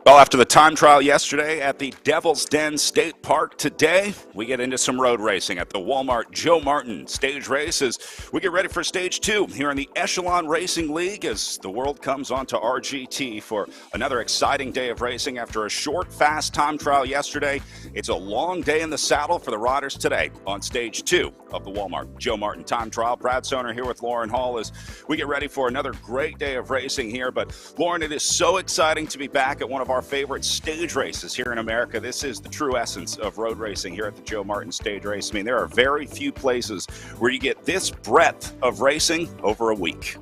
Well, after the time trial yesterday at the Devil's Den State Park today, we get into some road racing at the Walmart Joe Martin stage race as we get ready for stage two here in the Echelon Racing League as the world comes onto RGT for another exciting day of racing after a short, fast time trial yesterday. It's a long day in the saddle for the riders today on stage two of the Walmart Joe Martin time trial. Brad Soner here with Lauren Hall as we get ready for another great day of racing here. But Lauren, it is so exciting to be back at one of our favorite stage races here in America. This is the true essence of road racing here at the Joe Martin stage race. I mean, there are very few places where you get this breadth of racing over a week.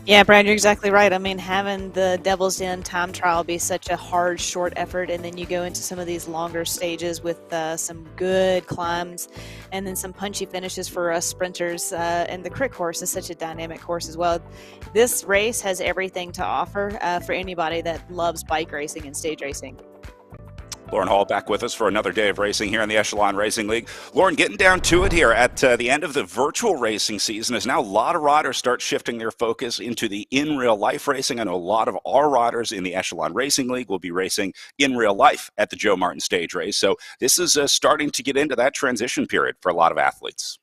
Yeah, Brad, you're exactly right. I mean, having the Devil's Den time trial be such a hard, short effort, and then you go into some of these longer stages with some good climbs and then some punchy finishes for us sprinters. And the Crick course is such a dynamic course as well. This race has everything to offer for anybody that loves bike racing and stage racing. Lauren Hall back with us for another day of racing here in the Echelon Racing League. Lauren, getting down to it here at the end of the virtual racing season as now a lot of riders start shifting their focus into the in real life racing. I know a lot of our riders in the Echelon Racing League will be racing in real life at the Joe Martin stage race. So this is starting to get into that transition period for a lot of athletes.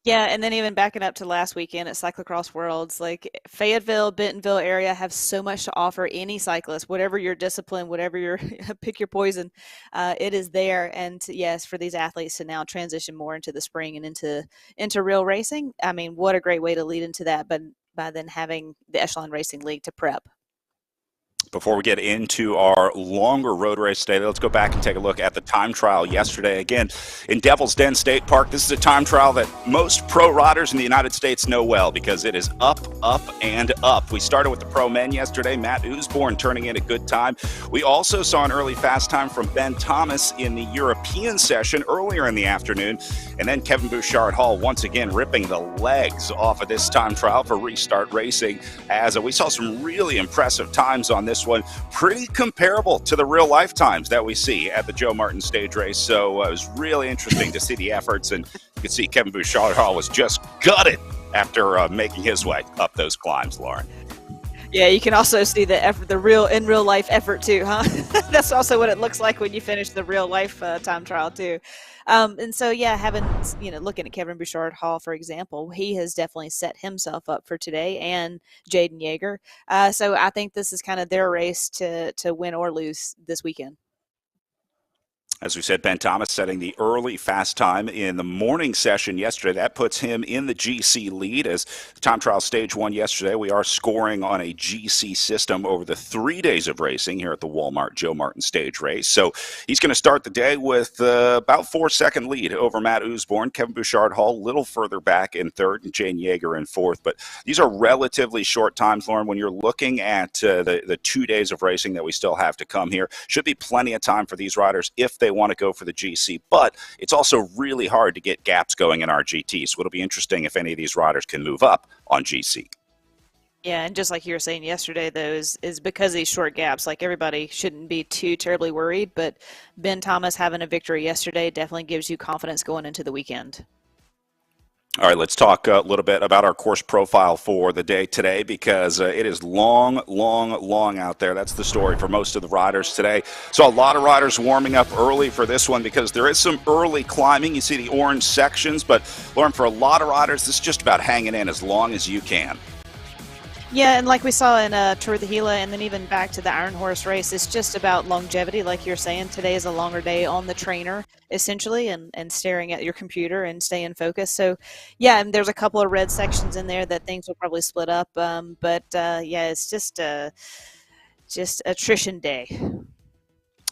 Yeah, and then even backing up to last weekend at Cyclocross Worlds, like Fayetteville, Bentonville area have so much to offer any cyclist, whatever your discipline, whatever your pick your poison, it is there. And yes, for these athletes to now transition more into the spring and into real racing, I mean, what a great way to lead into that, but by then having the Echelon Racing League to prep. Before we get into our longer road race today, let's go back and take a look at the time trial yesterday. Again, in Devil's Den State Park, this is a time trial that most pro riders in the United States know well because it is up, up, and up. We started with the pro men yesterday, Matt Usborne turning in a good time. We also saw an early fast time from Ben Thomas in the European session earlier in the afternoon. And then Kevin Bouchard Hall once again ripping the legs off of this time trial for Restart Racing as we saw some really impressive times on this one, pretty comparable to the real life times that we see at the Joe Martin stage race. So it was really interesting to see the efforts, and you could see Kevin Bouchard Hall was just gutted after making his way up those climbs, Lauren. Yeah, you can also see the effort, the real in real life effort too, huh? That's also what it looks like when you finish the real life time trial too. And so, yeah, looking at Kevin Bouchard Hall, for example, he has definitely set himself up for today, and Jaden Yeager. So I think this is kind of their race to win or lose this weekend. As we said, Ben Thomas setting the early fast time in the morning session yesterday. That puts him in the GC lead as the time trial stage one yesterday. We are scoring on a GC system over the 3 days of racing here at the Walmart Joe Martin stage race. So he's going to start the day with about 4-second lead over Matt Usborne. Kevin Bouchard Hall a little further back in third and Jane Yeager in fourth. But these are relatively short times, Lauren, when you're looking at the 2 days of racing that we still have to come here. Should be plenty of time for these riders if they want to go for the GC, but it's also really hard to get gaps going in our GT, so it'll be interesting if any of these riders can move up on GC. Yeah, and just like you were saying yesterday, though, is because of these short gaps, like everybody shouldn't be too terribly worried, but Ben Thomas having a victory yesterday definitely gives you confidence going into the weekend. All right, let's talk a little bit about our course profile for the day today because it is long, long, long out there. That's the story for most of the riders today. So a lot of riders warming up early for this one because there is some early climbing. You see the orange sections, but Lauren, for a lot of riders, this is just about hanging in as long as you can. Yeah, and like we saw in Tour of the Gila and then even back to the Iron Horse race, it's just about longevity. Like you're saying, today is a longer day on the trainer, essentially, and staring at your computer and staying focused. So, yeah, and there's a couple of red sections in there that things will probably split up. But it's just attrition day.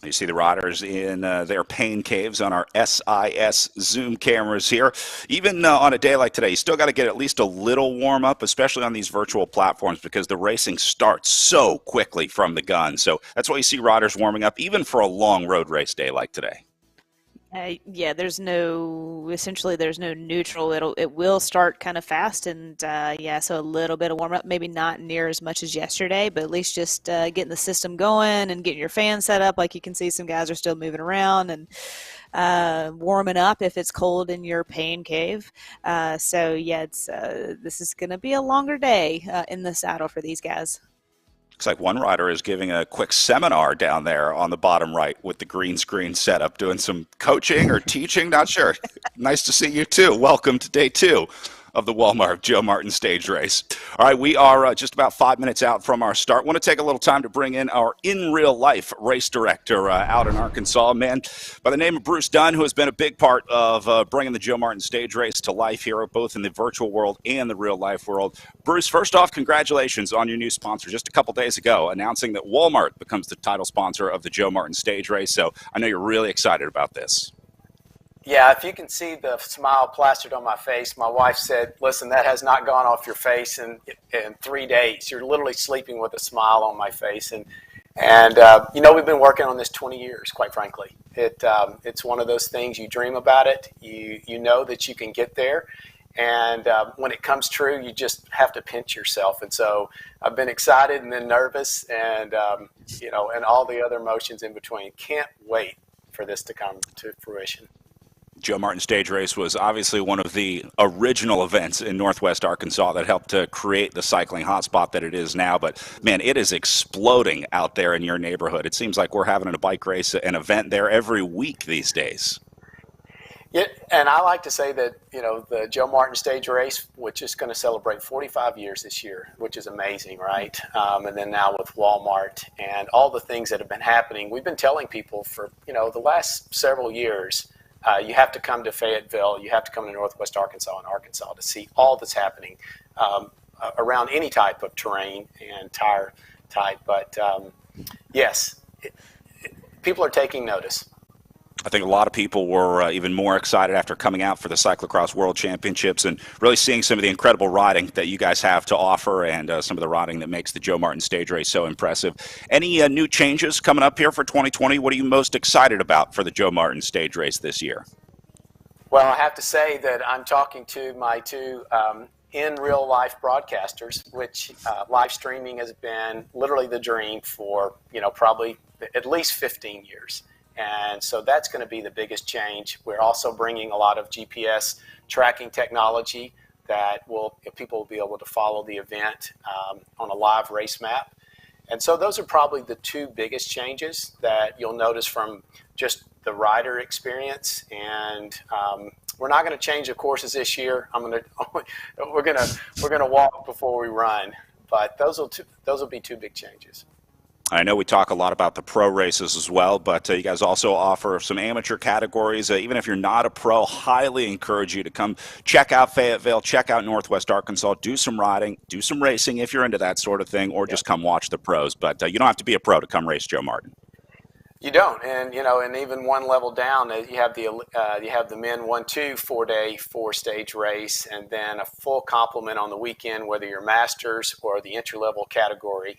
You see the riders in their pain caves on our SIS zoom cameras here. Even on a day like today, you still got to get at least a little warm up, especially on these virtual platforms because the racing starts so quickly from the gun. So that's why you see riders warming up even for a long road race day like today. There's no neutral. It will start kind of fast, and so a little bit of warm up, maybe not near as much as yesterday, but at least just getting the system going and getting your fan set up. Like you can see, some guys are still moving around and warming up if it's cold in your pain cave. This is going to be a longer day in the saddle for these guys. Looks like one rider is giving a quick seminar down there on the bottom right with the green screen setup, doing some coaching or teaching. Not sure. Nice to see you too. Welcome to day 2 of the Walmart Joe Martin Stage Race. All right, we are just about 5 minutes out from our start. Want to take a little time to bring in our in real life race director out in Arkansas, man by the name of Bruce Dunn, who has been a big part of bringing the Joe Martin Stage Race to life here, both in the virtual world and the real life world. Bruce, first off, congratulations on your new sponsor just a couple days ago, announcing that Walmart becomes the title sponsor of the Joe Martin Stage Race. So I know you're really excited about this. Yeah, if you can see the smile plastered on my face, my wife said, listen, that has not gone off your face in 3 days. You're literally sleeping with a smile on my face. And we've been working on this 20 years, quite frankly. It's one of those things, you dream about it, you know that you can get there. And when it comes true, you just have to pinch yourself. And so I've been excited and then nervous and all the other emotions in between. Can't wait for this to come to fruition. Joe Martin Stage Race was obviously one of the original events in Northwest Arkansas that helped to create the cycling hotspot that it is now. But, man, it is exploding out there in your neighborhood. It seems like we're having a bike race, an event there every week these days. Yeah, and I like to say that, the Joe Martin Stage Race, which is going to celebrate 45 years this year, which is amazing, right? And then now with Walmart and all the things that have been happening, we've been telling people for, the last several years, you have to come to Fayetteville, you have to come to Northwest Arkansas and Arkansas to see all that's happening around any type of terrain and tire type. But yes, people are taking notice. I think a lot of people were even more excited after coming out for the Cyclocross World Championships and really seeing some of the incredible riding that you guys have to offer and some of the riding that makes the Joe Martin Stage Race so impressive. Any new changes coming up here for 2020? What are you most excited about for the Joe Martin Stage Race this year? Well, I have to say that I'm talking to my two in real life broadcasters, which live streaming has been literally the dream for, probably at least 15 years. And so that's going to be the biggest change. We're also bringing a lot of GPS tracking technology that people will be able to follow the event on a live race map. And so those are probably the two biggest changes that you'll notice from just the rider experience. And we're not going to change the courses this year. We're going to walk before we run. But those will be two big changes. I know we talk a lot about the pro races as well, but you guys also offer some amateur categories. Even if you're not a pro, highly encourage you to come check out Fayetteville, check out Northwest Arkansas, do some riding, do some racing if you're into that sort of thing, or just come watch the pros. But you don't have to be a pro to come race Joe Martin. You don't, and even one level down, you have the men 1-2 4-day 4-stage race, and then a full complement on the weekend, whether you're masters or the entry level category.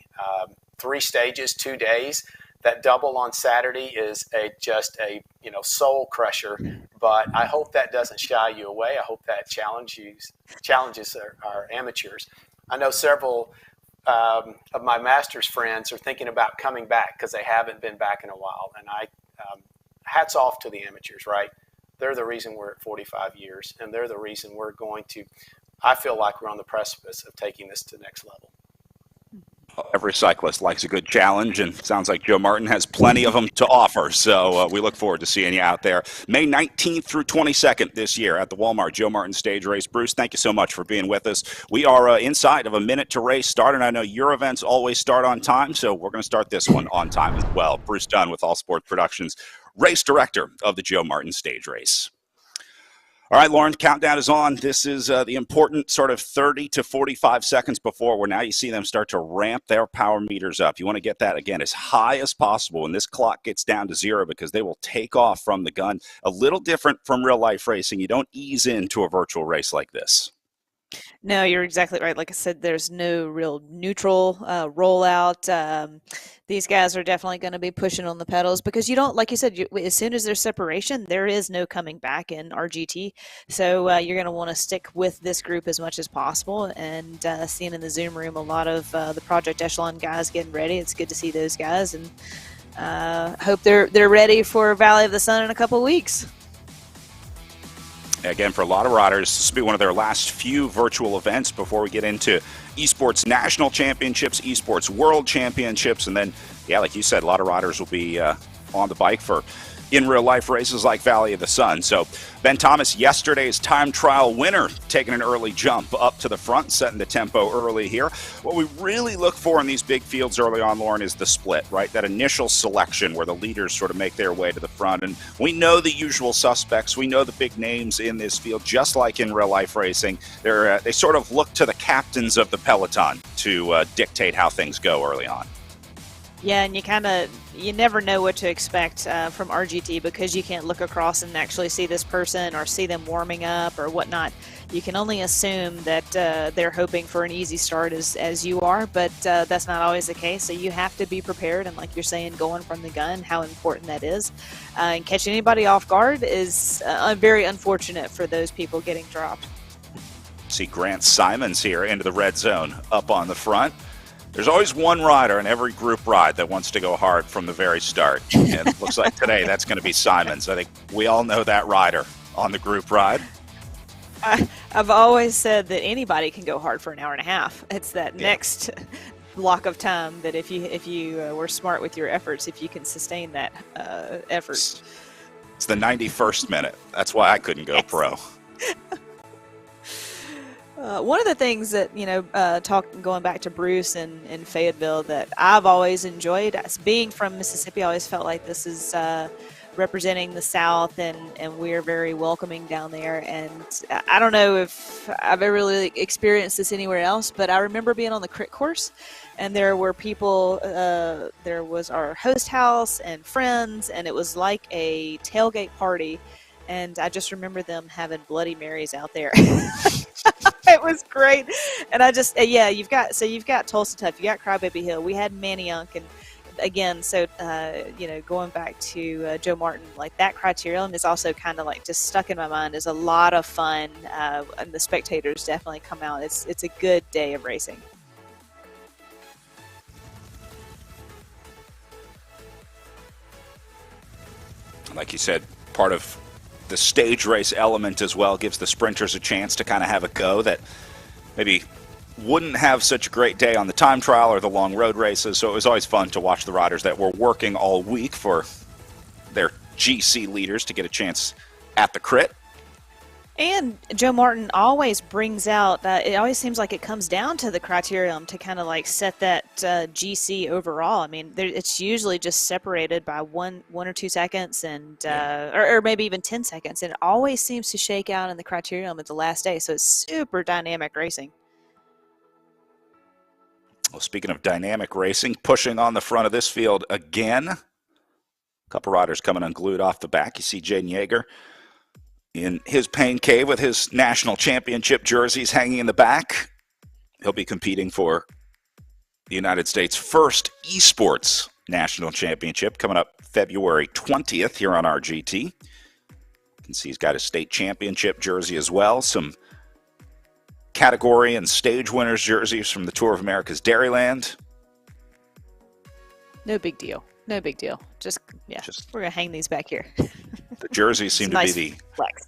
3 stages, 2 days. That double on Saturday is just a soul crusher. But I hope that doesn't shy you away. I hope that challenges our amateurs. I know several of my masters friends are thinking about coming back because they haven't been back in a while. And hats off to the amateurs, right? They're the reason we're at 45 years, and they're the reason we're going to. I feel like we're on the precipice of taking this to the next level. Every cyclist likes a good challenge, and sounds like Joe Martin has plenty of them to offer. So we look forward to seeing you out there May 19th through 22nd this year at the Walmart Joe Martin Stage Race. Bruce, thank you so much for being with us. We are inside of a minute to race start, and I know your events always start on time, so we're going to start this one on time as well. Bruce Dunn with All Sport Productions, race director of the Joe Martin Stage Race. All right, Lauren, countdown is on. This is the important sort of 30 to 45 seconds before where now you see them start to ramp their power meters up. You want to get that, again, as high as possible when this clock gets down to 0 because they will take off from the gun. A little different from real-life racing. You don't ease into a virtual race like this. No, you're exactly right. Like I said, there's no real neutral rollout. These guys are definitely going to be pushing on the pedals because you don't, like you said, as soon as there's separation, there is no coming back in RGT. So you're going to want to stick with this group as much as possible. And seeing in the Zoom room a lot of the Project Echelon guys getting ready. It's good to see those guys, and hope they're ready for Valley of the Sun in a couple of weeks. Again, for a lot of riders, this will be one of their last few virtual events before we get into esports national championships, esports world championships, and then, yeah, like you said, a lot of riders will be on the bike for in real life races like Valley of the Sun. So Ben Thomas, yesterday's time trial winner, taking an early jump up to the front, setting the tempo early here. What we really look for in these big fields early on, Lauren, is the split, right? That initial selection where the leaders sort of make their way to the front. And we know the usual suspects. We know the big names in this field, just like in real life racing. They sort of look to the captains of the peloton to dictate how things go early on. Yeah, and you never know what to expect from RGT because you can't look across and actually see this person or see them warming up or whatnot. You can only assume that they're hoping for an easy start as you are, but that's not always the case. So you have to be prepared, and like you're saying, going from the gun, how important that is. And catching anybody off guard is very unfortunate for those people getting dropped. See Grant Simons here into the red zone up on the front. There's always one rider in every group ride that wants to go hard from the very start. And it looks like today that's going to be Simons. I think we all know that rider on the group ride. I've always said that anybody can go hard for an hour and a half. It's that next block of time that if you were smart with your efforts, if you can sustain that effort. It's the 91st minute. That's why I couldn't go pro. One of the things that, going back to Bruce and Fayetteville that I've always enjoyed, as being from Mississippi, I always felt like this is representing the South, and we're very welcoming down there. And I don't know if I've ever really experienced this anywhere else, but I remember being on the crit course, and there were people, there was our host house and friends, and it was like a tailgate party. And I just remember them having Bloody Marys out there. It was great. And I just, you've got Tulsa Tough, you got Crybaby Hill. We had Manayunk. And again, so, going back to Joe Martin, like that criterion is also kind of like just stuck in my mind as a lot of fun. And the spectators definitely come out. It's a good day of racing. Like you said, part of the stage race element as well gives the sprinters a chance to kind of have a go that maybe wouldn't have such a great day on the time trial or the long road races. So it was always fun to watch the riders that were working all week for their GC leaders to get a chance at the crit. And Joe Martin always brings out, it always seems like it comes down to the criterion to kind of like set that GC overall. I mean, it's usually just separated by one or 2 seconds and or maybe even 10 seconds. And it always seems to shake out in the criterion at the last day. So it's super dynamic racing. Well, speaking of dynamic racing, pushing on the front of this field again. A couple riders coming unglued off the back. You see Jaden Yeager in his pain cave with his national championship jerseys hanging in the back. He'll be competing for the United States' first esports national championship coming up February 20th here on RGT. You can see he's got a state championship jersey as well. Some category and stage winners jerseys from the Tour of America's Dairyland. No big deal. No big deal. Just we're going to hang these back here. The jerseys seem to be the flex.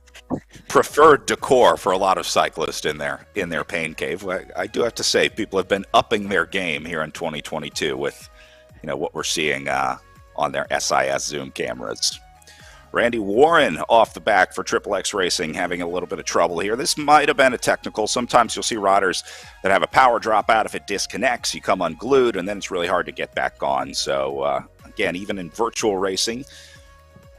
preferred decor for a lot of cyclists in their pain cave. I do have to say, people have been upping their game here in 2022 with what we're seeing on their SIS Zoom cameras. Randy Warren off the back for Triple X Racing, having a little bit of trouble here. This might have been a technical. Sometimes you'll see riders that have a power drop out. If it disconnects, you come unglued, and then it's really hard to get back on. So, again, even in virtual racing,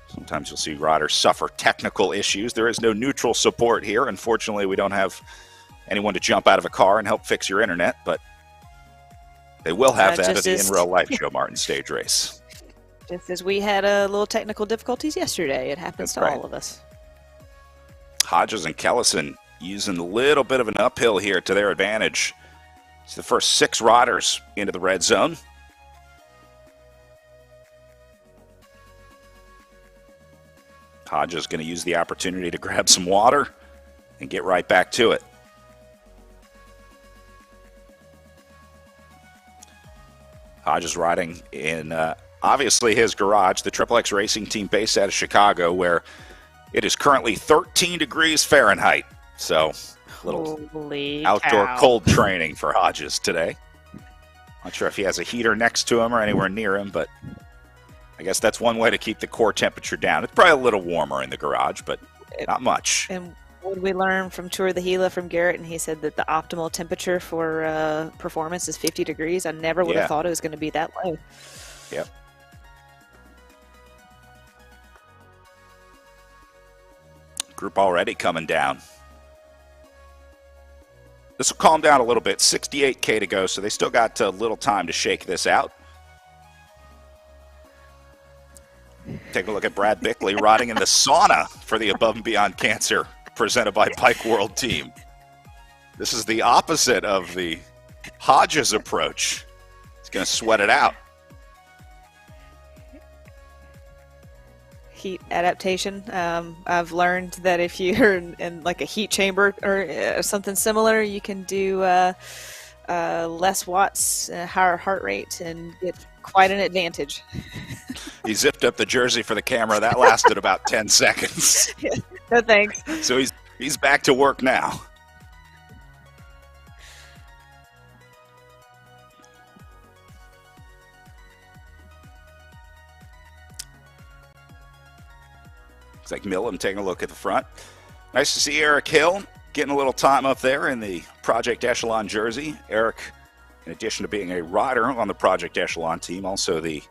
sometimes you'll see riders suffer technical issues. There is no neutral support here. Unfortunately, we don't have anyone to jump out of a car and help fix your internet, but they will have that at the in real life Joe Martin stage race. Just as we had a little technical difficulties yesterday, it happens to all of us. Hodges and Kellison using a little bit of an uphill here to their advantage. It's the first 6 riders into the red zone. Hodges going to use the opportunity to grab some water and get right back to it. Hodges riding in obviously his garage, the Triple X Racing team based out of Chicago, where It is currently 13 degrees Fahrenheit. So, little Holy outdoor cow. cold training for Hodges today. Not sure if he has a heater next to him or anywhere near him, but I guess that's one way to keep the core temperature down. It's probably a little warmer in the garage, but not much. And what did we learn from Tour of the Gila from Garrett? And he said that the optimal temperature for performance is 50 degrees. I never would have thought it was going to be that low. Yep. Group already coming down. This will calm down a little bit. 68K to go, so they still got a little time to shake this out. Take a look at Brad Bickley rotting in the sauna for the Above and Beyond Cancer presented by Pike World Team. This is the opposite of the Hodges approach. He's going to sweat it out. Heat adaptation. I've learned that if you're in like a heat chamber or something similar, you can do less watts, higher heart rate, and get quite an advantage. He zipped up the jersey for the camera. That lasted about 10 seconds. No thanks. So he's back to work now. Looks like Millam taking a look at the front. Nice to see Eric Hill getting a little time up there in the Project Echelon jersey. Eric, in addition to being a rider on the Project Echelon team, also the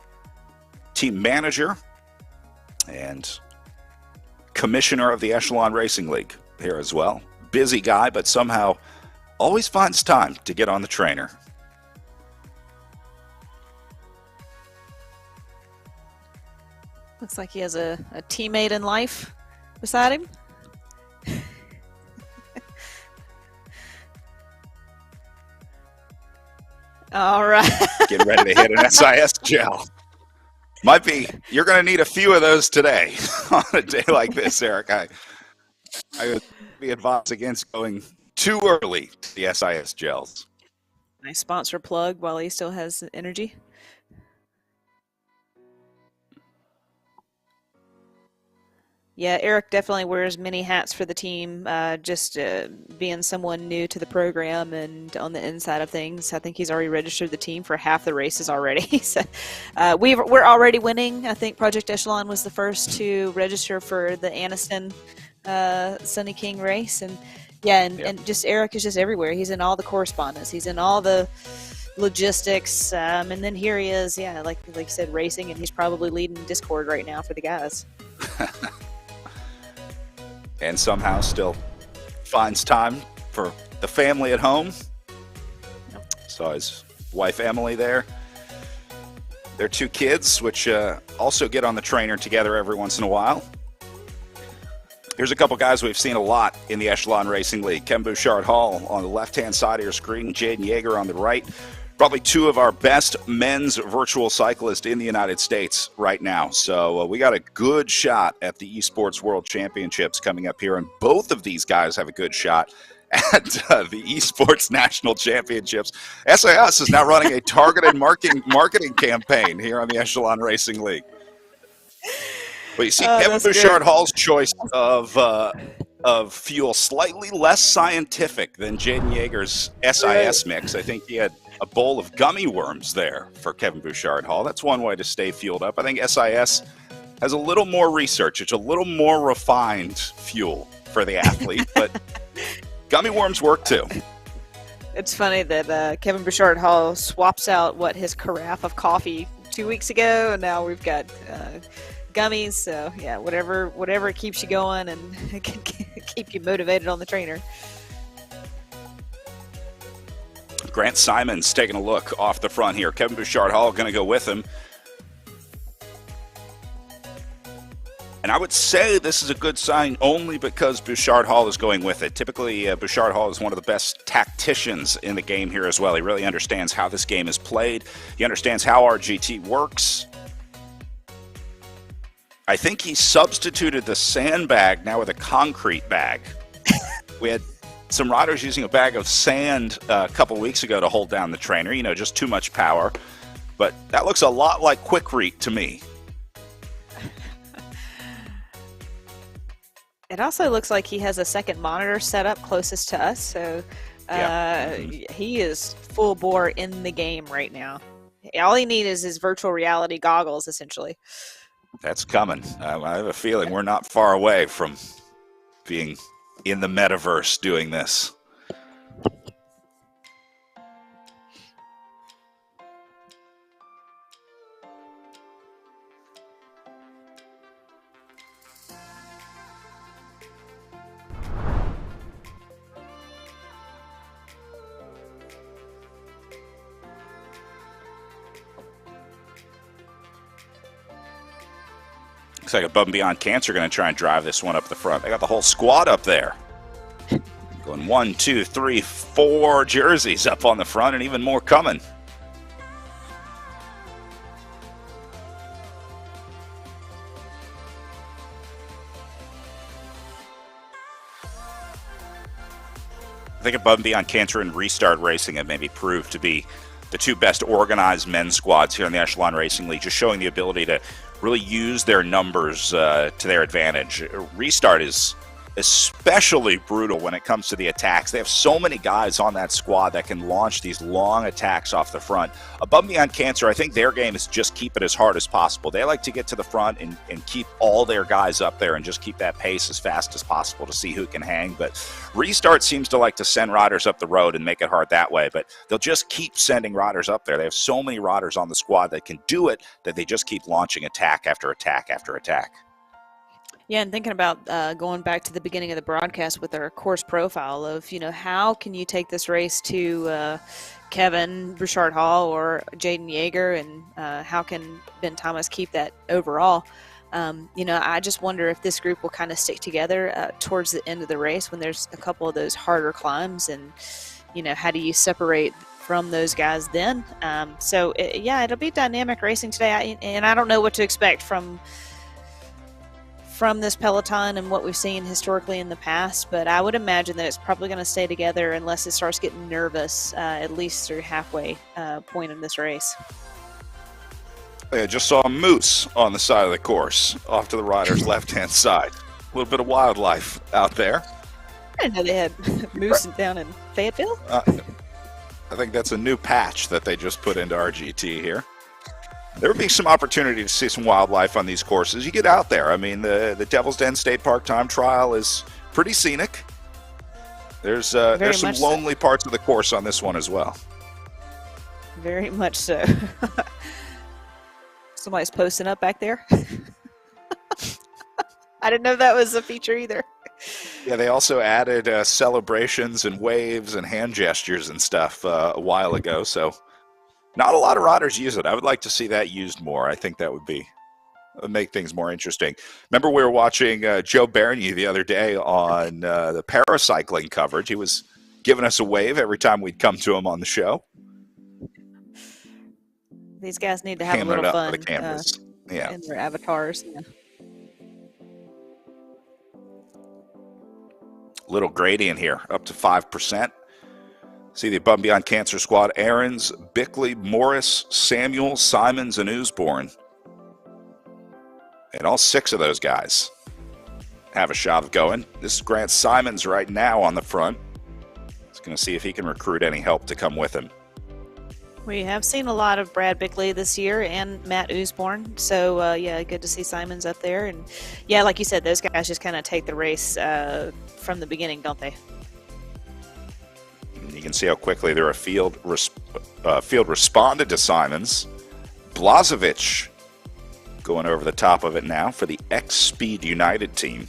team manager and commissioner of the Echelon Racing League here as well. Busy guy, but somehow always finds time to get on the trainer. Looks like he has a teammate in life beside him. All right. Getting ready to hit an SIS gel. Might be, you're going to need a few of those today on a day like this, Eric. I would be advised against going too early to the SIS gels. Nice sponsor plug while he still has energy. Yeah, Eric definitely wears many hats for the team, just being someone new to the program and on the inside of things. I think he's already registered the team for half the races already. So we're already winning. I think Project Echelon was the first to register for the Aniston Sunny King race. And yeah, and just Eric is just everywhere. He's in all the correspondence. He's in all the logistics. And then here he is, yeah, like you said, racing, and he's probably leading Discord right now for the guys. And somehow still finds time for the family at home. Saw his wife Emily there. Their two kids, which also get on the trainer together every once in a while. Here's a couple guys we've seen a lot in the Echelon Racing League. Kevin Bouchard-Hall on the left-hand side of your screen, Jaden Yeager on the right. Probably two of our best men's virtual cyclists in the United States right now. So we got a good shot at the Esports World Championships coming up here, and both of these guys have a good shot at the Esports National Championships. SIS is now running a targeted marketing campaign here on the Echelon Racing League. But you see Kevin Bouchard-Hall's choice of fuel slightly less scientific than Jaden Yeager's SIS mix. I think he had a bowl of gummy worms there for Kevin Bouchard-Hall. That's one way to stay fueled up. I think SIS has a little more research. It's a little more refined fuel for the athlete, but gummy worms work too. It's funny that Kevin Bouchard-Hall swaps out his carafe of coffee 2 weeks ago, and now we've got gummies. So yeah, whatever keeps you going and keep you motivated on the trainer. Grant Simon's taking a look off the front here. Kevin Bouchard-Hall going to go with him. And I would say this is a good sign only because Bouchard-Hall is going with it. Typically, Bouchard-Hall is one of the best tacticians in the game here as well. He really understands how this game is played. He understands how RGT works. I think he substituted the sandbag now with a concrete bag. We had some riders using a bag of sand a couple weeks ago to hold down the trainer, just too much power. But that looks a lot like Quikrete to me. It also looks like he has a second monitor set up closest to us, so he is full bore in the game right now. All he needs is his virtual reality goggles, essentially. That's coming. I have a feeling we're not far away from being in the metaverse doing this. Looks like Above and Beyond Cancer are going to try and drive this one up the front. They got the whole squad up there. Going 1, 2, 3, 4 jerseys up on the front, and even more coming. I think Above and Beyond Cancer and Restart Racing have maybe proved to be the two best organized men's squads here in the Echelon Racing League, just showing the ability to really use their numbers to their advantage. Restart is especially brutal when it comes to the attacks. They have so many guys on that squad that can launch these long attacks off the front. Above and Beyond Cancer, I think their game is just keep it as hard as possible. They like to get to the front and keep all their guys up there and just keep that pace as fast as possible to see who can hang. But Restart seems to like to send riders up the road and make it hard that way, but they'll just keep sending riders up there. They have so many riders on the squad that can do it that they just keep launching attack after attack after attack. Yeah, and thinking about going back to the beginning of the broadcast with our course profile of, how can you take this race to Kevin Bouchard Hall or Jaden Yeager, and how can Ben Thomas keep that overall? I just wonder if this group will kind of stick together towards the end of the race when there's a couple of those harder climbs, and, how do you separate from those guys then? It'll be dynamic racing today, and I don't know what to expect from this peloton and what we've seen historically in the past, but I would imagine that it's probably going to stay together unless it starts getting nervous, at least through halfway point in this race. I just saw a moose on the side of the course off to the rider's left-hand side. A little bit of wildlife out there. I didn't know they had moose down in Fayetteville. I think that's a new patch that they just put into RGT here. There would be some opportunity to see some wildlife on these courses. You get out there. I mean, the Devil's Den State Park time trial is pretty scenic. There's some lonely parts of the course on this one as well. Very much so. Somebody's posting up back there. I didn't know that was a feature either. Yeah, they also added celebrations and waves and hand gestures and stuff a while ago, so not a lot of riders use it. I would like to see that used more. I think that would make things more interesting. Remember, we were watching Joe Bernier the other day on the paracycling coverage. He was giving us a wave every time we'd come to him on the show. These guys need to have a little fun for the cameras. In their avatars. Yeah. Little gradient here, up to 5%. See the Above and Beyond Cancer squad: Aarons, Bickley, Morris, Samuel, Simons, and Usborne. And all 6 of those guys have a shot of going. This is Grant Simons right now on the front. He's going to see if he can recruit any help to come with him. We have seen a lot of Brad Bickley this year and Matt Usborne. So, good to see Simons up there. And, yeah, like you said, those guys just kind of take the race from the beginning, don't they? You can see how quickly their field responded to Simons. Blazovic going over the top of it now for the X-Speed United team.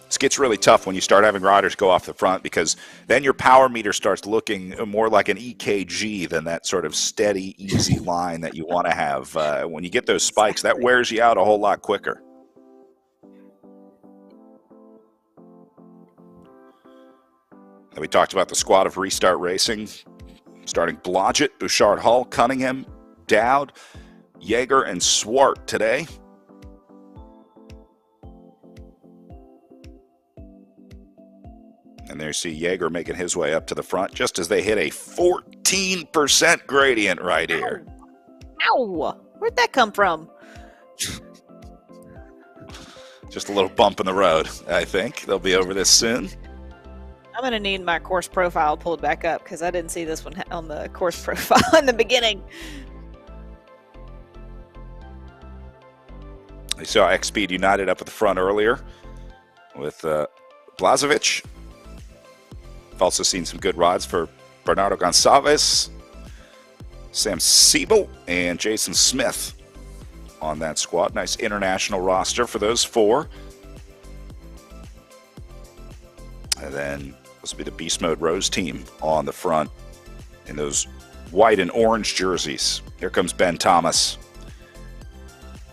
This gets really tough when you start having riders go off the front, because then your power meter starts looking more like an EKG than that sort of steady, easy line that you want to have. When you get those spikes, that wears you out a whole lot quicker. We talked about the squad of Restart Racing, starting Blodgett, Bouchard Hall, Cunningham, Dowd, Yeager, and Swart today. And there you see Yeager making his way up to the front just as they hit a 14% gradient right here. Ow! Where'd that come from? Just a little bump in the road, I think. They'll be over this soon. I'm going to need my course profile pulled back up because I didn't see this one on the course profile in the beginning. I saw X-Speed United up at the front earlier with Blazovic. I've also seen some good rides for Bernardo Gonçalves, Sam Siebel, and Jason Smith on that squad. Nice international roster for those four. And then this will be the Beast Mode Rose team on the front in those white and orange jerseys. Here comes Ben Thomas,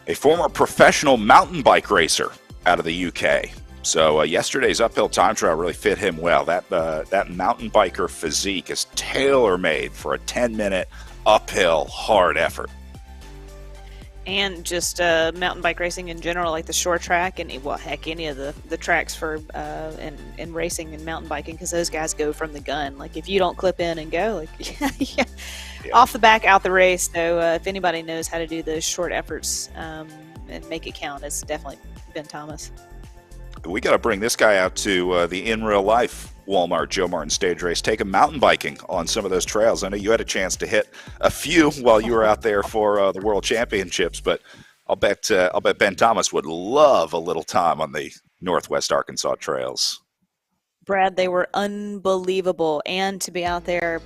a former professional mountain bike racer out of the UK. So yesterday's uphill time trial really fit him well. That mountain biker physique is tailor-made for a 10-minute uphill hard effort. And just mountain bike racing in general, like the short track and, well, heck, any of the tracks for in racing and mountain biking, because those guys go from the gun. Like, if you don't clip in and go, like, yeah. Off the back, out the race. So if anybody knows how to do those short efforts and make it count, it's definitely Ben Thomas. We got to bring this guy out to the In Real Life Walmart Joe Martin stage race. Take him mountain biking on some of those trails. I know you had a chance to hit a few while you were out there for the World Championships, but I'll bet Ben Thomas would love a little time on the Northwest Arkansas trails. Brad, they were unbelievable, and to be out there,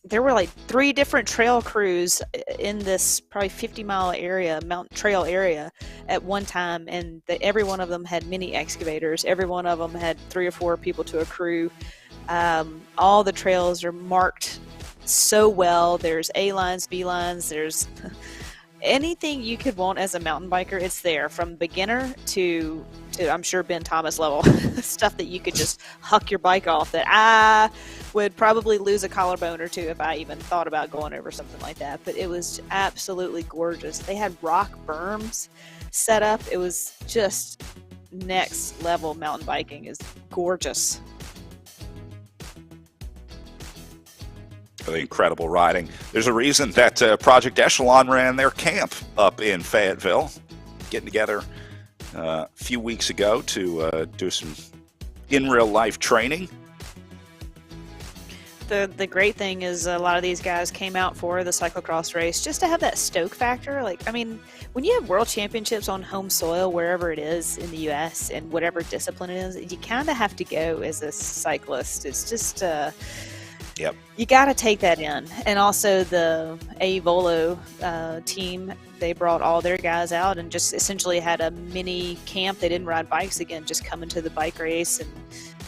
there were like 3 different trail crews in this probably 50-mile area, mountain trail area, at one time, and every one of them had mini excavators. Every one of them had 3 or 4 people to a crew. All the trails are marked so well. There's A lines, B lines. There's anything you could want as a mountain biker. It's there, from beginner to I'm sure Ben Thomas level stuff that you could just huck your bike off, that I would probably lose a collarbone or two if I even thought about going over something like that. But it was absolutely gorgeous. They had rock berms set up. It was just next level mountain biking. Is gorgeous. Really incredible riding. There's a reason that Project Echelon ran their camp up in Fayetteville, getting together a few weeks ago to do some in real life training. The great thing is a lot of these guys came out for the cyclocross race just to have that stoke factor. Like, I mean, when you have world championships on home soil, wherever it is in the U.S. and whatever discipline it is, you kind of have to go as a cyclist. It's just Yep. You got to take that in. And also the Volo team, they brought all their guys out and just essentially had a mini camp. They didn't ride bikes again, just coming to the bike race and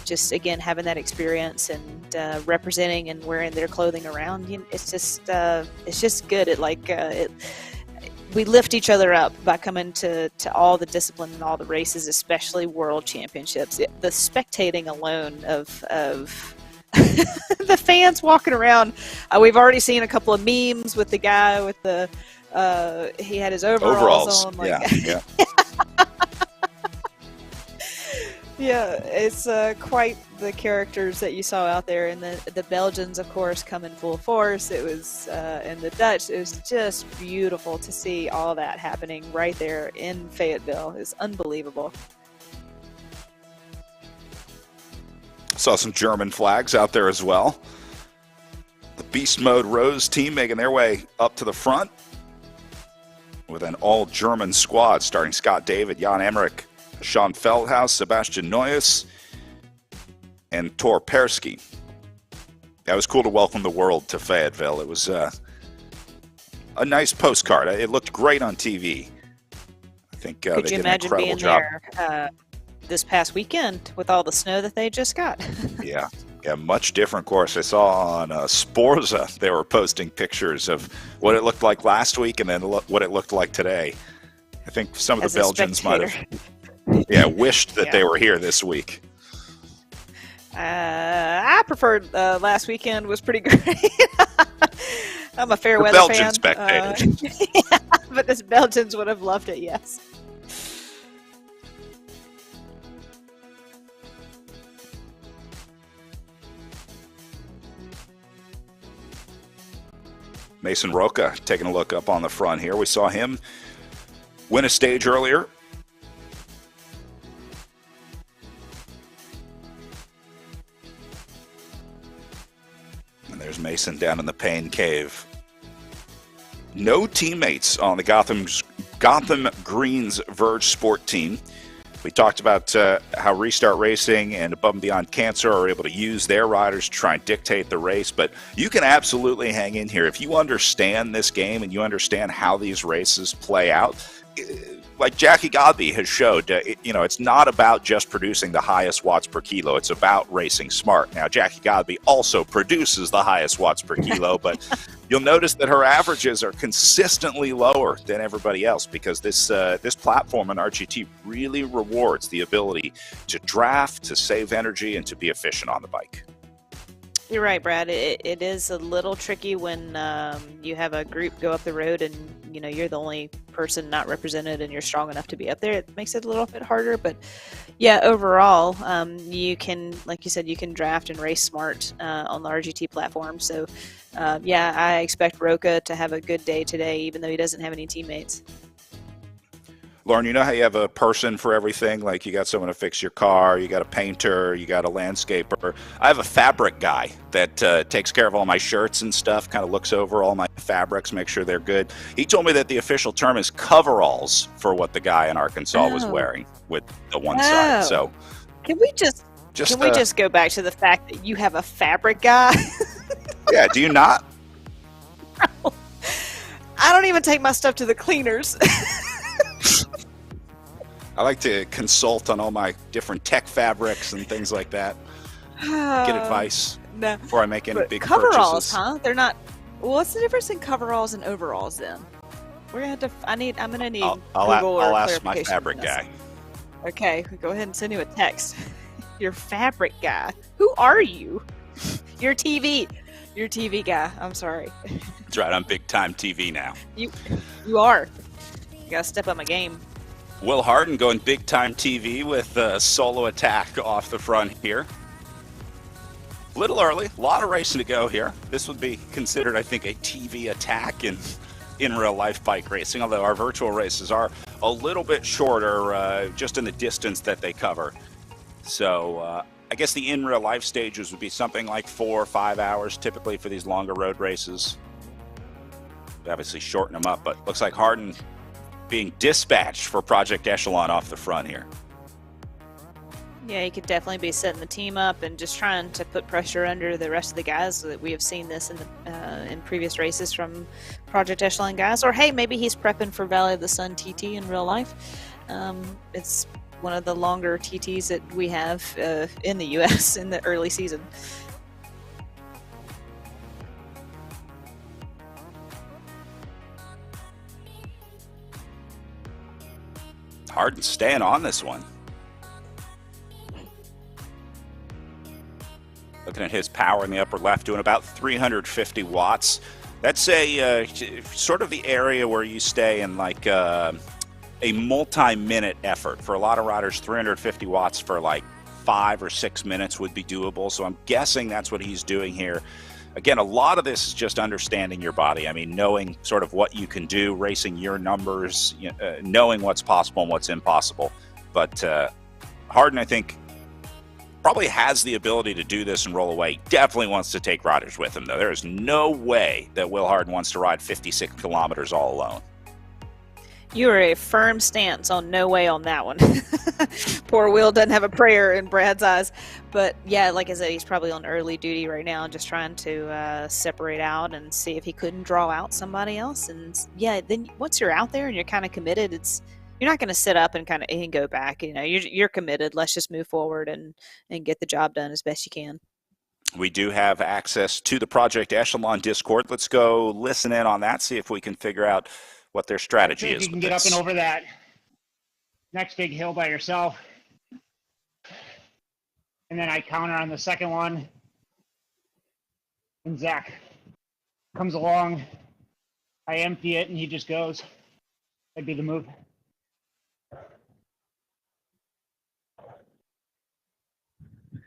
just, again, having that experience and representing and wearing their clothing around. You know, it's just good. We lift each other up by coming to all the discipline and all the races, especially world championships. The spectating alone of the fans walking around. We've already seen a couple of memes with the guy with the he had his overalls on. Like, yeah. Yeah, it's quite the characters that you saw out there, and the Belgians, of course, come in full force. It was and the Dutch. It was just beautiful to see all that happening right there in Fayetteville. It's unbelievable. Saw some German flags out there as well. The Beast Mode Rose team making their way up to the front with an all-German squad starting Scott David, Jan Emmerich, Sean Feldhaus, Sebastian Neues, and Tor Persky. That was cool to welcome the world to Fayetteville. It was a nice postcard. It looked great on TV. I think they did an incredible job. Could you imagine being there this past weekend with all the snow that they just got? Yeah, much different course. I saw on Sporza they were posting pictures of what it looked like last week and then what it looked like today. I think some of the Belgians might have wished that they were here this week. I preferred last weekend. Was pretty great. I'm a fair weather Belgian fan. Spectators. Yeah, but the Belgians would have loved it, yes. Mason Roca taking a look up on the front here. We saw him win a stage earlier There's Mason down in the pain cave. No teammates on the Gotham Greens Verge Sport team. We talked about how Restart Racing and Above and Beyond Cancer are able to use their riders to try and dictate the race, but you can absolutely hang in here. If you understand this game and you understand how these races play out, like Jackie Godby has showed, it's not about just producing the highest watts per kilo. It's about racing smart. Now, Jackie Godby also produces the highest watts per kilo, but you'll notice that her averages are consistently lower than everybody else because this platform in RGT really rewards the ability to draft, to save energy, and to be efficient on the bike. You're right, Brad. It is a little tricky when you have a group go up the road and you're the only person not represented and you're strong enough to be up there. It makes it a little bit harder, but yeah, overall, you can, like you said, you can draft and race smart on the RGT platform. So yeah, I expect Roca to have a good day today, even though he doesn't have any teammates. Lauren, you know how you have a person for everything? Like you got someone to fix your car, you got a painter, you got a landscaper. I have a fabric guy that takes care of all my shirts and stuff, kind of looks over all my fabrics, make sure they're good. He told me that the official term is coveralls for what the guy in Arkansas was wearing with the one side. So can we just go back to the fact that you have a fabric guy? Yeah, do you not? I don't even take my stuff to the cleaners. I like to consult on all my different tech fabrics and things like that. Get advice before I make any big coveralls, purchases. Huh? They're not. What's the difference in coveralls and overalls then? We're gonna have to. I'm gonna need. I'll ask my fabric guy. Okay, go ahead and send him a text. Your fabric guy. Who are you? Your TV guy. I'm sorry. That's right. I'm big time TV now. You are. You gotta step up my game. Will Harden going big time TV with a solo attack off the front here. A little early, a lot of racing to go here. This would be considered, I think, a TV attack in real life bike racing, although our virtual races are a little bit shorter just in the distance that they cover. So I guess the in real life stages would be something like 4 or 5 hours typically for these longer road races. We obviously shorten them up, but looks like Harden being dispatched for Project Echelon off the front here. Yeah, he could definitely be setting the team up and just trying to put pressure under the rest of the guys. So that we have seen this in previous races from Project Echelon guys. Or hey, maybe he's prepping for Valley of the Sun TT in real life. It's one of the longer TTs that we have in the U.S. in the early season. Harden staying on this one. Looking at his power in the upper left, doing about 350 watts. That's a sort of the area where you stay in like a multi-minute effort. For a lot of riders, 350 watts for like 5 or 6 minutes would be doable. So I'm guessing that's what he's doing here. Again, a lot of this is just understanding your body. I mean, knowing sort of what you can do, racing your numbers, knowing what's possible and what's impossible. But Harden, I think, probably has the ability to do this and roll away. Definitely wants to take riders with him, though. There is no way that Will Harden wants to ride 56 kilometers all alone. You are a firm stance on no way on that one. Poor Will doesn't have a prayer in Brad's eyes. But yeah, like I said, he's probably on early duty right now, just trying to separate out and see if he couldn't draw out somebody else. And yeah, then once you're out there and you're kind of committed, you're not going to sit up and kind of go back. You're committed. Let's just move forward and get the job done as best you can. We do have access to the Project Echelon Discord. Let's go listen in on that, see if we can figure out what their strategy is. You can get up and over that next big hill by yourself. And then I counter on the second one. And Zach comes along. I empty it and he just goes. That'd be the move.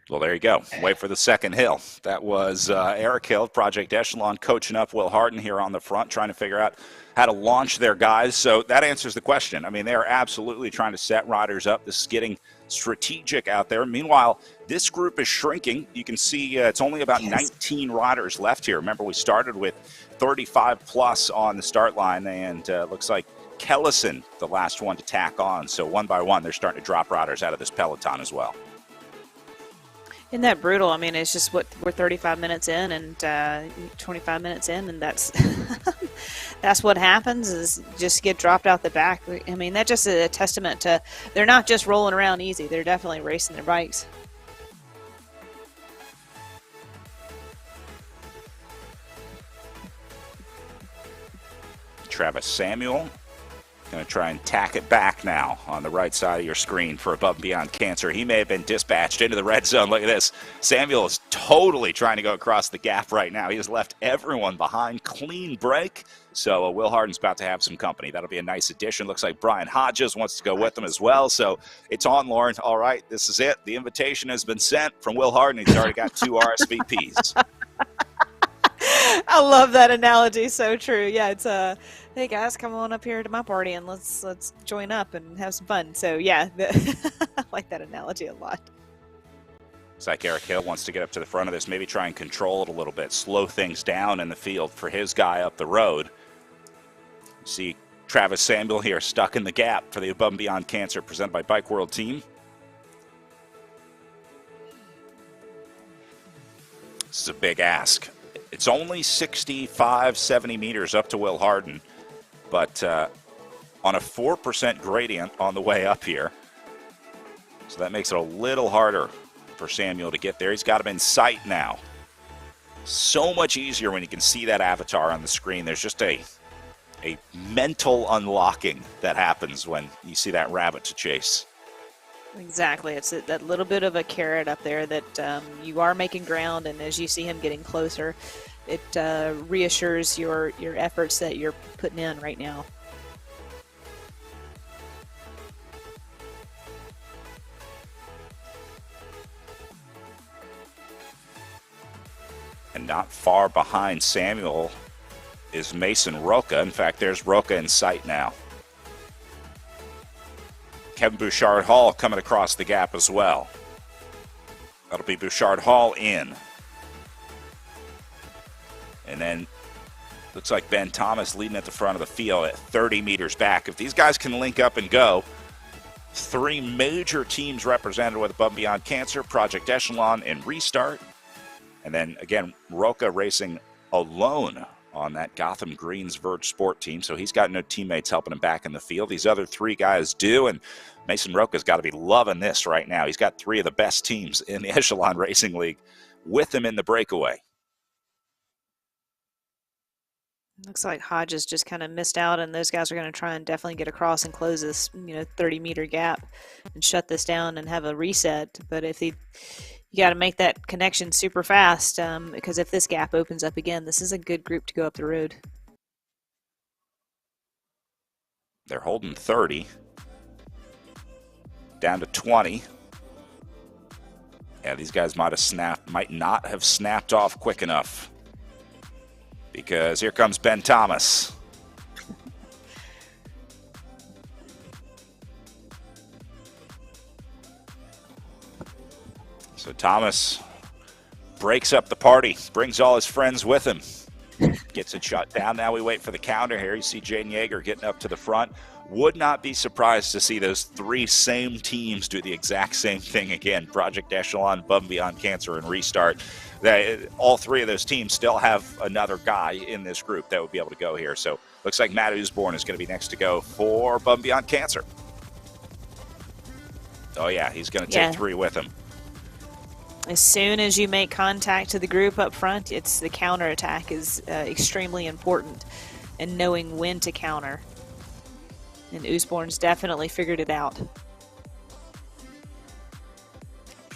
Well, there you go. Wait for the second hill. That was Eric Hill, Project Echelon, coaching up Will Harden here on the front, trying to figure out how to launch their guys. So that answers the question. I mean, they are absolutely trying to set riders up. This is getting strategic out there. Meanwhile, this group is shrinking. You can see it's only about 19 riders left here. Remember, we started with 35 plus on the start line, and looks like Kellison, the last one to tack on. So one by one, they're starting to drop riders out of this peloton as well. Isn't that brutal? I mean, it's just what we're 35 minutes in and 25 minutes in, and that's that's what happens, is just get dropped out the back. I mean, that just is a testament to they're not just rolling around easy. They're definitely racing their bikes. Travis Samuel going to try and tack it back now on the right side of your screen for Above and Beyond Cancer. He may have been dispatched into the red zone. Look at this. Samuel is totally trying to go across the gap right now. He has left everyone behind. Clean break. So Will Harden's about to have some company. That'll be a nice addition. Looks like Brian Hodges wants to go with him as well. So it's on, Lauren. All right, this is it. The invitation has been sent from Will Harden. He's already got 2 RSVPs. I love that analogy. So true. Yeah, it's hey guys, come on up here to my party and let's join up and have some fun. So yeah, I like that analogy a lot. It's like Eric Hill wants to get up to the front of this, maybe try and control it a little bit, slow things down in the field for his guy up the road. See Travis Samuel here stuck in the gap for the Above and Beyond Cancer presented by Bike World team. This is a big ask. It's only 65, 70 meters up to Will Harden, but on a 4% gradient on the way up here. So that makes it a little harder for Samuel to get there. He's got him in sight now. So much easier when you can see that avatar on the screen. There's just a mental unlocking that happens when you see that rabbit to chase. Exactly. It's that little bit of a carrot up there that you are making ground, and as you see him getting closer, it reassures your efforts that you're putting in right now. And not far behind Samuel is Mason Roca. In fact, there's Roca in sight now. Kevin Bouchard Hall coming across the gap as well. That'll be Bouchard Hall in. And then looks like Ben Thomas leading at the front of the field at 30 meters back. If these guys can link up and go, 3 major teams represented with Above and Beyond Cancer, Project Echelon, and Restart. And then again, Roca racing alone on that Gotham Greens Verge Sport team. So he's got no teammates helping him back in the field. These other 3 guys do, and Mason Roca's got to be loving this right now. He's got 3 of the best teams in the Echelon Racing League with him in the breakaway. Looks like Hodges just kind of missed out, and those guys are going to try and definitely get across and close this 30-meter gap and shut this down and have a reset. But you got to make that connection super fast, because if this gap opens up again, this is a good group to go up the road. They're holding 30, down to 20. Yeah, these guys might not have snapped off quick enough, because here comes Ben Thomas. So Thomas breaks up the party, brings all his friends with him, gets it shut down. Now we wait for the counter here. You see Jaden Yeager getting up to the front. Would not be surprised to see those 3 same teams do the exact same thing again. Project Echelon, Above and Beyond Cancer, and Restart. All 3 of those teams still have another guy in this group that would be able to go here. So looks like Matt Usborne is going to be next to go for Above and Beyond Cancer. Oh yeah, he's going to take 3 with him. As soon as you make contact to the group up front, it's the counterattack is extremely important, and knowing when to counter. And Usborne's definitely figured it out.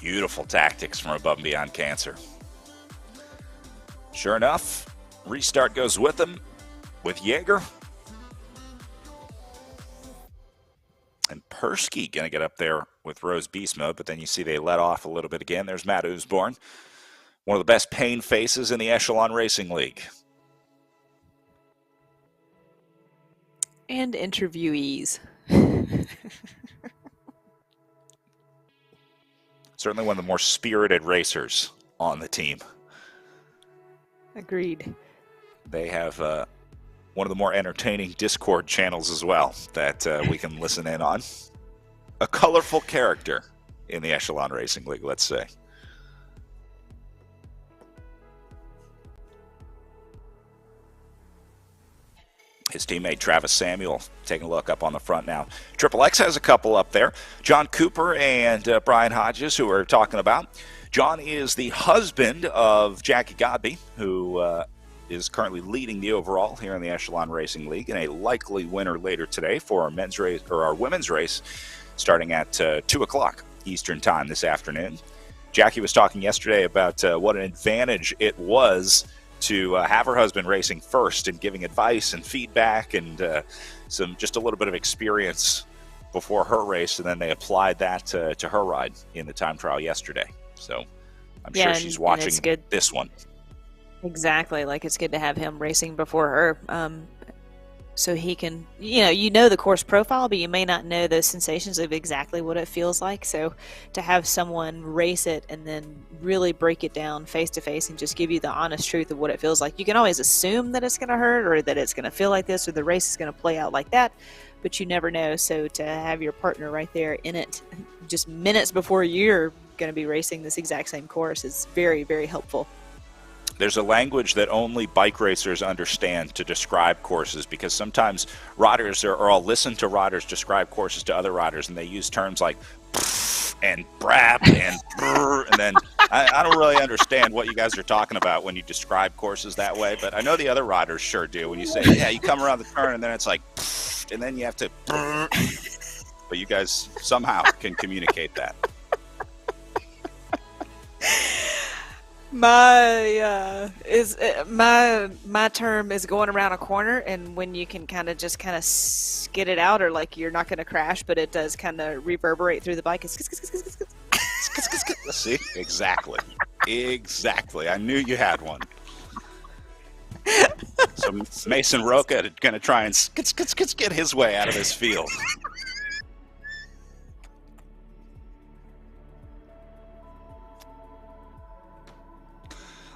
Beautiful tactics from Above and Beyond Cancer. Sure enough, Restart goes with them, with Yeager. And Tursky going to get up there with Rose Beast Mode, but then you see they let off a little bit again. There's Matt Usborne, one of the best pain faces in the Echelon Racing League. And interviewees. Certainly one of the more spirited racers on the team. Agreed. They have one of the more entertaining Discord channels as well that we can listen in on. A colorful character in the Echelon Racing League, let's say. His teammate Travis Samuel taking a look up on the front now. Triple X has a couple up there. John Cooper and Brian Hodges, who we're talking about. John is the husband of Jackie Godby, who is currently leading the overall here in the Echelon Racing League, and a likely winner later today for our men's race or our women's race, starting at 2 o'clock Eastern Time this afternoon. Jackie was talking yesterday about what an advantage it was to have her husband racing first and giving advice and feedback and just a little bit of experience before her race, and then they applied that to her ride in the time trial yesterday. So I'm sure she's watching this one. Exactly. Like, it's good to have him racing before her. So he can, you know the course profile, but you may not know those sensations of exactly what it feels like. So to have someone race it and then really break it down face to face and just give you the honest truth of what it feels like. You can always assume that it's going to hurt or that it's going to feel like this or the race is going to play out like that, but you never know. So to have your partner right there in it just minutes before you're going to be racing this exact same course is very, very helpful. There's a language that only bike racers understand to describe courses, because sometimes riders or I'll listen to riders describe courses to other riders and they use terms like and brap and brr, and then I don't really understand what you guys are talking about when you describe courses that way, but I know the other riders sure do. When you say, yeah, you come around the turn and then it's like, and then you have to brr, but you guys somehow can communicate that. My term is going around a corner, and when you can kind of skid it out, or like you're not going to crash, but it does kind of reverberate through the bike. See, exactly. I knew you had one. So Mason Roca going to try and get his way out of this field.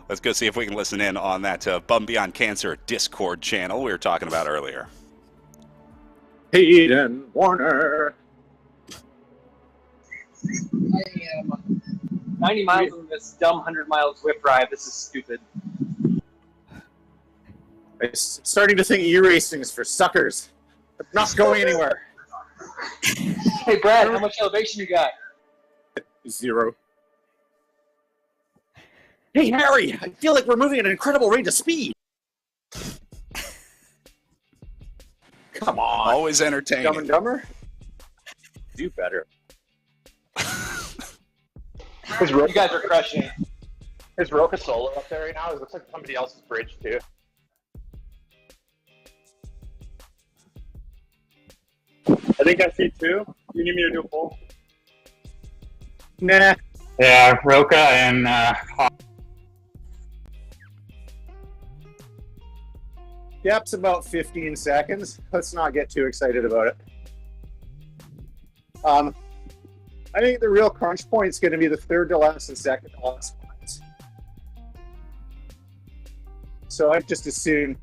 Let's go see if we can listen in on that Bum Beyond Cancer Discord channel we were talking about earlier. Hayden Warner. I am 90 miles on this dumb 100-mile whip ride. This is stupid. I'm starting to think e-racing is for suckers. I'm not going anywhere. Hey, Brad, how much elevation you got? 0. Hey, Harry, I feel like we're moving at an incredible rate of speed. Come on. Always entertaining. Dumb and Dumber? Do better. You guys are crushing it. Is Roca solo up there right now? It looks like somebody else's bridge, too. I think I see 2. You need me to do a poll? Nah. Yeah, Roca and Yep, it's about 15 seconds. Let's not get too excited about it. I think the real crunch point is going to be the third to last and second to last spots. So I'd just assume,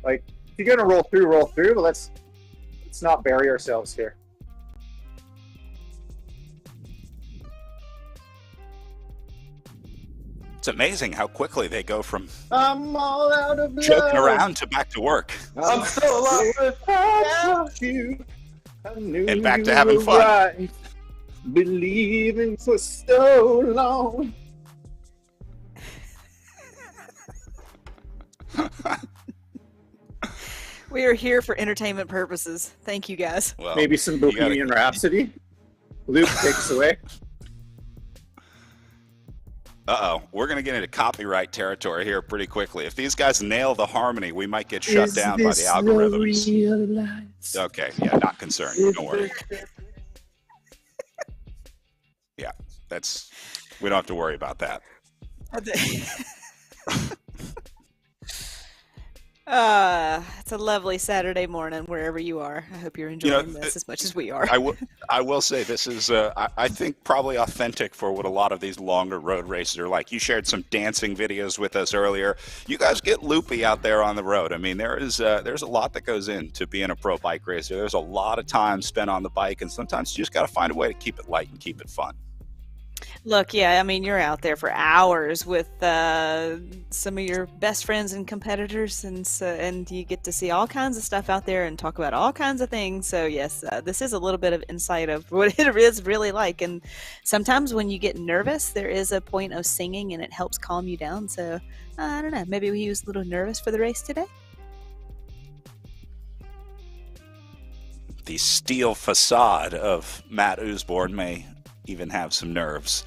like, if you're going to roll through, but let's not bury ourselves here. It's amazing how quickly they go from I'm all out of love. joking around to back to work. I'm still alive without you. I knew And back to you having were fun. right. Believing for so long. We are here for entertainment purposes. Thank you, guys. Well, Maybe some Bohemian Rhapsody. Luke takes away. Uh-oh, we're going to get into copyright territory here pretty quickly. If these guys nail the harmony, we might get shut down by the algorithms. Okay, yeah, not concerned. Don't worry. Yeah, we don't have to worry about that. It's a lovely Saturday morning wherever you are. I hope you're enjoying this as much as we are. I will say this is, I think, probably authentic for what a lot of these longer road races are like. You shared some dancing videos with us earlier. You guys get loopy out there on the road. I mean, there's a lot that goes into being a pro bike racer. There's a lot of time spent on the bike, and sometimes you just got to find a way to keep it light and keep it fun. Look, yeah, I mean, you're out there for hours with some of your best friends and competitors, and you get to see all kinds of stuff out there and talk about all kinds of things. So yes, this is a little bit of insight of what it is really like. And sometimes when you get nervous, there is a point of singing, and it helps calm you down. So I don't know, maybe we was a little nervous for the race today. The steel facade of Matt Usborne may even have some nerves.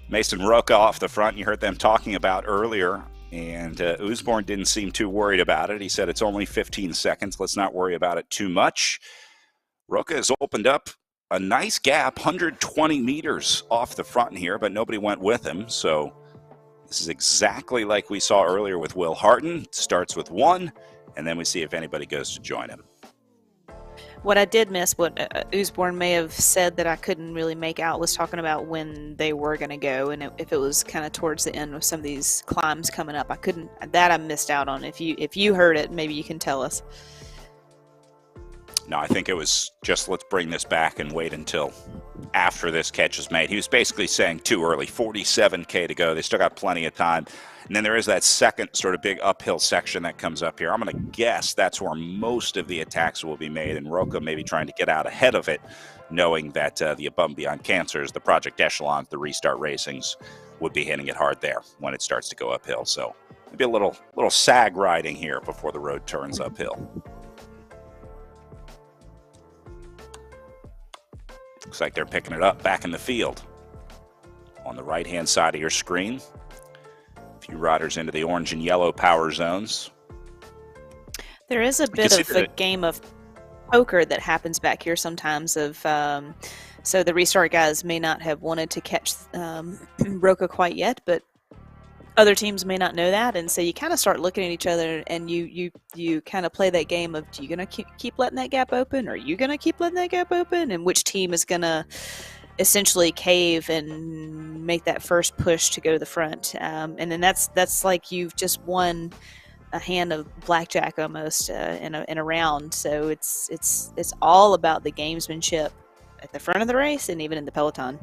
Mason Roca off the front, you heard them talking about earlier, and Usborne didn't seem too worried about it. He said it's only 15 seconds. Let's not worry about it too much. Roca has opened up a nice gap, 120 meters off the front here, but nobody went with him. So this is exactly like we saw earlier with Will Harton. It starts with one, and then we see if anybody goes to join him. What I did miss, what Usborne may have said that I couldn't really make out, was talking about when they were going to go, and if it was kind of towards the end of some of these climbs coming up. I missed out on. If you heard it, maybe you can tell us. No, I think it was just let's bring this back and wait until after this catch is made. He was basically saying too early, 47K to go. They still got plenty of time. And then there is that second sort of big uphill section that comes up here. I'm going to guess that's where most of the attacks will be made, and Roca may be trying to get out ahead of it, knowing that the Above and Beyond Cancers, the Project Echelon, the Restart Racings would be hitting it hard there when it starts to go uphill. So maybe a little sag riding here before the road turns uphill. Looks like they're picking it up back in the field. On the right-hand side of your screen, a few riders into the orange and yellow power zones. There is a bit of a game of poker that happens back here sometimes. So the restart guys may not have wanted to catch Roca quite yet, but other teams may not know that, and so you kind of start looking at each other, and you kind of play that game of, are you going to keep letting that gap open, or are you going to keep letting that gap open, and which team is going to essentially cave and make that first push to go to the front. And then that's like you've just won a hand of blackjack almost in a round. So it's all about the gamesmanship at the front of the race and even in the peloton.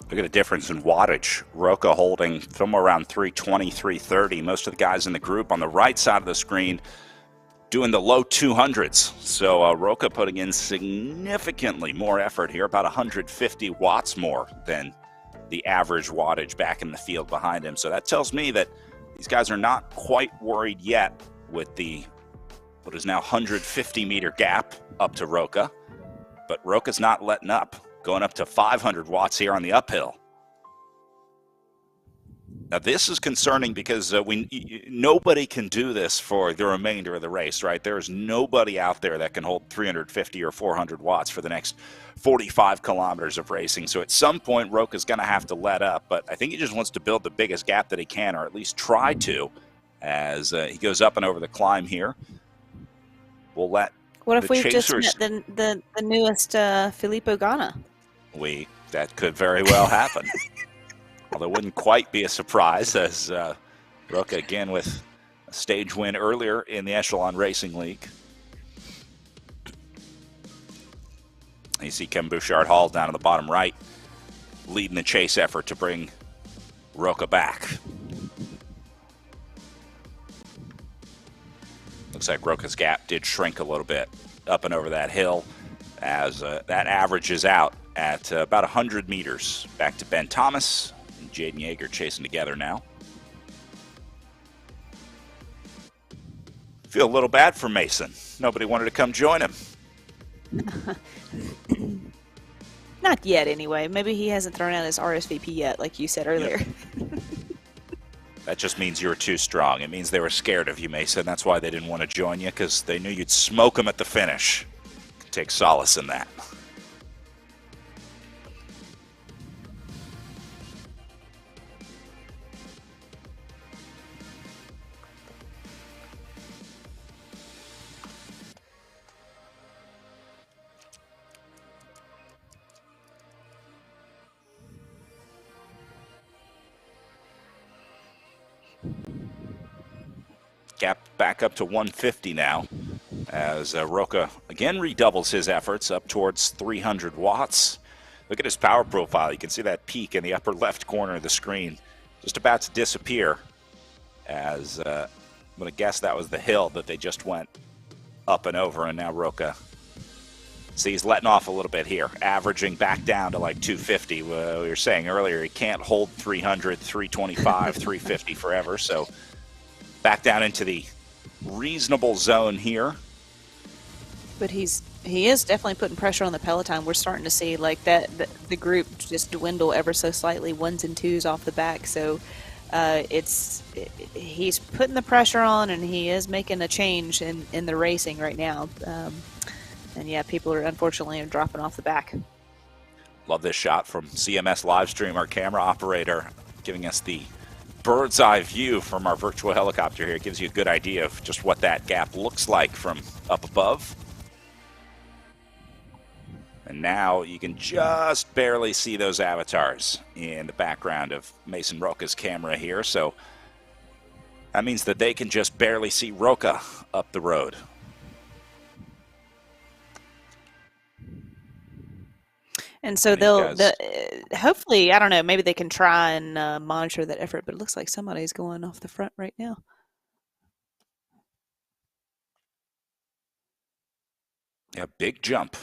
Look at the difference in wattage. Roca holding somewhere around 320, 330. Most of the guys in the group on the right side of the screen doing the low 200s. So Roca putting in significantly more effort here, about 150 watts more than the average wattage back in the field behind him. So that tells me that these guys are not quite worried yet with the what is now 150 meter gap up to Roca. But Roca's not letting up, going up to 500 watts here on the uphill. Now, this is concerning because nobody can do this for the remainder of the race, right? There's nobody out there that can hold 350 or 400 watts for the next 45 kilometers of racing. So at some point, Roca's going to have to let up, but I think he just wants to build the biggest gap that he can, or at least try to, as he goes up and over the climb here. We'll let What if the we've chasers, just met the newest Filippo Ganna? That could very well happen. Although it wouldn't quite be a surprise, as Roca again with a stage win earlier in the Echelon Racing League. You see Kevin Bouchard-Hall down in the bottom right, leading the chase effort to bring Roca back. Looks like Roca's gap did shrink a little bit up and over that hill, as that averages out at about 100 meters. Back to Ben Thomas and Jaden Yeager chasing together now. Feel a little bad for Mason. Nobody wanted to come join him. Not yet, anyway. Maybe he hasn't thrown out his RSVP yet, like you said earlier. That just means you were too strong. It means they were scared of you, Mason. That's why they didn't want to join you, because they knew you'd smoke them at the finish. Take solace in that. Gap back up to 150 now, as Roca again redoubles his efforts up towards 300 watts. Look at his power profile. You can see that peak in the upper left corner of the screen just about to disappear, as I'm going to guess that was the hill that they just went up and over, and now Roca, see, he's letting off a little bit here, averaging back down to like 250. We were saying earlier he can't hold 300, 325, 350 forever, so back down into the reasonable zone here. But he is definitely putting pressure on the peloton. We're starting to see like that the group just dwindle ever so slightly, ones and twos off the back. So he's putting the pressure on, and he is making a change in the racing right now. And yeah, people are unfortunately dropping off the back. Love this shot from CMS Livestream, our camera operator, giving us the bird's eye view from our virtual helicopter here. It gives you a good idea of just what that gap looks like from up above. And now you can just barely see those avatars in the background of Mason Roca's camera here. So that means that they can just barely see Roca up the road. And so hopefully, I don't know, maybe they can try and monitor that effort, but it looks like somebody's going off the front right now. Yeah, big jump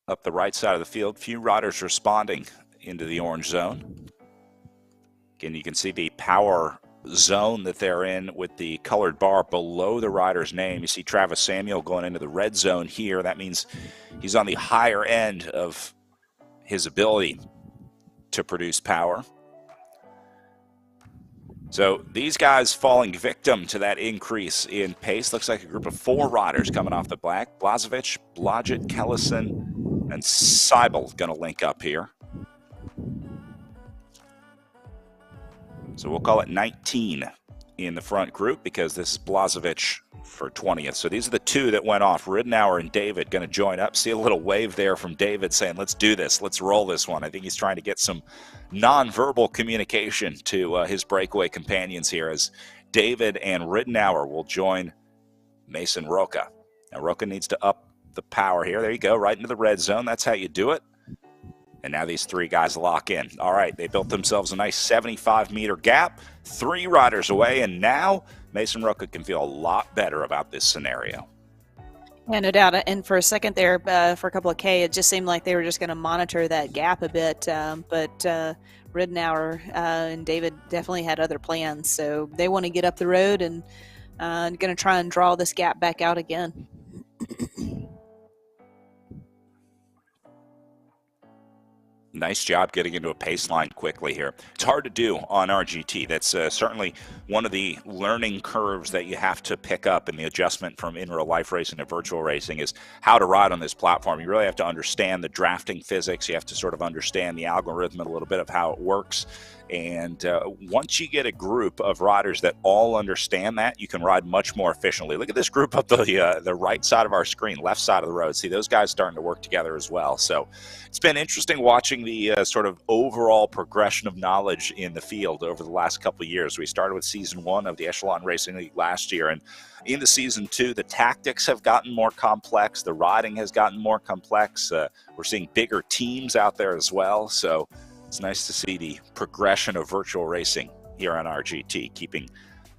up the right side of the field. Few riders responding into the orange zone. Again, you can see the power zone that they're in with the colored bar below the rider's name. You see Travis Samuel going into the red zone here. That means he's on the higher end of his ability to produce power. So these guys falling victim to that increase in pace. Looks like a group of 4 riders coming off the black. Blazovic, Blodgett, Kellison, and Seibel going to link up here. So we'll call it 19 in the front group, because this is Blazovic for 20th. So these are the 2 that went off. Ridenour and David going to join up. See a little wave there from David saying, let's do this. Let's roll this one. I think he's trying to get some nonverbal communication to his breakaway companions here, as David and Ridenour will join Mason Roca. Now Roca needs to up the power here. There you go, right into the red zone. That's how you do it. And now these 3 guys lock in. All right, they built themselves a nice 75-meter gap, 3 riders away, and now Mason Roca can feel a lot better about this scenario. Yeah, no doubt. And for a second there, for a couple of K, it just seemed like they were just going to monitor that gap a bit. But Ridenour and David definitely had other plans. So they want to get up the road and going to try and draw this gap back out again. Nice job getting into a pace line quickly here. It's hard to do on RGT. That's certainly one of the learning curves that you have to pick up in the adjustment from in real life racing to virtual racing, is how to ride on this platform. You really have to understand the drafting physics. You have to sort of understand the algorithm and a little bit of how it works. And once you get a group of riders that all understand that, you can ride much more efficiently. Look at this group up the right side of our screen, left side of the road. See, those guys starting to work together as well. So it's been interesting watching the sort of overall progression of knowledge in the field over the last couple of years. We started with Season 1 of the Echelon Racing League last year, and into Season 2, the tactics have gotten more complex. The riding has gotten more complex. We're seeing bigger teams out there as well. So it's nice to see the progression of virtual racing here on RGT, keeping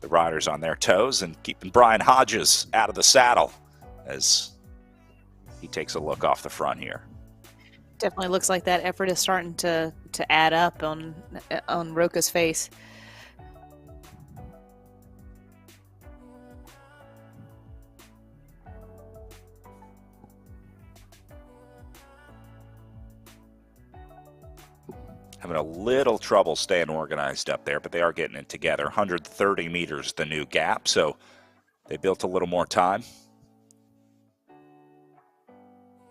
the riders on their toes and keeping Brian Hodges out of the saddle as he takes a look off the front here. Definitely looks like that effort is starting to add up on Roca's face. having a little trouble staying organized up there, but they are getting it together. 130 meters, the new gap, so they built a little more time.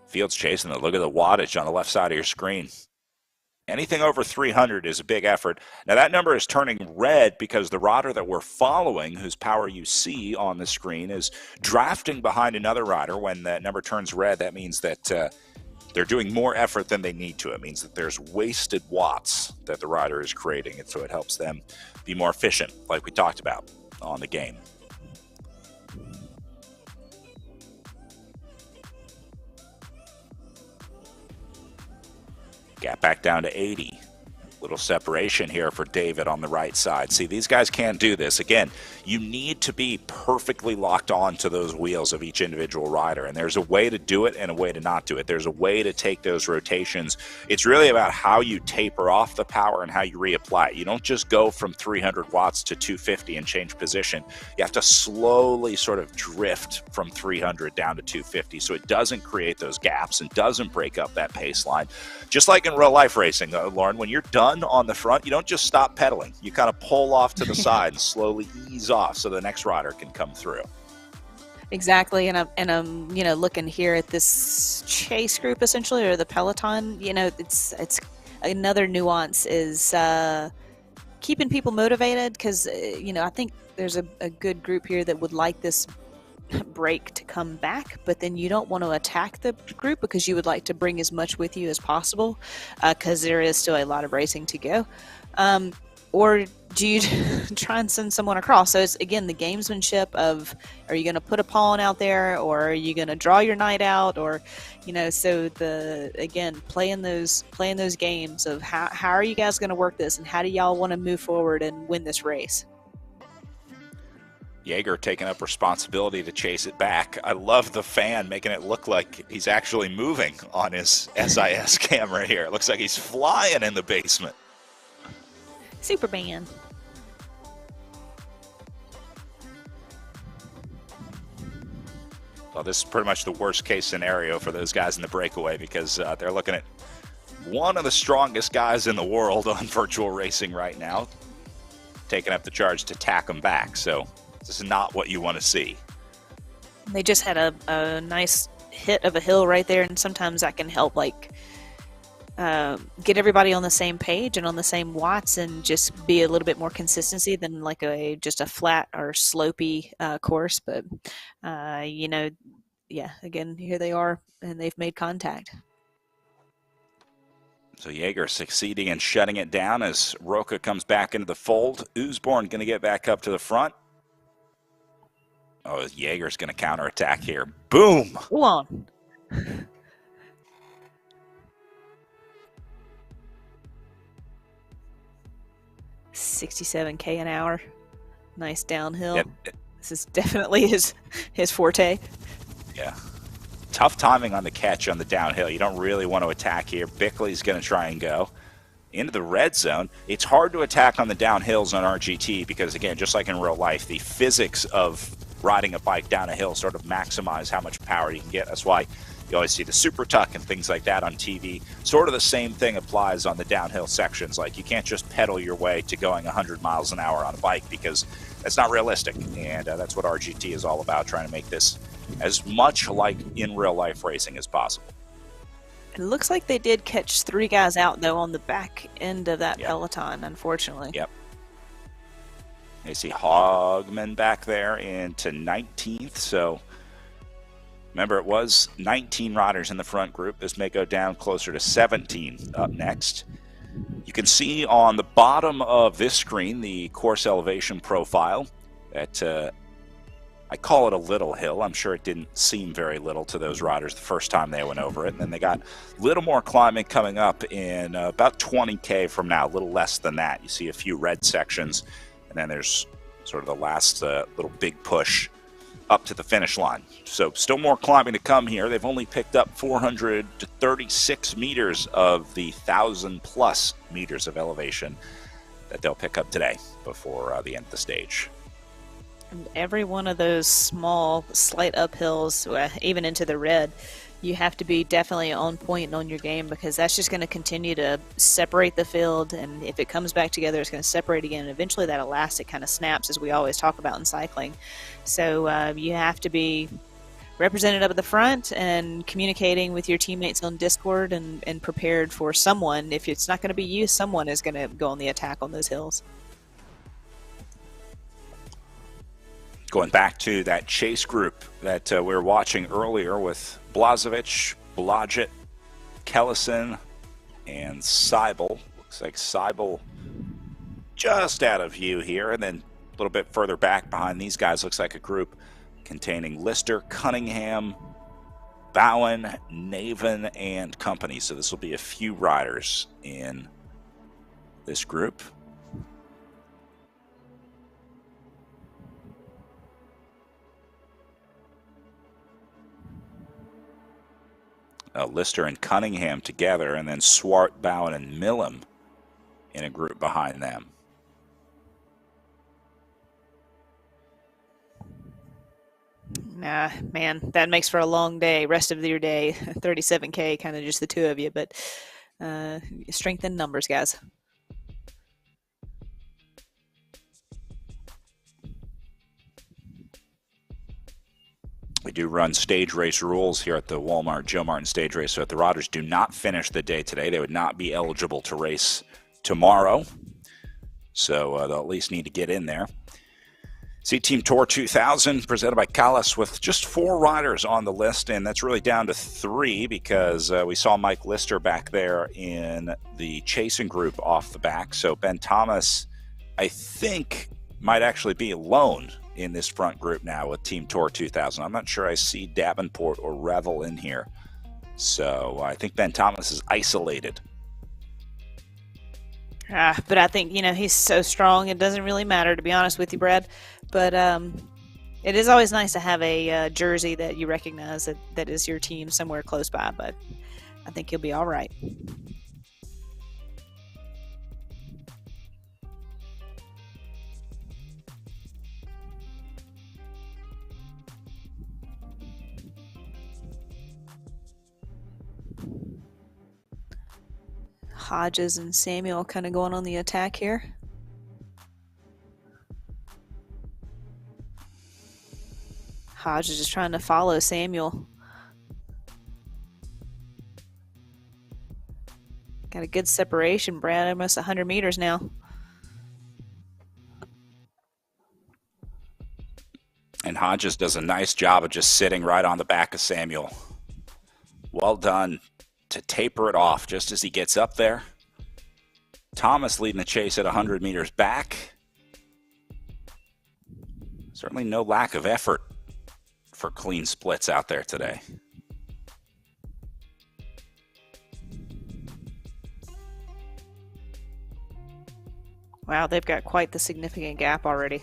Fields chasing it. Look at the wattage on the left side of your screen. Anything over 300 is a big effort. Now that number is turning red because the rider that we're following, whose power you see on the screen, is drafting behind another rider. When that number turns red, that means that they're doing more effort than they need to. It means that there's wasted watts that the rider is creating, and so it helps them be more efficient, like we talked about on the game. Gap back down to 80. Little separation here for David on the right side. See, these guys can't do this. Again, you need to be perfectly locked on to those wheels of each individual rider, and there's a way to do it and a way to not do it. There's a way to take those rotations. It's really about how you taper off the power and how you reapply it. You don't just go from 300 watts to 250 and change position. You have to slowly sort of drift from 300 down to 250 so it doesn't create those gaps and doesn't break up that pace line. Just like in real life racing, Lauren, when you're done on the front, you don't just stop pedaling. You kind of pull off to the side and slowly ease off so the next rider can come through. Exactly, and I'm looking here at this chase group essentially, or the peloton. It's another nuance is keeping people motivated, because I think there's a good group here that would like this break to come back, but then you don't want to attack the group because you would like to bring as much with you as possible, because there is still a lot of racing to go. Or do you try and send someone across? So it's, again, the gamesmanship of, are you going to put a pawn out there, or are you going to draw your knight out, or so playing those games of how are you guys going to work this, and how do y'all want to move forward and win this race? Jaeger taking up responsibility to chase it back. I love the fan making it look like he's actually moving on his SIS camera here. It looks like he's flying in the basement. Superman. Well, this is pretty much the worst case scenario for those guys in the breakaway, because they're looking at one of the strongest guys in the world on virtual racing right now, taking up the charge to tack them back. So this is not what you want to see. They just had a nice hit of a hill right there, and sometimes that can help get everybody on the same page and on the same watts, and just be a little bit more consistency than just a flat or slopey course. But again, here they are, and they've made contact. So Jaeger succeeding in shutting it down as Roca comes back into the fold. Oosborn going to get back up to the front. Oh, Jaeger's going to counterattack here. Boom! Hold on. 67K an hour. Nice downhill. Yep. This is definitely his forte. Yeah. Tough timing on the catch on the downhill. You don't really want to attack here. Bickley's going to try and go into the red zone. It's hard to attack on the downhills on RGT because, again, just like in real life, the physics of riding a bike down a hill sort of maximize how much power you can get. That's why you always see the super tuck and things like that on TV. Sort of the same thing applies on the downhill sections. Like, you can't just pedal your way to going 100 miles an hour on a bike because that's not realistic. And that's what RGT is all about, trying to make this as much like in real life racing as possible. It looks like they did catch 3 guys out, though, on the back end of that peloton, unfortunately. Yep. You see Hogman back there into 19th. So remember, it was 19 riders in the front group. This may go down closer to 17 up next. You can see on the bottom of this screen the course elevation profile. That I call it a little hill. I'm sure it didn't seem very little to those riders the first time they went over it. And then they got a little more climbing coming up in about 20K from now, a little less than that. You see a few red sections. And then there's sort of the last little big push up to the finish line. So still more climbing to come here. They've only picked up 436 meters of the 1,000+ meters of elevation that they'll pick up today before the end of the stage. And every one of those small, slight uphills, even into the red, You have to be definitely on point and on your game, because that's just going to continue to separate the field. And if it comes back together, it's going to separate again. And eventually that elastic kind of snaps, as we always talk about in cycling. So you have to be represented up at the front and communicating with your teammates on Discord and prepared for someone. If it's not going to be you, someone is going to go on the attack on those hills. Going back to that chase group that we were watching earlier with Blazovic, Blodgett, Kellison, and Seibel. Looks like Seibel just out of view here, and then a little bit further back behind these guys looks like a group containing Lister, Cunningham, Bowen, Naven, and company. So this will be a few riders in this group. Lister and Cunningham together, and then Swart, Bowen, and Millam in a group behind them. Nah, man, that makes for a long day. Rest of your day, 37K, kind of just the two of you, but strength in numbers, guys. We do run stage race rules here at the Walmart Joe Martin stage race. So if the riders do not finish the day today, they would not be eligible to race tomorrow. So they'll at least need to get in there. See Team Tour 2000 presented by Callas with just 4 riders on the list, and that's really down to 3 because we saw Mike Lister back there in the chasing group off the back. So Ben Thomas, I think, might actually be alone in this front group now with Team Tour 2000. I'm not sure I see Davenport or Revel in here. So I think Ben Thomas is isolated. But I think, he's so strong, it doesn't really matter, to be honest with you, Brad. But it is always nice to have a jersey that you recognize that is your team somewhere close by. But I think he'll be all right. Hodges and Samuel kind of going on the attack here. Hodges just trying to follow Samuel. Got a good separation, Brad. Almost 100 meters now. And Hodges does a nice job of just sitting right on the back of Samuel. Well done to taper it off just as he gets up there. Thomas leading the chase at 100 meters back. Certainly no lack of effort for clean splits out there today. Wow, they've got quite the significant gap already.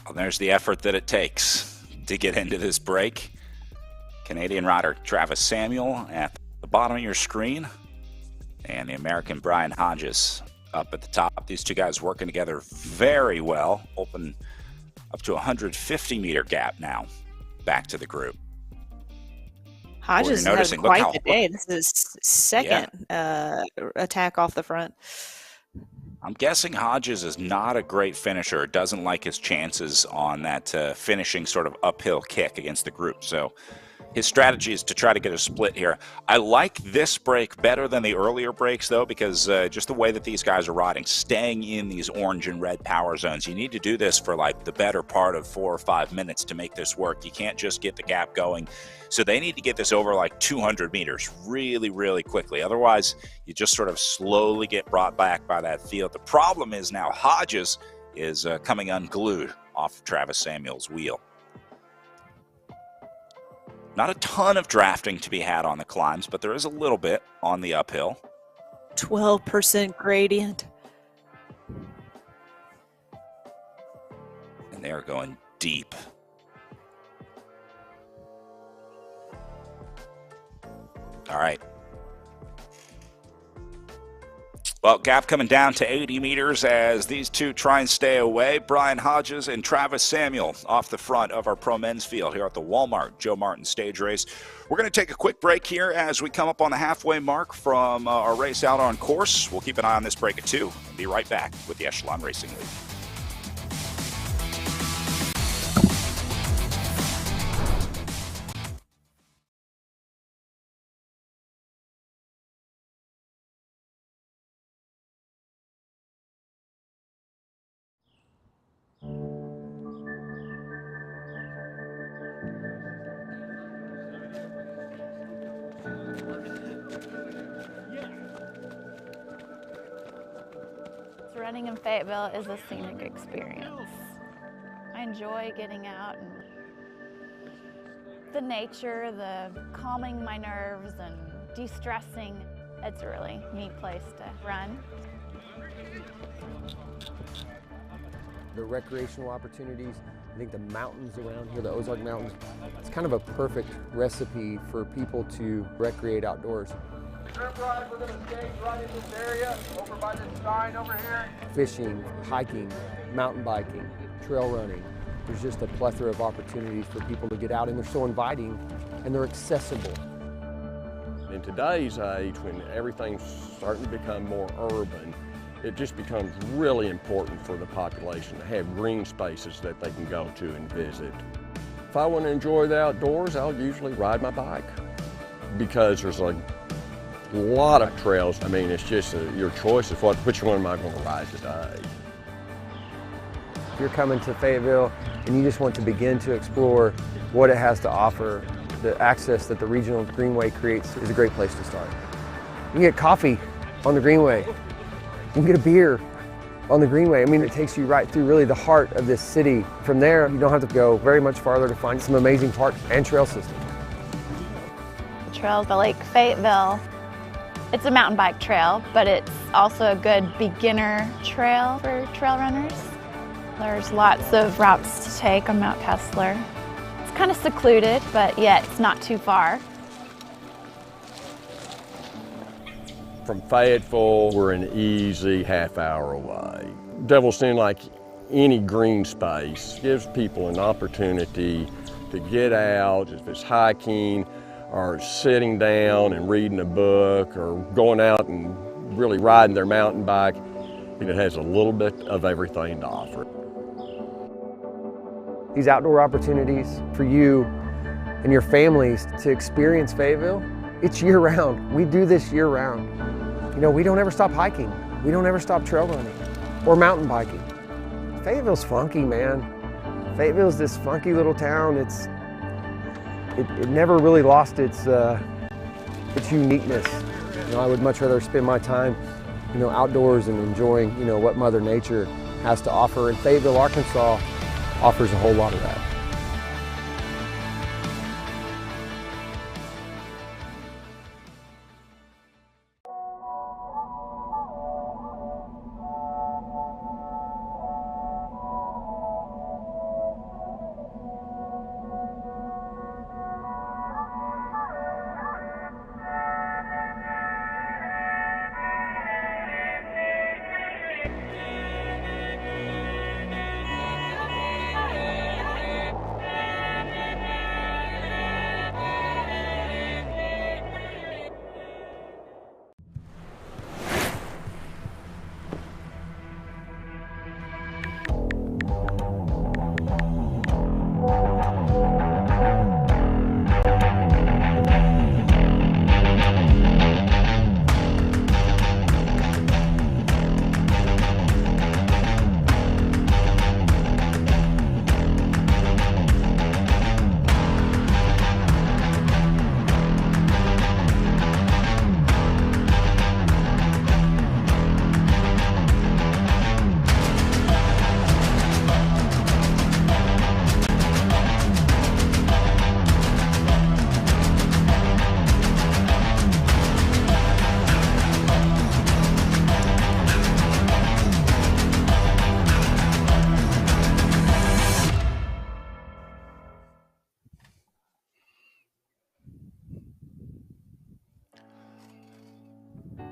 Well, there's the effort that it takes to get into this break. Canadian rider Travis Samuel at the bottom of your screen, and the American Brian Hodges up at the top. These two guys working together very well. Open up to 150-meter gap now back to the group. Hodges is having quite the day. This is second attack off the front. I'm guessing Hodges is not a great finisher, doesn't like his chances on that finishing sort of uphill kick against the group. So his strategy is to try to get a split here. I like this break better than the earlier breaks, though, because just the way that these guys are riding, staying in these orange and red power zones. You need to do this for like the better part of 4 or 5 minutes to make this work. You can't just get the gap going. So they need to get this over like 200 meters really, really quickly. Otherwise, you just sort of slowly get brought back by that field. The problem is now Hodges is coming unglued off of Travis Samuel's wheel. Not a ton of drafting to be had on the climbs, but there is a little bit on the uphill. 12% gradient. And they are going deep. All right. Well, gap coming down to 80 meters as these two try and stay away. Brian Hodges and Travis Samuel off the front of our pro men's field here at the Walmart Joe Martin stage race. We're going to take a quick break here as we come up on the halfway mark from our race out on course. We'll keep an eye on this break at 2 and be right back with the Echelon Racing League. Running in Fayetteville is a scenic experience. I enjoy getting out and the nature, the calming my nerves and de-stressing. It's a really neat place to run. The recreational opportunities, I think the mountains around here, the Ozark Mountains, it's kind of a perfect recipe for people to recreate outdoors. Group ride, we're going to stage right in this area, over by this sign over here. Fishing, hiking, mountain biking, trail running. There's just a plethora of opportunities for people to get out, and they're so inviting and they're accessible. In today's age, when everything's starting to become more urban, it just becomes really important for the population to have green spaces that they can go to and visit. If I want to enjoy the outdoors, I'll usually ride my bike because there's a lot of trails. I mean, it's just your choice of which one am I going to ride today. If you're coming to Fayetteville and you just want to begin to explore what it has to offer, the access that the Regional Greenway creates is a great place to start. You can get coffee on the Greenway. You can get a beer on the Greenway. I mean, it takes you right through really the heart of this city. From there, you don't have to go very much farther to find some amazing parks and trail systems. Trails like Fayetteville, it's a mountain bike trail, but it's also a good beginner trail for trail runners. There's lots of routes to take on Mount Kessler. It's kind of secluded, but yet it's not too far. From Fayetteville, we're an easy half-hour away. Devil's Den, like any green space, gives people an opportunity to get out, if it's hiking or sitting down and reading a book or going out and really riding their mountain bike. And it has a little bit of everything to offer. These outdoor opportunities for you and your families to experience Fayetteville, it's year-round. We do this year-round. You know, we don't ever stop hiking. We don't ever stop trail running or mountain biking. Fayetteville's funky, man. Fayetteville's this funky little town. It never really lost its uniqueness. You know, I would much rather spend my time, you know, outdoors and enjoying, you know, what Mother Nature has to offer. And Fayetteville, Arkansas offers a whole lot of that.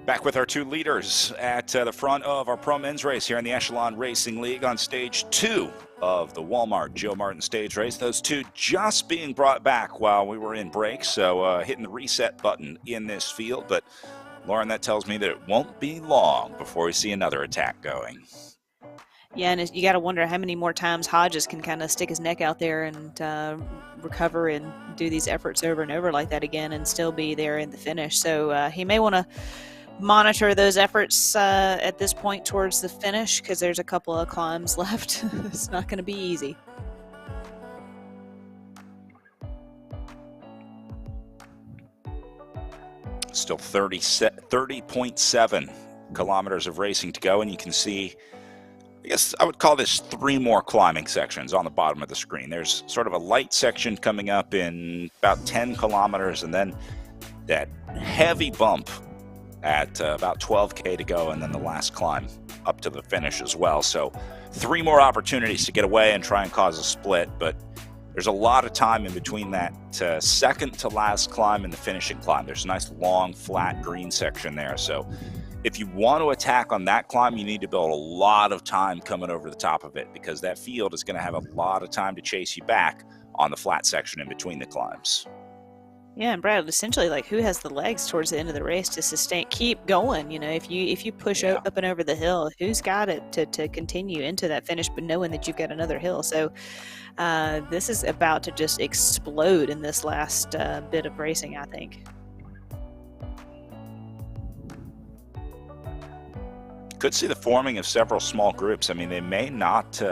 Back with our two leaders at the front of our pro men's race here in the Echelon Racing League on stage 2 of the Walmart Joe Martin stage race. Those two just being brought back while we were in break, so hitting the reset button in this field. But Lauren, that tells me that it won't be long before we see another attack going. Yeah, and you got to wonder how many more times Hodges can kind of stick his neck out there and recover and do these efforts over and over like that again and still be there in the finish. So he may want to monitor those efforts at this point towards the finish, because there's a couple of climbs left. It's not going to be easy. Still 30.7 kilometers of racing to go, and you can see, I guess I would call this 3 more climbing sections on the bottom of the screen. There's sort of a light section coming up in about 10 kilometers, and then that heavy bump at about 12K to go, and then the last climb up to the finish as well. So 3 more opportunities to get away and try and cause a split, but there's a lot of time in between that second to last climb and the finishing climb. There's a nice long flat green section there, so if you want to attack on that climb, you need to build a lot of time coming over the top of it, because that field is going to have a lot of time to chase you back on the flat section in between the climbs. Yeah, and Brad, essentially, like, who has the legs towards the end of the race to keep going? You know, if you push up and over the hill, who's got it to continue into that finish, but knowing that you've got another hill? So this is about to just explode in this last bit of racing, I think. Could see the forming of several small groups. I mean, they may not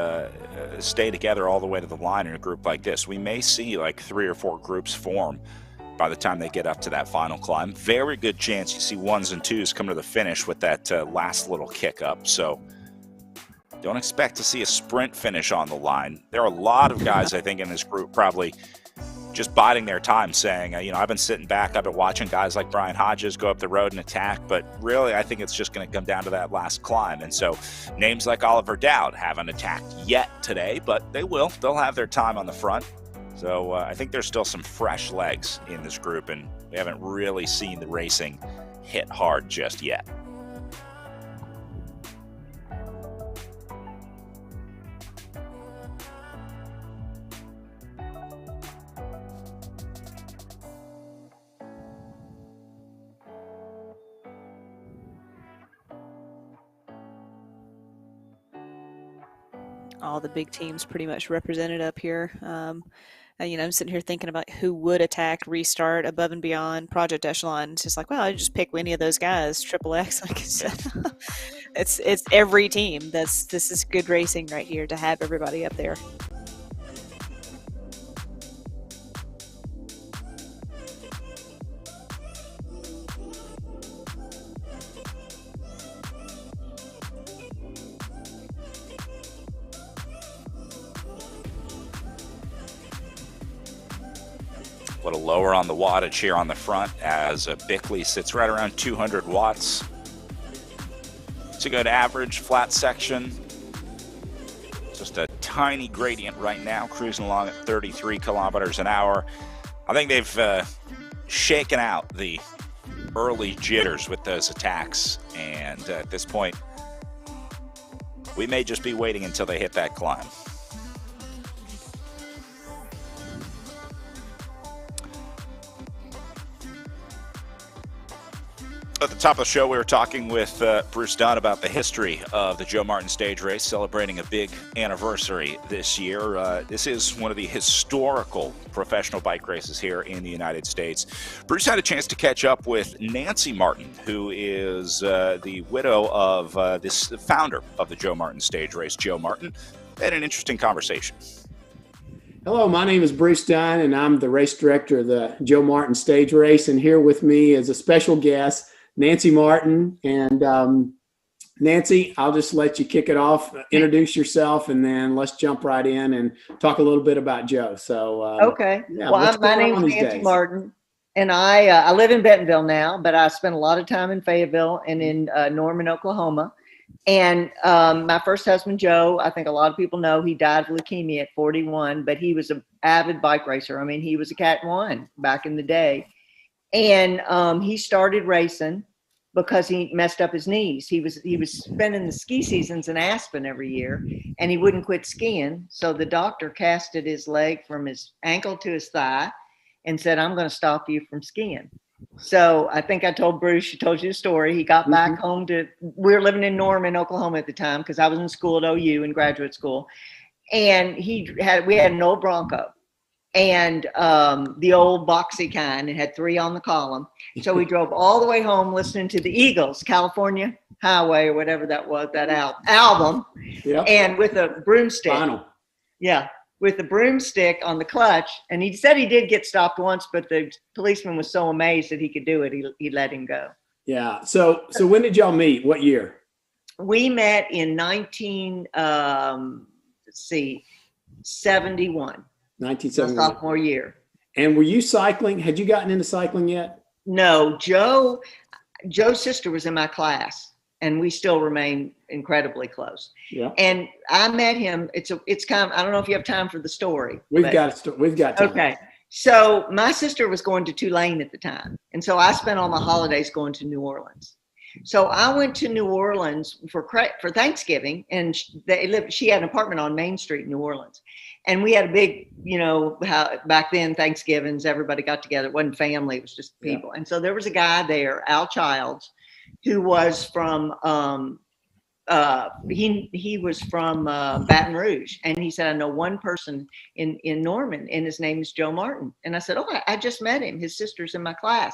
stay together all the way to the line in a group like this. We may see like 3 or 4 groups form by the time they get up to that final climb. Very good chance you see 1s and 2s come to the finish with that last little kick up. So don't expect to see a sprint finish on the line. There are a lot of guys, I think, in this group probably just biding their time, saying, I've been sitting back, I've been watching guys like Brian Hodges go up the road and attack, but really I think it's just going to come down to that last climb. And so names like Oliver Dowd haven't attacked yet today, but they will. They'll have their time on the front. So I think there's still some fresh legs in this group, and we haven't really seen the racing hit hard just yet. All the big teams pretty much represented up here. I'm sitting here thinking about who would attack, restart, above and beyond, Project Echelon. It's just like, well, I just pick any of those guys. Triple X, like I said, it's every team. This is good racing right here to have everybody up there. A little lower on the wattage here on the front, as Bickley sits right around 200 watts. It's a good average flat section. Just a tiny gradient right now, cruising along at 33 kilometers an hour. I think they've shaken out the early jitters with those attacks, and at this point, we may just be waiting until they hit that climb. At the top of the show, we were talking with Bruce Dunn about the history of the Joe Martin stage race, celebrating a big anniversary this year. This is one of the historical professional bike races here in the United States. Bruce had a chance to catch up with Nancy Martin, who is the widow of this founder of the Joe Martin stage race, Joe Martin. They had an interesting conversation. Hello, my name is Bruce Dunn, and I'm the race director of the Joe Martin stage race. And here with me is a special guest, Nancy Martin. And Nancy, I'll just let you kick it off, introduce yourself, and then let's jump right in and talk a little bit about Joe. So, okay. Yeah, well, my name is Nancy Martin, and I live in Bentonville now, but I spent a lot of time in Fayetteville and in Norman, Oklahoma. And my first husband, Joe, I think a lot of people know, he died of leukemia at 41, but he was an avid bike racer. I mean, he was a Cat 1 back in the day. And he started racing because he messed up his knees. He was spending the ski seasons in Aspen every year, and he wouldn't quit skiing. So the doctor casted his leg from his ankle to his thigh and said, "I'm going to stop you from skiing." So I think I told Bruce, she told you the story. He got back home we were living in Norman, Oklahoma at the time, because I was in school at OU in graduate school. And we had an old Bronco, and the old boxy kind. It had 3 on the column. So we drove all the way home listening to the Eagles, California Highway, or whatever that was, that album. Yep. And with a broomstick. Final. Yeah, with the broomstick on the clutch. And he said he did get stopped once, but the policeman was so amazed that he could do it, he let him go. Yeah. So when did y'all meet? What year? We met in 1971. 1971. Sophomore year. And were you cycling? Had you gotten into cycling yet? No, Joe's sister was in my class, and we still remain incredibly close. Yeah. And I met him. It's kind of, I don't know if you have time for the story. We've got time. Okay. So my sister was going to Tulane at the time, and so I spent all my holidays going to New Orleans. So I went to New Orleans for Thanksgiving, and she had an apartment on Main Street in New Orleans. And we had a big, how back then, Thanksgivings, everybody got together. It wasn't family, it was just people. Yeah. And so there was a guy there, Al Childs, who was from, he was from Baton Rouge. And he said, "I know one person in Norman, and his name is Joe Martin." And I said, "Oh, I just met him. His sister's in my class."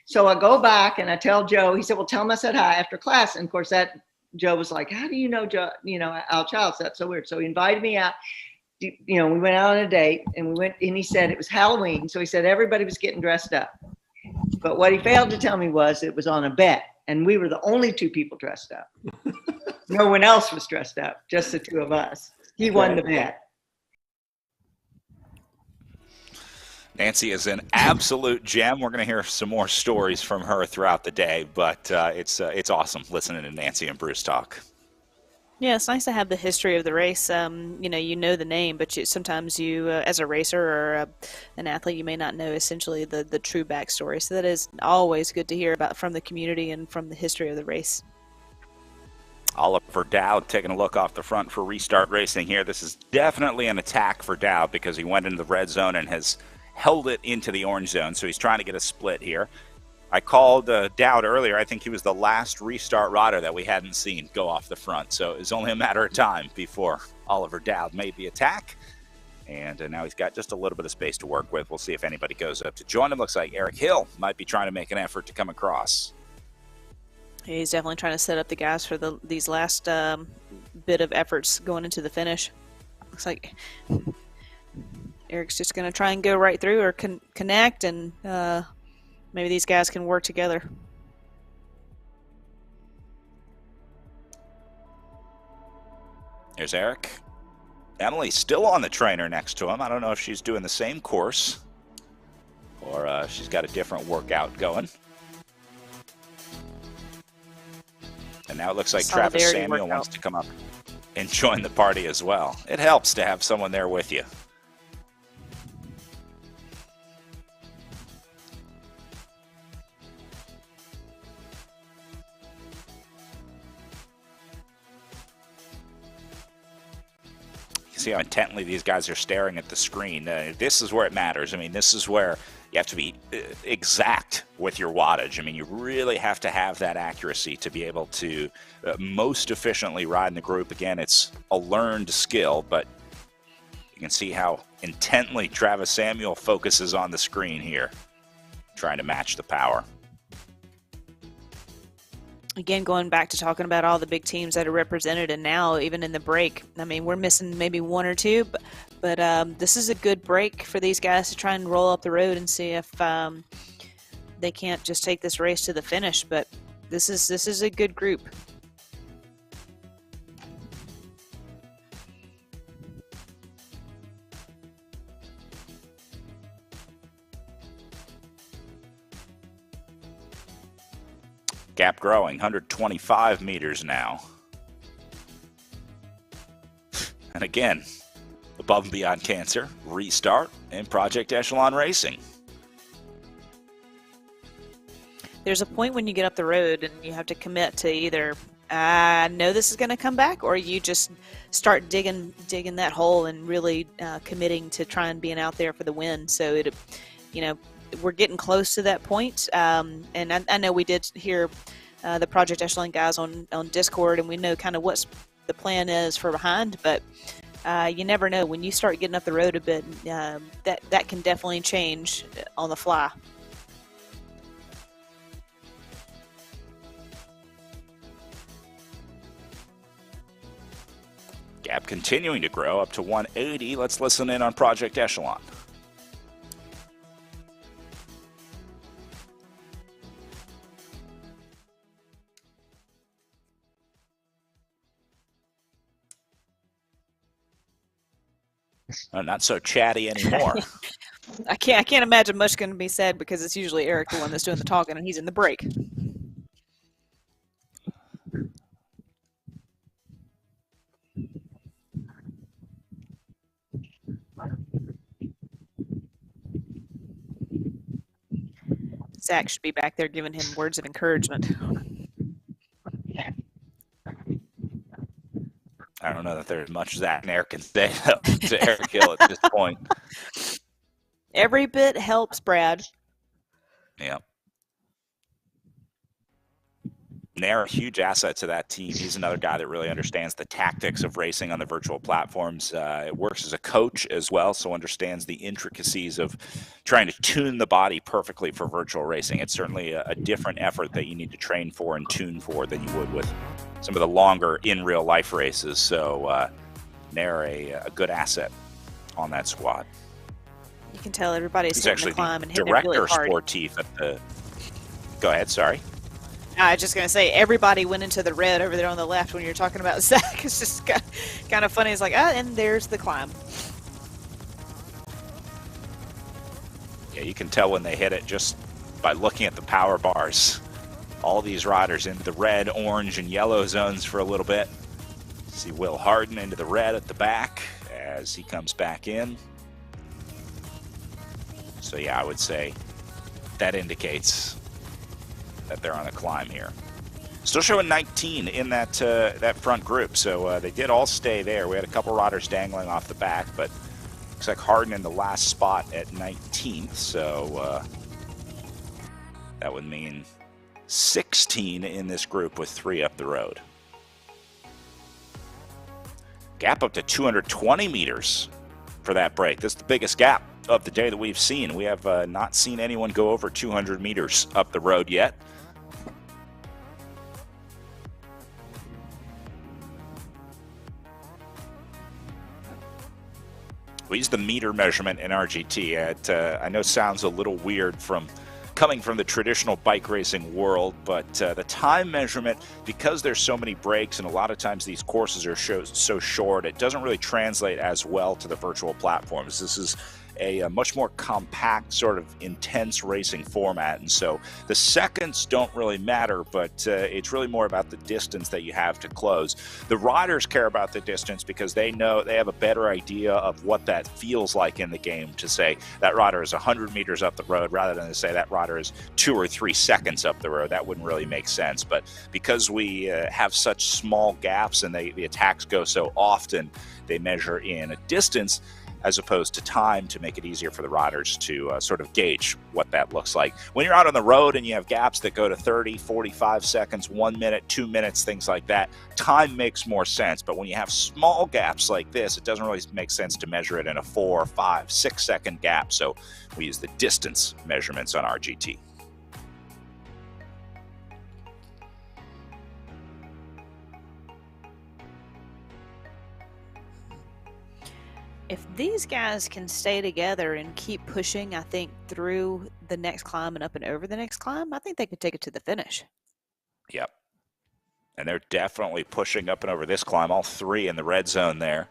So I go back and I tell Joe, he said, "Well, tell him I said hi after class." And of course, Joe was like, "How do you know Joe, Al Childs? That's so weird." So he invited me out. We went out on a date, and he said it was Halloween. So he said everybody was getting dressed up. But what he failed to tell me was it was on a bet, and we were the only 2 people dressed up. No one else was dressed up, just the 2 of us. He won the bet. Nancy is an absolute gem. We're going to hear some more stories from her throughout the day, but it's awesome listening to Nancy and Bruce talk. Yeah, it's nice to have the history of the race. You know the name, but sometimes you, as a racer or an athlete, you may not know essentially the true backstory. So that is always good to hear about from the community and from the history of the race. Oliver Dowd taking a look off the front for Restart Racing here. This is definitely an attack for Dowd because he went into the red zone and has held it into the orange zone, so he's trying to get a split here. I called Dowd earlier. I think he was the last Restart rider that we hadn't seen go off the front, so it was only a matter of time before Oliver Dowd made the attack. And now he's got just a little bit of space to work with. We'll see if anybody goes up to join him. Looks like Eric Hill might be trying to make an effort to come across. He's definitely trying to set up the guys for these last bit of efforts going into the finish. Looks like Eric's just going to try and go right through or connect, and maybe these guys can work together. There's Eric. Emily still on the trainer next to him. I don't know if she's doing the same course or she's got a different workout going. And now it looks like Travis Samuel wants to come up and join the party as well. It helps to have someone there with you. See how intently these guys are staring at the screen. This is where it matters. I mean, this is where you have to be exact with your wattage. I mean, you really have to have that accuracy to be able to most efficiently ride in the group. Again, it's a learned skill, but you can see how intently Travis Samuel focuses on the screen here, trying to match the power. Again, going back to talking about all the big teams that are represented, and now even in the break, I mean, we're missing maybe 1 or 2, but this is a good break for these guys to try and roll up the road and see if they can't just take this race to the finish. But this is a good group. Gap growing, 125 meters now. And again, above and beyond cancer, Restart, and Project Echelon Racing. there's a point when you get up the road and you have to commit to either I know this is going to come back, or you just start digging that hole and really committing to trying being out there for the win. So it, we're getting close to that point. And I know we did hear the Project Echelon guys on Discord, and we know kind of what's the plan is for behind, but you never know when you start getting up the road a bit. That can definitely change on the fly. Gap continuing to grow up to 180. Let's listen in on Project Echelon. Not so chatty anymore. I can't imagine much going to be said because it's usually Eric the one that's doing the talking, and he's in the break. Zach should be back there giving him words of encouragement. I don't know that there's much Zach and Eric can say to Eric Hill at this point. Every bit helps, Brad. Yeah. Nair, a huge asset to that team. He's another guy that really understands the tactics of racing on the virtual platforms. It works as a coach as well, so understands the intricacies of trying to tune the body perfectly for virtual racing. It's certainly a different effort that you need to train for and tune for than you would with some of the longer in real life races. So Nair, a good asset on that squad. You can tell everybody's He's hitting actually the climb the and hitting it director really hard. sportif at the. Go ahead, sorry. I was just going to say, everybody went into the red over there on the left when you're talking about Zach. It's just kind of funny. It's like, and there's the climb. Yeah, you can tell when they hit it just by looking at the power bars. All these riders into the red, orange, and yellow zones for a little bit. See Will Harden into the red at the back as he comes back in. So yeah, I would say that indicates that they're on a climb here. Still showing 19 in that front group, so they did all stay there. We had a couple riders dangling off the back, but looks like Harden in the last spot at 19th, so that would mean 16 in this group with 3 up the road. Gap up to 220 meters for that break. This is the biggest gap of the day that we've seen. We have not seen anyone go over 200 meters up the road yet. We use the meter measurement in RGT. I know sounds a little weird from coming from the traditional bike racing world, but the time measurement, because there's so many breaks and a lot of times these courses are so short, it doesn't really translate as well to the virtual platforms. This is a much more compact, sort of intense racing format, and so the seconds don't really matter, but it's really more about the distance that you have to close. The riders care about the distance because they know they have a better idea of what that feels like in the game to say that rider is 100 meters up the road rather than to say that rider is 2 or 3 seconds up the road. That wouldn't really make sense, but because we have such small gaps and the attacks go so often, they measure in a distance as opposed to time to make it easier for the riders to sort of gauge what that looks like. When you're out on the road and you have gaps that go to 30, 45 seconds, 1 minute, 2 minutes, things like that, time makes more sense. But when you have small gaps like this, it doesn't really make sense to measure it in a 4, 5, 6 second gap. So we use the distance measurements on RGT. If these guys can stay together and keep pushing, I think, through the next climb and up and over the next climb, I think they could take it to the finish. Yep. And they're definitely pushing up and over this climb, all 3 in the red zone there.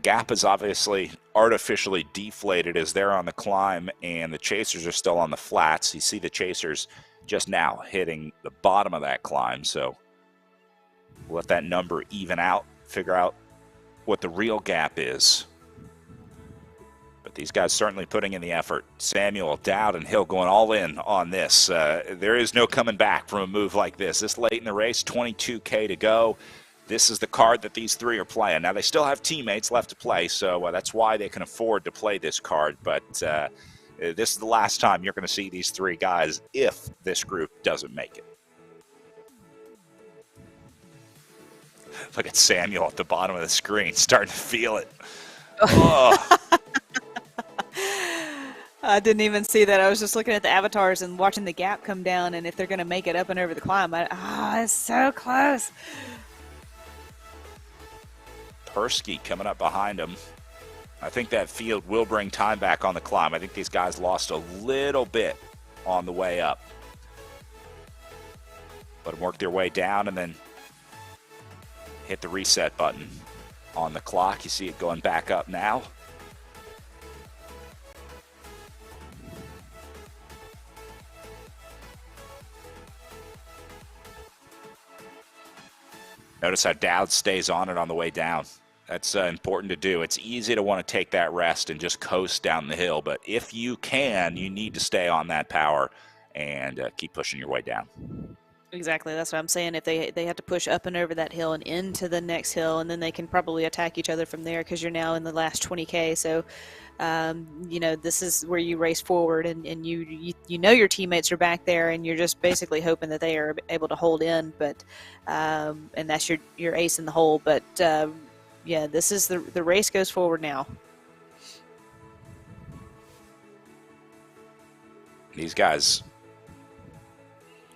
Gap is obviously artificially deflated as they're on the climb, and the chasers are still on the flats. You see the chasers just now hitting the bottom of that climb, so we'll let that number even out, figure out what the real gap is. But But these guys certainly putting in the effort. Samuel, Dowd, and Hill going all in on this. There is no coming back from a move like this. This late in the race, 22K to go. This is the card that these three are playing. Now, they still have teammates left to play, so that's why they can afford to play this card. But this is the last time you're going to see these three guys if this group doesn't make it. Look at Samuel at the bottom of the screen, starting to feel it. Oh. I didn't even see that. I was just looking at the avatars and watching the gap come down, and if they're going to make it up and over the climb. It's so close. Persky coming up behind him. I think that field will bring time back on the climb. I think these guys lost a little bit on the way up. Let them work their way down and then hit the reset button on the clock. You see it going back up now. Notice how Dowd stays on it on the way down. That's important to do. It's easy to want to take that rest and just coast down the hill, but if you can, you need to stay on that power and keep pushing your way down. Exactly. That's what I'm saying. If they have to push up and over that hill and into the next hill, and then they can probably attack each other from there because you're now in the last 20K. So, this is where you race forward, and you know your teammates are back there, and you're just basically hoping that they are able to hold in. But and that's your ace in the hole. But this is the race goes forward now. These guys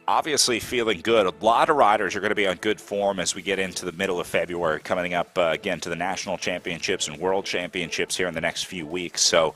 obviously feeling good. A lot of riders are going to be on good form as we get into the middle of February, coming up again to the national championships and world championships here in the next few weeks. So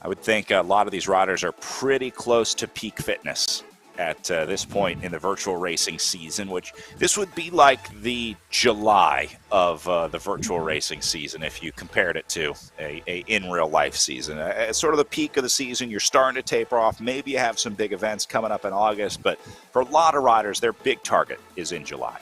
I would think a lot of these riders are pretty close to peak fitness at this point in the virtual racing season, which this would be like the July of the virtual racing season if you compared it to a in real life season. It's sort of the peak of the season. You're starting to taper off. Maybe you have some big events coming up in August, but for a lot of riders, their big target is in July.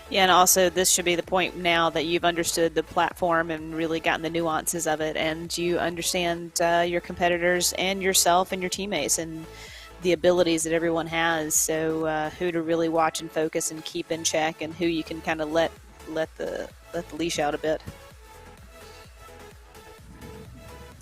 Yeah, and also this should be the point now that you've understood the platform and really gotten the nuances of it, and you understand your competitors and yourself and your teammates and the abilities that everyone has. So who to really watch and focus and keep in check, and who you can kind of let the leash out a bit.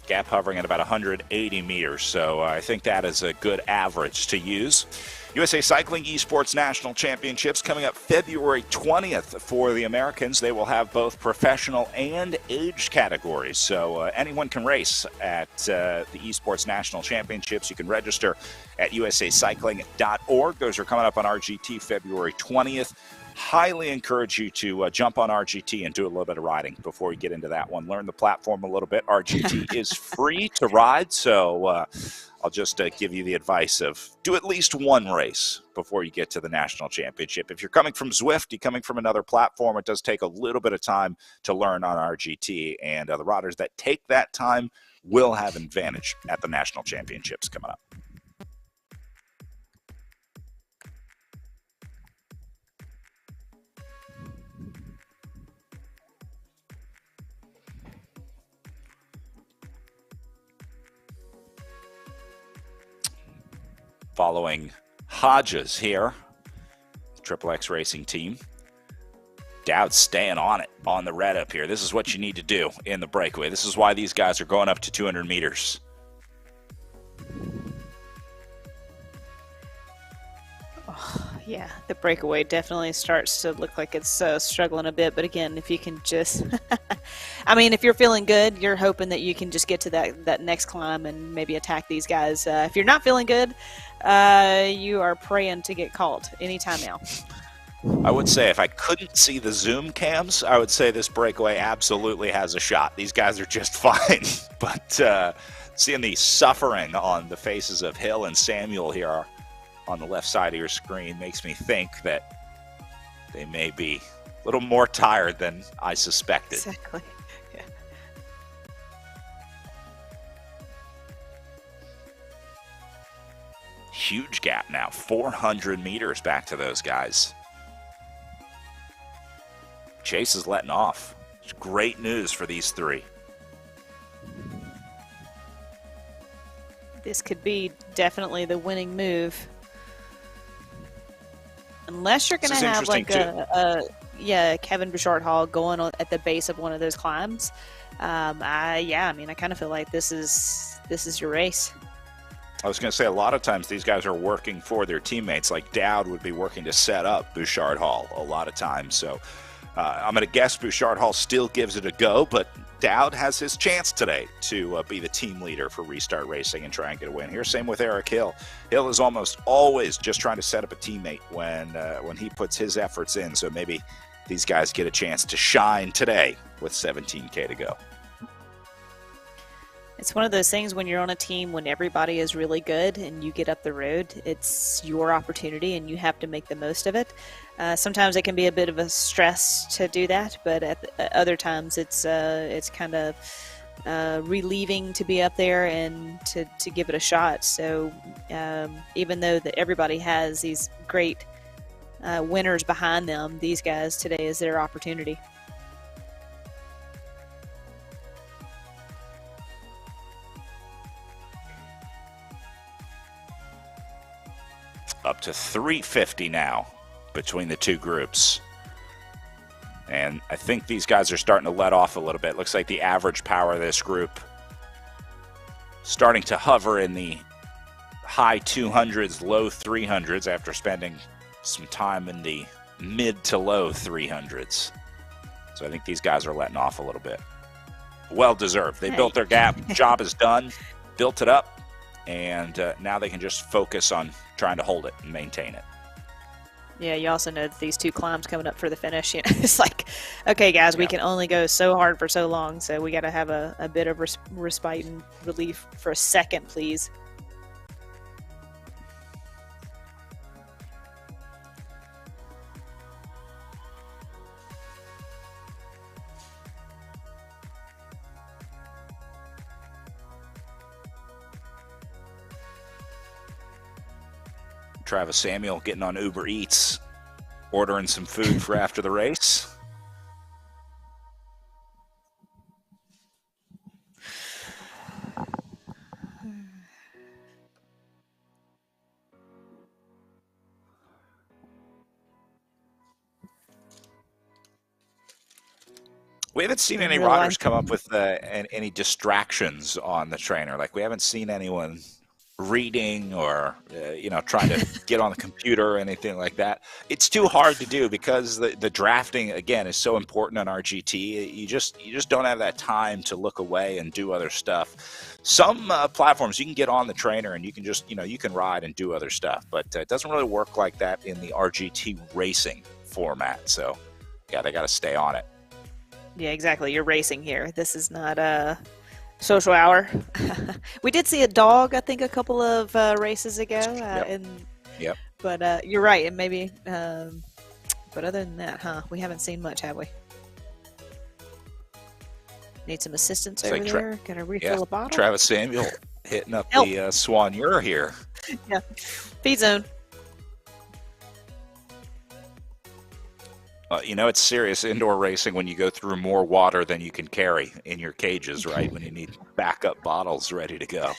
Gap hovering at about 180 meters, so I think that is a good average to use. USA Cycling Esports National Championships coming up February 20th for the Americans. They will have both professional and age categories, so anyone can race at the Esports National Championships. You can register at usacycling.org. Those are coming up on RGT February 20th. Highly encourage you to jump on RGT and do a little bit of riding before you get into that one. Learn the platform a little bit. RGT is free to ride, so I'll just give you the advice of do at least one race before you get to the national championship. If you're coming from Zwift, you're coming from another platform, it does take a little bit of time to learn on RGT, and the riders that take that time will have an advantage at the national championships coming up. Following Hodges here, Triple X Racing team. Dowd staying on it on the red up here. This is what you need to do in the breakaway. This is why these guys are going up to 200 meters. Yeah, the breakaway definitely starts to look like it's struggling a bit. But again, if you can just, I mean, if you're feeling good, you're hoping that you can just get to that next climb and maybe attack these guys. If you're not feeling good, you are praying to get called anytime now. I would say if I couldn't see the Zoom cams, I would say this breakaway absolutely has a shot. These guys are just fine. But seeing the suffering on the faces of Hill and Samuel here on the left side of your screen makes me think that they may be a little more tired than I suspected. Exactly. Yeah. Huge gap now, 400 meters back to those guys. Chase is letting off. It's great news for these three. this could be definitely the winning move. Unless you're going to have like Kevin Bouchard Hall going on at the base of one of those climbs. I kind of feel like this is your race. I was going to say, a lot of times these guys are working for their teammates. Like Dowd would be working to set up Bouchard Hall a lot of times. So I'm going to guess Bouchard Hall still gives it a go, but Dowd has his chance today to be the team leader for Restart Racing and try and get a win here. Same with Eric Hill. Hill is almost always just trying to set up a teammate when he puts his efforts in. So maybe these guys get a chance to shine today with 17K to go. It's one of those things when you're on a team when everybody is really good and you get up the road, it's your opportunity and you have to make the most of it. Sometimes it can be a bit of a stress to do that, but at other times it's kind of relieving to be up there and to give it a shot. So even though that everybody has these great winners behind them, these guys today is their opportunity. Up to 350 now between the two groups. And I think these guys are starting to let off a little bit. Looks like the average power of this group starting to hover in the high 200s, low 300s after spending some time in the mid to low 300s. So I think these guys are letting off a little bit. Well deserved. They built their gap. Job is done. Built it up. And now they can just focus on trying to hold it and maintain it. Yeah, you also know that these two climbs coming up for the finish, it's like, okay, guys, we can only go so hard for so long, so we got to have a bit of respite and relief for a second, please. Travis Samuel getting on Uber Eats, ordering some food for after the race. We haven't seen any riders come up with any distractions on the trainer. Like, we haven't seen anyone reading or trying to get on the computer or anything like that. It's too hard to do because the drafting again is so important on RGT. You just don't have that time to look away and do other stuff. Some platforms you can get on the trainer and you can just you can ride and do other stuff, but it doesn't really work like that in the RGT racing format. So yeah, they got to stay on it. Yeah, exactly. You're racing here. This is not a social hour. We did see a dog, I think, a couple of races ago. Yep. But you're right, and maybe. But other than that, we haven't seen much, have we? Need some assistance over there. Got to refill a bottle. Travis Samuel hitting up the Swan Ure here. Yeah, feed zone. It's serious indoor racing when you go through more water than you can carry in your cages, right? When you need backup bottles ready to go.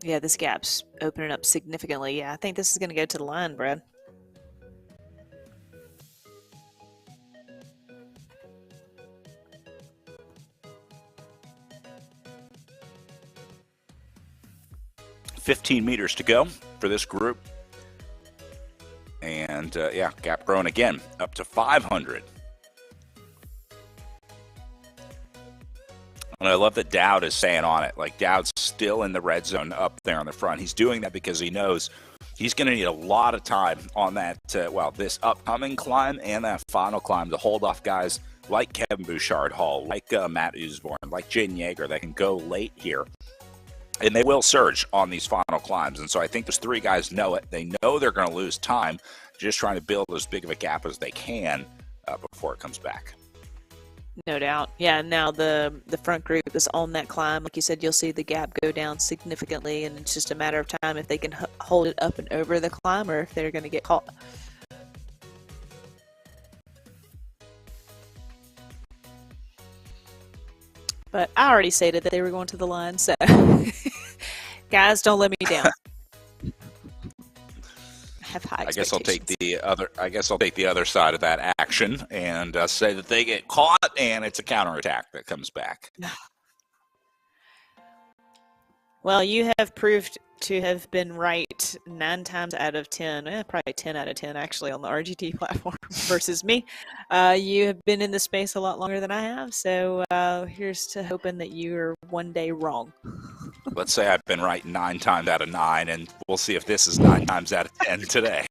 Yeah, this gap's opening up significantly. Yeah, I think this is going to go to the line, Brad. $15 meters to go for this group. And gap growing again up to 500. And I love that Dowd is staying on it. Like, Dowd's still in the red zone up there on the front. He's doing that because he knows he's going to need a lot of time on that, this upcoming climb and that final climb to hold off guys like Kevin Bouchard Hall, like Matt Usborne, like Jaden Yeager that can go late here. And they will surge on these final climbs. And so I think those three guys know it. They know they're going to lose time, just trying to build as big of a gap as they can before it comes back. No doubt. Yeah, now the front group is on that climb. Like you said, you'll see the gap go down significantly, and it's just a matter of time if they can hold it up and over the climb or if they're going to get caught. But I already stated that they were going to the line, so guys, don't let me down. I guess I'll take the other side of that action and say that they get caught and it's a counterattack that comes back. Well, you have proved to have been right 9 times out of 10, probably 10 out of 10 actually on the RGT platform versus me. You have been in the space a lot longer than I have, so here's to hoping that you're one day wrong. Let's say I've been right 9 times out of 9, and we'll see if this is 9 times out of 10 today.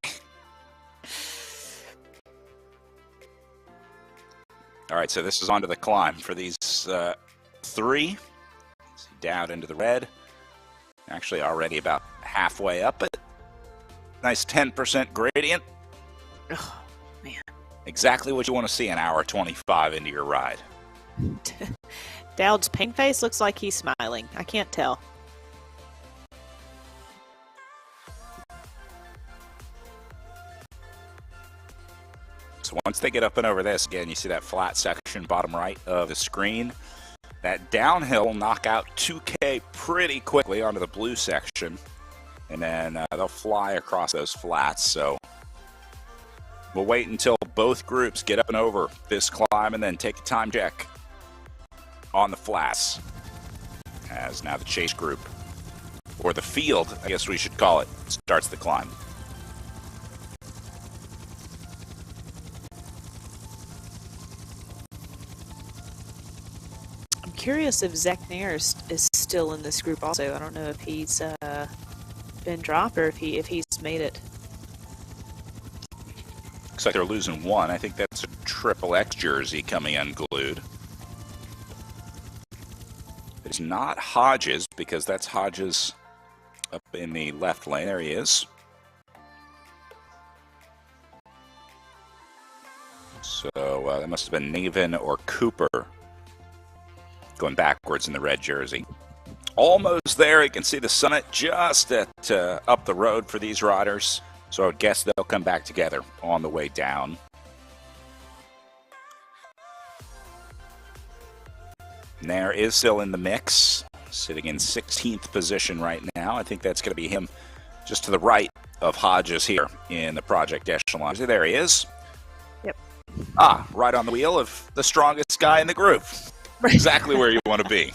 All right, so this is onto the climb for these 3. Down into the red. Actually already about halfway up it. Nice 10% gradient. Oh, man. Exactly what you want to see an hour 25 into your ride. Dowd's pain face looks like he's smiling. I can't tell. So once they get up and over this, again, you see that flat section bottom right of the screen. That downhill will knock out 2K pretty quickly onto the blue section. And then they'll fly across those flats. So we'll wait until both groups get up and over this climb and then take a time check on the flats. As now the chase group, or the field, I guess we should call it, starts the climb. I'm curious if Zach Nair is still in this group also. I don't know if he's been dropped or if he's made it. Looks like they're losing 1. I think that's a triple X jersey coming unglued. It's not Hodges, because that's Hodges up in the left lane. There he is. So that must have been Navin or Cooper going backwards in the red jersey. Almost there. You can see the summit just at up the road for these riders. So I would guess they'll come back together on the way down. Nair is still in the mix, sitting in 16th position right now. I think that's going to be him just to the right of Hodges here in the Project Echelon. There he is. Yep. Right on the wheel of the strongest guy in the group. Exactly where you want to be.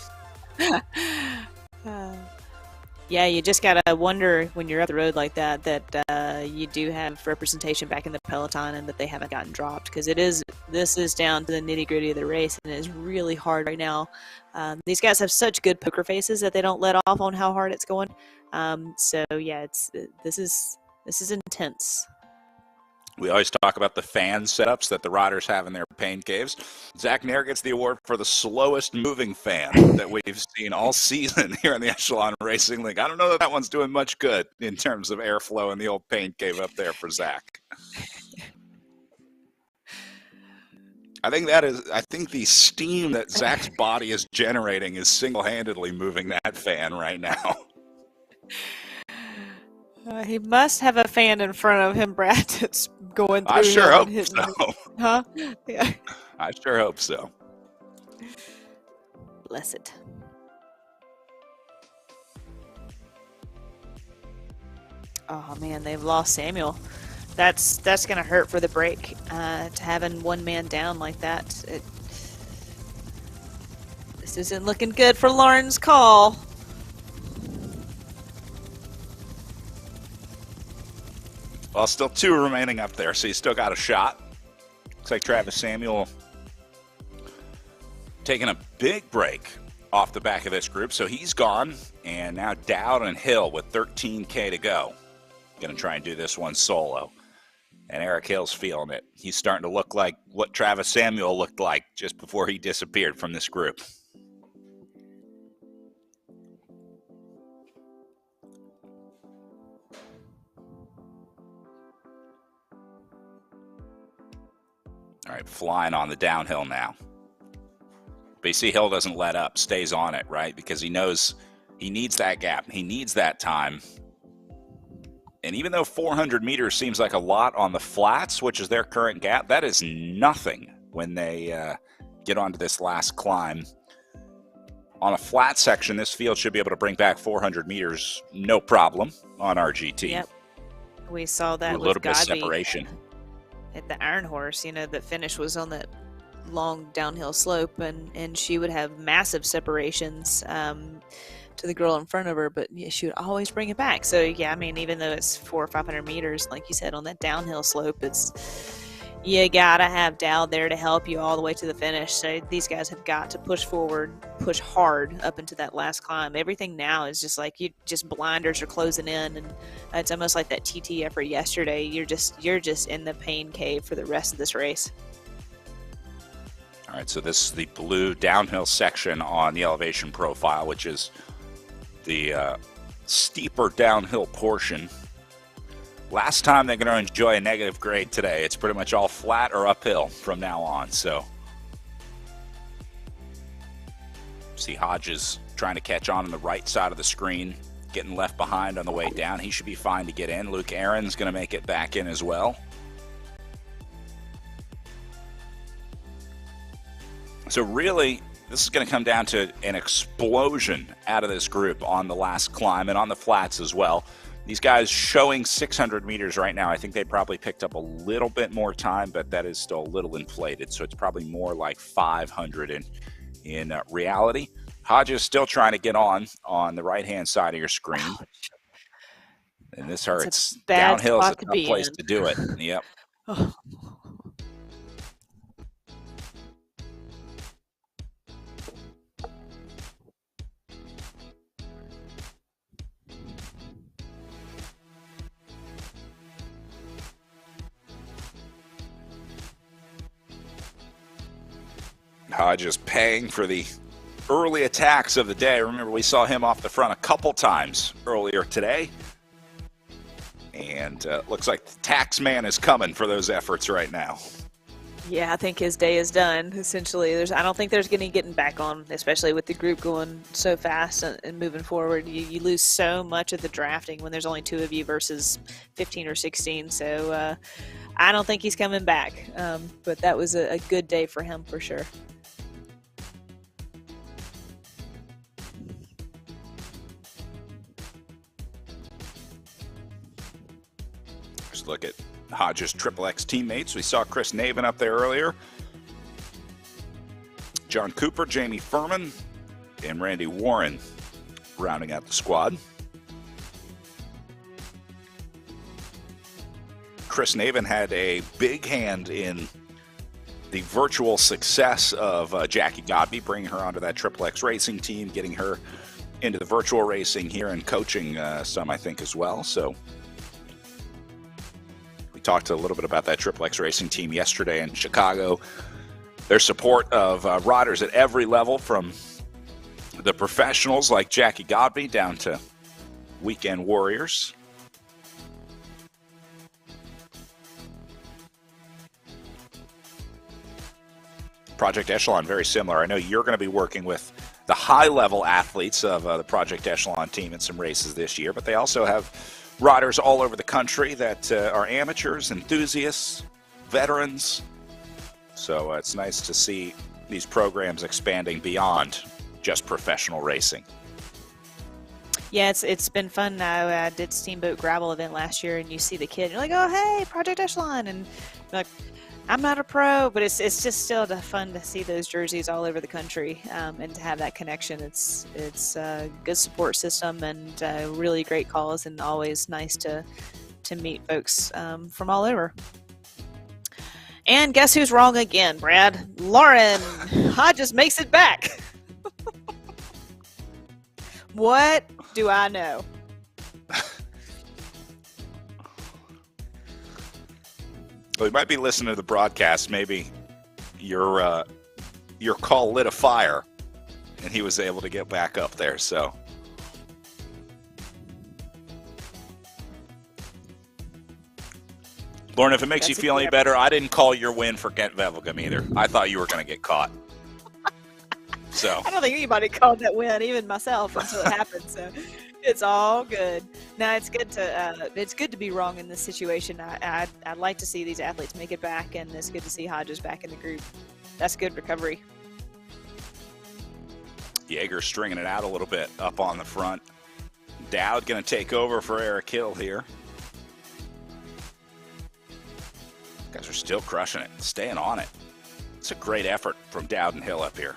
Yeah, you just gotta wonder when you're up the road like that you do have representation back in the peloton and that they haven't gotten dropped, because this is down to the nitty gritty of the race and it is really hard right now. These guys have such good poker faces that they don't let off on how hard it's going. So yeah, this is intense. We always talk about the fan setups that the riders have in their pain caves. Zach Nair gets the award for the slowest moving fan that we've seen all season here in the Echelon Racing League. I don't know that one's doing much good in terms of airflow in the old pain cave up there for Zach. I think the steam that Zach's body is generating is single-handedly moving that fan right now. He must have a fan in front of him, Brad, that's going through. I sure hope so. Huh? Yeah. I sure hope so. Blessed. Oh man, they've lost Samuel. That's gonna hurt for the break. To having one man down like that. This isn't looking good for Lauren's call. Well, still 2 remaining up there, so you still got a shot. Looks like Travis Samuel taking a big break off the back of this group, so he's gone. And now Dowd and Hill with 13K to go. Going to try and do this one solo. And Eric Hill's feeling it. He's starting to look like what Travis Samuel looked like just before he disappeared from this group. All right, flying on the downhill now. But you see Hill doesn't let up, stays on it, right? Because he knows he needs that gap. He needs that time. And even though 400 meters seems like a lot on the flats, which is their current gap, that is nothing when they get onto this last climb. On a flat section, this field should be able to bring back 400 meters, no problem, on RGT. Yep. We saw that a little with bit of Godby separation. at the Iron Horse. You know, the finish was on that long downhill slope, and she would have massive separations to the girl in front of her, but yeah, she would always bring it back. So yeah, I mean, even though it's 400 or 500 meters, like you said, on that downhill slope, you gotta have Dow there to help you all the way to the finish. So these guys have got to push forward, push hard up into that last climb. Everything now is just like blinders are closing in, and it's almost like that TT effort yesterday. You're just in the pain cave for the rest of this race. All right, so this is the blue downhill section on the elevation profile, which is the steeper downhill portion. Last time they're going to enjoy a negative grade today. It's pretty much all flat or uphill from now on. So see Hodges trying to catch on the right side of the screen, getting left behind on the way down. He should be fine to get in. Luke Aaron's going to make it back in as well. So really, this is going to come down to an explosion out of this group on the last climb and on the flats as well. These guys showing 600 meters right now. I think they probably picked up a little bit more time, but that is still a little inflated. So it's probably more like 500 in reality. Hodges still trying to get on the right-hand side of your screen. And this hurts. Downhill is a tough place to do it. Yep. Oh. Hodges paying for the early attacks of the day. Remember, we saw him off the front a couple times earlier today. And looks like the tax man is coming for those efforts right now. Yeah, I think his day is done, essentially. I don't think there's any getting back on, especially with the group going so fast and moving forward. You lose so much of the drafting when there's only 2 of you versus 15 or 16. So I don't think he's coming back. But that was a good day for him for sure. Just look at Hodges' XXX teammates. We saw Chris Naven up there earlier. John Cooper, Jamie Furman, and Randy Warren rounding out the squad. Chris Naven had a big hand in the virtual success of Jackie Godby, bringing her onto that XXX racing team, getting her into the virtual racing here and coaching some, I think, as well. So we talked a little bit about that XXX racing team yesterday in Chicago. Their support of riders at every level, from the professionals like Jackie Godby down to weekend warriors. Project Echelon, very similar. I know you're going to be working with the high-level athletes of the Project Echelon team in some races this year, but they also have riders all over the country that are amateurs, enthusiasts, veterans. So it's nice to see these programs expanding beyond just professional racing. Yeah, it's been fun now. I did Steamboat Gravel event last year, and you see the kid, you're like, oh, hey, Project Echelon. And like, I'm not a pro, but it's just still fun to see those jerseys all over the country, and to have that connection. It's a good support system and really great cause, and always nice to meet folks from all over. And guess who's wrong again, Brad? Lauren Hodges makes it back. What do I know? Well, you might be listening to the broadcast. Maybe your call lit a fire, and he was able to get back up there. So, Lauren, if it makes you feel any better, I didn't call your win for Ghent Wevelgem either. I thought you were going to get caught. So I don't think anybody called that win, even myself, until it happened. So it's all good. Now it's good to be wrong in this situation. I'd like to see these athletes make it back, and it's good to see Hodges back in the group. That's good recovery. Yeager stringing it out a little bit up on the front. Dowd going to take over for Eric Hill here. Guys are still crushing it, staying on it. It's a great effort from Dowd and Hill up here.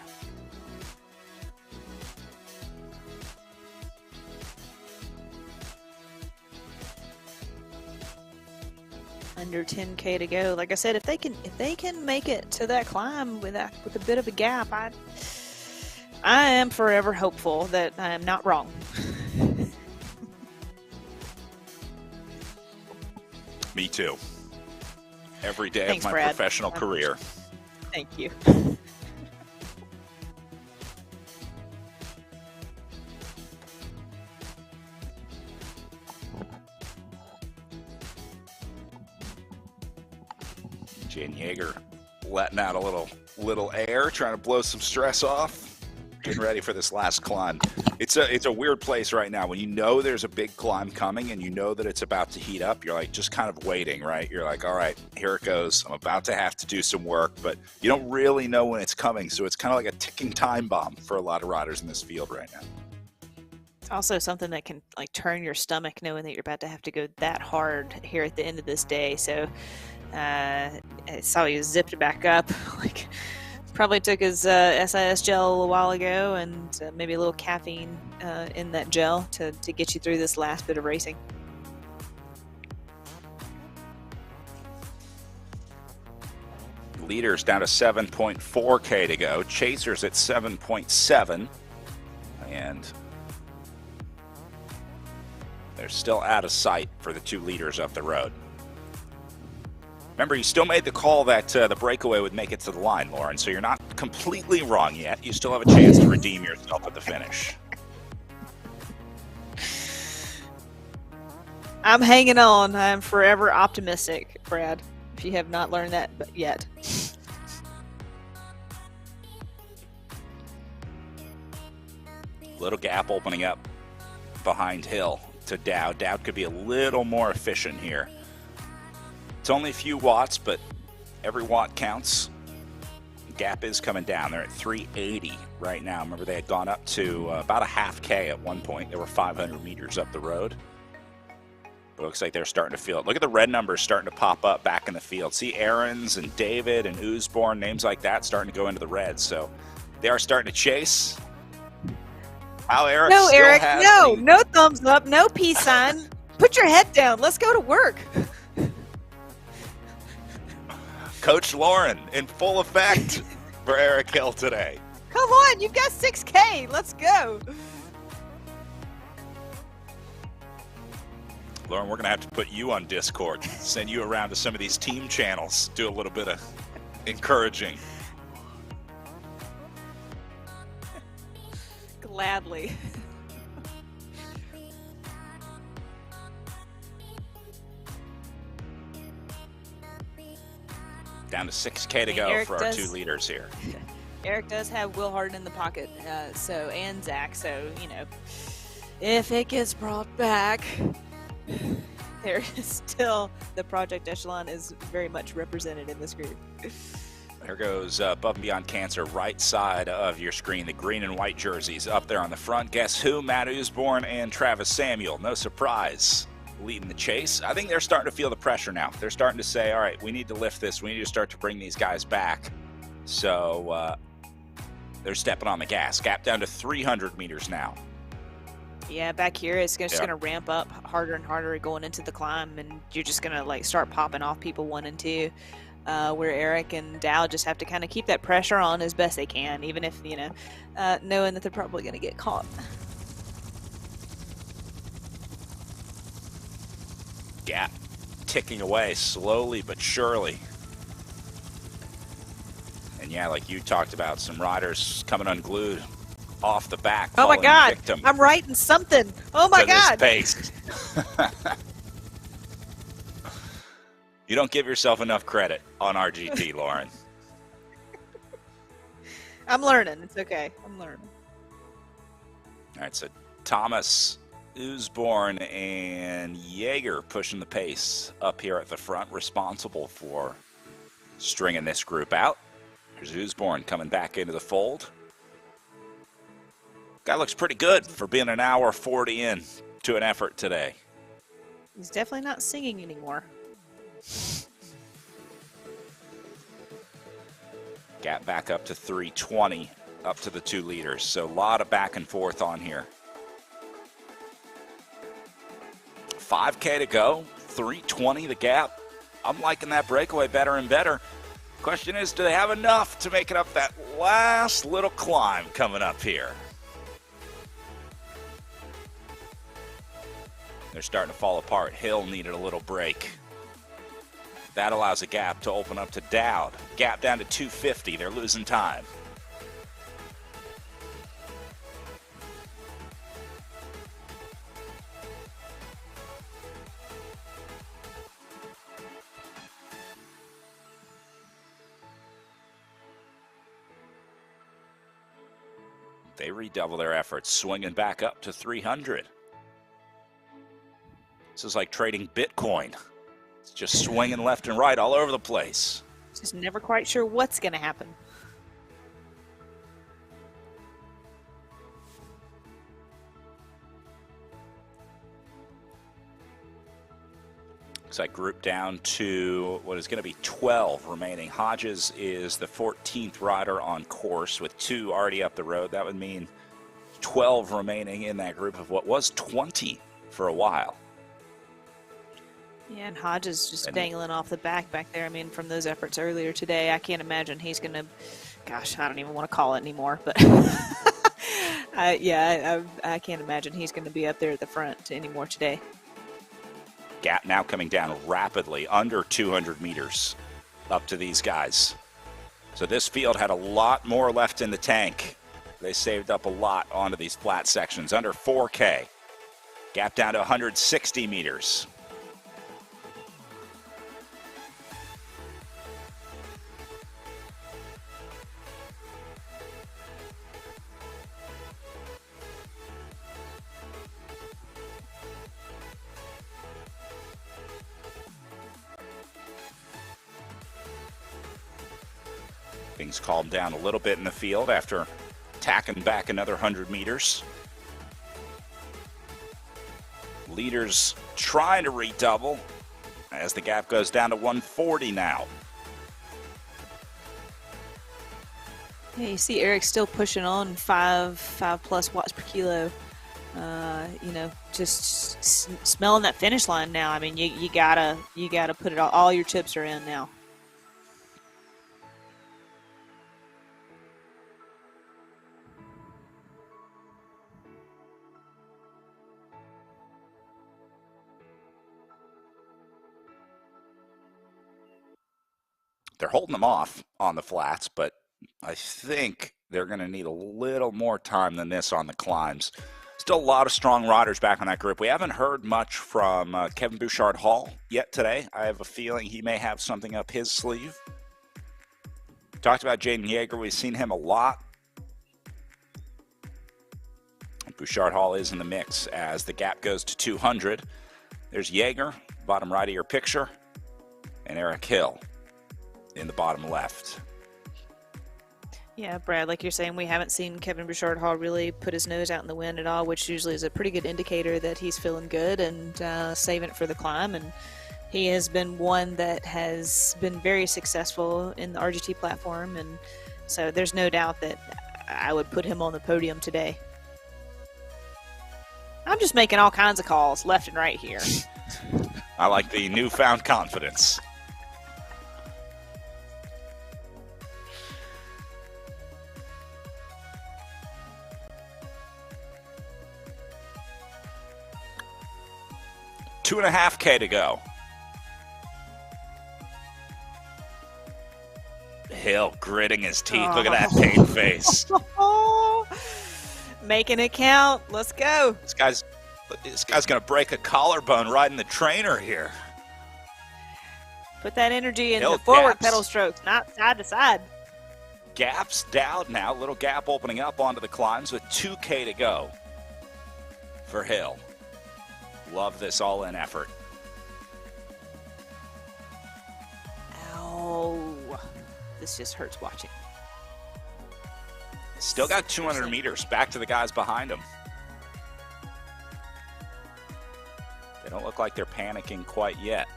Under 10K to go. Like I said, if they can make it to that climb with a bit of a gap, I am forever hopeful that I am not wrong. Me too. Every day Thanks, of my Brad. professional career. Thank you. Jan Yeager letting out a little air, trying to blow some stress off, getting ready for this last climb. It's a weird place right now when you know there's a big climb coming and you know that it's about to heat up. You're like just kind of waiting, right? You're like, all right, here it goes. I'm about to have to do some work, but you don't really know when it's coming. So it's kind of like a ticking time bomb for a lot of riders in this field right now. It's also something that can like turn your stomach knowing that you're about to have to go that hard here at the end of this day. So I saw he zipped back up. Like probably took his SIS gel a while ago and maybe a little caffeine in that gel to get you through this last bit of racing. Leaders down to 7.4K to go. Chasers at 7.7. And they're still out of sight for the two leaders up the road. Remember, you still made the call that the breakaway would make it to the line, Lauren, so you're not completely wrong yet. You still have a chance to redeem yourself at the finish. I'm hanging on. I'm forever optimistic, Brad, if you have not learned that yet. Little gap opening up behind Hill to Dowd. Dowd could be a little more efficient here. It's only a few watts, but every watt counts. Gap is coming down. They're at 380 right now. Remember, they had gone up to about a half K at one point. They were 500 meters up the road. But it looks like they're starting to feel it. Look at the red numbers starting to pop up back in the field. See Aarons and David and Usborne, names like that, starting to go into the red. So they are starting to chase. How Eric? No, still Eric. has No thumbs up. No peace sign. Put your head down. Let's go to work. Coach Lauren in full effect for Eric Hill today. Come on, you've got 6K. Let's go. Lauren, we're going to have to put you on Discord, send you around to some of these team channels, do a little bit of encouraging. Gladly. Down to 6K to go Eric for our two leaders here. Eric does have Will Harden in the pocket, and Zach. So, you know, if it gets brought back, there is still the Project Echelon is very much represented in this group. There goes Above and Beyond Cancer, right side of your screen. The green and white jerseys up there on the front. Guess who? Matt Usborne and Travis Samuel. No surprise. Leading the chase. I think they're starting to feel the pressure now. They're starting to say, all right, we need to lift this. We need to start to bring these guys back. So they're stepping on the gas. Gap down to 300 meters now. Yeah, back here it's just going to ramp up harder and harder going into the climb, and you're just going to like start popping off people 1 and 2. Where Eric and Dowd just have to kind of keep that pressure on as best they can, even if, you know, knowing that they're probably going to get caught. Gap ticking away slowly but surely. And yeah, like you talked about, some riders coming unglued off the back. Oh my God, I'm writing something. Oh my God. Pace. You don't give yourself enough credit on RGT, Lauren. I'm learning. It's okay. I'm learning. All right, so Thomas, Usborne, and Yeager pushing the pace up here at the front, responsible for stringing this group out. There's Usborne coming back into the fold. Guy looks pretty good for being an hour 40 in to an effort today. He's definitely not singing anymore. Gap back up to 320, up to the 2 leaders. So a lot of back and forth on here. 5K to go, 320 the gap. I'm liking that breakaway better and better. Question is, do they have enough to make it up that last little climb coming up here? They're starting to fall apart. Hill needed a little break. That allows a gap to open up to Dowd. Gap down to 250. They're losing time. They redouble their efforts, swinging back up to 300. This is like trading Bitcoin. It's just swinging left and right all over the place. Just never quite sure what's going to happen. Looks like group down to what is going to be 12 remaining. Hodges is the 14th rider on course with 2 already up the road. That would mean 12 remaining in that group of what was 20 for a while. Yeah, and Hodges just dangling off the back there. I mean, from those efforts earlier today, I can't imagine he's going to, gosh, I don't even want to call it anymore. But, I can't imagine he's going to be up there at the front anymore today. Gap now coming down rapidly, under 200 meters up to these guys. So this field had a lot more left in the tank. They saved up a lot onto these flat sections, under 4K. Gap down to 160 meters. Things calmed down a little bit in the field after tacking back another 100 meters. Leaders trying to redouble as the gap goes down to 140 now. Yeah, you see Eric still pushing on 5+ watts per kilo. Just smelling that finish line now. I mean, you gotta put it all your chips are in now. They're holding them off on the flats, but I think they're going to need a little more time than this on the climbs. Still a lot of strong riders back on that group. We haven't heard much from Kevin Bouchard-Hall yet today. I have a feeling he may have something up his sleeve. Talked about Jaden Yeager. We've seen him a lot. Bouchard-Hall is in the mix as the gap goes to 200. There's Yeager, bottom right of your picture, and Eric Hill in the bottom left. Yeah, Brad, like you're saying, we haven't seen Kevin Bouchard-Hall really put his nose out in the wind at all, which usually is a pretty good indicator that he's feeling good and saving it for the climb. And he has been one that has been very successful in the RGT platform, and so there's no doubt that I would put him on the podium today. I'm just making all kinds of calls left and right here. I like the newfound confidence. Two and a half K to go. Hill gritting his teeth. Look at that pain face. Making it count. Let's go. This guy's gonna break a collarbone riding the trainer here. Put that energy in Hill the forward gaps. pedal strokes, not side to side. Gaps down now, little gap opening up onto the climbs with 2K to go for Hill. Love this all-in effort. Ow. This just hurts watching. Still got 200 meters back to the guys behind him. They don't look like they're panicking quite yet.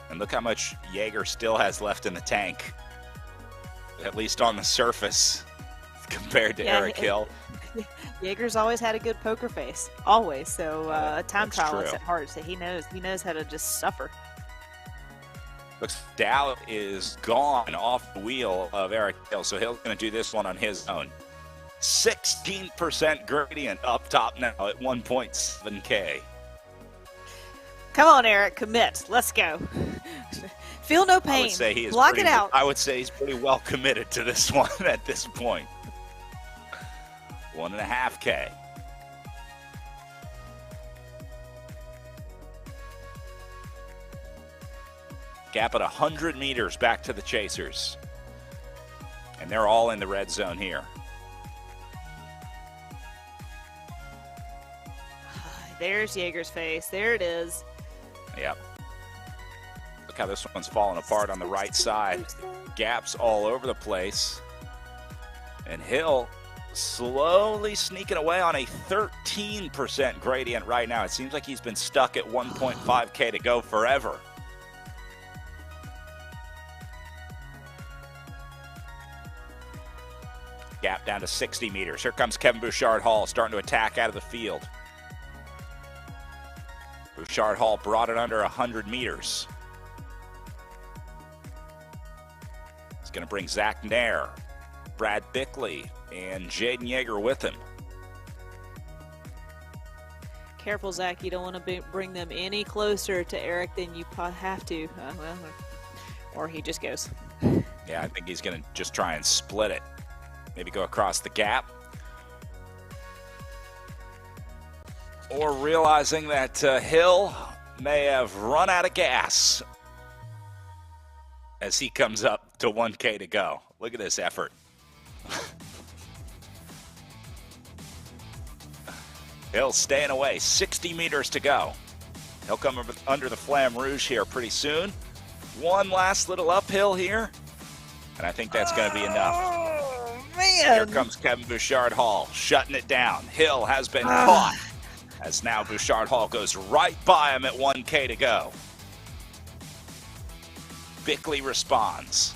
And look how much Jaeger still has left in the tank, at least on the surface, compared to Eric Hill. Jaeger's always had a good poker face, always. So time That's trial is true. at heart. So he knows how to just suffer. Looks Dow is gone off the wheel of Eric Hill, so Hill's going to do this one on his own. 16% gradient up top now at 1.7K. Come on, Eric, commit. Let's go. Feel no pain. I would say he is Block pretty, it out. I would say he's pretty well committed to this one at this point. 1.5K. Gap at 100 meters back to the chasers. And they're all in the red zone here. There's Jaeger's face. There it is. Yep. Look how this one's falling apart on the right side. Gaps all over the place. And Hill slowly sneaking away on a 13% gradient right now. It seems like he's been stuck at 1.5K to go forever. Gap down to 60 meters. Here comes Kevin Bouchard-Hall starting to attack out of the field. Bouchard-Hall brought it under 100 meters. He's going to bring Zach Nair, Brad Bickley, and Jaden Yeager with him. Careful, Zach. You don't want to bring them any closer to Eric than you have to. Or he just goes. Yeah, I think he's going to just try and split it. Maybe go across the gap. Or realizing that Hill may have run out of gas as he comes up to 1K to go. Look at this effort. Hill staying away, 60 meters to go. He'll come under the Flamme Rouge here pretty soon. One last little uphill here, and I think that's going to be enough. Oh, man. Here comes Kevin Bouchard-Hall, shutting it down. Hill has been caught, as now Bouchard-Hall goes right by him at 1K to go. Bickley responds.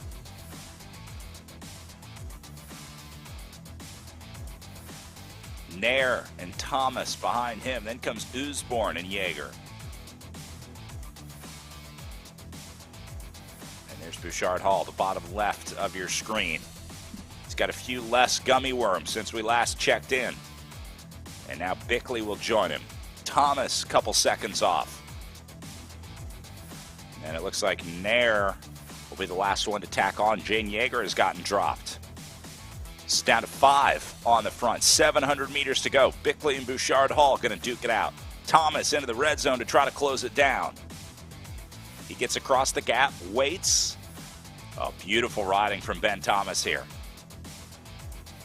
Nair and Thomas behind him. Then comes Usborn and Jaeger. And there's Bouchard-Hall, the bottom left of your screen. He's got a few less gummy worms since we last checked in. And now Bickley will join him. Thomas, a couple seconds off. And it looks like Nair will be the last one to tack on. Jane Yeager has gotten dropped. It's down to 5 on the front. 700 meters to go. Bickley and Bouchard-Hall going to duke it out. Thomas into the red zone to try to close it down. He gets across the gap, waits. Oh, beautiful riding from Ben Thomas here.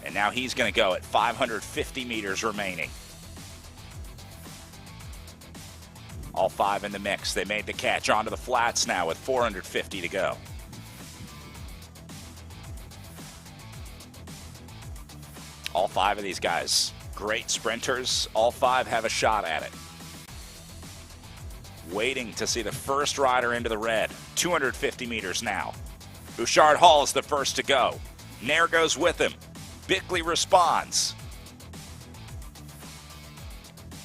And now he's going to go at 550 meters remaining. All 5 in the mix. They made the catch onto the flats now with 450 to go. All 5 of these guys, great sprinters. All 5 have a shot at it. Waiting to see the first rider into the red. 250 meters now. Bouchard-Hall is the first to go. Nair goes with him. Bickley responds.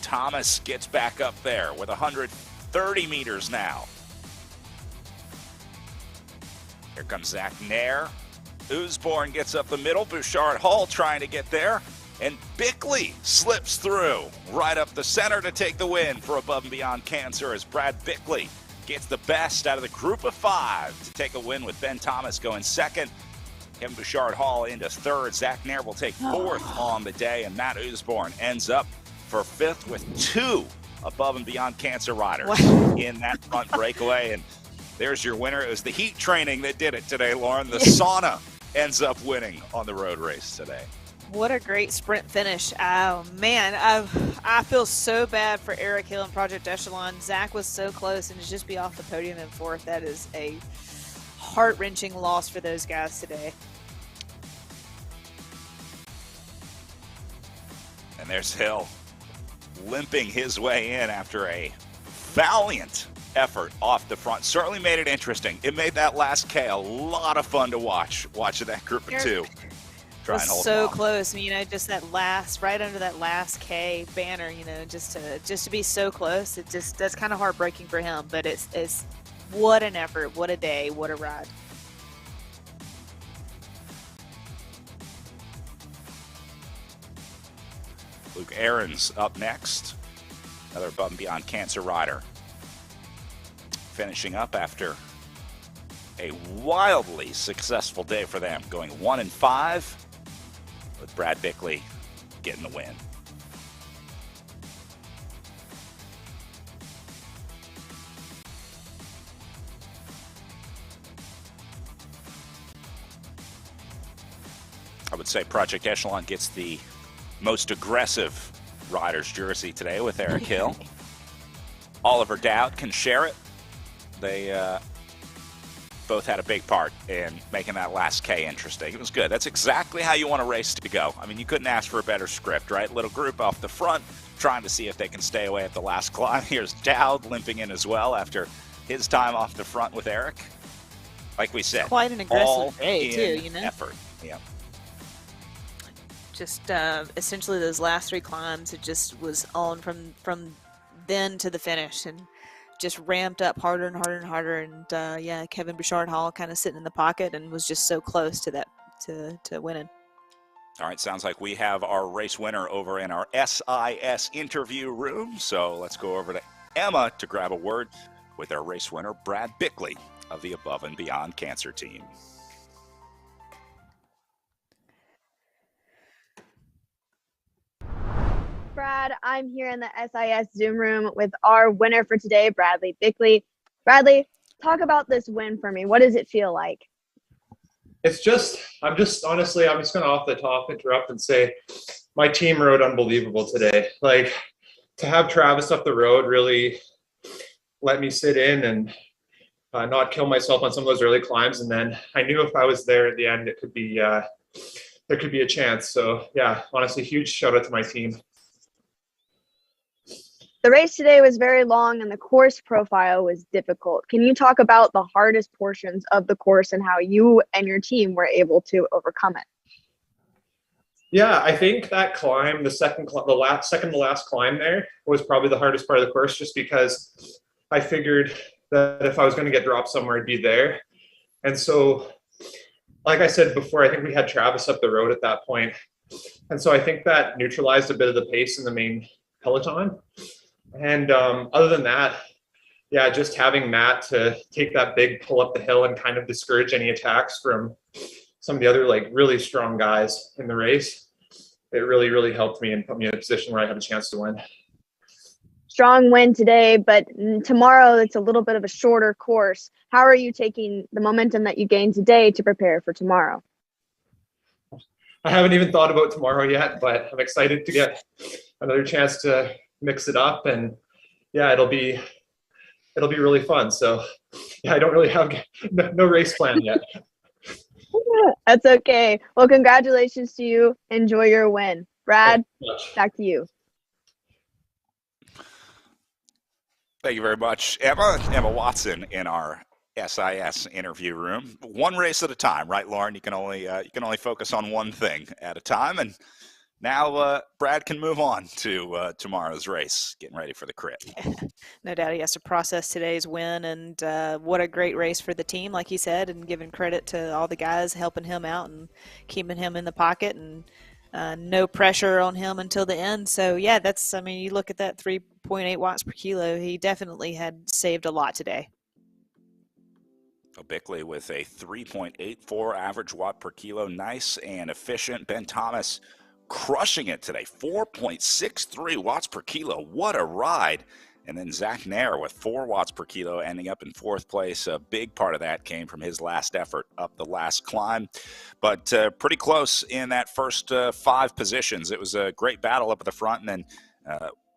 Thomas gets back up there with 130 meters now. Here comes Zach Nair. Usborn gets up the middle. Bouchard-Hall trying to get there. And Bickley slips through right up the center to take the win for Above and Beyond Cancer as Brad Bickley gets the best out of the group of 5 to take a win with Ben Thomas going second. Kevin Bouchard-Hall into third. Zach Nair will take 4th on the day. And Matt Usborn ends up for 5th with 2 Above and Beyond Cancer riders in that front breakaway. And There's your winner. It was the heat training that did it today, Lauren. The sauna ends up winning on the road race today. What a great sprint finish. Oh, man, I feel so bad for Eric Hill and Project Echelon. Zach was so close, and to just be off the podium in fourth, that is a heart-wrenching loss for those guys today. And there's Hill limping his way in after a valiant effort off the front. Certainly made it interesting. It made that last K a lot of fun to watch, watching that group of two. Was so close, you know, just that last, right under that last K banner, you know, just to be so close, that's kind of heartbreaking for him. But it's what an effort, what a day, what a ride. Luke Aarons up next, another Above and Beyond Cancer rider, finishing up after a wildly successful day for them, going 1-5. With Brad Bickley getting the win. I would say Project Echelon gets the most aggressive rider's jersey today with Eric Hill. Oliver Dowd can share it. They both had a big part in making that last K interesting. It was good. That's exactly how you want a race to go. I mean, you couldn't ask for a better script, right? Little group off the front, trying to see if they can stay away at the last climb. Here's Dowd limping in as well after his time off the front with Eric. Like we said, quite an aggressive day too, you know. Effort, yeah. Just essentially those last three climbs, it just was on from then to the finish, and just ramped up harder and harder and harder. And yeah, Kevin Bouchard Hall kind of sitting in the pocket and was just so close to that to winning. All right, sounds like we have our race winner over in our SIS interview room. So let's go over to Emma to grab a word with our race winner, Brad Bickley of the Above and Beyond Cancer team. Brad, I'm here in the SIS Zoom room with our winner for today, Bradley Bickley. Bradley, talk about this win for me. What does it feel like? I'm just going to off the top interrupt and say my team rode unbelievable today. Like, to have Travis up the road really let me sit in and not kill myself on some of those early climbs. And then I knew if I was there at the end, it could be there could be a chance. So yeah, honestly, huge shout out to my team. The race today was very long and the course profile was difficult. Can you talk about the hardest portions of the course and how you and your team were able to overcome it? Yeah, I think that climb, the second to last climb there was probably the hardest part of the course, just because I figured that if I was going to get dropped somewhere, I'd be there. And so, like I said before, I think we had Travis up the road at that point. And so I think that neutralized a bit of the pace in the main peloton. And other than that, yeah, just having Matt to take that big pull up the hill and kind of discourage any attacks from some of the other like really strong guys in the race, it really, really helped me and put me in a position where I have a chance to win. Strong win today, but tomorrow it's a little bit of a shorter course. How are you taking the momentum that you gained today to prepare for tomorrow? I haven't even thought about tomorrow yet, but I'm excited to get another chance to mix it up, and yeah, it'll be really fun. So yeah, I don't really have no race plan yet. That's okay. Well, congratulations to you. Enjoy your win. Brad, back to you. Thank you very much, Emma Watson in our SIS interview room. One race at a time, right, Lauren? You can only focus on one thing at a time, and now Brad can move on to tomorrow's race, getting ready for the crit. No doubt he has to process today's win, and what a great race for the team, like he said, and giving credit to all the guys helping him out and keeping him in the pocket, and no pressure on him until the end. So yeah, you look at that 3.8 watts per kilo, he definitely had saved a lot today. Bickley with a 3.84 average watt per kilo, nice and efficient. Ben Thomas crushing it today, 4.63 watts per kilo. What a ride. And then Zach Nair with 4 watts per kilo ending up in 4th place. A big part of that came from his last effort up the last climb. But pretty close in that first 5 positions. It was a great battle up at the front, and then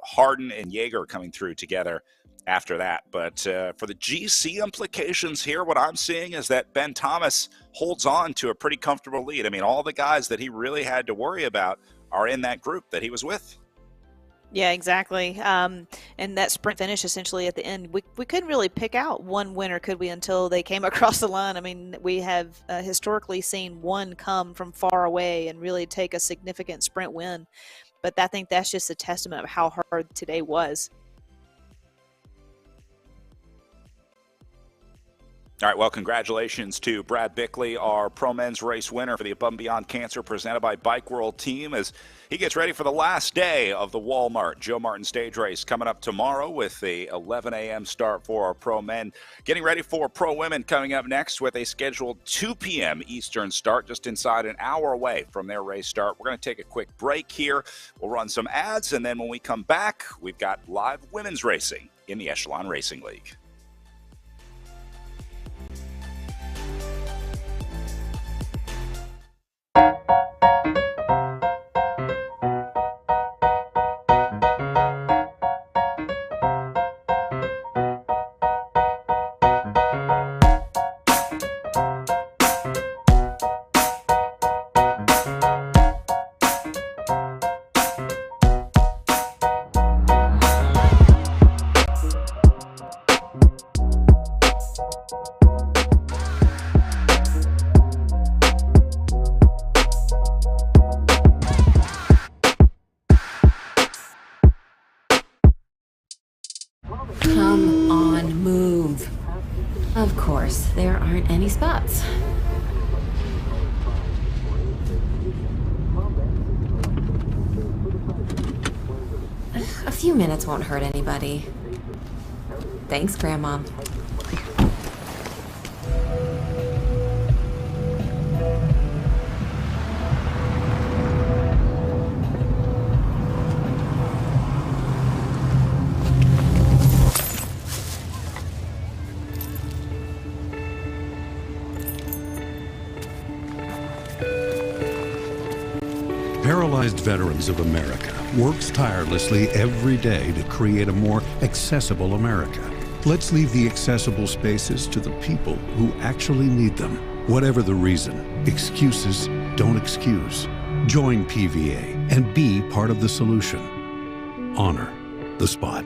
Harden and Jaeger coming through together after that. But for the GC implications here, what I'm seeing is that Ben Thomas holds on to a pretty comfortable lead. I mean, all the guys that he really had to worry about are in that group that he was with. Yeah, exactly. And that sprint finish essentially at the end, we couldn't really pick out one winner, could we, until they came across the line. I mean, we have historically seen one come from far away and really take a significant sprint win. But I think that's just a testament of how hard today was. All right, well, congratulations to Brad Bickley, our Pro Men's Race winner for the Above and Beyond Cancer presented by Bike World team, as he gets ready for the last day of the Walmart Joe Martin Stage Race coming up tomorrow with the 11 a.m. start for our Pro Men. Getting ready for Pro Women coming up next with a scheduled 2 p.m. Eastern start, just inside an hour away from their race start. We're going to take a quick break here. We'll run some ads, and then when we come back, we've got live women's racing in the Echelon Racing League. Come on, move. Of course, there aren't any spots. A few minutes won't hurt anybody. Thanks, Grandma. Paralyzed Veterans of America works tirelessly every day to create a more accessible America. Let's leave the accessible spaces to the people who actually need them. Whatever the reason, excuses don't excuse. Join PVA and be part of the solution. Honor the spot.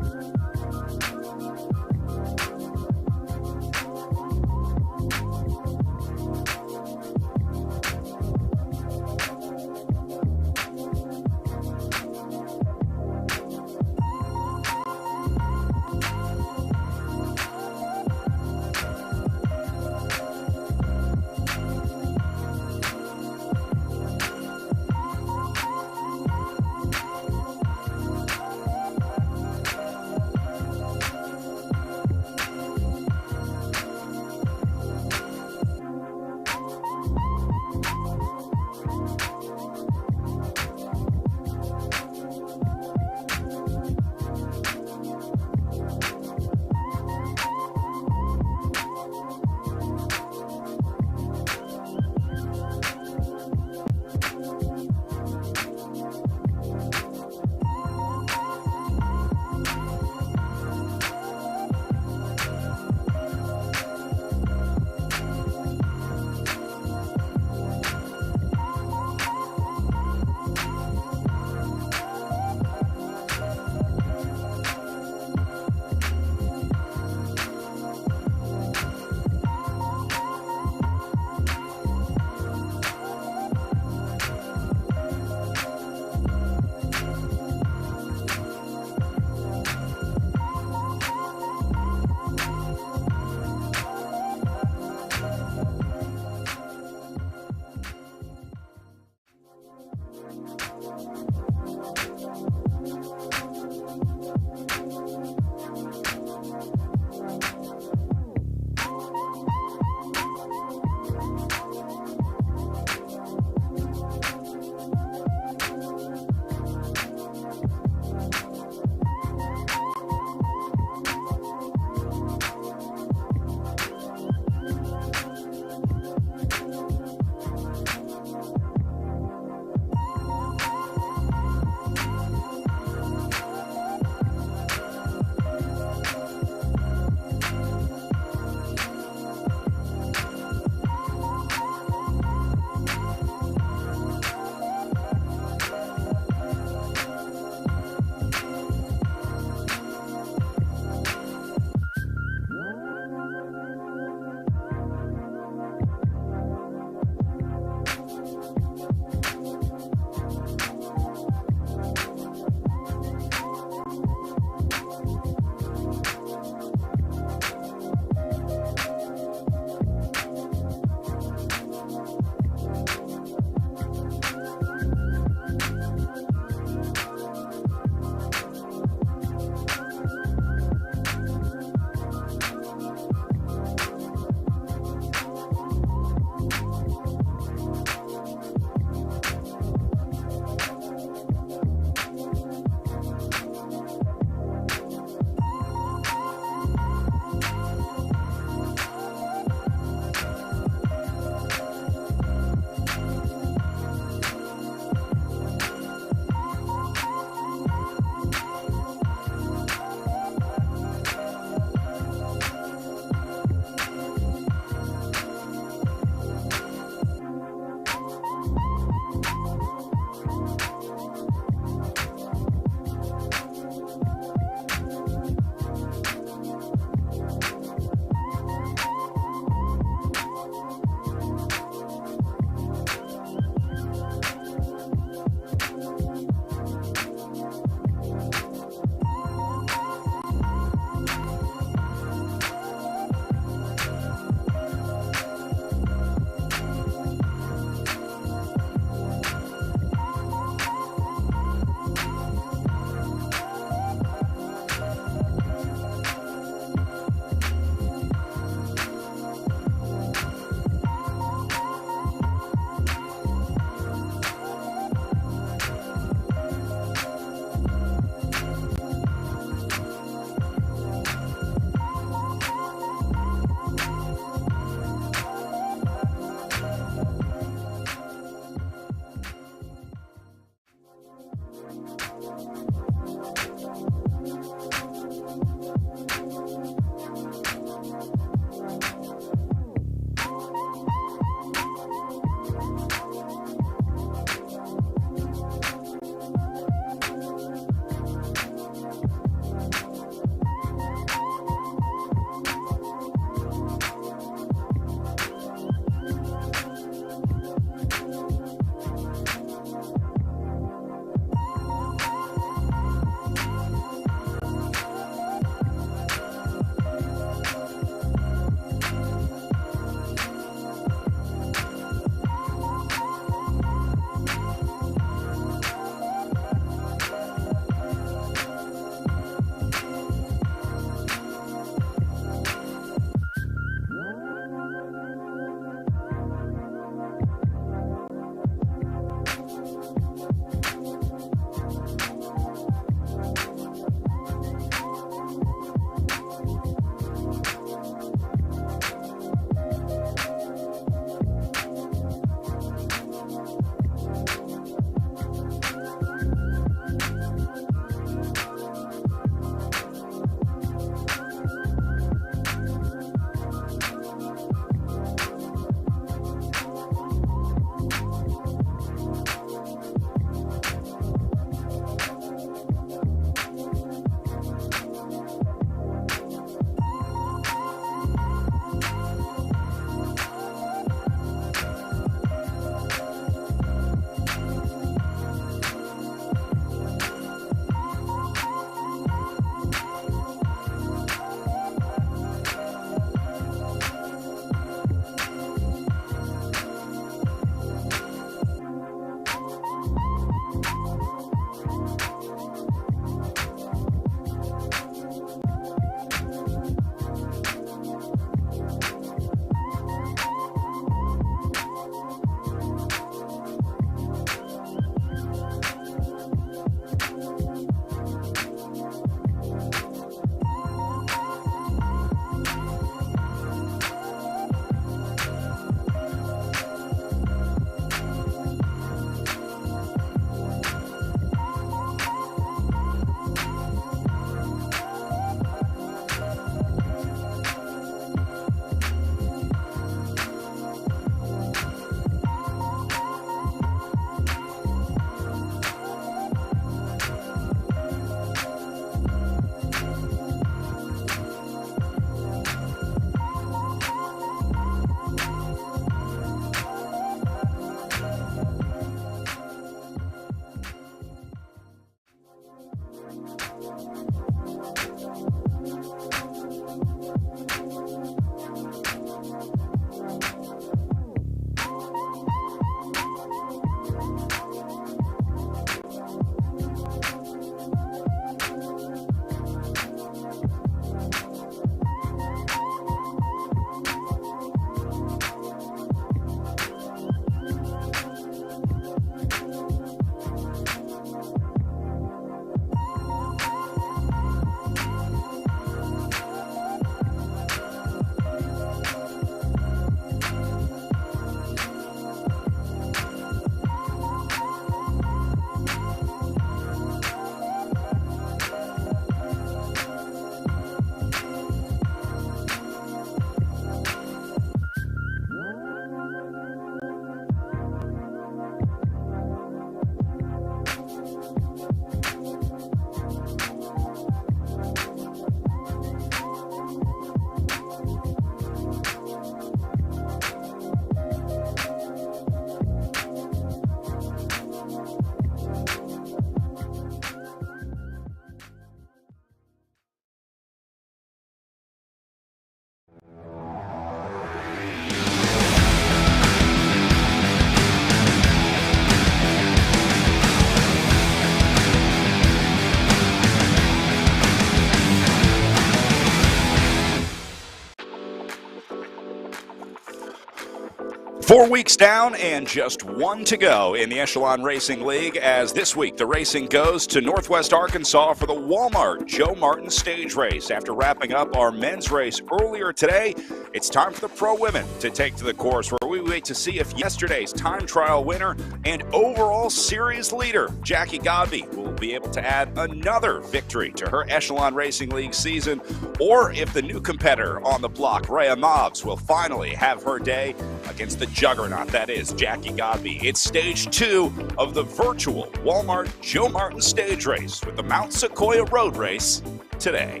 4 weeks down and just one to go in the Echelon Racing League, as this week the racing goes to Northwest Arkansas for the Walmart Joe Martin Stage Race. After wrapping up our men's race earlier today, it's time for the pro women to take to the course, where we wait to see if yesterday's time trial winner and overall series leader Jackie Godby will be able to add another victory to her Echelon Racing League season, or if the new competitor on the block, Rhea Mobbs, will finally have her day against the juggernaut that is Jackie Godby. It's stage 2 of the virtual Walmart Joe Martin Stage Race with the Mount Sequoia Road Race today.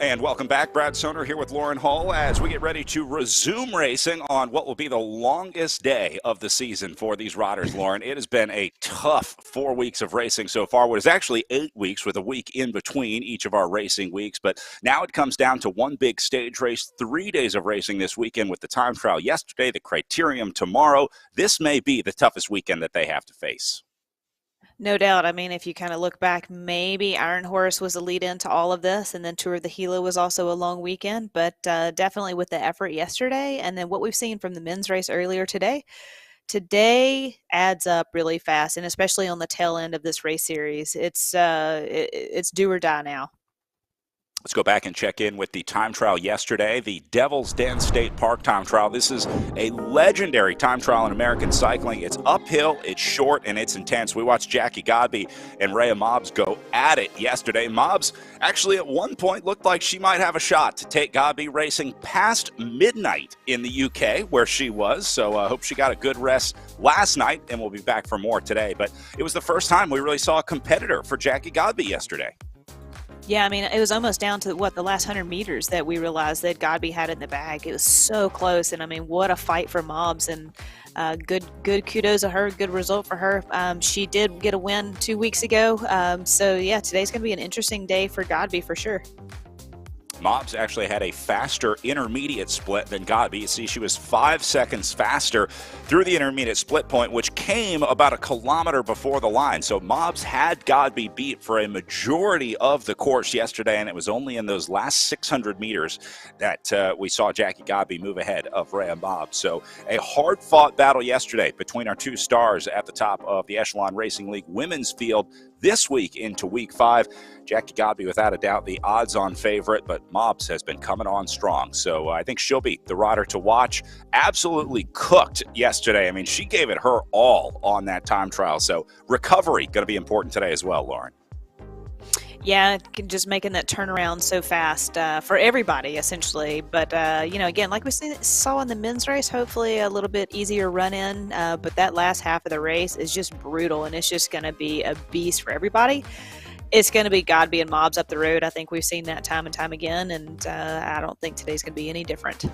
And welcome back. Brad Soner here with Lauren Hall as we get ready to resume racing on what will be the longest day of the season for these riders, Lauren. It has been a tough 4 weeks of racing so far. What is actually 8 weeks with a week in between each of our racing weeks. But now it comes down to one big stage race, 3 days of racing this weekend with the time trial yesterday, the criterium tomorrow. This may be the toughest weekend that they have to face. No doubt. I mean, if you kind of look back, maybe Iron Horse was a lead into all of this, and then Tour of the Gila was also a long weekend, but definitely with the effort yesterday, and then what we've seen from the men's race earlier today adds up really fast, and especially on the tail end of this race series. It's do or die now. Let's go back and check in with the time trial yesterday, the Devil's Den State Park time trial. This is a legendary time trial in American cycling. It's uphill, it's short, and it's intense. We watched Jackie Godby and Rhea Mobbs go at it yesterday. Mobbs actually at one point looked like she might have a shot to take Godby racing past midnight in the UK where she was. So I hope she got a good rest last night, and we'll be back for more today. But it was the first time we really saw a competitor for Jackie Godby yesterday. Yeah, I mean, it was almost down to the last 100 meters that we realized that Godby had it in the bag. It was so close, and I mean, what a fight for Mobbs, and good kudos to her, good result for her. She did get a win 2 weeks ago, so yeah, today's going to be an interesting day for Godby for sure. Mobbs actually had a faster intermediate split than Godby. You see, she was 5 seconds faster through the intermediate split point, which came about a kilometer before the line. So Mobbs had Godby beat for a majority of the course yesterday, and it was only in those last 600 meters that we saw Jackie Godby move ahead of Rhea Mobbs. So a hard-fought battle yesterday between our two stars at the top of the Echelon Racing League women's field this week into week 5. Jackie Godby, without a doubt, the odds-on favorite, but Mobbs has been coming on strong. So I think she'll be the rider to watch. Absolutely cooked yesterday. I mean, she gave it her all on that time trial. So recovery going to be important today as well, Lauren. Yeah, just making that turnaround so fast for everybody, essentially. But, again, like we saw in the men's race, hopefully a little bit easier run-in. But that last half of the race is just brutal, and it's just going to be a beast for everybody. It's going to be Godby and Mobbs up the road. I think we've seen that time and time again, and I don't think today's going to be any different.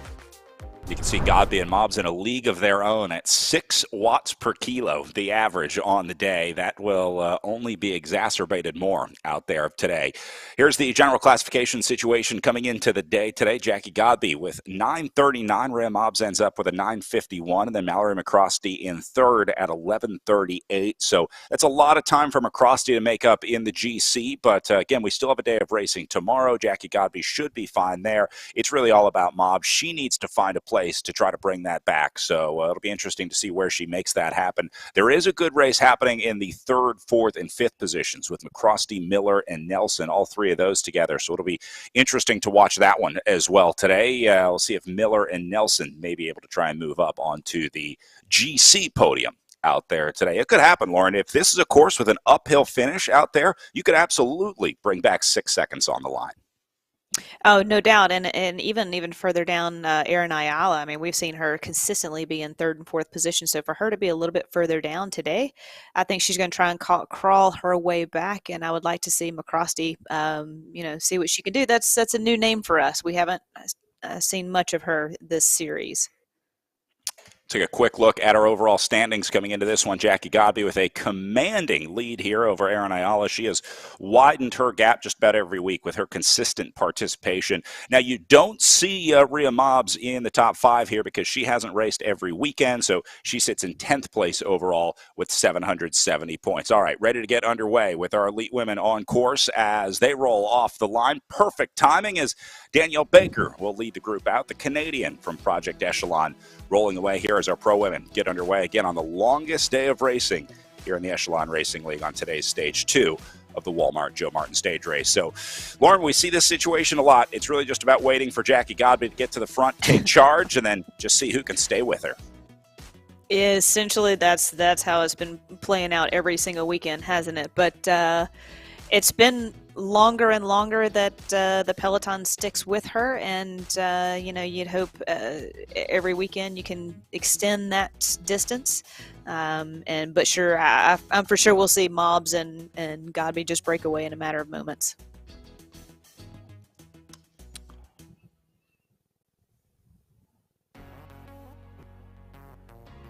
You can see Godby and Mobbs in a league of their own at 6 watts per kilo, the average on the day. That will only be exacerbated more out there today. Here's the general classification situation coming into the day today. Jackie Godby with 9:39. Rhea Mobbs ends up with a 9:51, and then Mallory McCrosty in third at 11:38. So that's a lot of time for McCrosty to make up in the GC. But again, we still have a day of racing tomorrow. Jackie Godby should be fine there. It's really all about Mobbs. She needs to find a place to try to bring that back. So it'll be interesting to see where she makes that happen. There is a good race happening in the 3rd, 4th, and 5th positions with McCrosty, Miller, and Nelson, all 3 of those together. So it'll be interesting to watch that one as well today. We'll see if Miller and Nelson may be able to try and move up onto the GC podium out there today. It could happen, Lauren. If this is a course with an uphill finish out there, you could absolutely bring back 6 seconds on the line. Oh, no doubt. And even further down, Erin Ayala, I mean, we've seen her consistently be in 3rd and 4th position. So for her to be a little bit further down today, I think she's going to try and crawl her way back. And I would like to see McCrosty, see what she can do. That's a new name for us. We haven't seen much of her this series. Take a quick look at our overall standings coming into this one. Jackie Godby with a commanding lead here over Erin Ayala. She has widened her gap just about every week with her consistent participation. Now, you don't see Rhea Mobbs in the top 5 here because she hasn't raced every weekend, so she sits in 10th place overall with 770 points. All right, ready to get underway with our elite women on course as they roll off the line. Perfect timing as Danielle Baker will lead the group out, the Canadian from Project Echelon, rolling away here as our pro women get underway again on the longest day of racing here in the Echelon Racing League on today's stage 2 of the Walmart Joe Martin stage race. So, Lauren, we see this situation a lot. It's really just about waiting for Jackie Godby to get to the front, take charge, and then just see who can stay with her. Essentially, that's how it's been playing out every single weekend, hasn't it? But it's been longer and longer that the peloton sticks with her, and you'd hope every weekend you can extend that distance. But sure, I'm for sure we'll see Mobbs and Godby just break away in a matter of moments.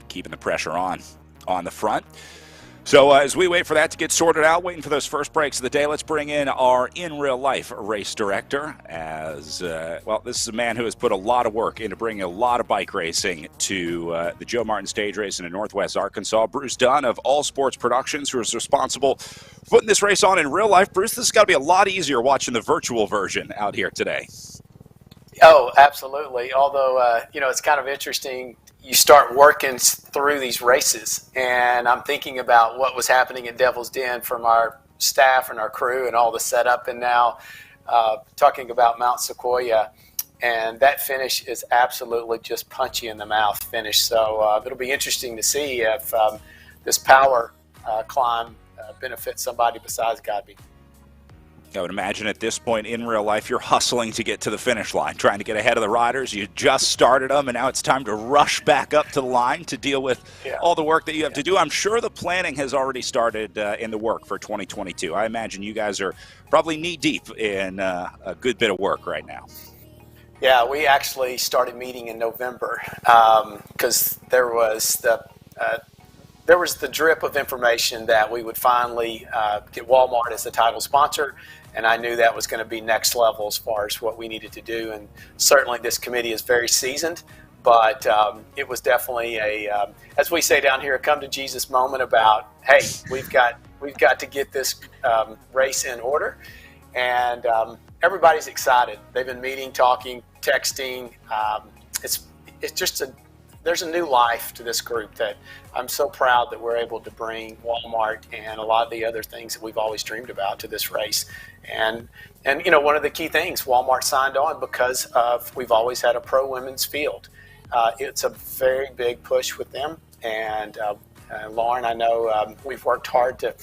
Keeping the pressure on the front. So as we wait for that to get sorted out, waiting for those first breaks of the day, let's bring in our in-real-life race director as, this is a man who has put a lot of work into bringing a lot of bike racing to the Joe Martin stage race in Northwest Arkansas. Bruce Dunn of All Sports Productions, who is responsible for putting this race on in real life. Bruce, this has got to be a lot easier watching the virtual version out here today. Oh, absolutely. Although, it's kind of interesting. You start working through these races, and I'm thinking about what was happening at Devil's Den from our staff and our crew and all the setup, and now talking about Mount Sequoia, and that finish is absolutely just punchy in the mouth finish. So it'll be interesting to see if this power climb benefits somebody besides Godby. I would imagine at this point in real life, you're hustling to get to the finish line, trying to get ahead of the riders. You just started them, and now it's time to rush back up to the line to deal with all the work that you have to do. I'm sure the planning has already started in the work for 2022. I imagine you guys are probably knee-deep in a good bit of work right now. Yeah, we actually started meeting in November because there was the drip of information that we would finally get Walmart as the title sponsor, and I knew that was going to be next level as far as what we needed to do. And certainly this committee is very seasoned, but it was definitely as we say down here, a come to Jesus moment about, hey, we've got to get this race in order, and everybody's excited. They've been meeting, talking, texting. It's just there's a new life to this group that I'm so proud that we're able to bring Walmart and a lot of the other things that we've always dreamed about to this race. And one of the key things, Walmart signed on because of we've always had a pro women's field. It's a very big push with them. And Lauren, I know we've worked hard to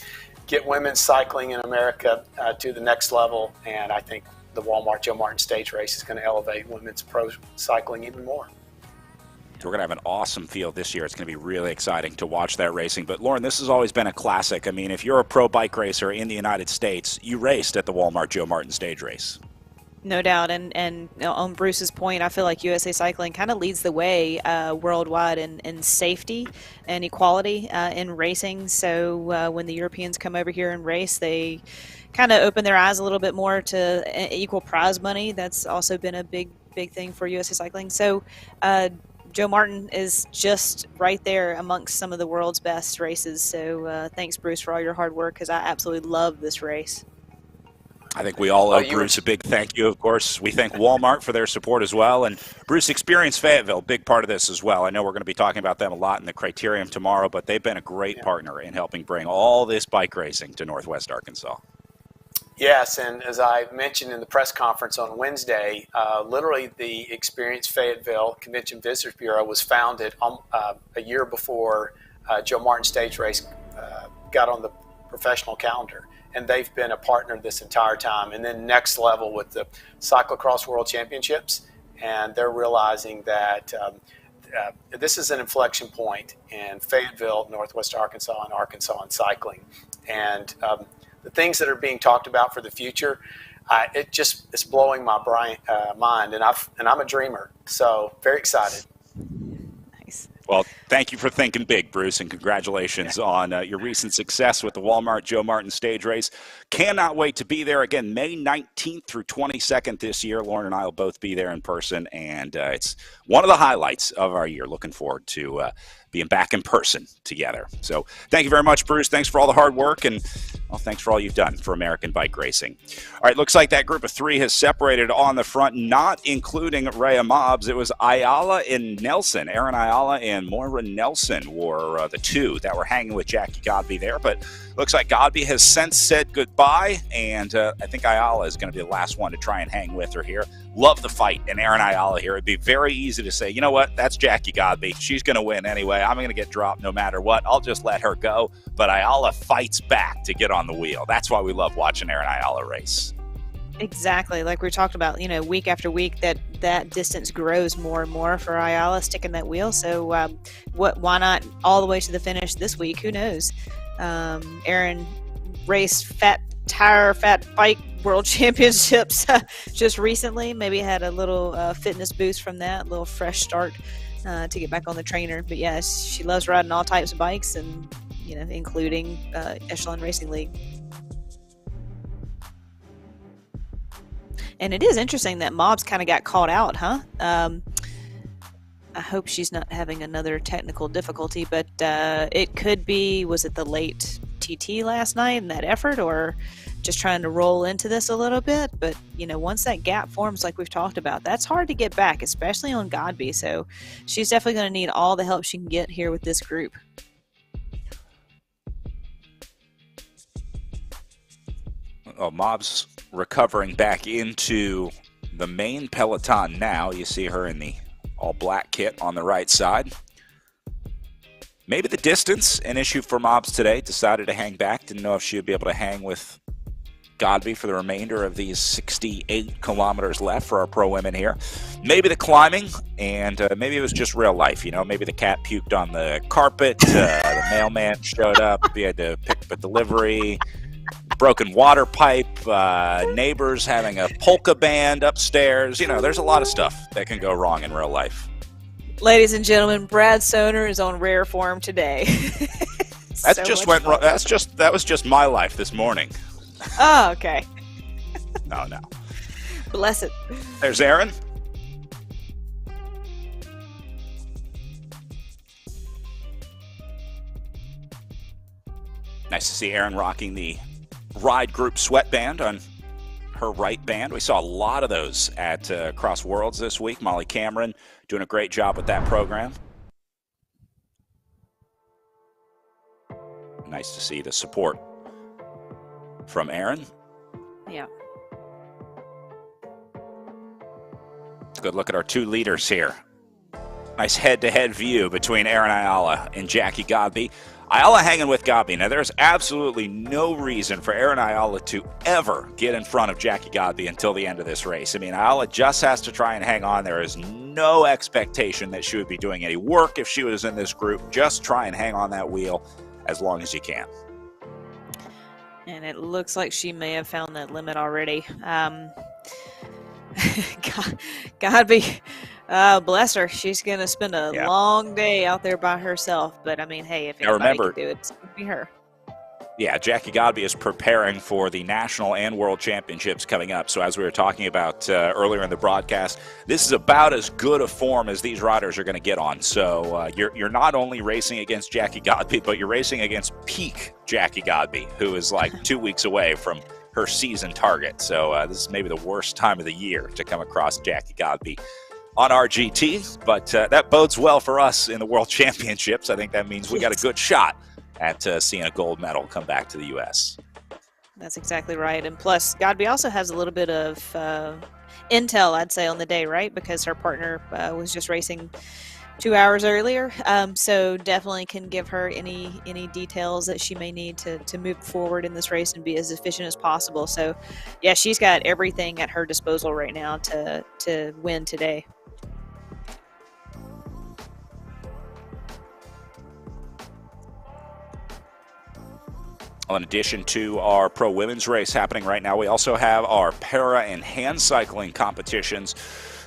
get women's cycling in America to the next level. And I think the Walmart Joe Martin stage race is going to elevate women's pro cycling even more. We're going to have an awesome field this year. It's going to be really exciting to watch that racing. But, Lauren, this has always been a classic. I mean, if you're a pro bike racer in the United States, you raced at the Walmart Joe Martin stage race. No doubt. And on Bruce's point, I feel like USA Cycling kind of leads the way worldwide in safety and equality in racing. So when the Europeans come over here and race, they kind of open their eyes a little bit more to equal prize money. That's also been a big thing for USA Cycling. So Joe Martin is just right there amongst some of the world's best races. So thanks, Bruce, for all your hard work, because I absolutely love this race. I think we all owe Bruce a big thank you, of course. We thank Walmart for their support as well. And Bruce, Experience Fayetteville, big part of this as well. I know we're going to be talking about them a lot in the Criterium tomorrow, but they've been a great partner in helping bring all this bike racing to Northwest Arkansas. Yes, and as I mentioned in the press conference on Wednesday, literally the Experience Fayetteville Convention Visitors Bureau was founded a year before Joe Martin Stage Race got on the professional calendar. And they've been a partner this entire time. And then next level with the Cyclocross World Championships, and they're realizing that this is an inflection point in Fayetteville, Northwest Arkansas, and Arkansas in cycling. And the things that are being talked about for the future, it's blowing my mind. And I'm a dreamer, so very excited. Nice. Well, thank you for thinking big, Bruce, and congratulations on your recent success with the Walmart Joe Martin stage race. Cannot wait to be there again, May 19th through 22nd this year. Lauren and I will both be there in person, and it's one of the highlights of our year. Looking forward to being back in person together. So thank you very much, Bruce. Thanks for all the hard work, and well, thanks for all you've done for American bike racing. All right, looks like that group of three has separated on the front, not including Rhea Mobbs. It was Ayala and Nelson. Aaron Ayala and Moira Nelson were the two that were hanging with Jackie Godby there, but looks like Godby has since said goodbye, and I think Ayala is going to be the last one to try and hang with her here. Love the fight in Aaron Ayala here. It'd be very easy to say, you know what, that's Jackie Godby. She's going to win anyway. I'm going to get dropped no matter what. I'll just let her go. But Ayala fights back to get on the wheel. That's why we love watching Aaron Ayala race. Exactly. Like we talked about, week after week, that distance grows more and more for Ayala sticking that wheel. So why not all the way to the finish this week? Who knows? Aaron raced fat bike world championships just recently. Maybe had a little fitness boost from that, a little fresh start to get back on the trainer. But yeah, she loves riding all types of bikes, and including Echelon Racing League. And it is interesting that Mobbs kind of got caught out, huh? I hope she's not having another technical difficulty, but it could be, was it the late TT last night in that effort, or just trying to roll into this a little bit? But, once that gap forms, like we've talked about, that's hard to get back, especially on Godby. So she's definitely going to need all the help she can get here with this group. Oh, Mobbs recovering back into the main peloton now. You see her in the all-black kit on the right side. Maybe the distance, an issue for Mobbs today. Decided to hang back. Didn't know if she would be able to hang with Godby for the remainder of these 68 kilometers left for our pro women here. Maybe the climbing, and maybe it was just real life. Maybe the cat puked on the carpet. The mailman showed up. He had to pick up a delivery. Broken water pipe, neighbors having a polka band upstairs. There's a lot of stuff that can go wrong in real life. Ladies and gentlemen, Brad Soner is on rare form today. That was just my life this morning. Oh, okay. No. Bless it. There's Aaron. Nice to see Aaron rocking the Ride Group sweatband on her right band. We saw a lot of those at Cross Worlds this week. Molly Cameron doing a great job with that program. Nice to see the support from Aaron. Yeah. Let's go look at our two leaders here. Nice head-to-head view between Aaron Ayala and Jackie Godby. Ayala hanging with Godby. Now, there's absolutely no reason for Aaron Ayala to ever get in front of Jackie Godby until the end of this race. I mean, Ayala just has to try and hang on. There is no expectation that she would be doing any work if she was in this group. Just try and hang on that wheel as long as you can. And it looks like she may have found that limit already. Godby, bless her. She's going to spend a long day out there by herself. But, I mean, hey, if anybody can do it, it's going to be her. Yeah, Jackie Godby is preparing for the national and world championships coming up. So as we were talking about earlier in the broadcast, this is about as good a form as these riders are going to get on. So you're not only racing against Jackie Godby, but you're racing against peak Jackie Godby, who is like 2 weeks away from her season target. So this is maybe the worst time of the year to come across Jackie Godby on RGT. But that bodes well for us in the world championships. I think that means we got a good shot at seeing a gold medal come back to the U.S. That's exactly right. And plus, Godby also has a little bit of intel, I'd say, on the day, right? Because her partner was just racing 2 hours earlier. So definitely can give her any details that she may need to move forward in this race and be as efficient as possible. So, yeah, she's got everything at her disposal right now to win today. Well, in addition to our pro women's race happening right now, we also have our para and hand cycling competitions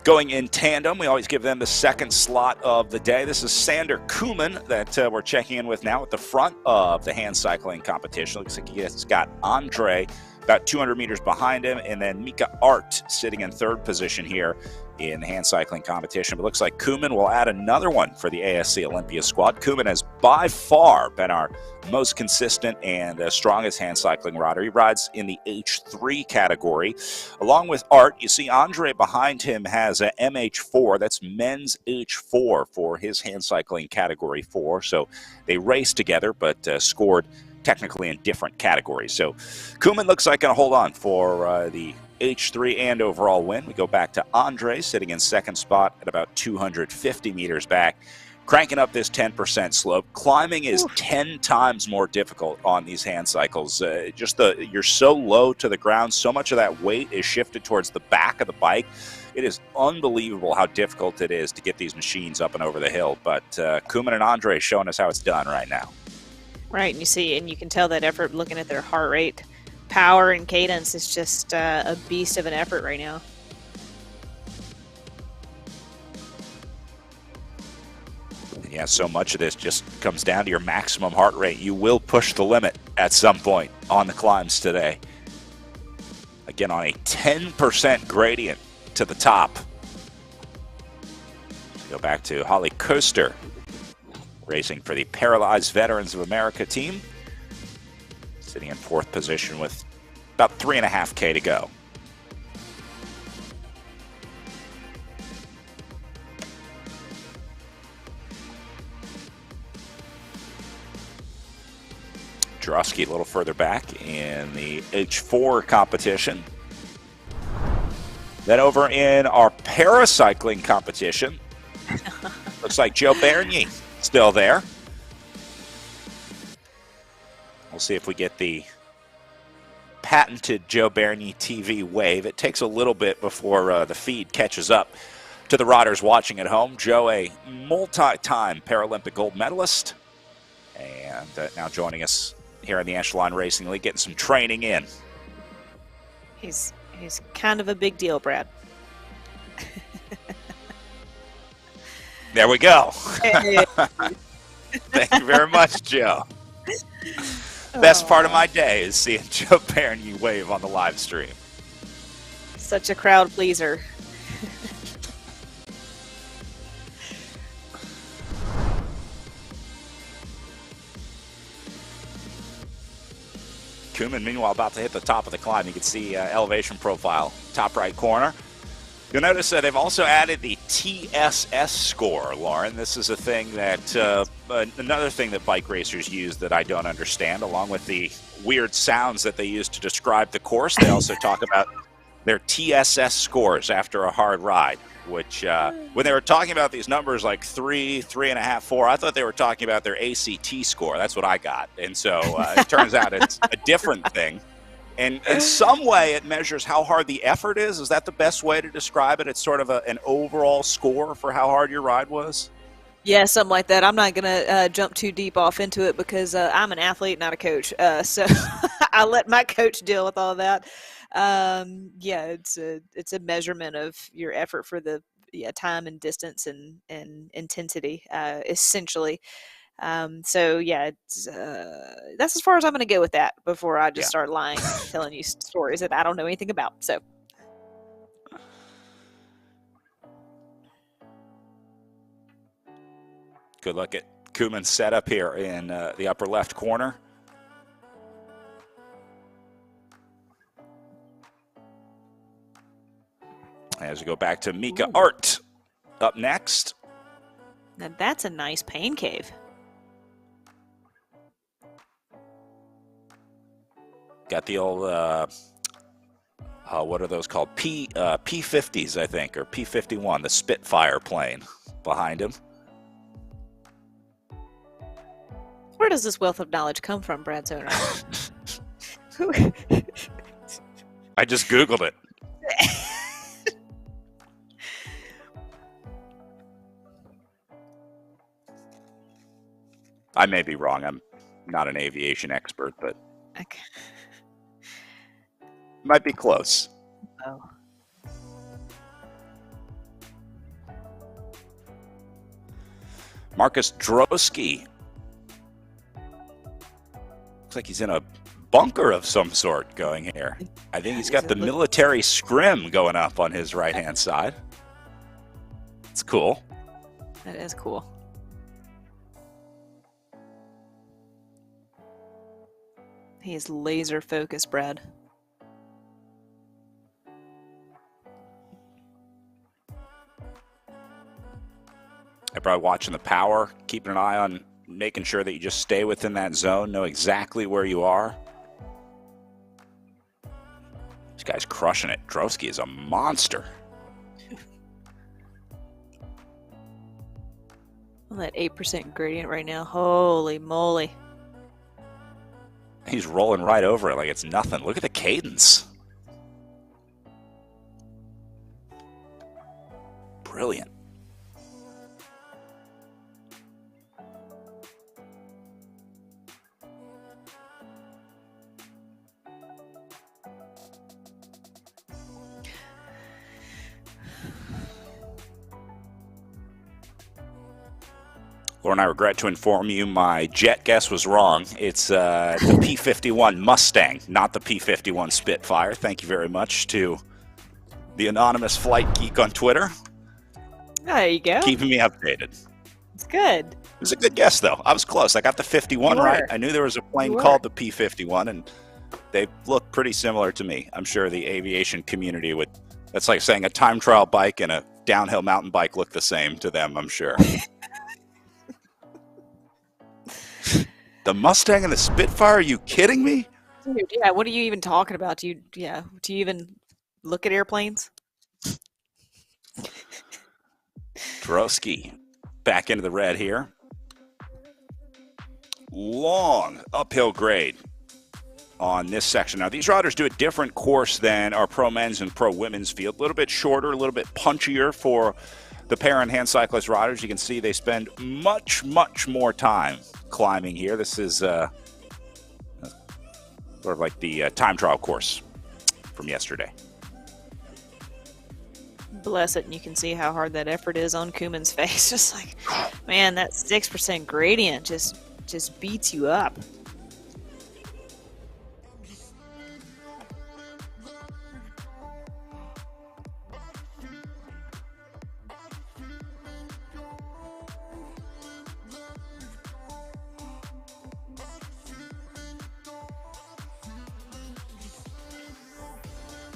Going in tandem, we always give them the second slot of the day. This is Sander Koeman that we're checking in with now at the front of the hand cycling competition. Looks like he's got Andre about 200 meters behind him, and then Mika Art sitting in third position here in the hand cycling competition. But looks like Koeman will add another one for the ASC Olympia squad. Koeman has by far been our most consistent and strongest hand cycling rider. He rides in the H3 category. Along with Art, you see Andre behind him has a MH4. That's men's H4 for his hand cycling category 4. So they raced together, but scored technically in different categories. So Koeman looks like going to hold on for the H3 and overall win. We go back to Andre sitting in second spot at about 250 meters back, cranking up this 10% slope. Climbing is 10 times more difficult on these hand cycles. You're so low to the ground, so much of that weight is shifted towards the back of the bike. It is unbelievable how difficult it is to get these machines up and over the hill. But Koeman and Andre showing us how it's done right now. Right, and you can tell that effort looking at their heart rate. Power and cadence is just a beast of an effort right now. And yeah, so much of this just comes down to your maximum heart rate. You will push the limit at some point on the climbs today. Again, on a 10% gradient to the top. Go back to Holly Koester, racing for the Paralyzed Veterans of America team. Sitting in fourth position with about 3.5K to go. Jarosky a little further back in the H4 competition. Then over in our paracycling competition, looks like Joe Bernier still there. We'll see if we get the patented Joe Bernier TV wave. It takes a little bit before the feed catches up to the riders watching at home. Joe, a multi-time Paralympic gold medalist, and now joining us here in the Echelon Racing League, getting some training in. He's kind of a big deal, Brad. There we go. Thank you very much, Joe. Best part of my day is seeing Joe Bernier wave on the live stream. Such a crowd pleaser. Koeman, meanwhile, about to hit the top of the climb. You can see elevation profile, top right corner. You'll notice that they've also added the TSS score, Lauren. This is a thing that, another thing that bike racers use that I don't understand, along with the weird sounds that they use to describe the course. They also talk about their TSS scores after a hard ride, which when they were talking about these numbers like 3, 3.5, 4, I thought they were talking about their ACT score. That's what I got. And so it turns out it's a different thing. And in some way, it measures how hard the effort is. Is that the best way to describe it? It's sort of an overall score for how hard your ride was? Yeah, something like that. I'm not going to jump too deep off into it because I'm an athlete, not a coach. So I let my coach deal with all that. Yeah, it's a measurement of your effort for the time and distance and intensity, essentially. So yeah, that's as far as I'm going to go with that before I just start lying, telling you stories that I don't know anything about. So. Good look at Koeman's setup here in the upper left corner. As we go back to Mika Art up next. Now that's a nice pain cave. Got the old, what are those called? P-50s, I think, or P-51, the Spitfire plane behind him. Where does this wealth of knowledge come from, Brad Zoner? I just Googled it. I may be wrong. I'm not an aviation expert, but okay. Might be close. Oh. Marcus Drosky. Looks like he's in a bunker of some sort going here. I think he's got the military scrim going up on his right-hand side. It's cool. That is cool. He is laser focused, Brad. I'm probably watching the power, keeping an eye on making sure that you just stay within that zone, know exactly where you are. This guy's crushing it. Drosky is a monster. On that 8% gradient right now. Holy moly. He's rolling right over it like it's nothing. Look at the cadence. Brilliant. Lauren, I regret to inform you my jet guess was wrong. It's the P-51 Mustang, not the P-51 Spitfire. Thank you very much to the anonymous flight geek on Twitter. There you go. Keeping me updated. It's good. It was a good guess, though. I was close. I got the 51 right. I knew there was a plane called the P-51, and they look pretty similar to me. I'm sure the aviation community would. That's like saying a time trial bike and a downhill mountain bike look the same to them, I'm sure. The Mustang and the Spitfire? Are you kidding me? Dude, yeah, what are you even talking about? Do you even look at airplanes? Drosky back into the red here. Long uphill grade on this section. Now, these riders do a different course than our pro men's and pro women's field. A little bit shorter, a little bit punchier for the pair and hand cyclist riders. You can see they spend much, much more time climbing here. This is sort of like the time trial course from yesterday. Bless it, and you can see how hard that effort is on Kuman's face. Just like, man, that 6% gradient just beats you up.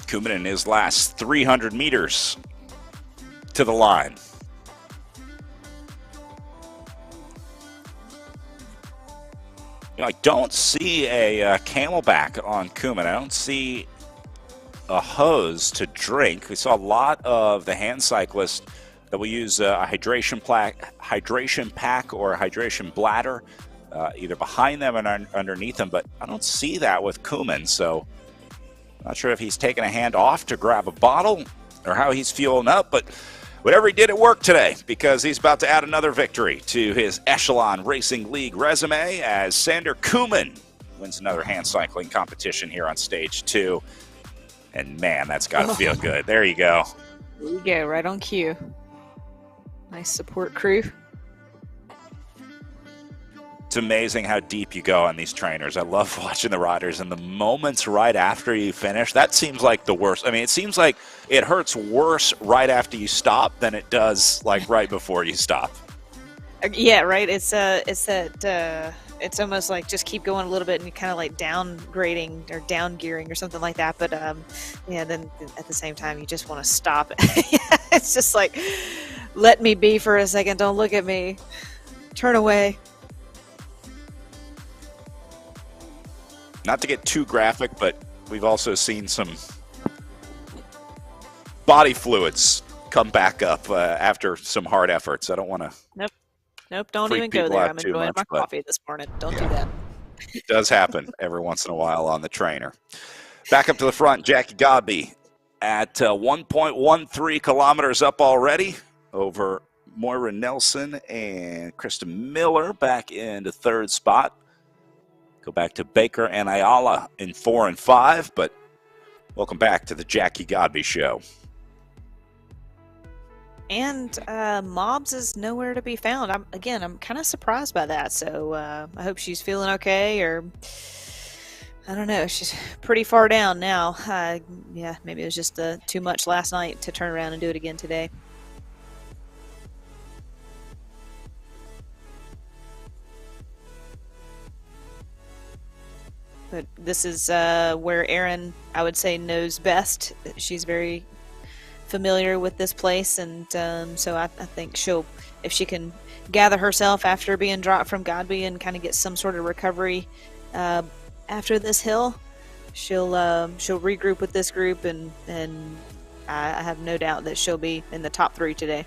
Kuman in his last 300 meters to the line. You know, I don't see a camelback on Kuman. I don't see a hose to drink. We saw a lot of the hand cyclists that will use a hydration pack or a hydration bladder, either behind them and underneath them, but I don't see that with Kuman, so not sure if he's taking a hand off to grab a bottle or how he's fueling up, but whatever he did, it worked today because he's about to add another victory to his Echelon Racing League resume as Sander Kuman wins another hand cycling competition here on stage 2. And man, that's got to feel good. There you go. There you go, right on cue. Nice support crew. It's amazing how deep you go on these trainers. I love watching the riders, and the moments right after you finish, that seems like the worst. I mean, it seems like it hurts worse right after you stop than it does like right before you stop. Yeah, right. It's almost like just keep going a little bit and kind of like downgrading or down gearing or something like that. But yeah, then at the same time, you just want to stop it. It's just like, let me be for a second. Don't look at me. Turn away. Not to get too graphic, but we've also seen some body fluids come back up after some hard efforts. I don't want to. Nope. Don't even go there. I'm enjoying my coffee this morning. Don't do that. It does happen every once in a while on the trainer. Back up to the front, Jackie Godby at 1.13 kilometers up already over Moira Nelson and Krista Miller back into third spot. Go back to Baker and Ayala in 4 and 5, but welcome back to the Jackie Godby Show. And Mobs is nowhere to be found. I'm kind of surprised by that. So I hope she's feeling okay, or I don't know. She's pretty far down now. Yeah, maybe it was just too much last night to turn around and do it again today. But this is where Erin, I would say, knows best. She's very familiar with this place, and so I think if she can gather herself after being dropped from Godby and kind of get some sort of recovery after this hill, she'll regroup with this group, and I have no doubt that she'll be in the top 3 today.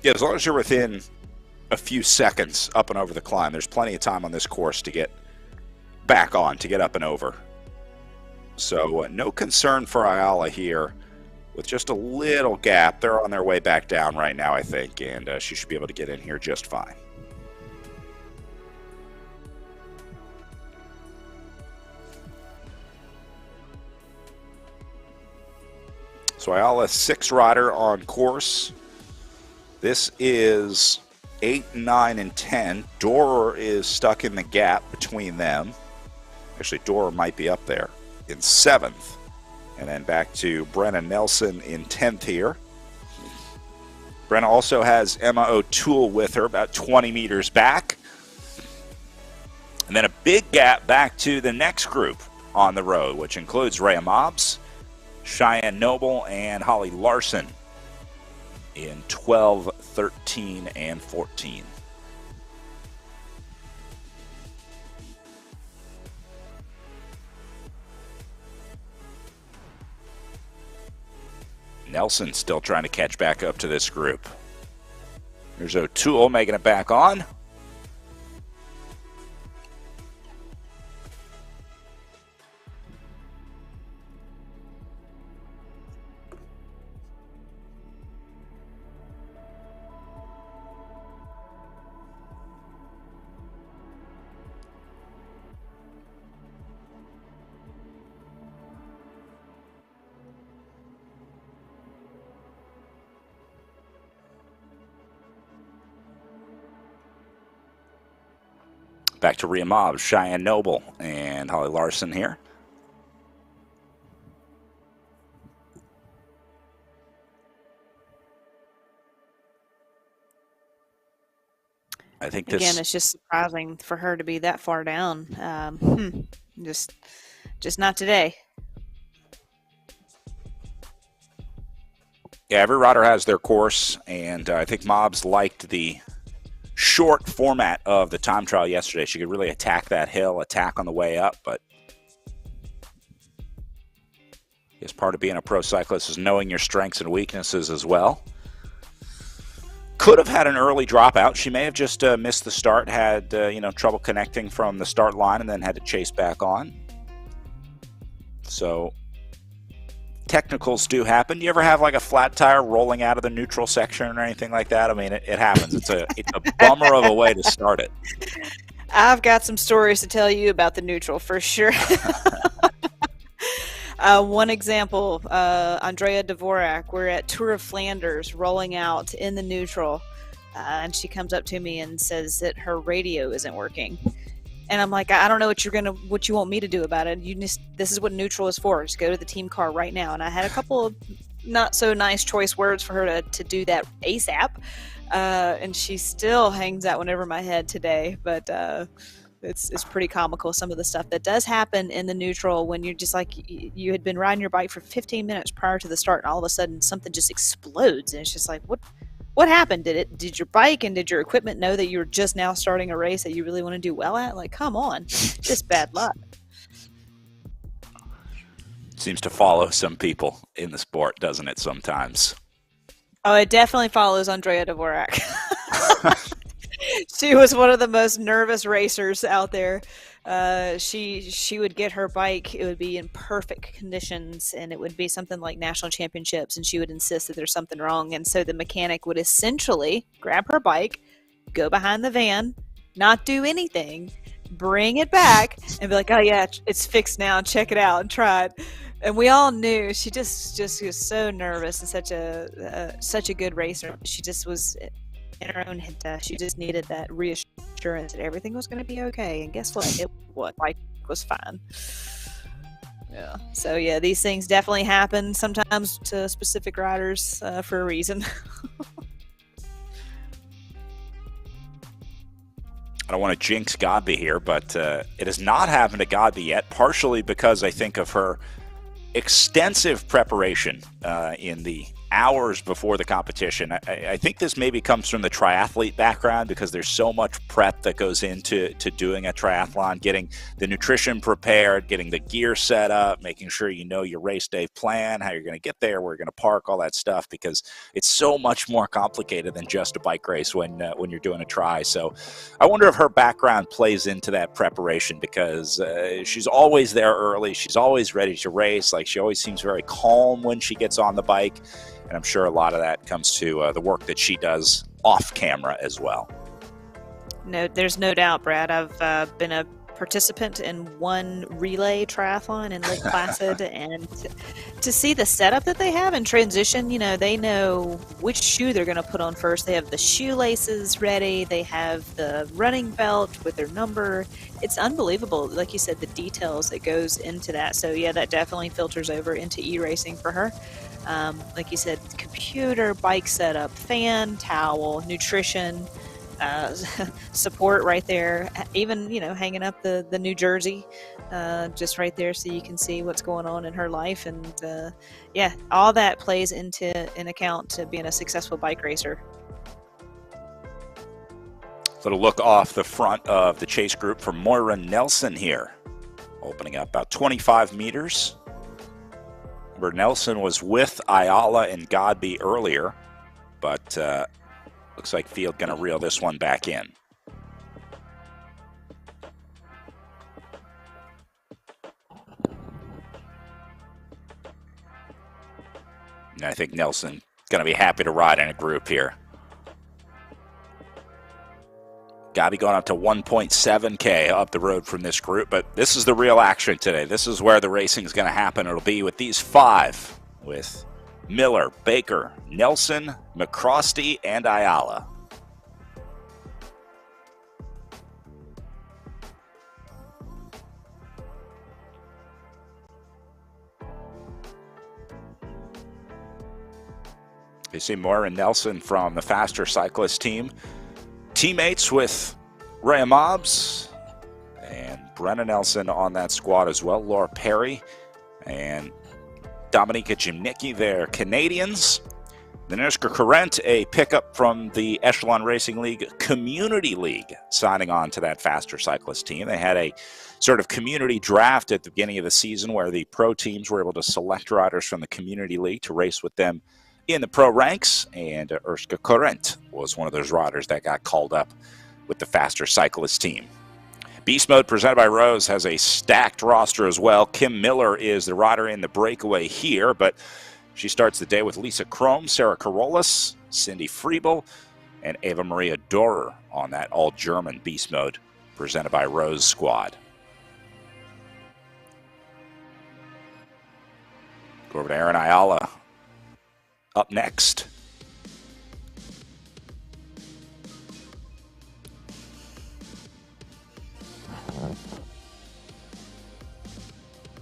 Yeah, as long as you're within a few seconds up and over the climb, there's plenty of time on this course to get back on, to get up and over. So no concern for Ayala here. With just a little gap, they're on their way back down right now, I think, and she should be able to get in here just fine. So Ayala, 6 rider on course. This is 8, 9, and 10. Dorer is stuck in the gap between them. Actually, Dorer might be up there in 7th. And then back to Brenna Nelson in 10th here. Brenna also has Emma O'Toole with her, about 20 meters back. And then a big gap back to the next group on the road, which includes Rhea Mobbs, Cheyenne Noble, and Holly Larson in 12, 13, and 14. Nelson still trying to catch back up to this group. There's O'Toole making it back on. Back to Rhea Mobbs, Cheyenne Noble, and Holly Larson here. I think this... Again, it's just surprising for her to be that far down. Just not today. Yeah, every rider has their course, and I think Mobbs liked the short format of the time trial yesterday. She could really attack that hill, attack on the way up, but I guess part of being a pro cyclist is knowing your strengths and weaknesses as well. Could have had an early dropout. She may have just missed the start, had trouble connecting from the start line, and then had to chase back on. So technicals do happen. Do you ever have like a flat tire rolling out of the neutral section or anything like that? I mean, it happens. It's a bummer of a way to start it. I've got some stories to tell you about the neutral for sure. One example, Andrea Dvorak, we're at Tour of Flanders rolling out in the neutral, and she comes up to me and says that her radio isn't working. And I'm like, I don't know what you want me to do about it. This is what neutral is for. Just go to the team car right now. And I had a couple of not so nice choice words for her to do that ASAP. And she still hangs that one over my head today. But it's pretty comical, some of the stuff that does happen in the neutral when you're just like, you had been riding your bike for 15 minutes prior to the start, and all of a sudden something just explodes. And it's just like, what happened? Did your bike and did your equipment know that you were just now starting a race that you really want to do well at? Like, come on, just bad luck. Seems to follow some people in the sport, doesn't it, sometimes? Oh, it definitely follows Andrea Dvorak. She was one of the most nervous racers out there. She would get her bike, it would be in perfect conditions, and it would be something like national championships, and she would insist that there's something wrong. And so the mechanic would essentially grab her bike, go behind the van, not do anything, bring it back, and be like, oh yeah, it's fixed now, check it out and try it. And we all knew she just was so nervous and such a good racer. She just was in her own head. She just needed that reassurance that everything was going to be okay. And guess what? It was fine. Yeah. So yeah, these things definitely happen sometimes to specific riders for a reason. I don't want to jinx Godby here, but it has not happened to Godby yet, partially because I think of her extensive preparation in the hours before the competition. I think this maybe comes from the triathlete background, because there's so much prep that goes into doing a triathlon, getting the nutrition prepared, getting the gear set up, making sure you know your race day plan, how you're going to get there, where you're going to park, all that stuff, because it's so much more complicated than just a bike race when you're doing a tri. So I wonder if her background plays into that preparation, because she's always there early. She's always ready to race. Like, she always seems very calm when she gets on the bike. And I'm sure a lot of that comes to the work that she does off camera as well. No, there's no doubt, Brad. I've been a participant in one relay triathlon in Lake Placid, and to see the setup that they have in transition, they know which shoe they're going to put on first. They have the shoelaces ready. They have the running belt with their number. It's unbelievable. Like you said, the details that goes into that. So yeah, that definitely filters over into e-racing for her. Like you said, computer, bike setup, fan, towel, nutrition, support right there, even hanging up the New Jersey just right there, so you can see what's going on in her life. And yeah, all that plays into an account to being a successful bike racer. Little look off the front of the chase group for Moira Nelson here, opening up about 25 meters. Remember, Nelson was with Ayala and Godby earlier, but looks like Field going to reel this one back in. And I think Nelson going to be happy to ride in a group here. Godby going up to 1.7K up the road from this group, but this is the real action today. This is where the racing is going to happen. It'll be with these five, with Miller, Baker, Nelson, McCrosty, and Ayala. You see Moira Nelson from the Faster Cyclist team. Teammates with Rhea Mobbs and Brenna Nelson on that squad as well. Laura Perry and Dominika Jimnicki, they're Canadians. Then Iska Kurent, a pickup from the Echelon Racing League Community League, signing on to that Faster Cyclist team. They had a sort of community draft at the beginning of the season where the pro teams were able to select riders from the Community League to race with them in the pro ranks, and Iska Kurent was one of those riders that got called up with the Faster Cyclist team. Beast Mode, presented by Rose, has a stacked roster as well. Kim Miller is the rider in the breakaway here, but she starts the day with Lisa Krom, Sarah Carolus, Cindy Friebel, and Eva Maria Dorer on that all-German Beast Mode, presented by Rose squad. Go over to Aaron Ayala up next.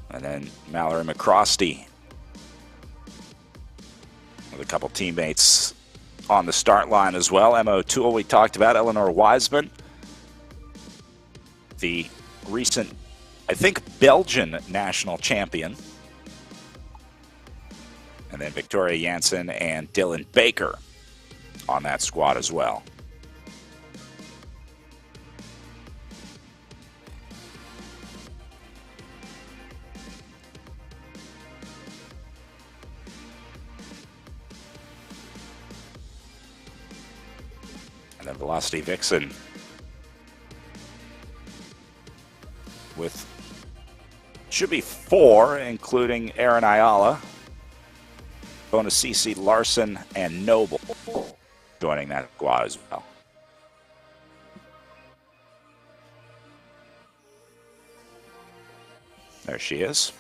And then Mallory McCrosty with a couple teammates on the start line as well. Emma O'Toole, we talked about. Eleanor Wiseman, the recent, I think, Belgian national champion. And then Victoria Janssen and Dylan Baker on that squad as well. And then Velocity Vixen with, should be 4, including Aaron Ayala, Bonacisi, Larson, and Noble joining that squad as well. There she is.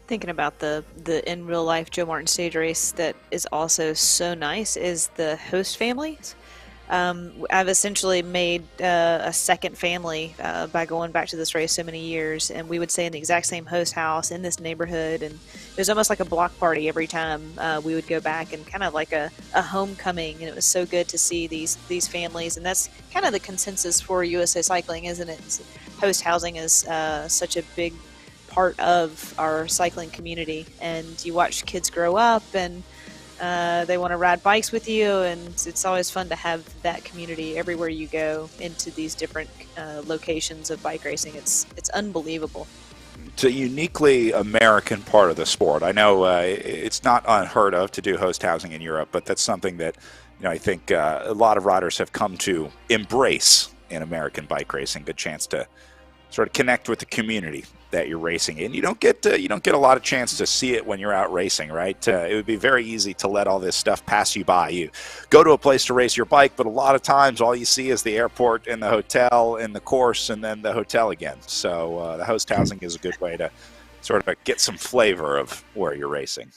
Thinking about the in real life Joe Martin stage race that is also so nice is the host families. I've essentially made a second family by going back to this race so many years, and we would stay in the exact same host house in this neighborhood, and it was almost like a block party every time we would go back, and kind of like a homecoming. And it was so good to see these families, and that's kind of the consensus for USA Cycling, isn't it? Host housing is such a big part of our cycling community, and you watch kids grow up, and they want to ride bikes with you, and it's always fun to have that community everywhere you go into these different locations of bike racing. It's unbelievable. It's a uniquely American part of the sport. I know it's not unheard of to do host housing in Europe, but that's something that I think a lot of riders have come to embrace in American bike racing. Good chance to sort of connect with the community that you're racing in. You don't get a lot of chance to see it when you're out racing, right? It would be very easy to let all this stuff pass you by. You go to a place to race your bike, but a lot of times all you see is the airport and the hotel and the course and then the hotel again. So the host housing is a good way to sort of get some flavor of where you're racing.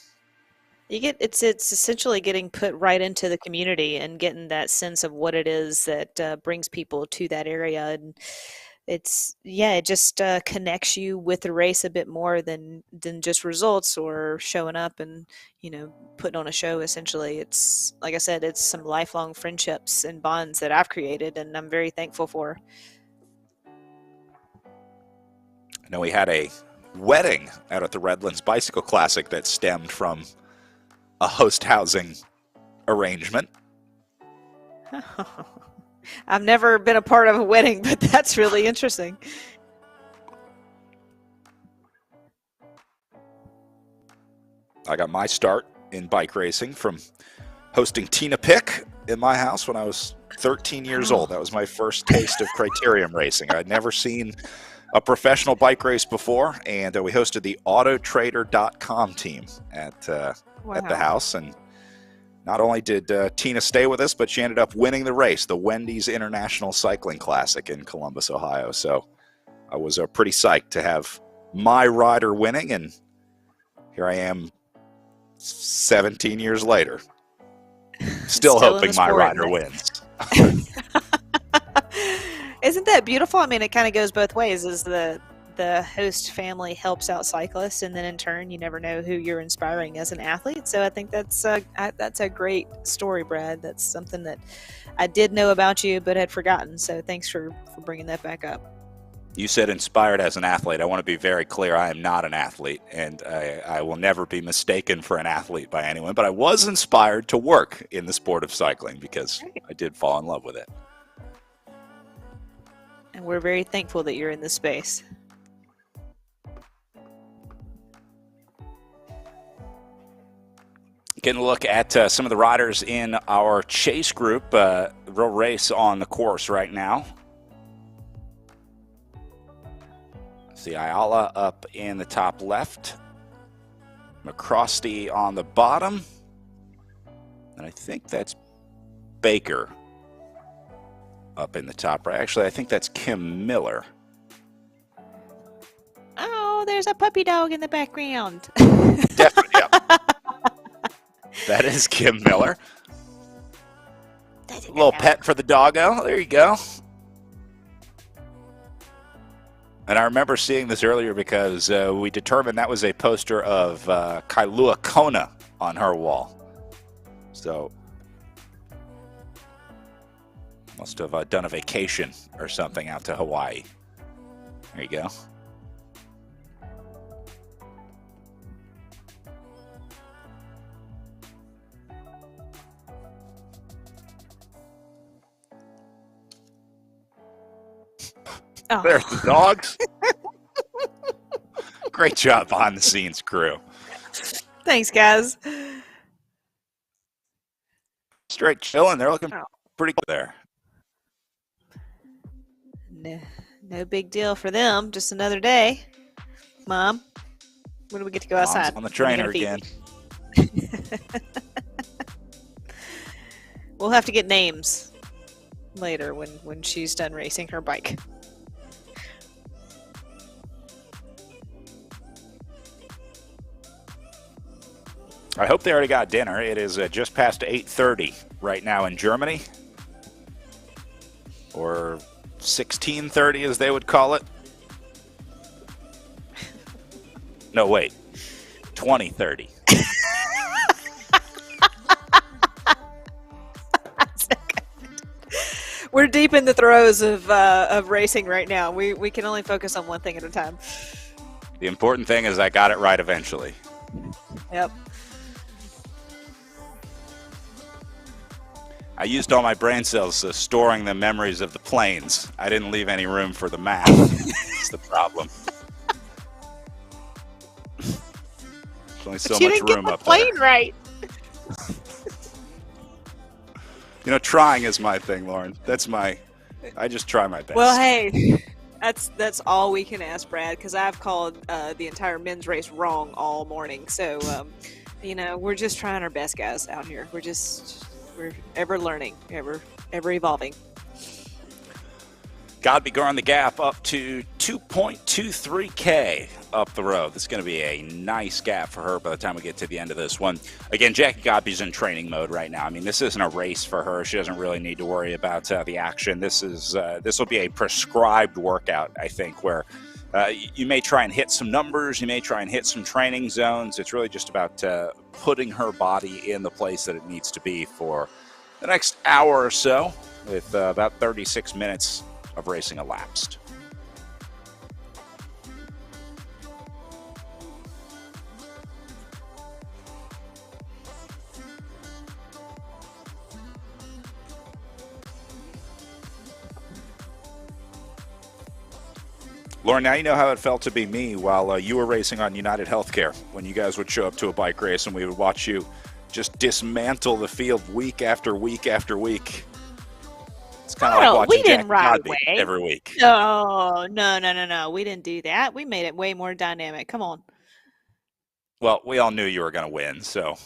It's essentially getting put right into the community and getting that sense of what it is that brings people to that area. And it just connects you with the race a bit more than just results or showing up and putting on a show. Essentially, it's like I said, it's some lifelong friendships and bonds that I've created, and I'm very thankful for. I know we had a wedding out at the Redlands Bicycle Classic that stemmed from a host housing arrangement. I've never been a part of a wedding, but that's really interesting. I got my start in bike racing from hosting Tina Pick in my house when I was 13 years old. That was my first taste of criterium racing. I'd never seen a professional bike race before, and we hosted the autotrader.com team at the house. And not only did Tina stay with us, but she ended up winning the race, the Wendy's International Cycling Classic in Columbus, Ohio. So I was pretty psyched to have my rider winning, and here I am 17 years later, still hoping my rider wins. Isn't that beautiful? I mean, it kind of goes both ways. Is the host family helps out cyclists, and then in turn, you never know who you're inspiring as an athlete. So I think that's a great story, Brad. That's something that I did know about you, but had forgotten. So thanks for bringing that back up. You said inspired as an athlete. I want to be very clear. I am not an athlete, and I will never be mistaken for an athlete by anyone. But I was inspired to work in the sport of cycling because I did fall in love with it. And we're very thankful that you're in this space. Getting a look at some of the riders in our chase group. Real race on the course right now. See Ayala up in the top left. McCrosty on the bottom. And I think that's Baker up in the top right. Actually, I think that's Kim Miller. Oh, there's a puppy dog in the background. Definitely, yep. That is Kim Miller. A little pet for the doggo. There you go. And I remember seeing this earlier because we determined that was a poster of Kailua Kona on her wall. So must have done a vacation or something out to Hawaii. There you go. Oh. There's the dogs. Great job behind the scenes, crew. Thanks, guys. Straight chilling. They're looking pretty good there. No big deal for them. Just another day. Mom, when do we get to go outside? Mom's on the trainer again. We'll have to get names later when she's done racing her bike. I hope they already got dinner. It is just past 8:30 right now in Germany, or 16:30 as they would call it. No, wait, 20:30. We're deep in the throes of racing right now. We can only focus on one thing at a time. The important thing is I got it right eventually. Yep. I used all my brain cells storing the memories of the planes. I didn't leave any room for the math. It's the problem. There's only so much room up there. Right. You know, trying is my thing, Lauren. I just try my best. Well, hey, that's all we can ask, Brad, because I've called the entire men's race wrong all morning. So, we're just trying our best, guys, out here. We're ever learning, ever evolving. Godby going the gap up to 2.23K up the road. This is going to be a nice gap for her by the time we get to the end of this one. Again, Jackie Godby's in training mode right now. I mean, this isn't a race for her. She doesn't really need to worry about the action. This will be a prescribed workout, I think, where you may try and hit some numbers. You may try and hit some training zones. It's really just about putting her body in the place that it needs to be for the next hour or so, with about 36 minutes of racing elapsed. Lauren, now you know how it felt to be me while you were racing on United Healthcare, when you guys would show up to a bike race and we would watch you just dismantle the field week after week after week. It's kind of like watching we didn't Jackie ride Godby away every week. No. We didn't do that. We made it way more dynamic. Come on. Well, we all knew you were going to win, so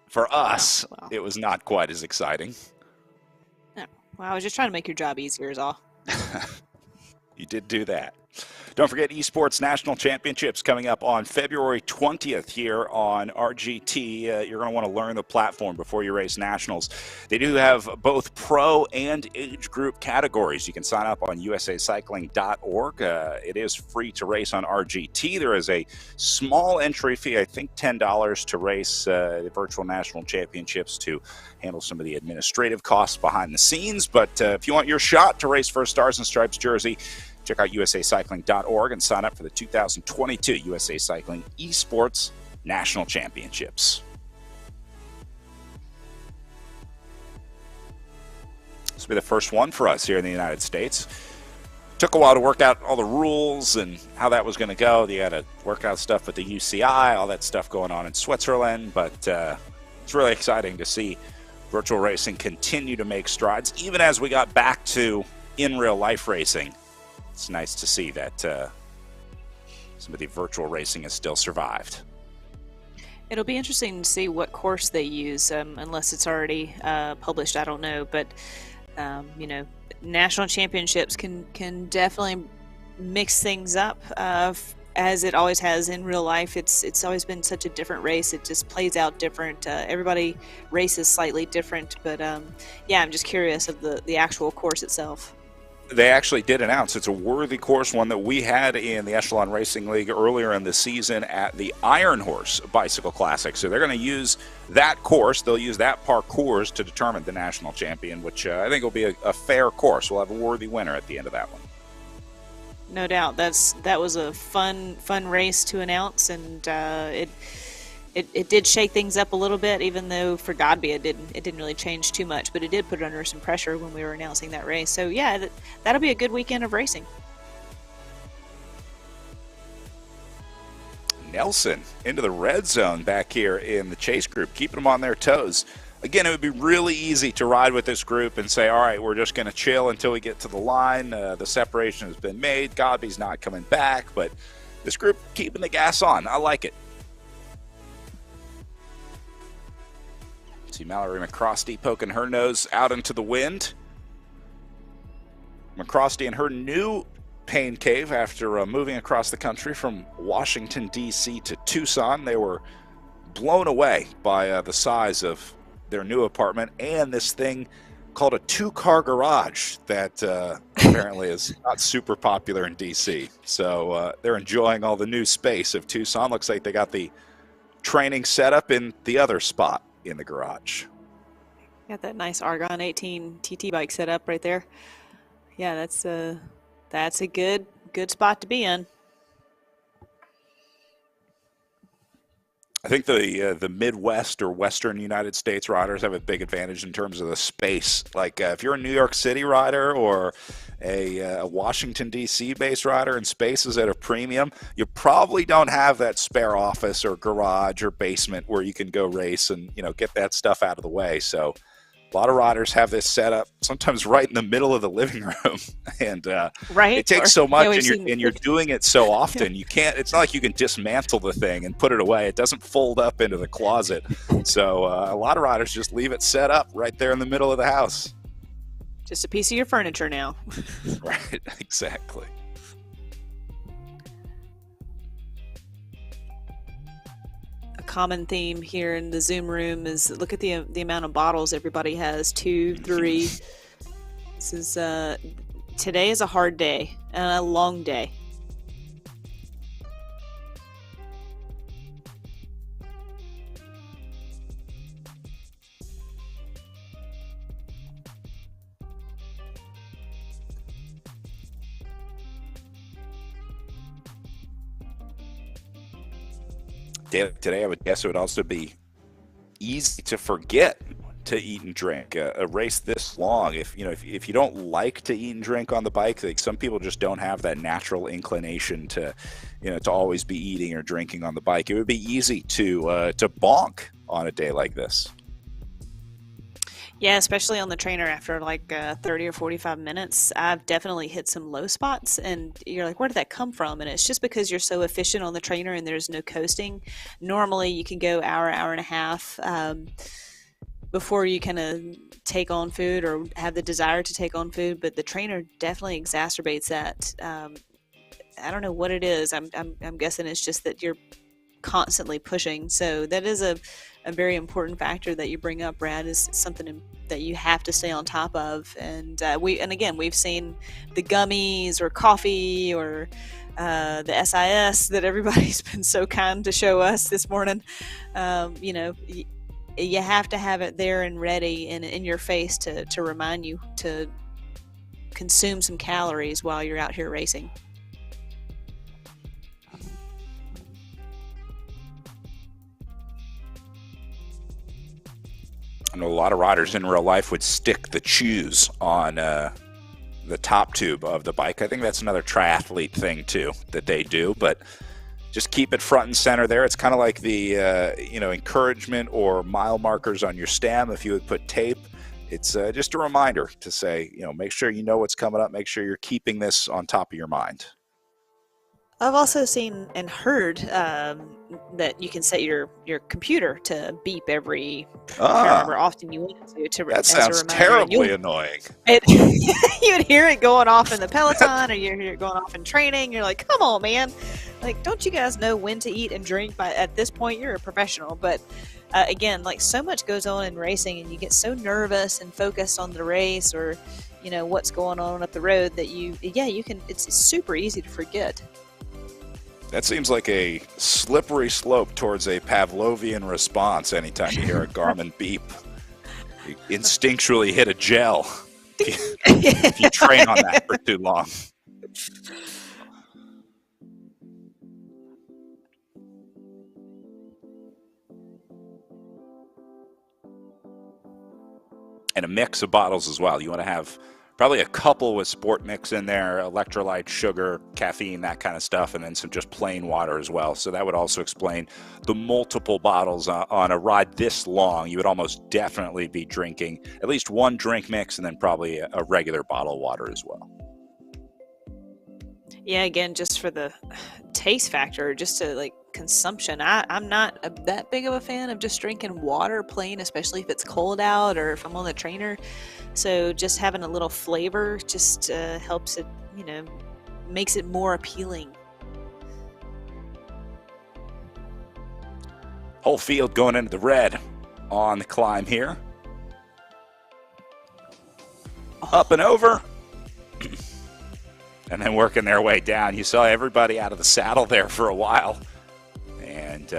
for us, it was not quite as exciting. No. Well, I was just trying to make your job easier is all. You did do that. Don't forget Esports National Championships coming up on February 20th here on RGT. You're going to want to learn the platform before you race nationals. They do have both pro and age group categories. You can sign up on usacycling.org. It is free to race on RGT. There is a small entry fee, I think $10 to race the virtual national championships, to handle some of the administrative costs behind the scenes. But if you want your shot to race for a Stars and Stripes jersey, check out usacycling.org and sign up for the 2022 USA Cycling Esports National Championships. This will be the first one for us here in the United States. Took a while to work out all the rules and how that was going to go. They had to work out stuff with the UCI, all that stuff going on in Switzerland. But it's really exciting to see virtual racing continue to make strides, even as we got back to in real life racing. It's nice to see that some of the virtual racing has still survived. It'll be interesting to see what course they use, unless it's already published. I don't know, but national championships can definitely mix things up as it always has in real life. It's always been such a different race. It just plays out different. Everybody races slightly different, but I'm just curious of the actual course itself. They actually did announce it's a worthy course, one that we had in the Echelon Racing League earlier in the season at the Iron Horse Bicycle Classic. So they're going to use that course. They'll use that parcours to determine the national champion, which I think will be a fair course. We'll have a worthy winner at the end of that one. No doubt. That was a fun race to announce, and it did shake things up a little bit, even though for Godby it didn't really change too much, but it did put it under some pressure when we were announcing that race. So yeah, that'll be a good weekend of racing. Nelson into the red zone back here in the chase group, keeping them on their toes. Again, it would be really easy to ride with this group and say, all right, we're just going to chill until we get to the line. The separation has been made. Godby's not coming back, but this group keeping the gas on. I like it. See Mallory McCrosty poking her nose out into the wind. McCrosty in her new pain cave after moving across the country from Washington, D.C. to Tucson. They were blown away by the size of their new apartment and this thing called a 2-car garage that apparently is not super popular in DC. So they're enjoying all the new space of Tucson. Looks like they got the training set up in the other spot in the garage. Got that nice Argon 18 TT bike set up right there. Yeah, that's a good spot to be in. I think the Midwest or Western United States riders have a big advantage in terms of the space. Like if you're a New York City rider or a Washington, D.C. based rider and space is at a premium, you probably don't have that spare office or garage or basement where you can go race and, you know, get that stuff out of the way. So a lot of riders have this set up sometimes right in the middle of the living room, and right? It takes so much, yeah, and you're doing it so often. You can't. It's not like you can dismantle the thing and put it away. It doesn't fold up into the closet. So a lot of riders just leave it set up right there in the middle of the house. Just a piece of your furniture now. Right. Exactly. Common theme here in the Zoom room is look at the amount of bottles everybody has. 2, 3. This is today is a hard day and a long day. Today, I would guess it would also be easy to forget to eat and drink. A race this long, if you don't like to eat and drink on the bike, like some people just don't have that natural inclination to, to always be eating or drinking on the bike. It would be easy to bonk on a day like this. Yeah, especially on the trainer after like 30 or 45 minutes, I've definitely hit some low spots, and you're like, where did that come from? And it's just because you're so efficient on the trainer and there's no coasting. Normally you can go hour and a half before you kind of take on food or have the desire to take on food, but the trainer definitely exacerbates that. I don't know what it is. I'm guessing it's just that you're constantly pushing. So that is a very important factor that you bring up, Brad, is something that you have to stay on top of. And we've seen the gummies or coffee or the SIS that everybody's been so kind to show us this morning. You have to have it there and ready and in your face to remind you to consume some calories while you're out here racing. I know a lot of riders in real life would stick the chews on the top tube of the bike. I think that's another triathlete thing too that they do, but just keep it front and center there. It's kind of like the encouragement or mile markers on your stem. If you would put tape, it's just a reminder to say, make sure you know what's coming up. Make sure you're keeping this on top of your mind. I've also seen and heard that you can set your computer to beep every however often you want it to. That sounds terribly annoying. You would hear it going off in the Peloton, or you hear it going off in training. You're like, come on, man! Like, don't you guys know when to eat and drink? At this point, you're a professional. But again, like so much goes on in racing, and you get so nervous and focused on the race or what's going on up the road that you can. It's super easy to forget. That seems like a slippery slope towards a Pavlovian response anytime you hear a Garmin beep. You instinctually hit a gel if you train on that for too long. And a mix of bottles as well. You want to have probably a couple with sport mix in there, electrolyte, sugar, caffeine, that kind of stuff, and then some just plain water as well. So that would also explain the multiple bottles on a ride this long. You would almost definitely be drinking at least one drink mix and then probably a regular bottle of water as well. Yeah, again, just for the taste factor, just to like consumption. I'm not that big of a fan of just drinking water plain, especially if it's cold out or if I'm on the trainer. So just having a little flavor just helps it, makes it more appealing. Whole field going into the red on the climb here. Up and over. And then working their way down. You saw everybody out of the saddle there for a while. And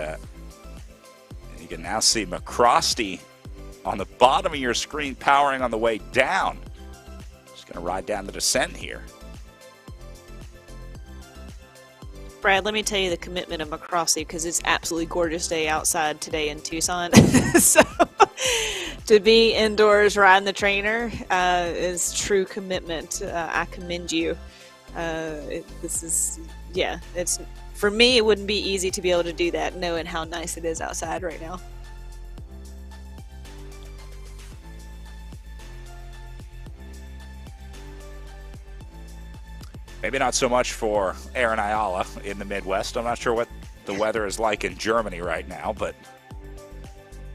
you can now see McCrosty on the bottom of your screen powering on the way down. Just going to ride down the descent here. Brad, let me tell you the commitment of McCrosty, because it's absolutely gorgeous day outside today in Tucson. So to be indoors riding the trainer is true commitment. I commend you. It's for me, it wouldn't be easy to be able to do that knowing how nice it is outside right now. Maybe not so much for Aaron Ayala in the Midwest. I'm not sure what the weather is like in Germany right now, but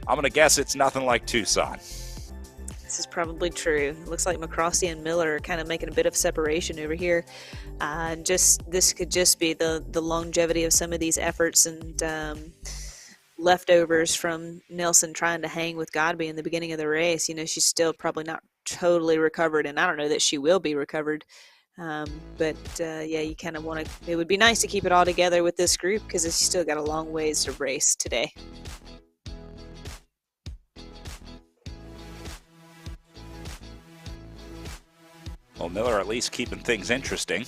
I'm going to guess it's nothing like Tucson. This is probably true. It looks like McCrosty and Miller are kind of making a bit of separation over here. This could just be the longevity of some of these efforts and leftovers from Nelson trying to hang with Godby in the beginning of the race. You know, she's still probably not totally recovered, and I don't know that she will be recovered. You kind of want to, it would be nice to keep it all together with this group because it's still got a long ways to race today. Well, Miller at least keeping things interesting.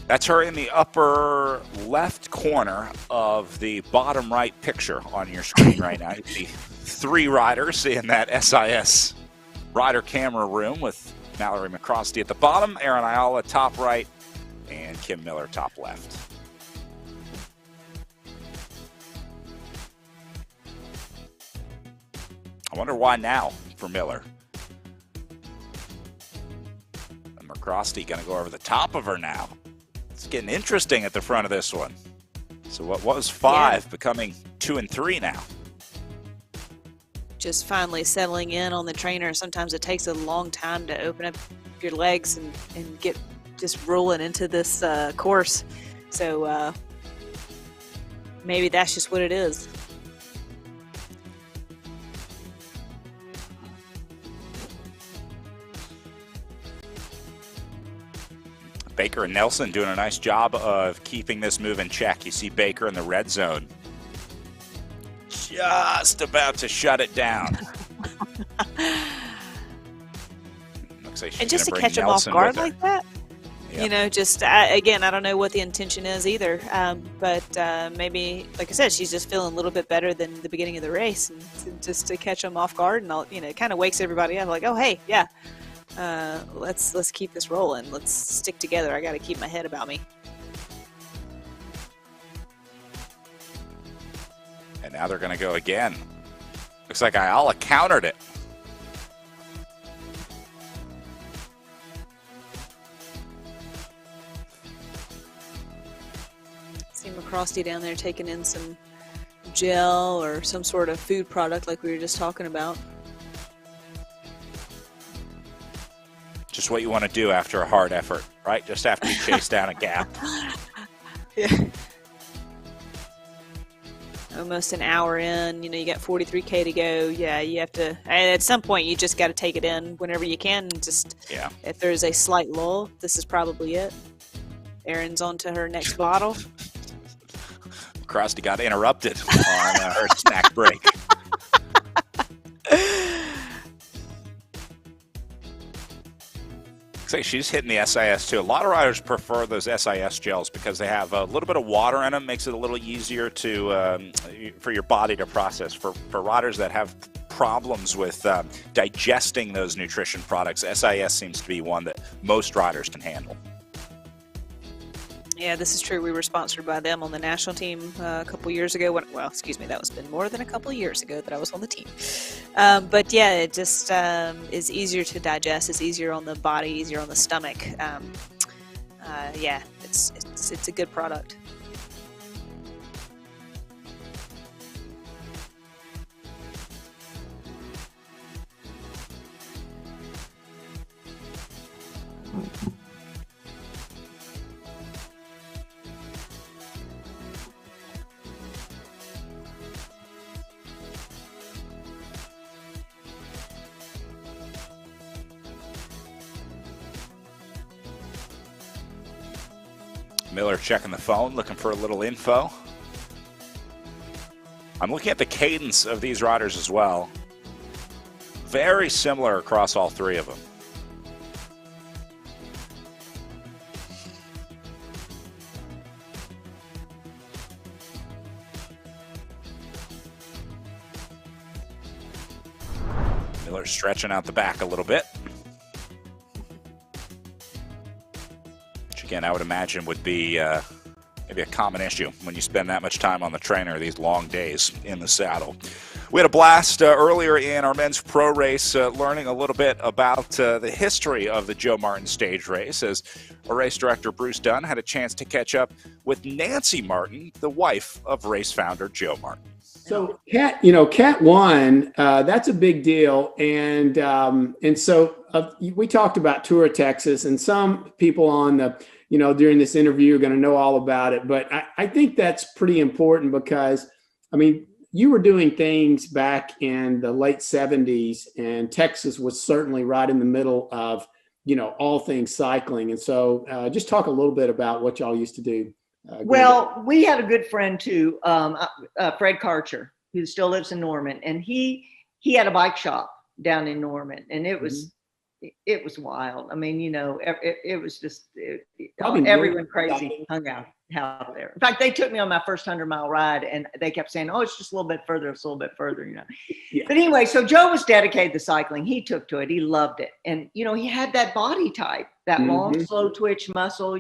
That's her in the upper left corner of the bottom right picture on your screen right now. You see 3 riders in that SIS rider camera room with Mallory McCrosty at the bottom, Aaron Ayala top right, and Kim Miller top left. I wonder why now for Miller. And McCrosty going to go over the top of her now. It's getting interesting at the front of this one. So what was 5 becoming 2 and 3 now? Just finally settling in on the trainer. Sometimes it takes a long time to open up your legs and get just rolling into this course. So maybe that's just what it is. Baker and Nelson doing a nice job of keeping this move in check. You see Baker in the red zone. Just about to shut it down. Looks like she's and just to bring catch Nelson them off guard with her. like that, you know, just again, I don't know what the intention is either, but maybe, like I said, she's just feeling a little bit better than the beginning of the race, and just to catch them off guard, and it kind of wakes everybody up, like, oh hey, yeah, let's keep this rolling, let's stick together. I got to keep my head about me. And now they're going to go again. Looks like Ayala countered it. See McCrosty down there taking in some gel or some sort of food product like we were just talking about. Just what you want to do after a hard effort, right? Just after you chase down a gap. Yeah. Almost an hour in, you got 43K to go. Yeah, you have to, at some point, you just got to take it in whenever you can. Just, if there's a slight lull, this is probably it. Erin's on to her next bottle. McCrosty got interrupted on her snack break. Looks like she's hitting the SIS too. A lot of riders prefer those SIS gels because they have a little bit of water in them, makes it a little easier to for your body to process. For riders that have problems with digesting those nutrition products, SIS seems to be one that most riders can handle. Yeah, this is true. We were sponsored by them on the national team a couple years ago. That was been more than a couple of years ago that I was on the team. But yeah, it just is easier to digest. It's easier on the body, easier on the stomach. It's a good product. Miller checking the phone, looking for a little info. I'm looking at the cadence of these riders as well. Very similar across all three of them. Miller stretching out the back a little bit. Which again, I would imagine would be maybe a common issue when you spend that much time on the trainer these long days in the saddle. We had a blast earlier in our men's pro race learning a little bit about the history of the Joe Martin stage race, as our race director Bruce Dunn had a chance to catch up with Nancy Martin, the wife of race founder Joe Martin. So Cat won. That's a big deal, and so we talked about Tour of Texas, and some people on the during this interview are going to know all about it. But I think that's pretty important because, I mean, you were doing things back in the late 70s, and Texas was certainly right in the middle of all things cycling. And so just talk a little bit about what y'all used to do. Well, we had a good friend too, Fred Karcher, who still lives in Norman, and he had a bike shop down in Norman, and it was wild. I mean, it was just everyone crazy hung out there. In fact, they took me on my first 100-mile ride, and they kept saying, "Oh, it's just a little bit further, it's a little bit further," Yeah. But anyway, so Joe was dedicated to cycling. He took to it. He loved it, and he had that body type, that long, slow twitch muscle.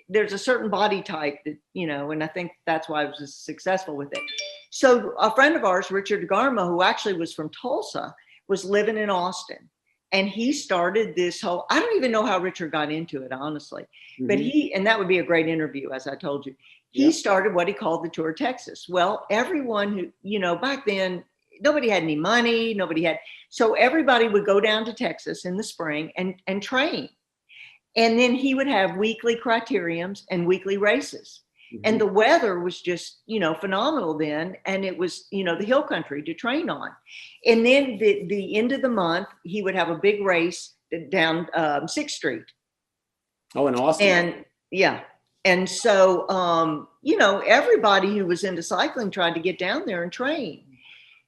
There's a certain body type that and I think that's why I was successful with it. So a friend of ours, Richard Garma, who actually was from Tulsa, was living in Austin. And he started this whole, I don't even know how Richard got into it, honestly, but and that would be a great interview, as I told you. He started what he called the Tour of Texas. Well, everyone who, back then, nobody had any money, so everybody would go down to Texas in the spring and train. And then he would have weekly criteriums and weekly races. And the weather was just, phenomenal then. And it was, the hill country to train on. And then the end of the month, he would have a big race down 6th Street. Oh, in Austin. And yeah. And so, everybody who was into cycling tried to get down there and train.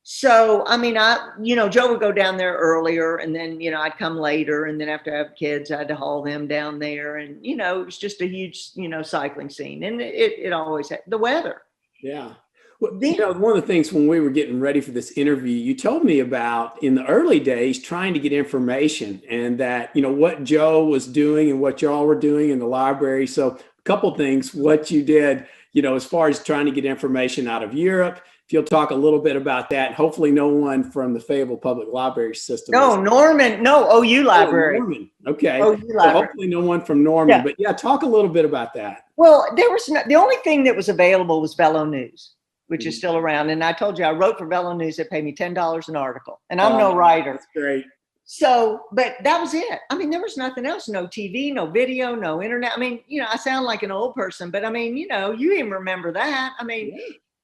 So, I mean, Joe would go down there earlier, and then, I'd come later. And then after I have kids, I had to haul them down there. And, it was just a huge, cycling scene. And it always had the weather. Yeah. Well, one of the things when we were getting ready for this interview, you told me about in the early days trying to get information, and that, what Joe was doing and what y'all were doing in the library. So a couple things, what you did, as far as trying to get information out of Europe. You'll talk a little bit about that. Hopefully no one from the Fayetteville Public Library system. No, Norman. No, OU Library. Oh, Norman. Okay. OU So Library. hopefully no one from Norman. Yeah. But yeah, talk a little bit about that. Well, the only thing that was available was Velo News, which is still around. And I told you, I wrote for Velo News. It paid me $10 an article. And I'm no writer. That's great. So, but that was it. I mean, there was nothing else. No TV, no video, no internet. I mean, I sound like an old person, but I mean, you even remember that. I mean,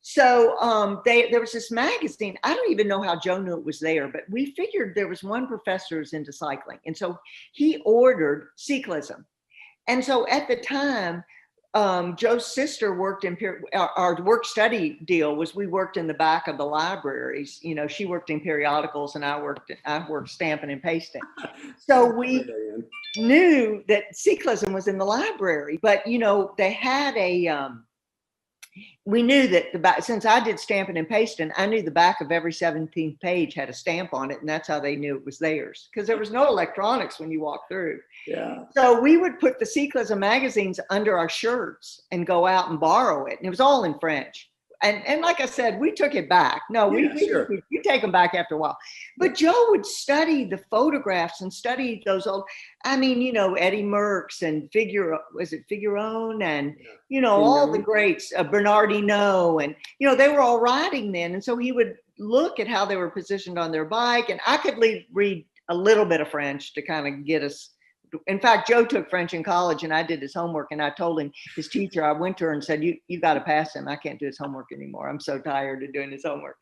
So there was this magazine. I don't even know how Joe knew it was there, but we figured there was one professor who's into cycling. And so he ordered Cyclism. And so at the time, Joe's sister worked in, our work study deal was we worked in the back of the libraries. She worked in periodicals and I worked stamping and pasting. So we knew that Cyclism was in the library, but they had we knew that since I did stamping and pasting, I knew the back of every 17th page had a stamp on it, and that's how they knew it was theirs, because there was no electronics when you walk through. Yeah. So we would put the Cyclism magazines under our shirts and go out and borrow it, and it was all in French. And like I said, we took it back. No, we take them back after a while. But Joe would study the photographs and study those old, Eddie Merckx and Figueroa and, all the greats, Bernardino, and, they were all riding then. And so he would look at how they were positioned on their bike. And I could read a little bit of French to kind of get us. In fact, Joe took French in college, and I did his homework, and I told him, his teacher, I went to her and said, you got to pass him. I can't do his homework anymore. I'm so tired of doing his homework.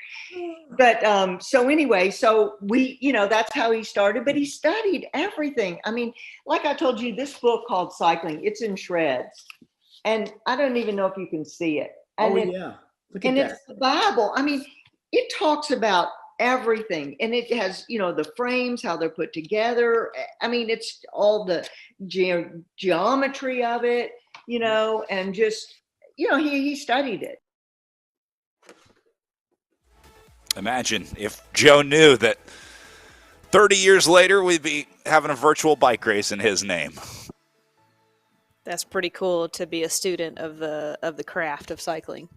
But so anyway, so we, that's how he started, but he studied everything. I mean, like I told you, this book called Cycling, it's in shreds. And I don't even know if you can see it. And Oh, it, yeah. Look at and that. it's the Bible. I mean, it talks about everything, and it has, you know, the frames, how they're put together. I mean, it's all the geometry of it, you know, and just, you know, he studied it. Imagine if Joe knew that 30 years later we'd be having a virtual bike race in his name. That's pretty cool to be a student of the craft of cycling.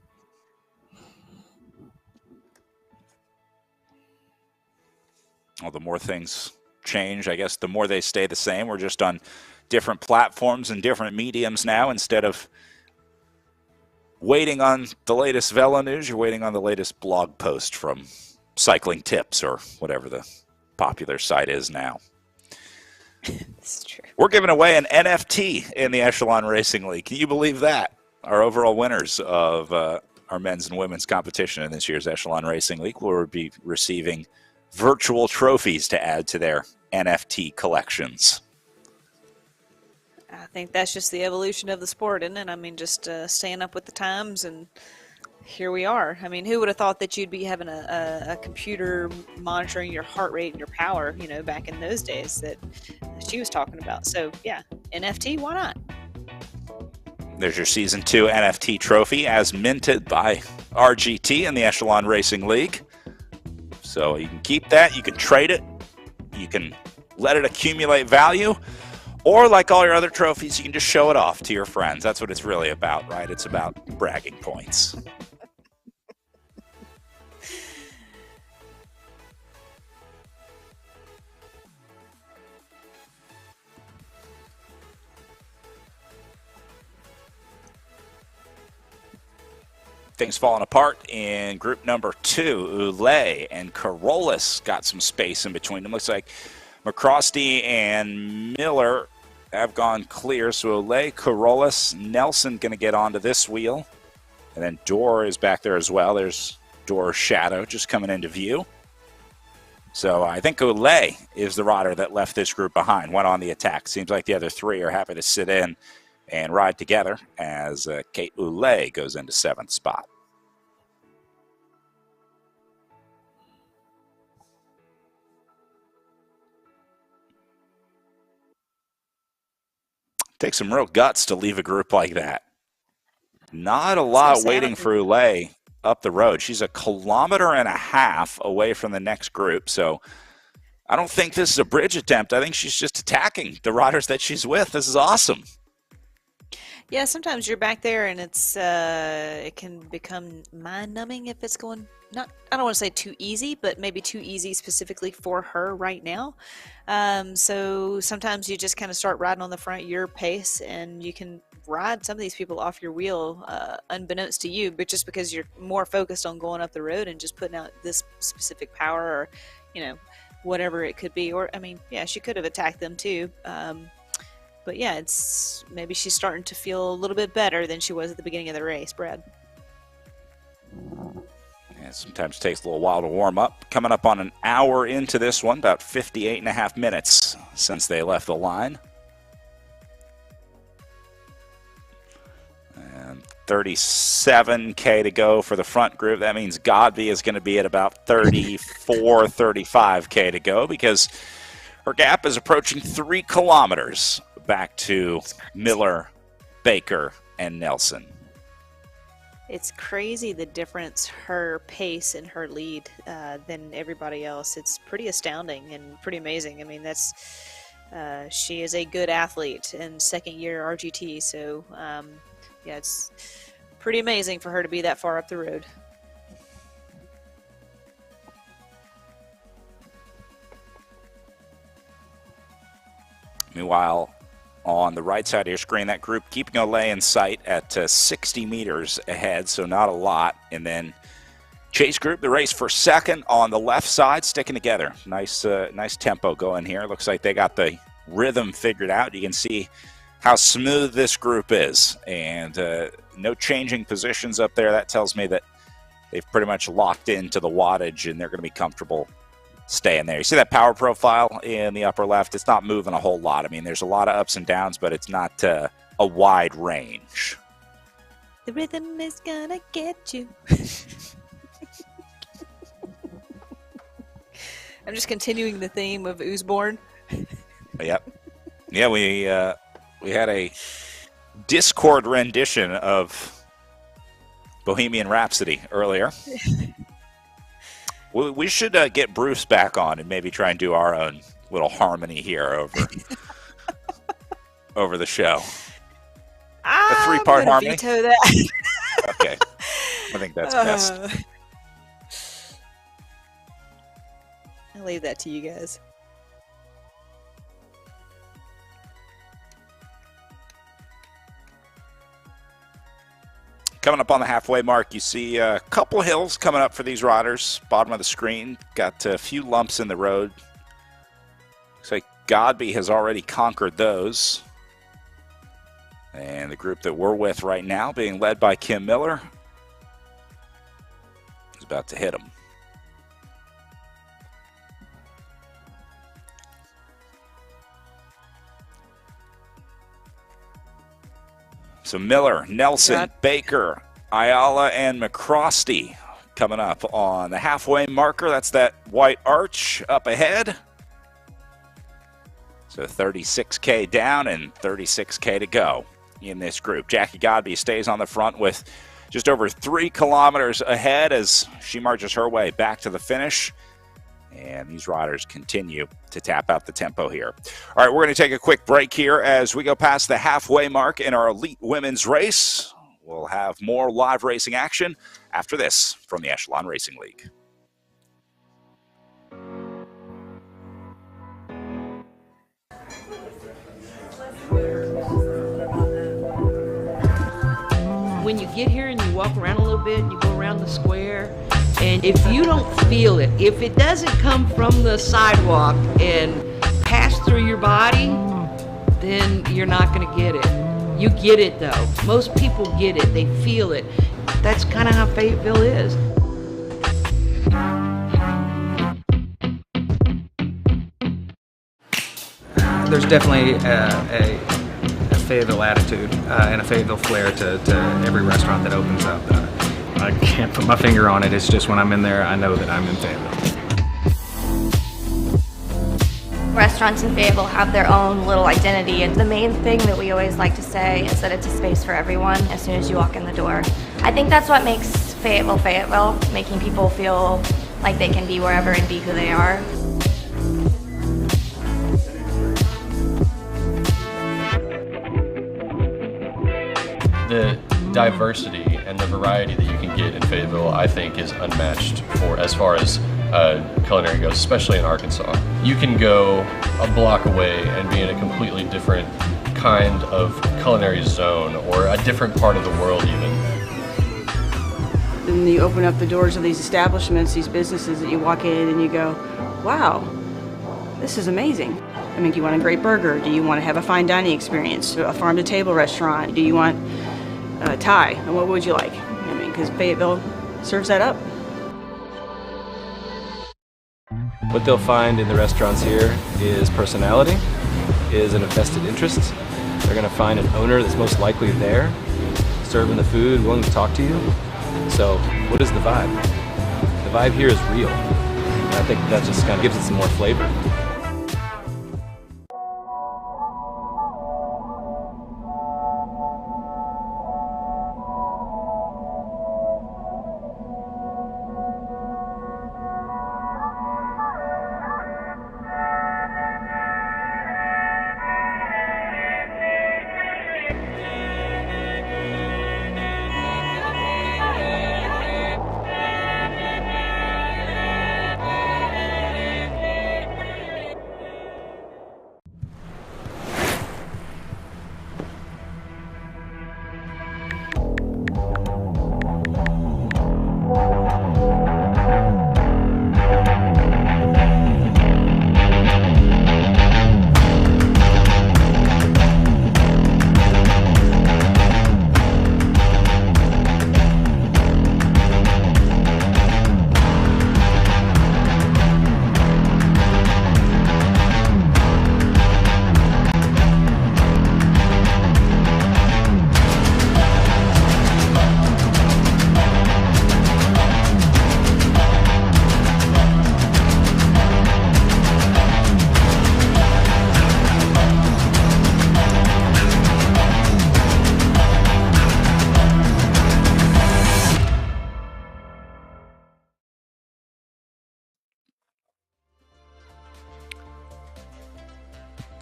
Well, the more things change, I guess the more they stay the same. We're just on different platforms and different mediums now. Instead of waiting on the latest Velo news, you're waiting on the latest blog post from Cycling Tips or whatever the popular site is now. This is true. We're giving away an NFT in the Echelon Racing League. Can you believe that? Our overall winners of our men's and women's competition in this year's Echelon Racing League will be receiving virtual trophies to add to their NFT collections. I think that's just the evolution of the sport, isn't it? I mean, just staying up with the times, and here we are. I mean, who would have thought that you'd be having a computer monitoring your heart rate and your power, you know, back in those days that she was talking about. So, yeah, NFT, why not? There's your Season 2 NFT trophy as minted by RGT in the Echelon Racing League. So you can keep that, you can trade it, you can let it accumulate value, or like all your other trophies, you can just show it off to your friends. That's what it's really about, right? It's about bragging points. Things falling apart in group number 2. Ulay and Carolus got some space in between them. Looks like McCrosty and Miller have gone clear. So Ulay, Carolus, Nelson going to get onto this wheel. And then Dorr is back there as well. There's Dorr's shadow just coming into view. So I think Ulay is the rider that left this group behind, went on the attack. Seems like the other 3 are happy to sit in and ride together as Kate Ulay goes into 7th spot. Takes some real guts to leave a group like that. Not a lot waiting for Ulay up the road. She's 1.5 kilometers away from the next group, so I don't think this is a bridge attempt. I think she's just attacking the riders that she's with. This is awesome. Yeah, sometimes you're back there and it's it can become mind-numbing if it's going not, I don't want to say too easy, but maybe too easy specifically for her right now. So sometimes you just kind of start riding on the front your pace, and you can ride some of these people off your wheel unbeknownst to you, but just because you're more focused on going up the road and just putting out this specific power, or, you know, whatever it could be. Or, I mean, yeah, she could have attacked them too. But yeah, it's maybe she's starting to feel a little bit better than she was at the beginning of the race, Brad. Yeah, sometimes takes a little while to warm up. Coming up on an hour into this one, about 58.5 minutes since they left the line. And 37K to go for the front group. That means Godby is going to be at about 34, 35K to go, because her gap is approaching 3 kilometers back to Miller, Baker, and Nelson. It's crazy the difference her pace and her lead than everybody else. It's pretty astounding and pretty amazing. I mean, that's she is a good athlete and second-year RGT, so yeah, it's pretty amazing for her to be that far up the road. Meanwhile, on the right side of your screen, that group keeping Ulay in sight at 60 meters ahead, so not a lot. And then Chase Group, the race for second on the left side, sticking together. Nice tempo going here. Looks like they got the rhythm figured out. You can see how smooth this group is, and no changing positions up there. That tells me that they've pretty much locked into the wattage, and they're going to be comfortable staying there. You see that power profile in the upper left? It's not moving a whole lot. I mean, there's a lot of ups and downs, but it's not a wide range. The rhythm is gonna get you. I'm just continuing the theme of Oosborne. Yep. Yeah, we had a Discord rendition of Bohemian Rhapsody earlier. We should get Bruce back on and maybe try and do our own little harmony here over the show. A three-part harmony? Veto that. Okay. I think that's best. I'll leave that to you guys. Coming up on the halfway mark, you see a couple hills coming up for these riders. Bottom of the screen, got a few lumps in the road. Looks like Godby has already conquered those. And the group that we're with right now, being led by Kim Miller, is about to hit them. So Miller, Nelson, Baker, Ayala, and McCrosty coming up on the halfway marker. That's that white arch up ahead. So 36K down and 36K to go in this group. Jackie Godby stays on the front with just over 3 kilometers ahead as she marches her way back to the finish. And these riders continue to tap out the tempo here. All right, we're going to take a quick break here as we go past the halfway mark in our elite women's race. We'll have more live racing action after this from the Echelon Racing League. When you get here and you walk around a little bit and you go around the square, and if you don't feel it, if it doesn't come from the sidewalk and pass through your body, then you're not going to get it. You get it though. Most people get it. They feel it. That's kind of how Fayetteville is. There's definitely a Fayetteville attitude and a Fayetteville flair to every restaurant that opens up. I can't put my finger on it. It's just when I'm in there, I know that I'm in Fayetteville. Restaurants in Fayetteville have their own little identity, and the main thing that we always like to say is that it's a space for everyone as soon as you walk in the door. I think that's what makes Fayetteville Fayetteville, making people feel like they can be wherever and be who they are. The diversity and the variety that you can get in Fayetteville, I think, is unmatched for as far as culinary goes, especially in Arkansas. You can go a block away and be in a completely different kind of culinary zone or a different part of the world even. Then you open up the doors of these establishments, these businesses that you walk in and you go, wow, this is amazing. I mean, do you want a great burger? Do you want to have a fine dining experience? A farm-to-table restaurant? Do you want Thai? And what would you like? I mean, because Fayetteville serves that up. What they'll find in the restaurants here is personality, is an invested interest. They're going to find an owner that's most likely there, serving the food, willing to talk to you. So what is the vibe? The vibe here is real. And I think that just kind of gives it some more flavor.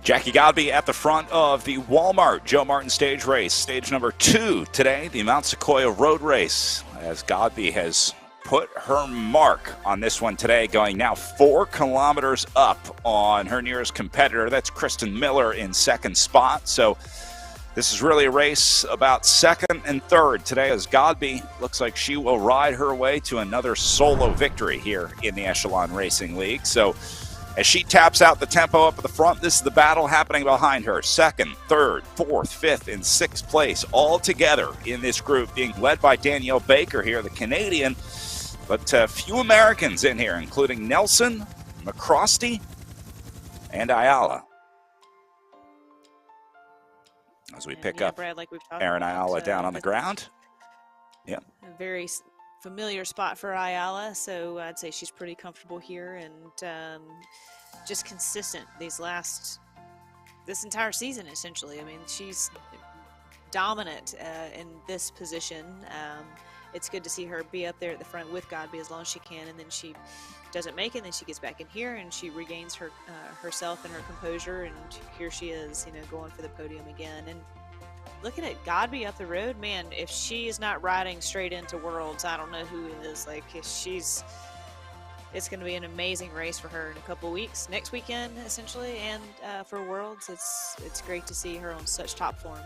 Jackie Godby at the front of the Walmart Joe Martin stage race. Stage number 2 today, the Mount Sequoia Road Race, as Godby has put her mark on this one today, going now 4 kilometers up on her nearest competitor. That's Kristen Miller in second spot. So this is really a race about second and third today, as Godby looks like she will ride her way to another solo victory here in the Echelon Racing League. So as she taps out the tempo up at the front, this is the battle happening behind her. Second, third, fourth, fifth, and sixth place all together in this group, being led by Danielle Baker here, the Canadian. But few Americans in here, including Nelson, McCrosty, and Ayala. As we pick up Brad, like we've talked Aaron about, Ayala down on the ground. Yeah. A very familiar spot for Ayala, so I'd say she's pretty comfortable here and just consistent this entire season, essentially. I mean, she's dominant in this position. It's good to see her be up there at the front with Godby as long as she can, and then she doesn't make it, and then she gets back in here and she regains her herself and her composure, and here she is, going for the podium again. And looking at Godby up the road, man, if she is not riding straight into Worlds, I don't know who is. Like, it's going to be an amazing race for her in a couple weeks, next weekend essentially, and for Worlds, it's great to see her on such top form.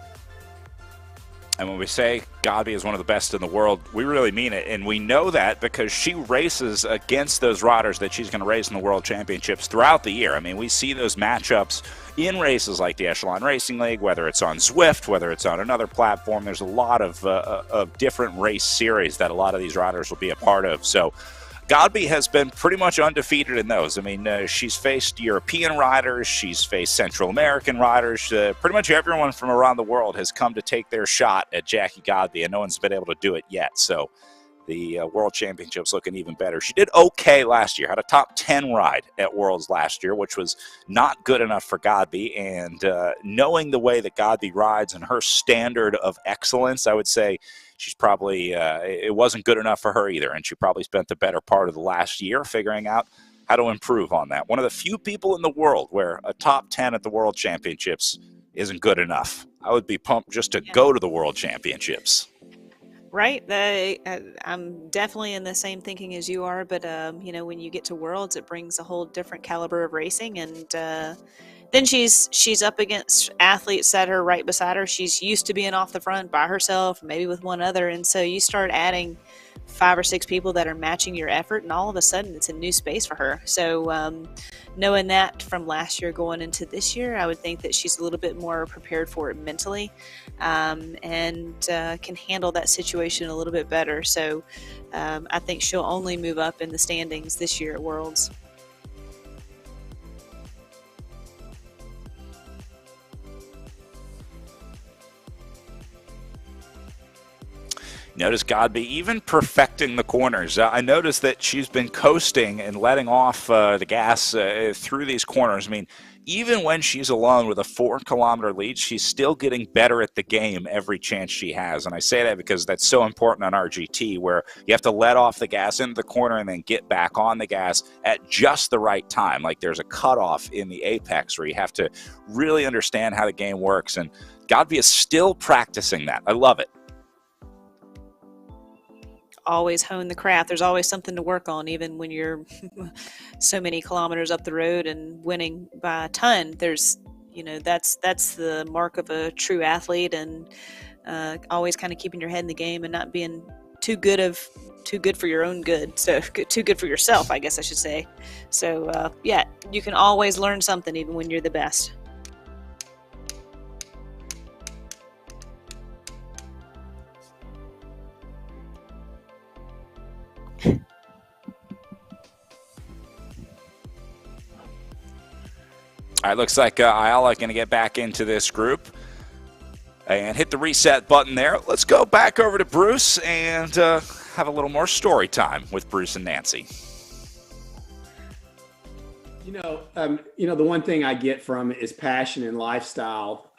And when we say Godby is one of the best in the world, we really mean it. And we know that because she races against those riders that she's going to race in the World Championships throughout the year. I mean, we see those matchups in races like the Echelon Racing League, whether it's on Zwift, whether it's on another platform. There's a lot of different race series that a lot of these riders will be a part of. So Godby has been pretty much undefeated in those. I mean, she's faced European riders, she's faced Central American riders. Pretty much everyone from around the world has come to take their shot at Jackie Godby, and no one's been able to do it yet. So the World Championships looking even better. She did okay last year, had a top 10 ride at Worlds last year, which was not good enough for Godby. And knowing the way that Godby rides and her standard of excellence, I would say she's probably, it wasn't good enough for her either. And she probably spent the better part of the last year figuring out how to improve on that. One of the few people in the world where a top 10 at the World Championships isn't good enough. I would be pumped just to go to the World Championships. Right. I'm definitely in the same thinking as you are, but when you get to Worlds, it brings a whole different caliber of racing, and then she's up against athletes that are right beside her. She's used to being off the front by herself, maybe with one other, and so you start adding 5 or 6 people that are matching your effort, and all of a sudden it's a new space for her. So knowing that from last year going into this year, I would think that she's a little bit more prepared for it mentally, and can handle that situation a little bit better. So I think she'll only move up in the standings this year at Worlds. Notice Godby even perfecting the corners. I noticed that she's been coasting and letting off the gas through these corners. I mean, even when she's alone with a 4-kilometer lead, she's still getting better at the game every chance she has. And I say that because that's so important on RGT, where you have to let off the gas into the corner and then get back on the gas at just the right time. Like there's a cutoff in the apex where you have to really understand how the game works. And Godby is still practicing that. I love it. Always hone the craft. There's always something to work on, even when you're so many kilometers up the road and winning by a ton. There's, that's the mark of a true athlete, and always kind of keeping your head in the game and not being too good for your own good. So too good for yourself, I guess I should say. So yeah, you can always learn something even when you're the best. All right, looks like Ayala going to get back into this group and hit the reset button there. Let's go back over to Bruce and have a little more story time with Bruce and Nancy. The one thing I get from it is passion and lifestyle.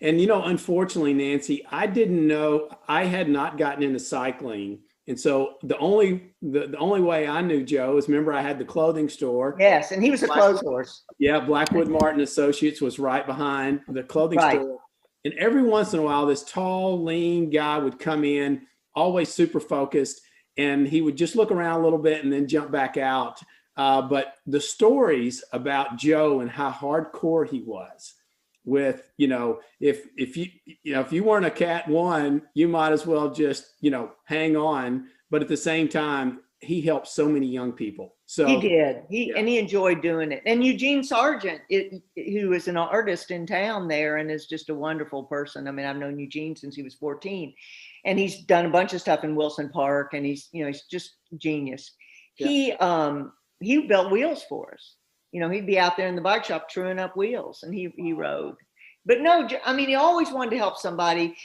Unfortunately, Nancy, I didn't know, I had not gotten into cycling And so the only way I knew Joe is, remember, I had the clothing store. Yes, and he was a clothes horse. Yeah, Blackwood Martin Associates was right behind the clothing Right. store. And every once in a while, this tall, lean guy would come in, always super focused, and he would just look around a little bit and then jump back out. But the stories about Joe and how hardcore he was with, if you weren't a Cat 1, you might as well just, hang on. But at the same time, he helped so many young people. So He did. And he enjoyed doing it. And Eugene Sargent, who is an artist in town there and is just a wonderful person. I mean, I've known Eugene since he was 14, and he's done a bunch of stuff in Wilson Park, and he's just genius. Yeah. He built wheels for us. He'd be out there in the bike shop truing up wheels, and he rode. But no, I mean, he always wanted to help somebody,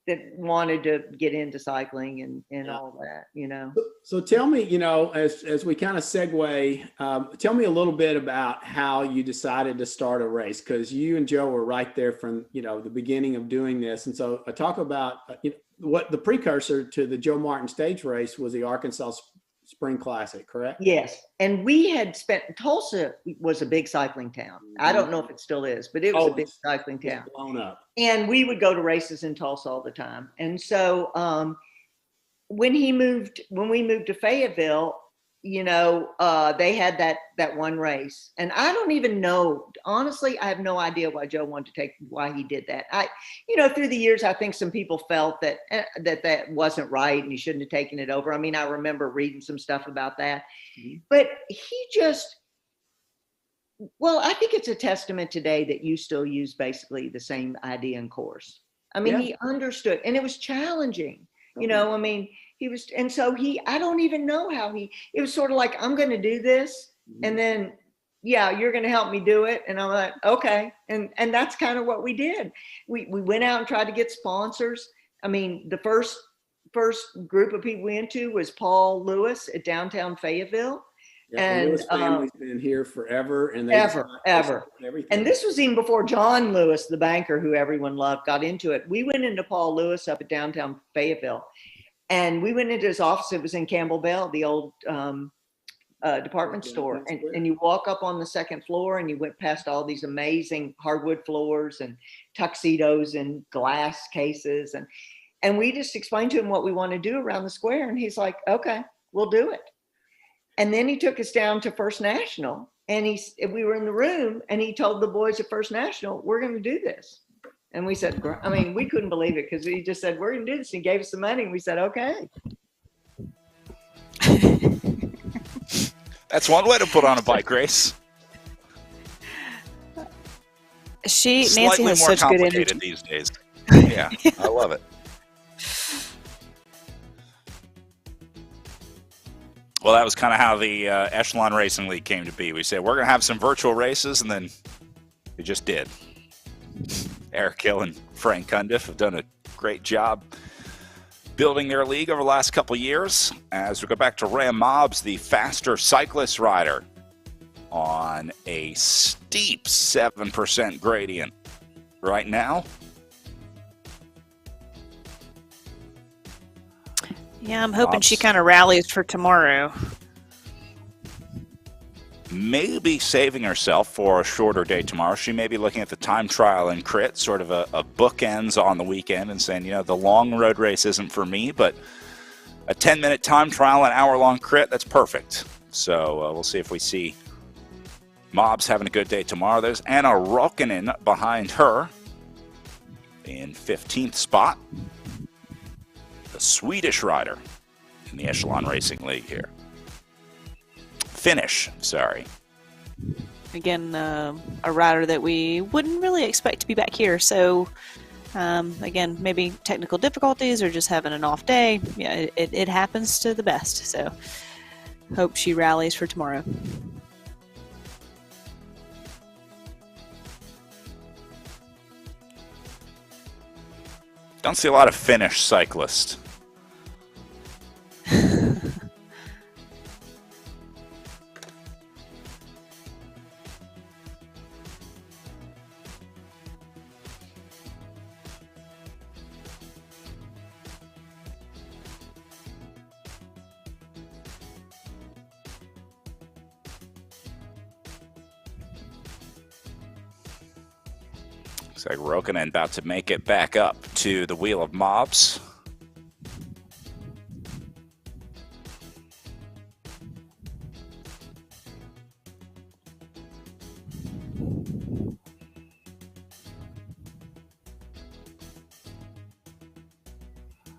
that wanted to get into cycling and all that, So tell me, as we kind of segue, tell me a little bit about how you decided to start a race, because you and Joe were right there from, the beginning of doing this. And so I talk about what the precursor to the Joe Martin stage race was, the Arkansas Spring Classic, correct? Yes. And we had Tulsa was a big cycling town. I don't know if it still is, but it was a big cycling town. Blown up. And we would go to races in Tulsa all the time. And so when we moved to Fayetteville, they had that one race. And I don't even know, honestly, I have no idea why Joe wanted to why he did that. Through the years, I think some people felt that wasn't right and he shouldn't have taken it over. I mean, I remember reading some stuff about that, but I think it's a testament today that you still use basically the same idea and course. I mean, he understood, and it was challenging, I mean, I don't even know how it was sort of like, I'm going to do this. And then, you're going to help me do it. And I'm like, okay. And that's kind of what we did. We went out and tried to get sponsors. I mean, the first group of people we went to was Paul Lewis at downtown Fayetteville. Yeah, the Lewis family's been here forever. And ever. Everything. And this was even before John Lewis, the banker who everyone loved, got into it. We went into Paul Lewis up at downtown Fayetteville. And we went into his office. It was in Campbell Bell, the old department store. And you walk up on the second floor and you went past all these amazing hardwood floors and tuxedos and glass cases. And we just explained to him what we want to do around the square. And he's like, okay, we'll do it. And then he took us down to First National. And we were in the room and he told the boys at First National, we're going to do this. And we said, we couldn't believe it, because he just said, we're going to do this. And he gave us some money. And we said, okay. That's one way to put on a bike race. Nancy Slightly has more such good complicated energy these days. Yeah, I love it. Well, that was kind of how the Echelon Racing League came to be. We said, we're going to have some virtual races, and then we just did. Eric Hill and Frank Cundiff have done a great job building their league over the last couple years. As we go back to Ram Mobbs, the faster cyclist rider, on a steep 7% gradient right now. Yeah, I'm hoping she kind of rallies for tomorrow. Maybe saving herself for a shorter day tomorrow. She may be looking at the time trial and crit, sort of a bookends on the weekend, and saying, the long road race isn't for me, but a 10-minute time trial, an hour-long crit, that's perfect. So we'll see if we see Mobbs having a good day tomorrow. There's Anna Rokkanen behind her in 15th spot. The Swedish rider in the Echelon Racing League here. Sorry. Again, a rider that we wouldn't really expect to be back here. So, again, maybe technical difficulties or just having an off day. Yeah, it happens to the best. So, hope she rallies for tomorrow. Don't see a lot of Finnish cyclists. Looks like Rokkanen about to make it back up to the Wheel of Mobs.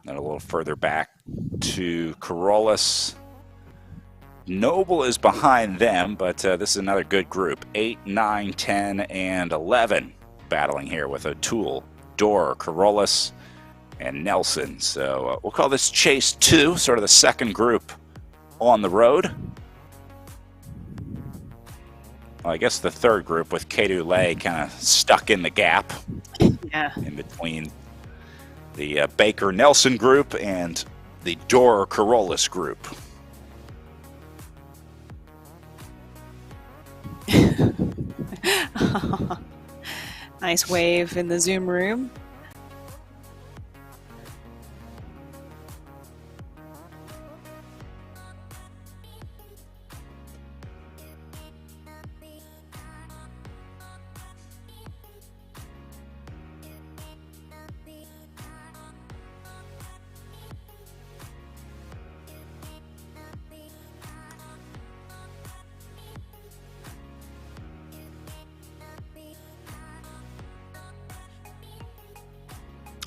Then a little further back to Carolus. Noble is behind them, but this is another good group. 8, 9, 10, and 11 battling here with O'Toole, Dorr, Carolus, and Nelson. So we'll call this Chase 2, sort of the second group on the road. Well, I guess the third group with Kedu Lay kind of stuck in the gap in between the Baker Nelson group and the Dorr Carolus group. Nice wave in the Zoom room.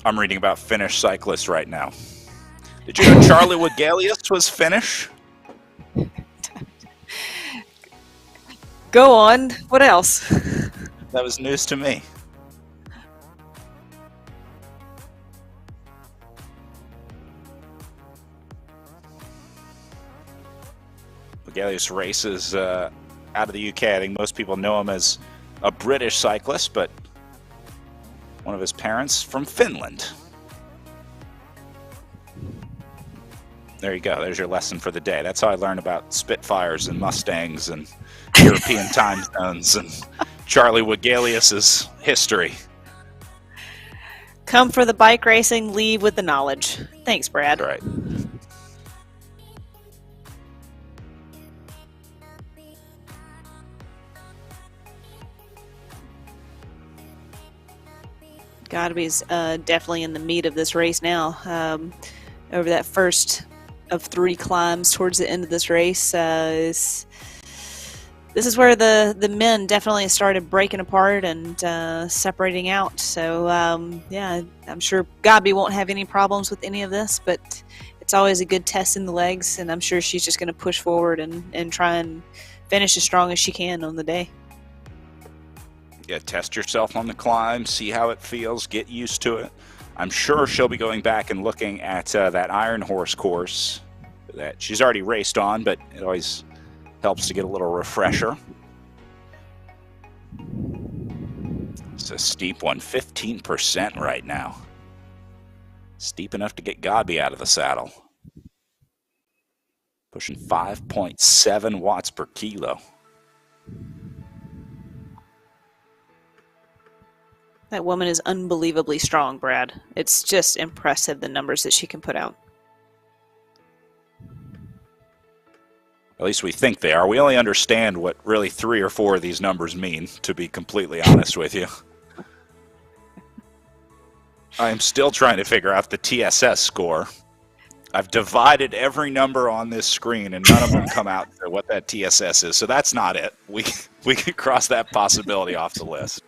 I'm reading about Finnish cyclists right now. Did you know Charlie Wegelius was Finnish? Go on. What else? That was news to me. Wegelius races out of the UK. I think most people know him as a British cyclist, but one of his parents from Finland. There you go. There's your lesson for the day. That's how I learned about Spitfires and Mustangs and European time zones and Charlie Wegelius's history. Come for the bike racing, leave with the knowledge. Thanks, Brad. Right. Godby's definitely in the meat of this race now. Over that first of 3 climbs towards the end of this race, this is where the men definitely started breaking apart and separating out. So yeah, I'm sure Godby won't have any problems with any of this, but it's always a good test in the legs, and I'm sure she's just going to push forward and try and finish as strong as she can on the day. Yeah, test yourself on the climb, see how it feels, get used to it. I'm sure she'll be going back and looking at that Iron Horse course that she's already raced on, but it always helps to get a little refresher. It's a steep one, 15% right now. Steep enough to get Godby out of the saddle. Pushing 5.7 watts per kilo. That woman is unbelievably strong, Brad. It's just impressive, the numbers that she can put out. At least we think they are. We only understand what really 3 or 4 of these numbers mean, to be completely honest with you. I'm still trying to figure out the TSS score. I've divided every number on this screen, and none of them come out to what that TSS is. So that's not it. We can cross that possibility off the list.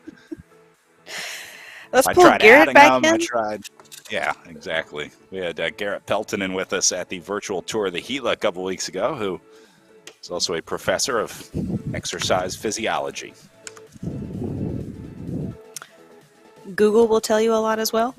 Let's I pull tried Garrett adding back them. in. I tried. Yeah, exactly. We had Garrett Pelton in with us at the virtual tour of the Gila a couple weeks ago, who is also a professor of exercise physiology. Google will tell you a lot as well.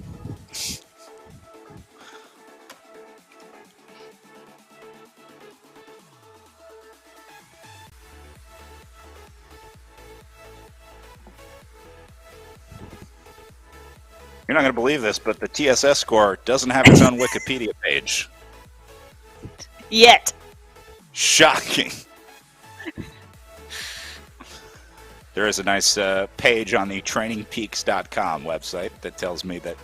You're not going to believe this, but the TSS score doesn't have its own Wikipedia page. Yet. Shocking. There is a nice page on the trainingpeaks.com website that tells me that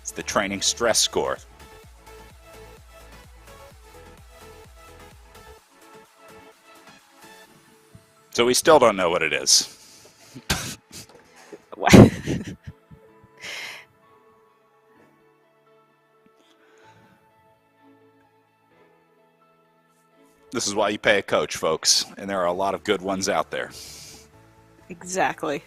it's the training stress score. So we still don't know what it is. This is why you pay a coach, folks, and there are a lot of good ones out there. Exactly.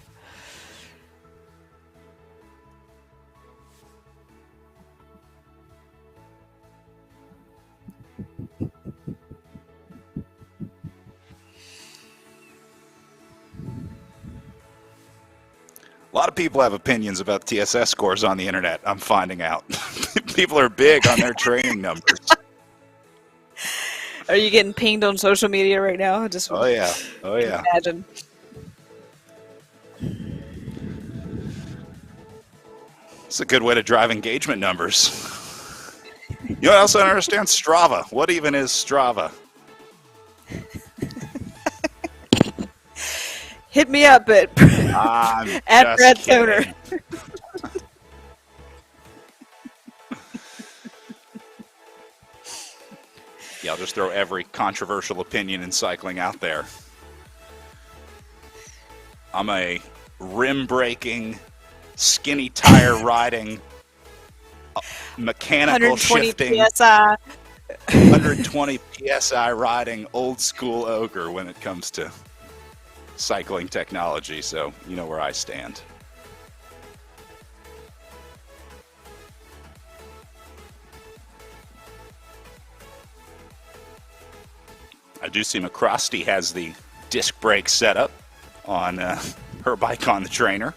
A lot of people have opinions about TSS scores on the internet, I'm finding out. People are big on their training numbers. Are you getting pinged on social media right now? Oh, yeah. Oh, yeah. Imagine. It's a good way to drive engagement numbers. You know what else I don't understand? Strava. What even is Strava? Hit me up at at Brad Toner. Yeah, I'll just throw every controversial opinion in cycling out there. I'm a rim-breaking, skinny tire riding, mechanical 120 shifting, PSI. 120 PSI riding old school ogre when it comes to cycling technology, so you know where I stand. I do see McCrosty has the disc brake setup on her bike on the trainer.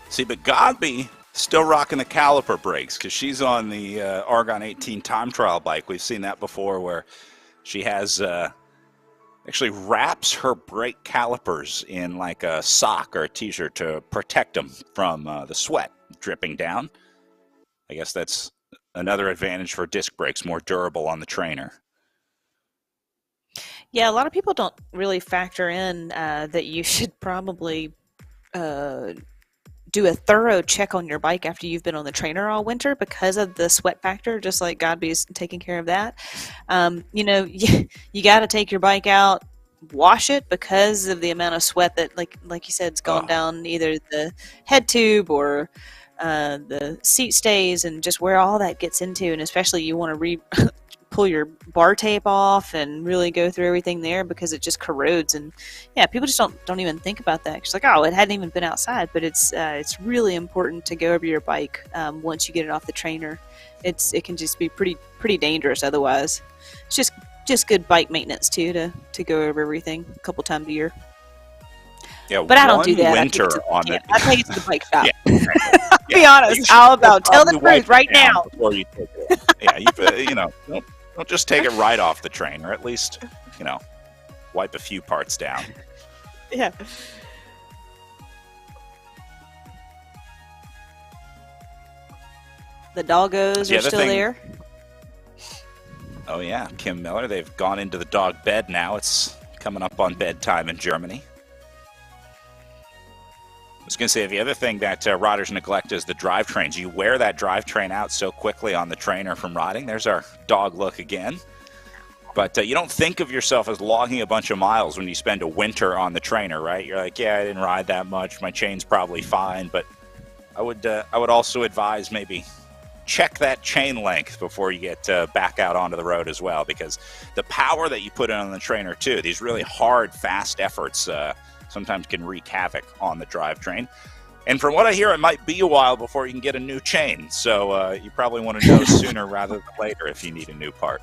See, but Godby still rocking the caliper brakes because she's on the Argon 18 time trial bike. We've seen that before where she has actually wraps her brake calipers in like a sock or a t-shirt to protect them from the sweat dripping down. I guess that's another advantage for disc brakes, more durable on the trainer. Yeah, a lot of people don't really factor in that you should probably do a thorough check on your bike after you've been on the trainer all winter because of the sweat factor, just like Godby's taking care of that. You know, you got to take your bike out, wash it because of the amount of sweat that, like you said, it's gone down either the head tube or the seat stays and just where all that gets into. And especially you want to pull your bar tape off and really go through everything there because it just corrodes. And yeah, people just don't even think about that. It's like, oh, it hadn't even been outside, but it's really important to go over your bike once you get it off the trainer. It can just be pretty dangerous otherwise. It's just good bike maintenance too to go over everything a couple times a year. Yeah, but I don't do that. Winter I take it to the bike shop. Yeah. Be honest. I'll tell the truth right now. Before you take it. Yeah, you know, don't just take it right off the trainer. At least, you know, wipe a few parts down. Yeah. The doggos are still there. Oh yeah, Kim Miller. They've gone into the dog bed now. It's coming up on bedtime in Germany. I was going to say, the other thing that riders neglect is the drivetrains. You wear that drivetrain out so quickly on the trainer from riding. There's our dog look again. But you don't think of yourself as logging a bunch of miles when you spend a winter on the trainer, right? You're like, yeah, I didn't ride that much. My chain's probably fine. But I would also advise maybe check that chain length before you get back out onto the road as well, because the power that you put in on the trainer too, these really hard, fast efforts sometimes can wreak havoc on the drivetrain. And from what I hear, it might be a while before you can get a new chain. So you probably want to know sooner rather than later if you need a new part.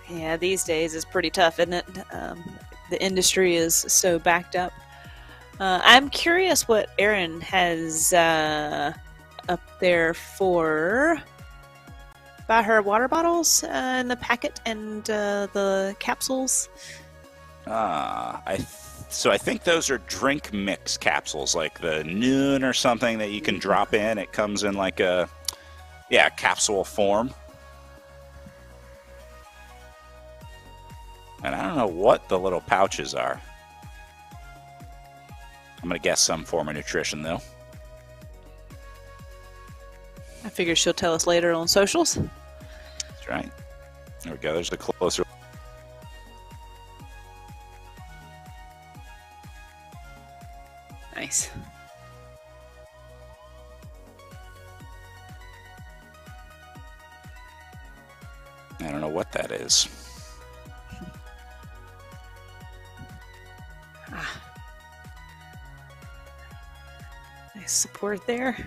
Yeah, these days is pretty tough, isn't it? The industry is so backed up. I'm curious what Erin has up there by her water bottles in the packet and the capsules. I think those are drink mix capsules, like the Noon or something that you can drop in. It comes in like a capsule form. And I don't know what the little pouches are. I'm going to guess some form of nutrition, though. I figure she'll tell us later on socials. That's right. There we go. There's the closer. Nice. what that is. Nice support there.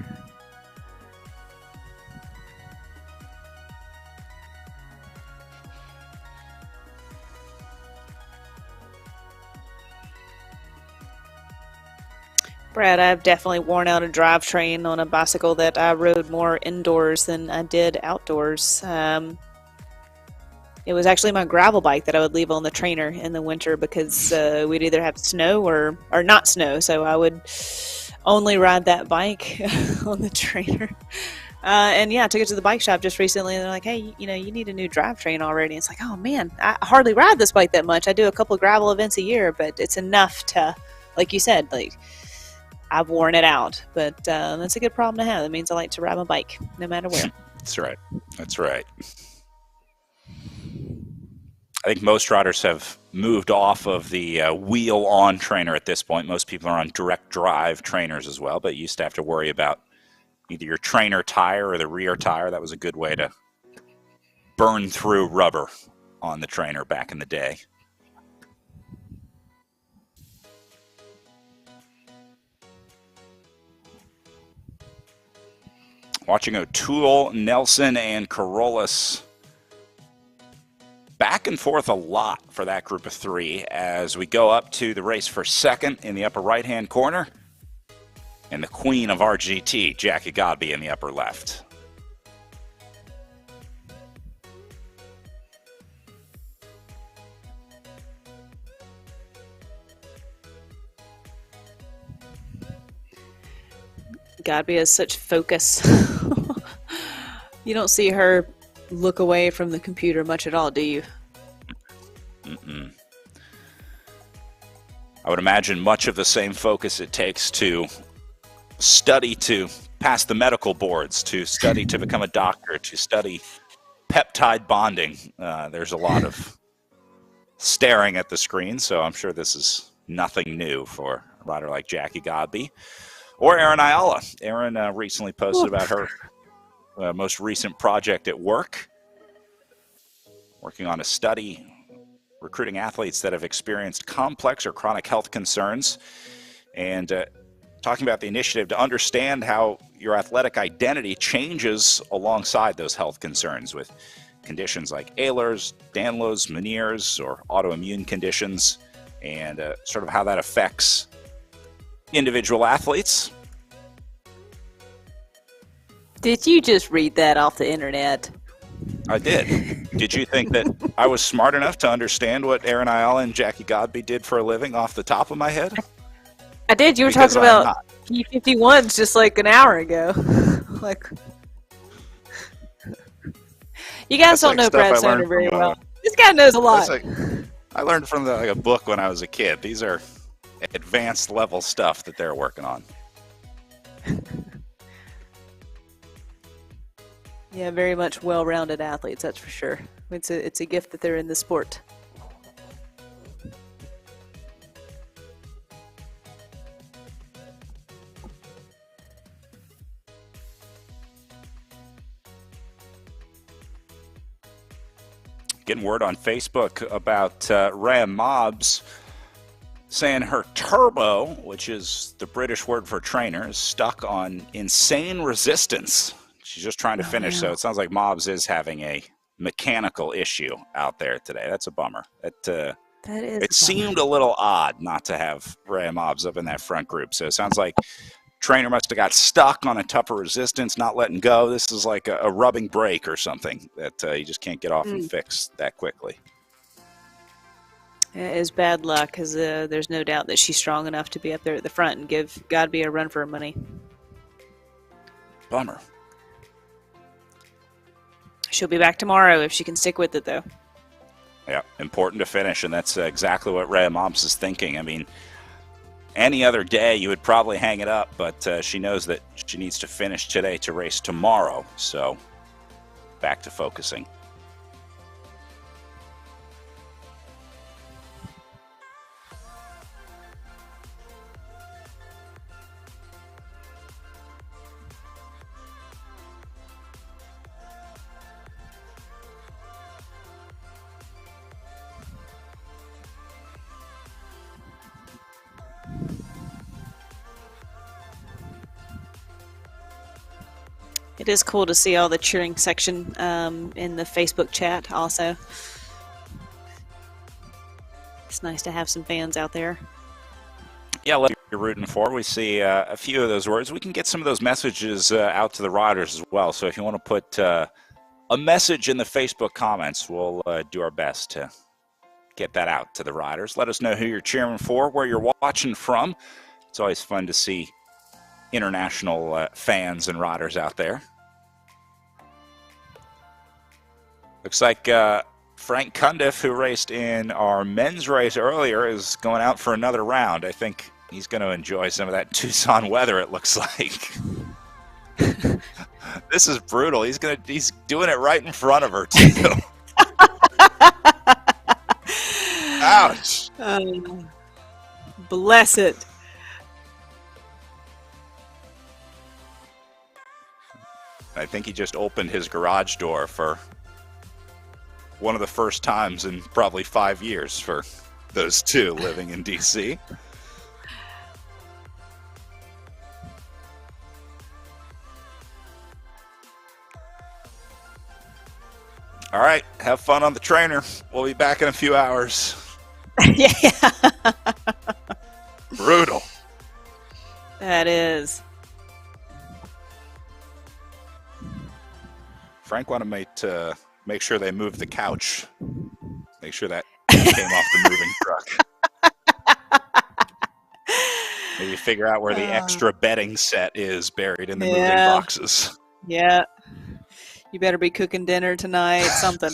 Brad, I've definitely worn out a drivetrain on a bicycle that I rode more indoors than I did outdoors. It was actually my gravel bike that I would leave on the trainer in the winter because we'd either have snow or not snow. So I would only ride that bike on the trainer. And yeah, I took it to the bike shop just recently and they're like, hey, you need a new drivetrain already. And it's like, oh man, I hardly ride this bike that much. I do a couple of gravel events a year, but it's enough to, like you said, like, I've worn it out, but that's a good problem to have. That means I like to ride my bike no matter where. That's right. That's right. I think most riders have moved off of the wheel-on trainer at this point. Most people are on direct drive trainers as well, but you used to have to worry about either your trainer tire or the rear tire. That was a good way to burn through rubber on the trainer back in the day. Watching O'Toole, Nelson, and Carolus back and forth a lot for that group of three as we go up to the race for second in the upper right-hand corner, and the queen of RGT, Jackie Godby, in the upper left. Godby has such focus. You don't see her look away from the computer much at all, do you? Mm-mm. I would imagine much of the same focus it takes to study to pass the medical boards, to study to become a doctor, to study peptide bonding. There's a lot of staring at the screen, so I'm sure this is nothing new for a rider like Jackie Godby. Or Erin Ayala. Erin recently posted about her most recent project at work, working on a study recruiting athletes that have experienced complex or chronic health concerns, and talking about the initiative to understand how your athletic identity changes alongside those health concerns with conditions like Ehlers, Danlos, Meniere's, or autoimmune conditions, and sort of how that affects individual athletes. Did you just read that off the internet? I did. Did you think that I was smart enough to understand what Erin Ayala and Jackie Godby did for a living off the top of my head? I did. You were Because talking I'm about not. P51s just like an hour ago. Like, you guys That's don't like know stuff Brad I Soner learned very from, well. This guy knows a lot. That's like, I learned from like a book when I was a kid. These are advanced level stuff that they're working on. Yeah, very much well-rounded athletes, that's for sure. It's a gift that they're in the sport. Getting word on Facebook about Rhea Mobbs saying her turbo, which is the British word for trainer, is stuck on insane resistance. She's just trying to finish, yeah. so it sounds like Mobbs is having a mechanical issue out there today. That's a bummer. That is It seemed a little odd not to have Rhea Mobbs up in that front group, so it sounds like trainer must have got stuck on a tougher resistance, not letting go. This is like a rubbing brake or something that you just can't get off and fix that quickly. It is bad luck because there's no doubt that she's strong enough to be up there at the front and give Godby a run for her money. Bummer. She'll be back tomorrow if she can stick with it, though. Yeah, important to finish, and that's exactly what Rhea Mobbs is thinking. I mean, any other day you would probably hang it up, but she knows that she needs to finish today to race tomorrow, so back to focusing. It is cool to see all the cheering section in the Facebook chat also. It's nice to have some fans out there. Yeah, what you're rooting for. We see a few of those words. We can get some of those messages out to the riders as well. So if you want to put a message in the Facebook comments, we'll do our best to get that out to the riders. Let us know who you're cheering for, where you're watching from. It's always fun to see international fans and riders out there. Looks like Frank Cundiff, who raced in our men's race earlier, is going out for another round. I think he's going to enjoy some of that Tucson weather, it looks like. This is brutal. He's doing it right in front of her, too. Ouch. Bless it. I think he just opened his garage door for one of the first times in probably 5 years for those two living in D.C. All right, have fun on the trainer. We'll be back in a few hours. Yeah. Brutal. That is. Frank wanted to make sure they moved the couch. Make sure that came off the moving truck. Maybe figure out where the extra bedding set is buried in the moving boxes. Yeah. You better be cooking dinner tonight, something.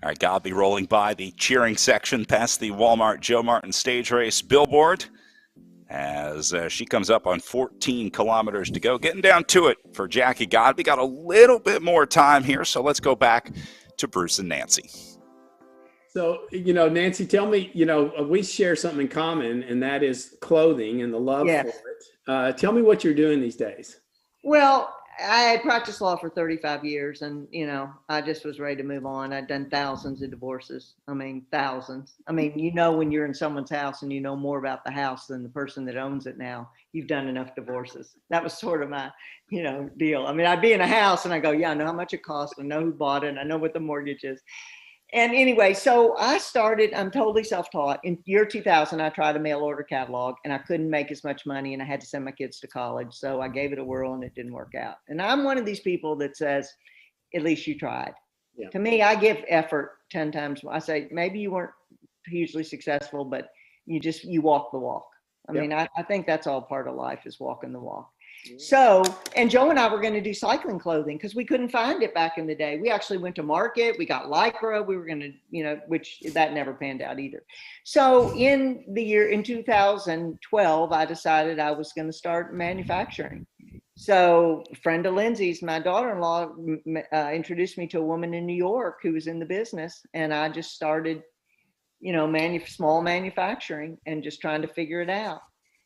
All right, Godby rolling by the cheering section past the Walmart Joe Martin stage race billboard as she comes up on 14 kilometers to go. Getting down to it for Jackie Godby. Got a little bit more time here, so let's go back to Bruce and Nancy. So, Nancy, tell me, we share something in common, and that is clothing and the love for it. Tell me what you're doing these days. Well, I practiced law for 35 years and, I just was ready to move on. I'd done thousands of divorces. I mean, thousands. I mean, when you're in someone's house and you know more about the house than the person that owns it now, you've done enough divorces. That was sort of my, deal. I mean, I'd be in a house and I go, yeah, I know how much it costs. I know who bought it. I know what the mortgage is. And anyway, so I'm totally self-taught. In year 2000, I tried a mail order catalog and I couldn't make as much money and I had to send my kids to college. So I gave it a whirl and it didn't work out. And I'm one of these people that says, at least you tried. Yeah. To me, I give effort 10 times. I say, maybe you weren't hugely successful, but you walk the walk. I mean, I think that's all part of life is walking the walk. So, and Joe and I were going to do cycling clothing because we couldn't find it back in the day. We actually went to market. We got Lycra. We were going to, which that never panned out either. So in 2012, I decided I was going to start manufacturing. So a friend of Lindsay's, my daughter-in-law, introduced me to a woman in New York who was in the business. And I just started, small manufacturing and just trying to figure it out.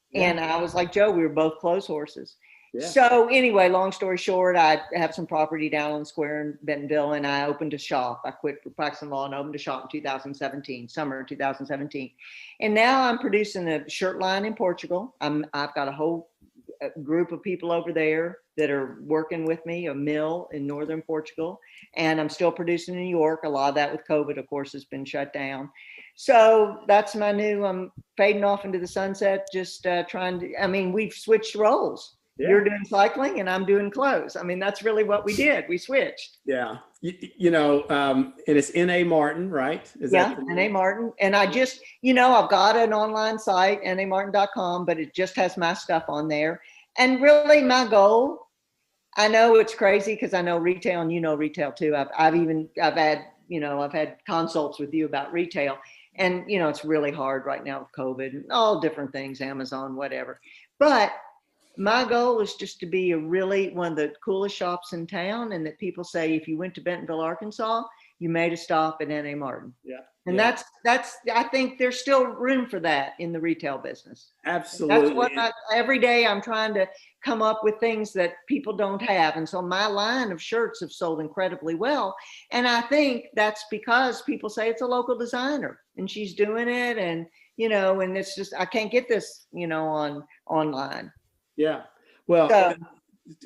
Yeah. And I was like, Joe, we were both clothes horses. Yeah. So anyway, long story short, I have some property down on the square in Bentonville and I opened a shop. I quit practicing law and opened a shop in 2017, summer 2017. And now I'm producing a shirt line in Portugal. I've got a whole group of people over there that are working with me, a mill in northern Portugal. And I'm still producing in New York. A lot of that with COVID, of course, has been shut down. So that's my new, I'm fading off into the sunset, just we've switched roles. Yeah. You're doing cycling and I'm doing clothes. I mean, that's really what we did. We switched. Yeah. And it's N.A. Martin, right? N.A. Martin. And I just, I've got an online site, namartin.com, but it just has my stuff on there. And really my goal, I know it's crazy because I know retail and retail too. I've had consults with you about retail and, it's really hard right now with COVID and all different things, Amazon, whatever. But my goal is just to be one of the coolest shops in town and that people say, if you went to Bentonville, Arkansas, you made a stop at N.A. Martin. Yeah. And that's, I think there's still room for that in the retail business. Absolutely. That's what every day I'm trying to come up with things that people don't have. And so my line of shirts have sold incredibly well. And I think that's because people say it's a local designer and she's doing it. And, and it's just, I can't get this, online. Yeah. Well, So,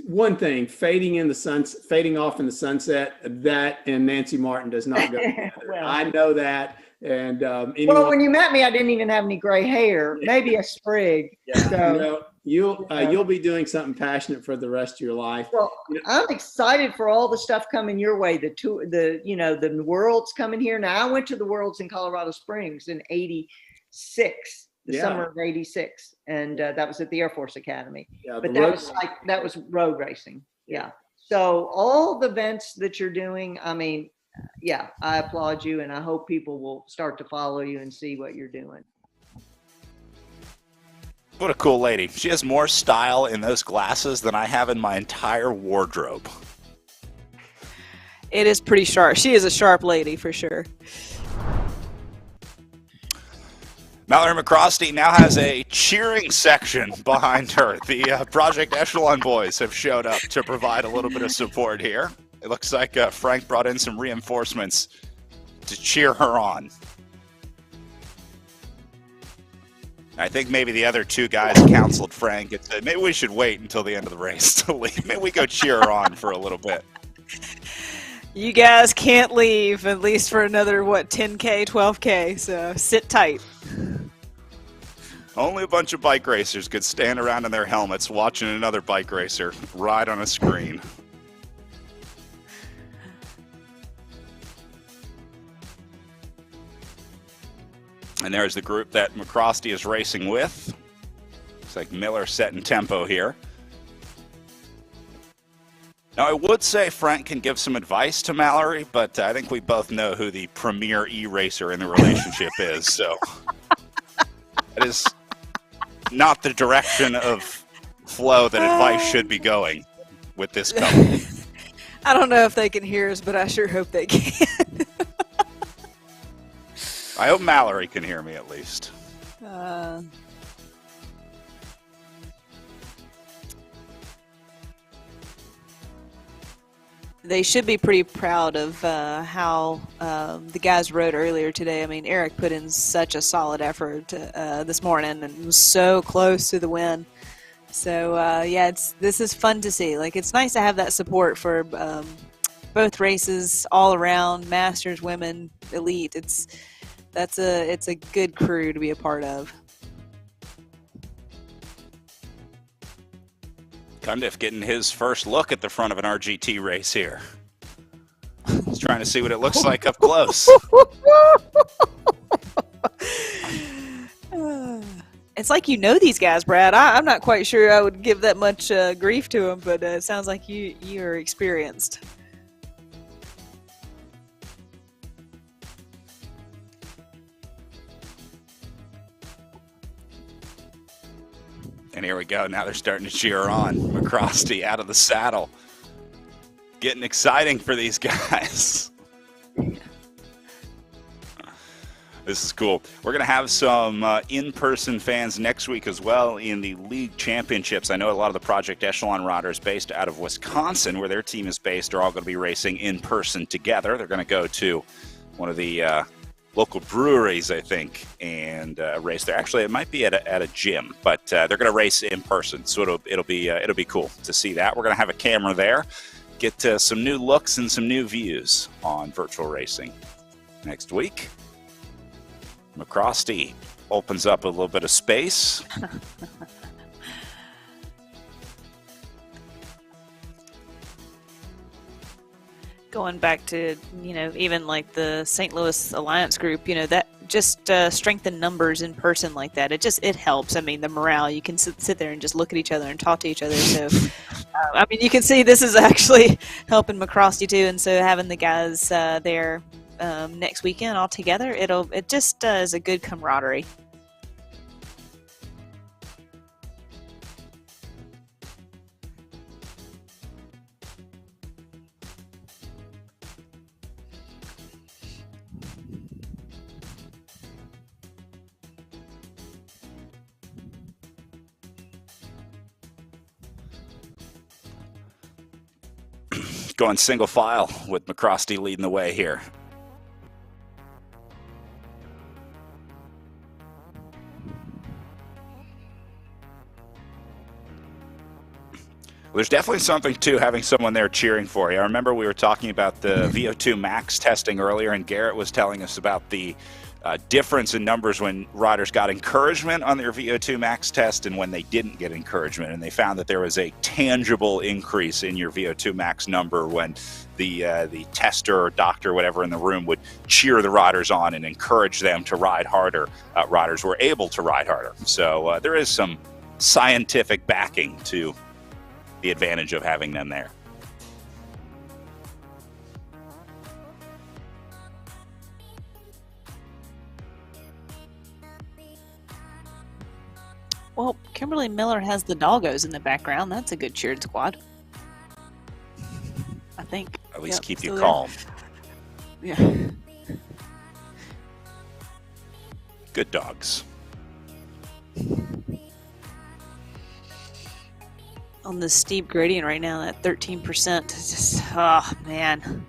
one thing, fading off in the sunset, that and Nancy Martin does not go together. Well. I know that. And well, anyone, when you met me, I didn't even have any gray hair, maybe a sprig. yeah, So, you'll be doing something passionate for the rest of your life. well, I'm excited for all the stuff coming your way. The Worlds coming here. Now, I went to the Worlds in Colorado Springs in '86, the summer of '86, and that was at the Air Force Academy. Yeah, but that was road racing. Yeah. So all the events that you're doing, I mean, yeah, I applaud you, and I hope people will start to follow you and see what you're doing. What a cool lady. She has more style in those glasses than I have in my entire wardrobe. It is pretty sharp. She is a sharp lady for sure. Mallory McCrosty now has a cheering section behind her. The Project Echelon boys have showed up to provide a little bit of support here. It looks like Frank brought in some reinforcements to cheer her on. I think maybe the other two guys counseled Frank and said, maybe we should wait until the end of the race to leave. Maybe we go cheer her on for a little bit. You guys can't leave, at least for another, 10K, 12K, so sit tight. Only a bunch of bike racers could stand around in their helmets watching another bike racer ride on a screen. And there's the group that McCrosty is racing with. Looks like Miller setting tempo here. Now, I would say Frank can give some advice to Mallory, but I think we both know who the premier e-racer in the relationship is, so it is not the direction of flow that advice should be going with this couple. I don't know if they can hear us, but I sure hope they can. I hope Mallory can hear me at least. They should be pretty proud of how the guys rode earlier today. I mean, Eric put in such a solid effort this morning and was so close to the win. So, yeah, this is fun to see. Like, it's nice to have that support for both races all around, Masters, women, elite. It's a good crew to be a part of. Cundiff getting his first look at the front of an RGT race here. He's trying to see what it looks like up close. It's like you know these guys, Brad. I'm not quite sure I would give that much grief to them, but it sounds like you're experienced. And here we go. Now they're starting to cheer on. McCrosty out of the saddle. Getting exciting for these guys. This is cool. We're going to have some in-person fans next week as well in the league championships. I know a lot of the Project Echelon riders based out of Wisconsin, where their team is based, are all going to be racing in person together. They're going to go to one of the local breweries, I think, and race there. Actually, it might be at a gym, but they're going to race in person, so it'll be cool to see that. We're going to have a camera there, get some new looks and some new views on virtual racing next week. McCrosty opens up a little bit of space. Going back to, even like the St. Louis Alliance group, that just strengthen numbers in person like that. It helps. I mean, the morale, you can sit there and just look at each other and talk to each other. So, I mean, you can see this is actually helping McCrosty too. And so having the guys there next weekend all together, it just is a good camaraderie. Going single file with McCrosty leading the way here. There's definitely something to having someone there cheering for you. I remember we were talking about the VO2 max testing earlier, and Garrett was telling us about the difference in numbers when riders got encouragement on their VO2 max test and when they didn't get encouragement. And they found that there was a tangible increase in your VO2 max number when the tester or doctor, whatever in the room, would cheer the riders on and encourage them to ride harder. Riders were able to ride harder. So there is some scientific backing to the advantage of having them there. Well, Kimberly Miller has the doggos in the background. That's a good cheered squad, I think. At least keep you still calm. there. Yeah. Good dogs. On the steep gradient right now, that 13%, it's just, oh man.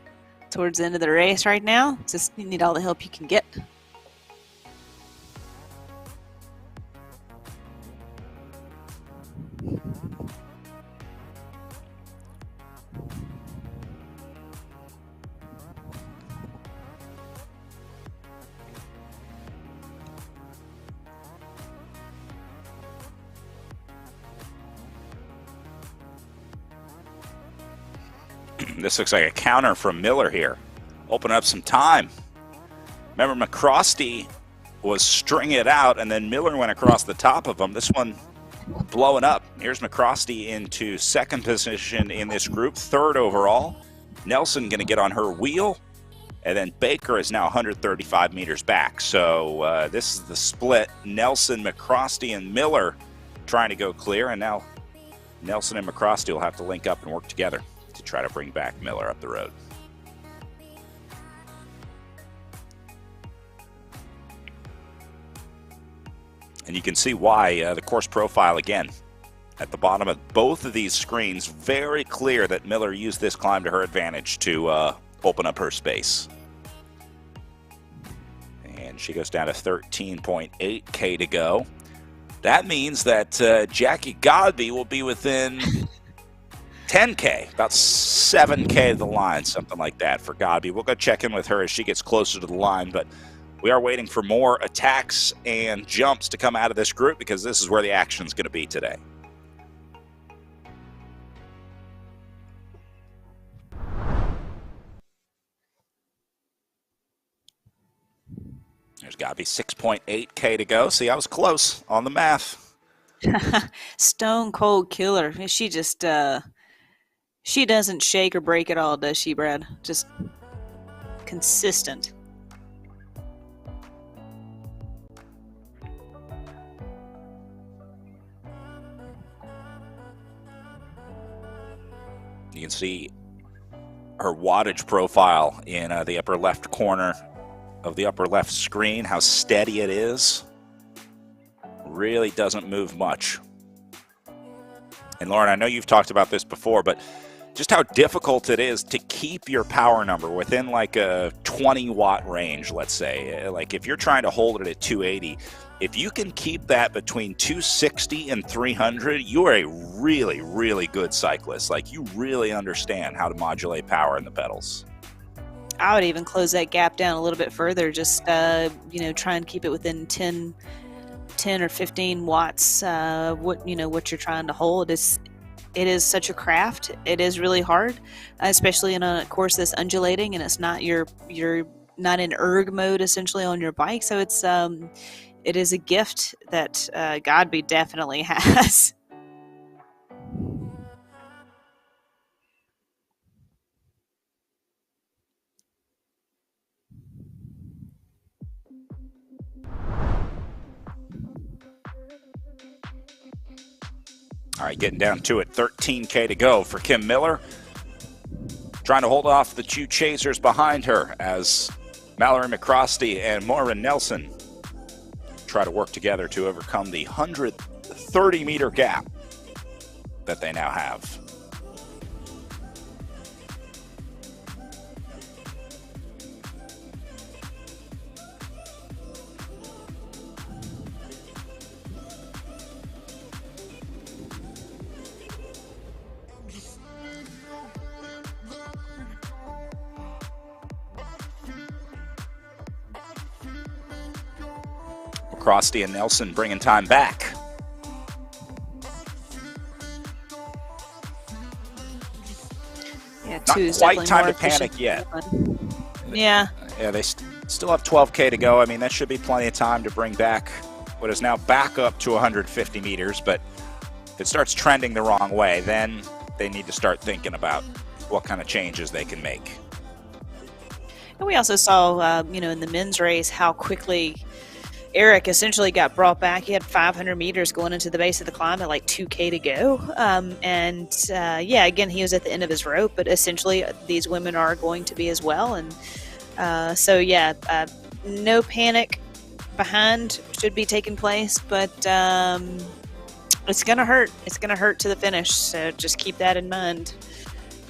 Towards the end of the race right now, just you need all the help you can get. This looks like a counter from Miller here. Open up some time. Remember, McCrosty was stringing it out, and then Miller went across the top of him. This one blowing up. Here's McCrosty into second position in this group, third overall. Nelson going to get on her wheel, and then Baker is now 135 meters back. So this is the split. Nelson, McCrosty, and Miller trying to go clear, and now Nelson and McCrosty will have to link up and work together to try to bring back Miller up the road. And you can see why the course profile again at the bottom of both of these screens, very clear that Miller used this climb to her advantage to open up her space. And she goes down to 13.8K to go. That means that Jackie Godby will be within 10K, about 7K of the line, something like that for Godby. We'll go check in with her as she gets closer to the line, but we are waiting for more attacks and jumps to come out of this group because this is where the action is going to be today. There's Godby, 6.8K to go. See, I was close on the math. Stone cold killer. She just, she doesn't shake or break at all, does she, Brad? Just consistent. You can see her wattage profile in the upper left corner of the upper left screen, how steady it is. Really doesn't move much. And Lauren, I know you've talked about this before, but just how difficult it is to keep your power number within like a 20 watt range, let's say. Like if you're trying to hold it at 280, if you can keep that between 260 and 300, you are a really, really good cyclist. Like you really understand how to modulate power in the pedals. I would even close that gap down a little bit further. Just, try and keep it within 10 or 15 watts. What you're trying to hold is, it is such a craft. It is really hard, especially in a course that's undulating and it's not you're not in erg mode essentially on your bike. So it is a gift that Godby definitely has. All right, getting down to it, 13K to go for Kim Miller. Trying to hold off the two chasers behind her as Mallory McCrosty and Maureen Nelson try to work together to overcome the 130-meter gap that they now have. McCrosty and Nelson bringing time back. Yeah, Not two is quite definitely time more to panic efficient. yet. Yeah. Yeah, they still have 12K to go. I mean, that should be plenty of time to bring back what is now back up to 150 meters. But if it starts trending the wrong way, then they need to start thinking about what kind of changes they can make. And we also saw, in the men's race, how quickly Eric essentially got brought back. He had 500 meters going into the base of the climb at like 2K to go. Again, he was at the end of his rope, but essentially these women are going to be as well. And no panic behind should be taking place, but it's going to hurt. It's going to hurt to the finish. So just keep that in mind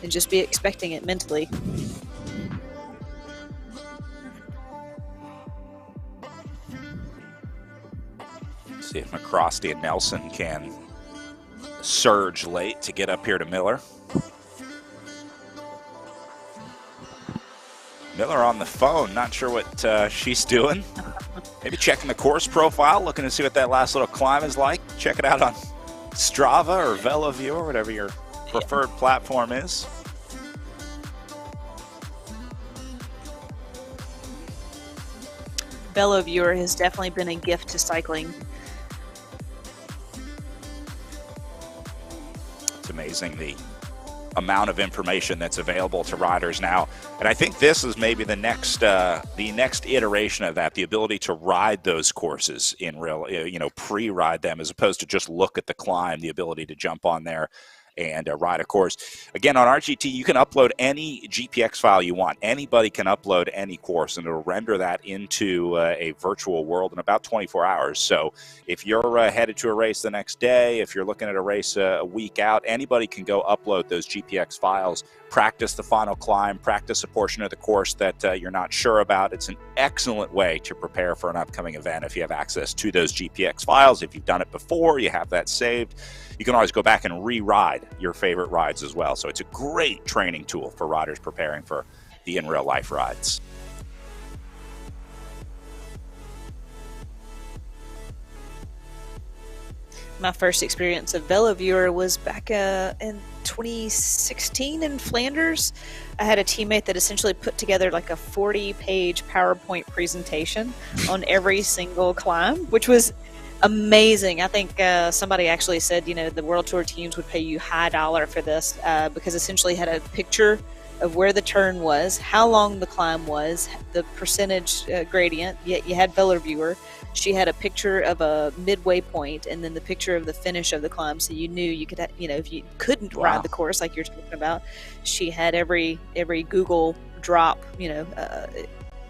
and just be expecting it mentally. See if McCrosty and Nelson can surge late to get up here to Miller. Miller on the phone, not sure what she's doing. Maybe checking the course profile, looking to see what that last little climb is like. Check it out on Strava or VeloView or whatever your preferred platform is. VeloViewer has definitely been a gift to cycling. It's amazing the amount of information that's available to riders now. And I think this is maybe the next iteration of that, the ability to ride those courses in real, pre-ride them as opposed to just look at the climb, the ability to jump on there and ride a course. Again, on RGT, you can upload any GPX file you want. Anybody can upload any course, and it'll render that into a virtual world in about 24 hours. So if you're headed to a race the next day, if you're looking at a race a week out, anybody can go upload those GPX files, practice the final climb, practice a portion of the course that you're not sure about. It's an excellent way to prepare for an upcoming event if you have access to those GPX files. If you've done it before, you have that saved. You can always go back and re-ride your favorite rides as well. So it's a great training tool for riders preparing for the in real life rides. My first experience of VeloViewer was back in 2016 in Flanders. I had a teammate that essentially put together like a 40-page PowerPoint presentation on every single climb, which was amazing. I think somebody actually said, the World Tour teams would pay you high dollar for this because essentially had a picture of where the turn was, how long the climb was, the percentage gradient. You had VeloViewer. She had a picture of a midway point and then the picture of the finish of the climb. So you knew you could, if you couldn't ride the course like you're talking about, she had every Google drop,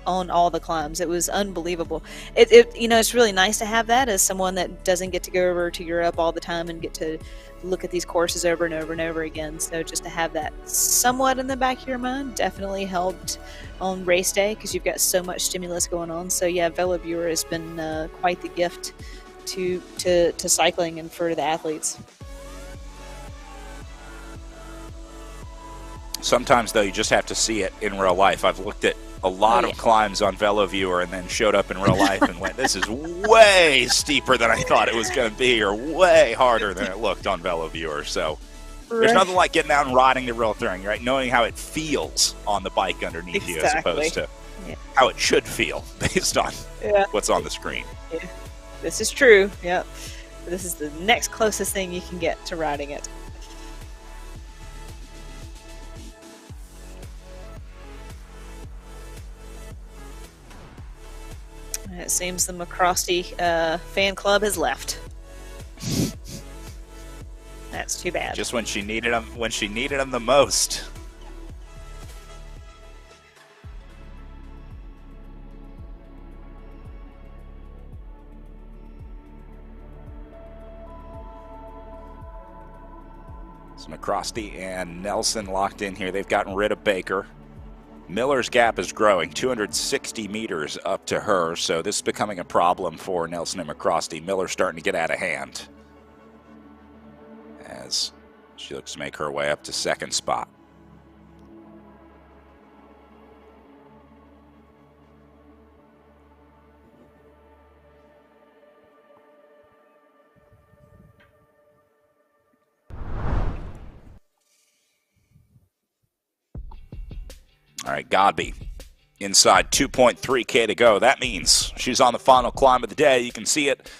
on all the climbs. It was unbelievable. It's really nice to have that as someone that doesn't get to go over to Europe all the time and get to look at these courses over and over and over again. So just to have that somewhat in the back of your mind definitely helped on race day because you've got so much stimulus going on. So yeah, VeloViewer has been quite the gift to cycling and for the athletes. Sometimes though, you just have to see it in real life. I've looked at a lot of climbs on VeloViewer and then showed up in real life and went, this is way steeper than I thought it was going to be or way harder than it looked on VeloViewer. So there's nothing like getting out and riding the real thing, right? Knowing how it feels on the bike underneath you as opposed to how it should feel based on what's on the screen. Yeah. This is true. Yep. This is the next closest thing you can get to riding it. It seems the McCrosty fan club has left. That's too bad. Just when she needed them the most. So McCrosty and Nelson locked in here. They've gotten rid of Baker. Miller's gap is growing, 260 meters up to her, so this is becoming a problem for Nelson and McCrosty. Miller's starting to get out of hand as she looks to make her way up to second spot. All right, Godby inside 2.3K to go. That means she's on the final climb of the day. You can see it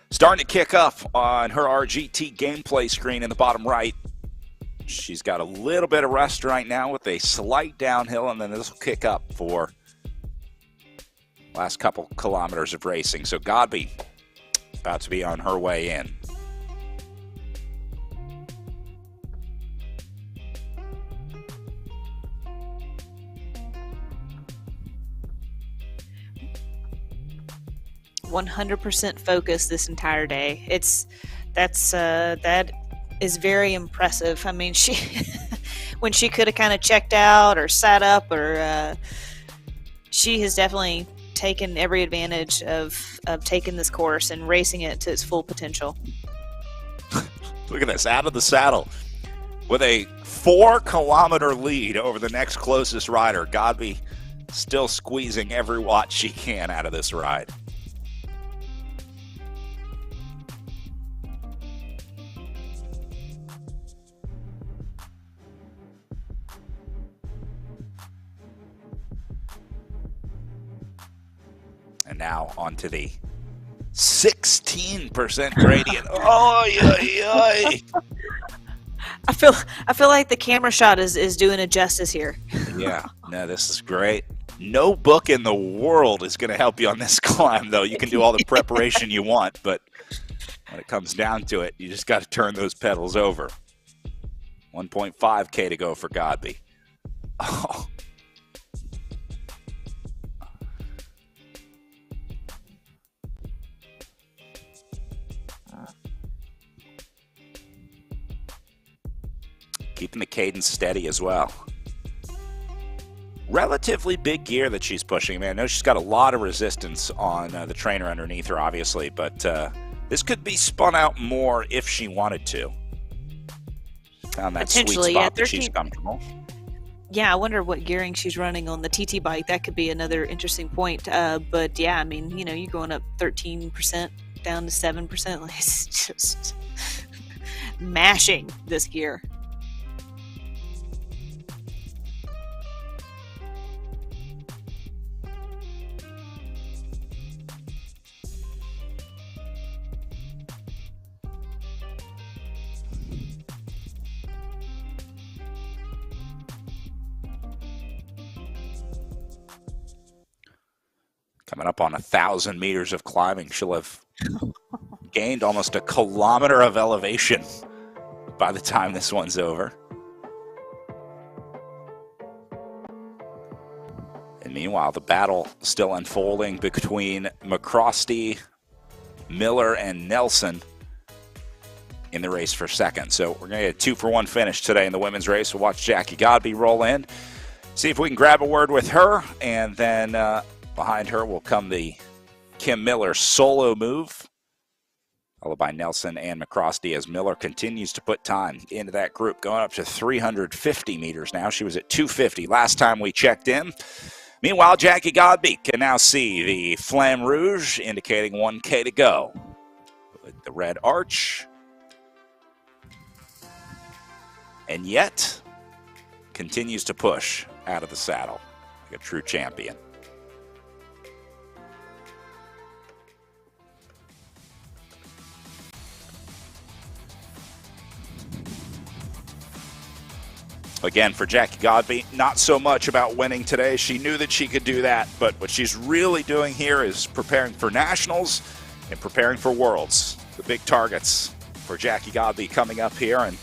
starting to kick up on her RGT gameplay screen in the bottom right. She's got a little bit of rest right now with a slight downhill, and then this will kick up for last couple kilometers of racing. So Godby about to be on her way in. %100% focused this entire day. That is very impressive. I mean, she when she could have kind of checked out or sat up, or she has definitely taken every advantage of taking this course and racing it to its full potential. Look at this, out of the saddle with a 4-kilometer lead over the next closest rider. Godby still squeezing every watt she can out of this ride. And now onto the 16% gradient. Oh, yeah. I feel like the camera shot is doing it justice here. Yeah, no, this is great. No book in the world is going to help you on this climb, though. You can do all the preparation you want, but when it comes down to it, you just got to turn those pedals over. 1.5K to go for Godby. Oh. Keeping the cadence steady as well. Relatively big gear that she's pushing. I mean, I know she's got a lot of resistance on the trainer underneath her, obviously, but this could be spun out more if she wanted to. Found that sweet spot that she's comfortable. Yeah, I wonder what gearing she's running on the TT bike. That could be another interesting point. But yeah, I mean, you know, you're going up 13% down to 7%. Like, it's just mashing this gear. Coming up on 1,000 meters of climbing, she'll have gained almost a kilometer of elevation by the time this one's over. And meanwhile, the battle still unfolding between McCrosty, Miller, and Nelson in the race for second. So we're going to get a 2-for-1 finish today in the women's race. We'll watch Jackie Godby roll in, see if we can grab a word with her, and then behind her will come the Kim Miller solo move, followed by Nelson and McCrosty as Miller continues to put time into that group, going up to 350 meters now. She was at 250 last time we checked in. Meanwhile, Jackie Godby can now see the Flamme Rouge indicating 1K to go. With the red arch. And yet, continues to push out of the saddle like a true champion. Again, for Jackie Godby, not so much about winning today. She knew that she could do that, but what she's really doing here is preparing for nationals and preparing for worlds. The big targets for Jackie Godby coming up here, and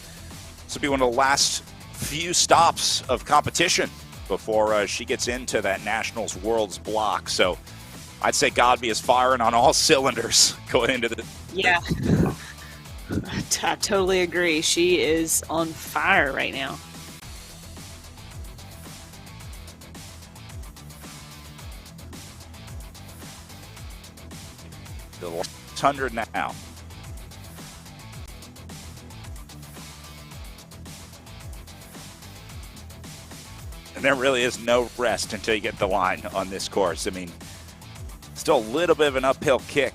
this will be one of the last few stops of competition before she gets into that nationals worlds block. So I'd say Godby is firing on all cylinders going into the... Yeah, I totally agree. She is on fire right now. The last 100 now. And there really is no rest until you get the line on this course. I mean, still a little bit of an uphill kick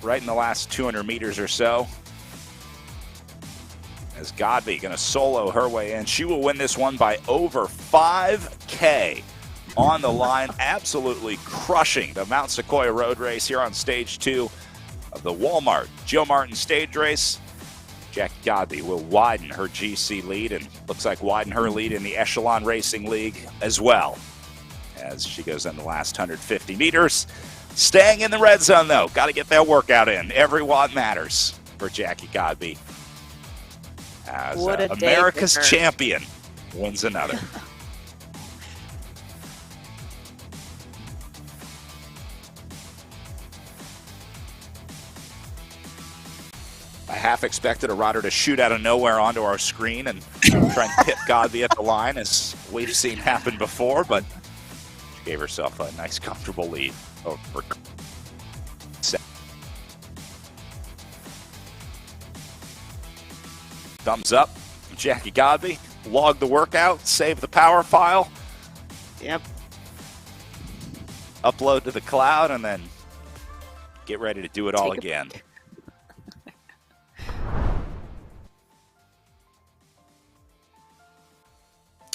right in the last 200 meters or so. As Godby going to solo her way in. She will win this one by over 5K. on the line, absolutely crushing the Mount Sequoia Road Race here on stage 2 of the Walmart Joe Martin Stage Race. Jackie Godby will widen her GC lead and looks like widen her lead in the Echelon Racing League as well as she goes in the last 150 meters. Staying in the red zone, though. Got to get that workout in. Every watt matters for Jackie Godby as America's champion wins another. I half expected a rider to shoot out of nowhere onto our screen and try and hit Godby at the line, as we've seen happen before, but she gave herself a nice, comfortable lead over. Thumbs up, Jackie Godby. Log the workout, save the power file. Yep. Upload to the cloud, and then get ready to do it all again.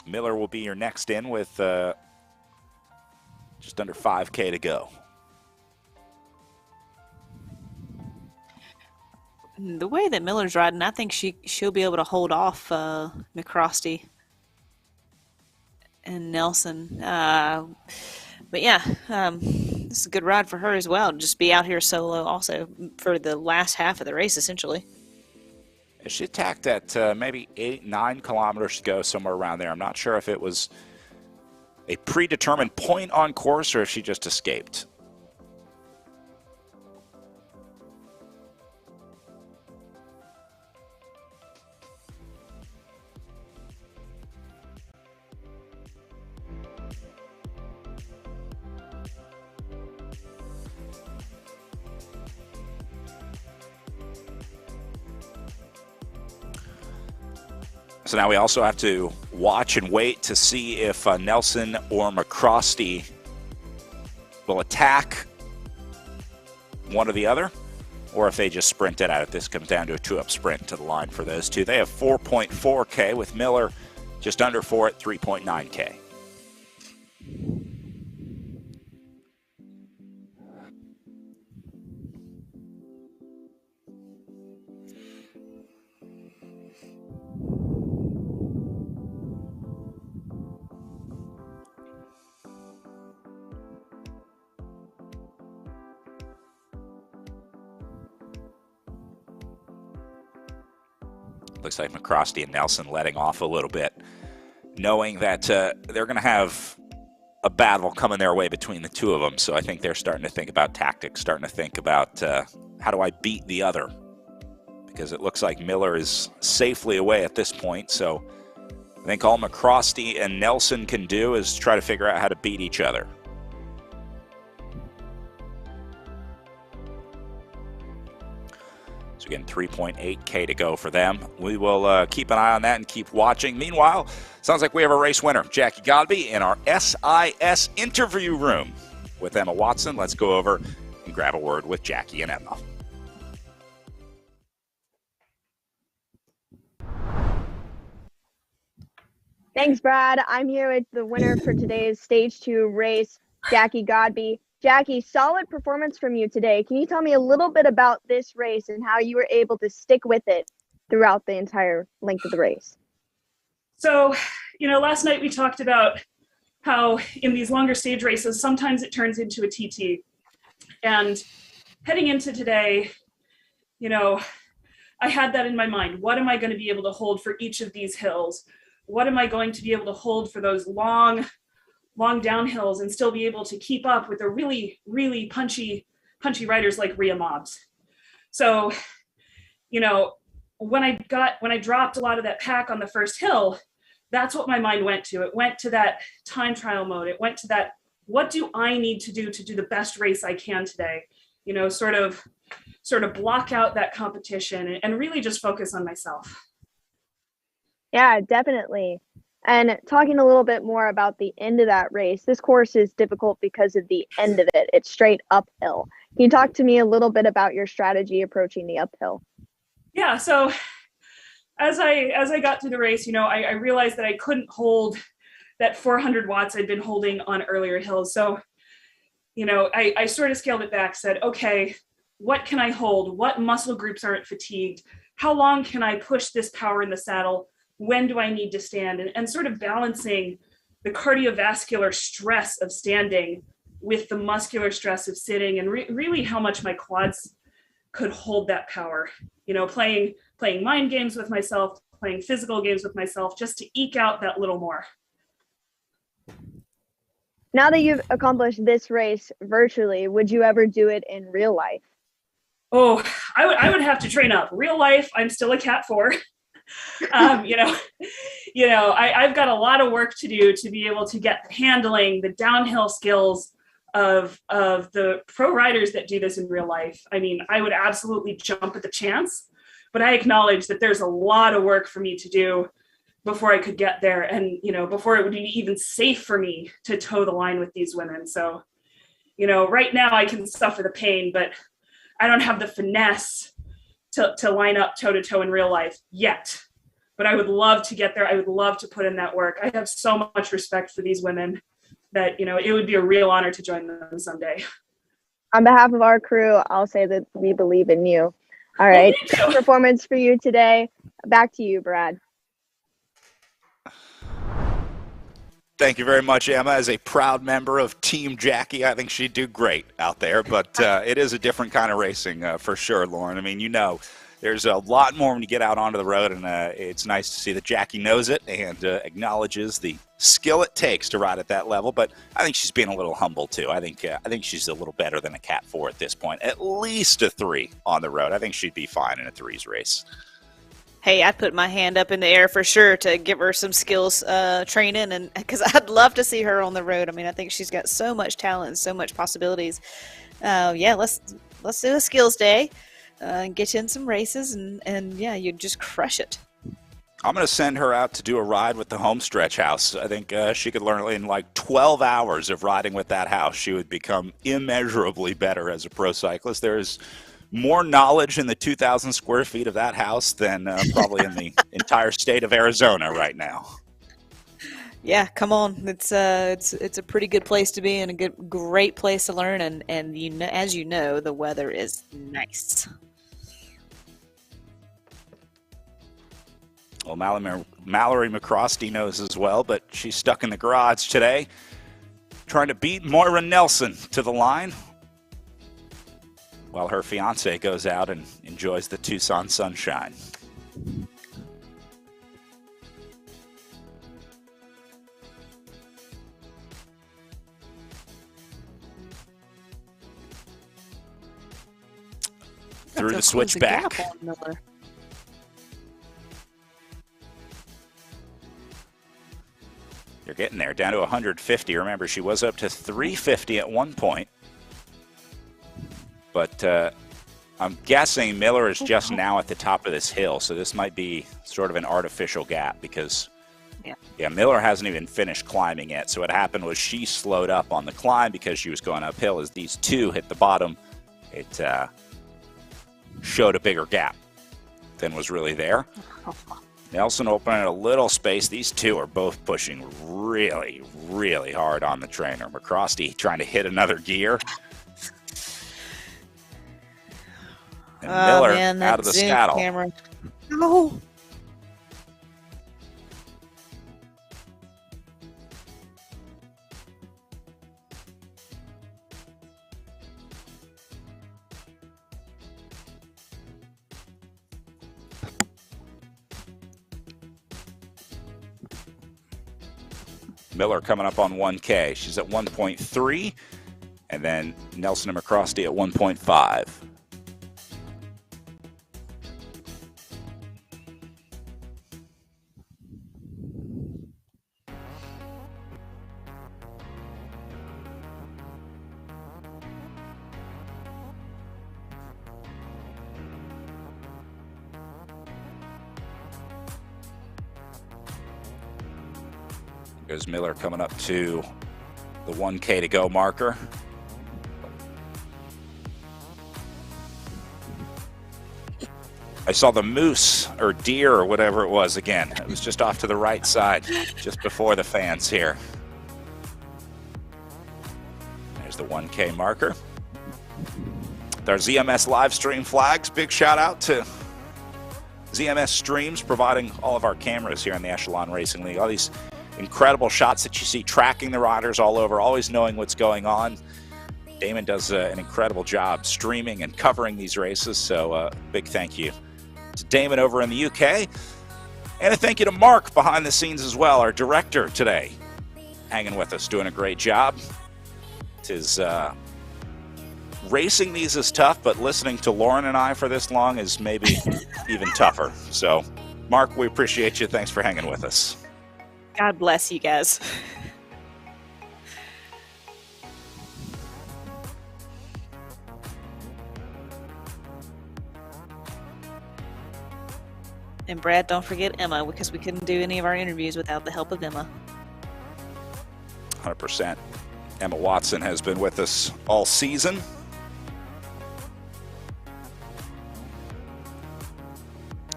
Miller will be your next in with just under 5K to go. The way that Miller's riding, I think she'll be able to hold off McCrosty and Nelson. But yeah, this is a good ride for her as well. Just be out here solo also for the last half of the race, essentially. She attacked at maybe 8-9 kilometers to go, somewhere around there. I'm not sure if it was a predetermined point on course or if she just escaped. So now we also have to watch and wait to see if Nelson or McCrosty will attack one or the other, or if they just sprint it out. If this comes down to a 2-up sprint to the line for those two. They have 4.4K with Miller just under 4 at 3.9K. Looks like McCrosty and Nelson letting off a little bit, knowing that they're going to have a battle coming their way between the two of them. So I think they're starting to think about tactics, starting to think about how do I beat the other? Because it looks like Miller is safely away at this point. So I think all McCrosty and Nelson can do is try to figure out how to beat each other. So again, 3.8K to go for them. We will keep an eye on that and keep watching. Meanwhile, sounds like we have a race winner, Jackie Godby, in our SIS interview room with Emma Watson. Let's go over and grab a word with Jackie and Emma. Thanks, Brad. I'm here with the winner for today's Stage 2 race, Jackie Godby. Jackie, solid performance from you today. Can you tell me a little bit about this race and how you were able to stick with it throughout the entire length of the race? So, last night we talked about how in these longer stage races, sometimes it turns into a TT. And heading into today, I had that in my mind. What am I going to be able to hold for each of these hills? What am I going to be able to hold for those long downhills and still be able to keep up with the really, really punchy riders like Rhea Mobbs? So, when I dropped a lot of that pack on the first hill, that's what my mind went to. It went to that time trial mode. It went to that, what do I need to do the best race I can today? Sort of block out that competition and really just focus on myself. Yeah, definitely. And talking a little bit more about the end of that race, this course is difficult because of the end of it. It's straight uphill. Can you talk to me a little bit about your strategy approaching the uphill? Yeah, so as I got through the race, I realized that I couldn't hold that 400 watts I'd been holding on earlier hills. So, you know, I sort of scaled it back, said, okay, what can I hold? What muscle groups aren't fatigued? How long can I push this power in the saddle? When do I need to stand? And sort of balancing the cardiovascular stress of standing with the muscular stress of sitting, and really how much my quads could hold that power. You know, playing mind games with myself, playing physical games with myself, just to eke out that little more. Now that you've accomplished this race virtually, would you ever do it in real life? Oh, I would have to train up. Real life, I'm still a Cat 4. I've got a lot of work to do to be able to get the handling, the downhill skills of the pro riders that do this in real life. I mean, I would absolutely jump at the chance, but I acknowledge that there's a lot of work for me to do before I could get there, and, you know, before it would be even safe for me to toe the line with these women. So, you know, right now I can suffer the pain, but I don't have the finesse to line up toe to toe in real life yet. But I would love to get there. I would love to put in that work. I have so much respect for these women that, you know, it would be a real honor to join them someday. On behalf of our crew, I'll say that we believe in you. All right, great performance for you today. Back to you, Brad. Thank you very much, Emma. As a proud member of Team Jackie, I think she'd do great out there, but it is a different kind of racing for sure, Lauren. I mean, you know, there's a lot more when you get out onto the road, and it's nice to see that Jackie knows it and acknowledges the skill it takes to ride at that level, but I think she's being a little humble too. I think she's a little better than a Cat 4 at this point, at least a 3 on the road. I think she'd be fine in a 3s race. Hey, I'd put my hand up in the air for sure to give her some skills training, and because I'd love to see her on the road. I mean, I think she's got so much talent and so much possibilities. Yeah, let's do a skills day, get you in some races, and yeah, you'd just crush it. I'm going to send her out to do a ride with the Homestretch House. I think she could learn in like 12 hours of riding with that house. She would become immeasurably better as a pro cyclist. There's more knowledge in the 2,000 square feet of that house than probably in the entire state of Arizona right now. Yeah, come on. It's a pretty good place to be and a great place to learn. And you know, as you know, the weather is nice. Well, Mallory McCrosty knows as well, but she's stuck in the garage today trying to beat Moira Nelson to the line, while her fiance goes out and enjoys the Tucson sunshine. Through the switchback. They're getting there, down to 150. Remember, she was up to 350 at one point. But I'm guessing Miller is just now at the top of this hill, so this might be sort of an artificial gap because, yeah, Miller hasn't even finished climbing yet. So what happened was she slowed up on the climb because she was going uphill. As these two hit the bottom, it showed a bigger gap than was really there. Nelson opening a little space. These two are both pushing really, really hard on the trainer. McCrosty trying to hit another gear. And Miller out of the saddle. Camera. No. Miller coming up on 1K. She's at 1.3, and then Nelson and McCrosty at 1.5. Goes Miller coming up to the 1K to go marker. I saw the moose or deer or whatever it was again. It was just off to the right side, just before the fans here. There's the 1K marker. With our ZMS live stream flags, big shout out to ZMS Streams providing all of our cameras here in the Echelon Racing League. All these incredible shots that you see tracking the riders all over, always knowing what's going on. Damon does an incredible job streaming and covering these races, so big thank you to Damon over in the UK. And a thank you to Mark behind the scenes as well, our director today, hanging with us, doing a great job. It is racing these is tough, but listening to Lauren and I for this long is maybe even tougher. So, Mark, we appreciate you. Thanks for hanging with us. God bless you guys. And Brad, don't forget Emma, because we couldn't do any of our interviews without the help of Emma. 100%. Emma Watson has been with us all season.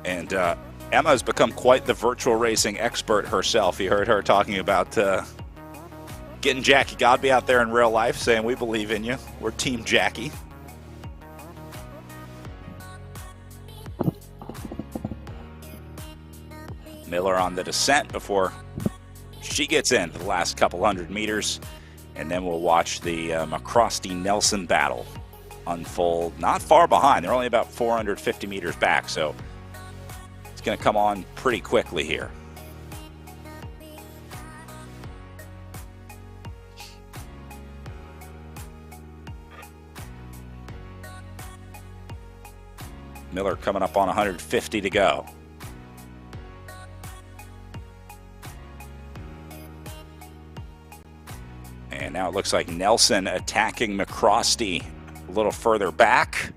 And Emma has become quite the virtual racing expert herself. You heard her talking about getting Jackie Godby out there in real life, saying, we believe in you. We're Team Jackie. Miller on the descent before she gets in the last couple hundred meters. And then we'll watch the McCrosty-Nelson battle unfold not far behind. They're only about 450 meters back, so it's going to come on pretty quickly here. Miller coming up on 150 to go. And now it looks like Nelson attacking McCrosty a little further back.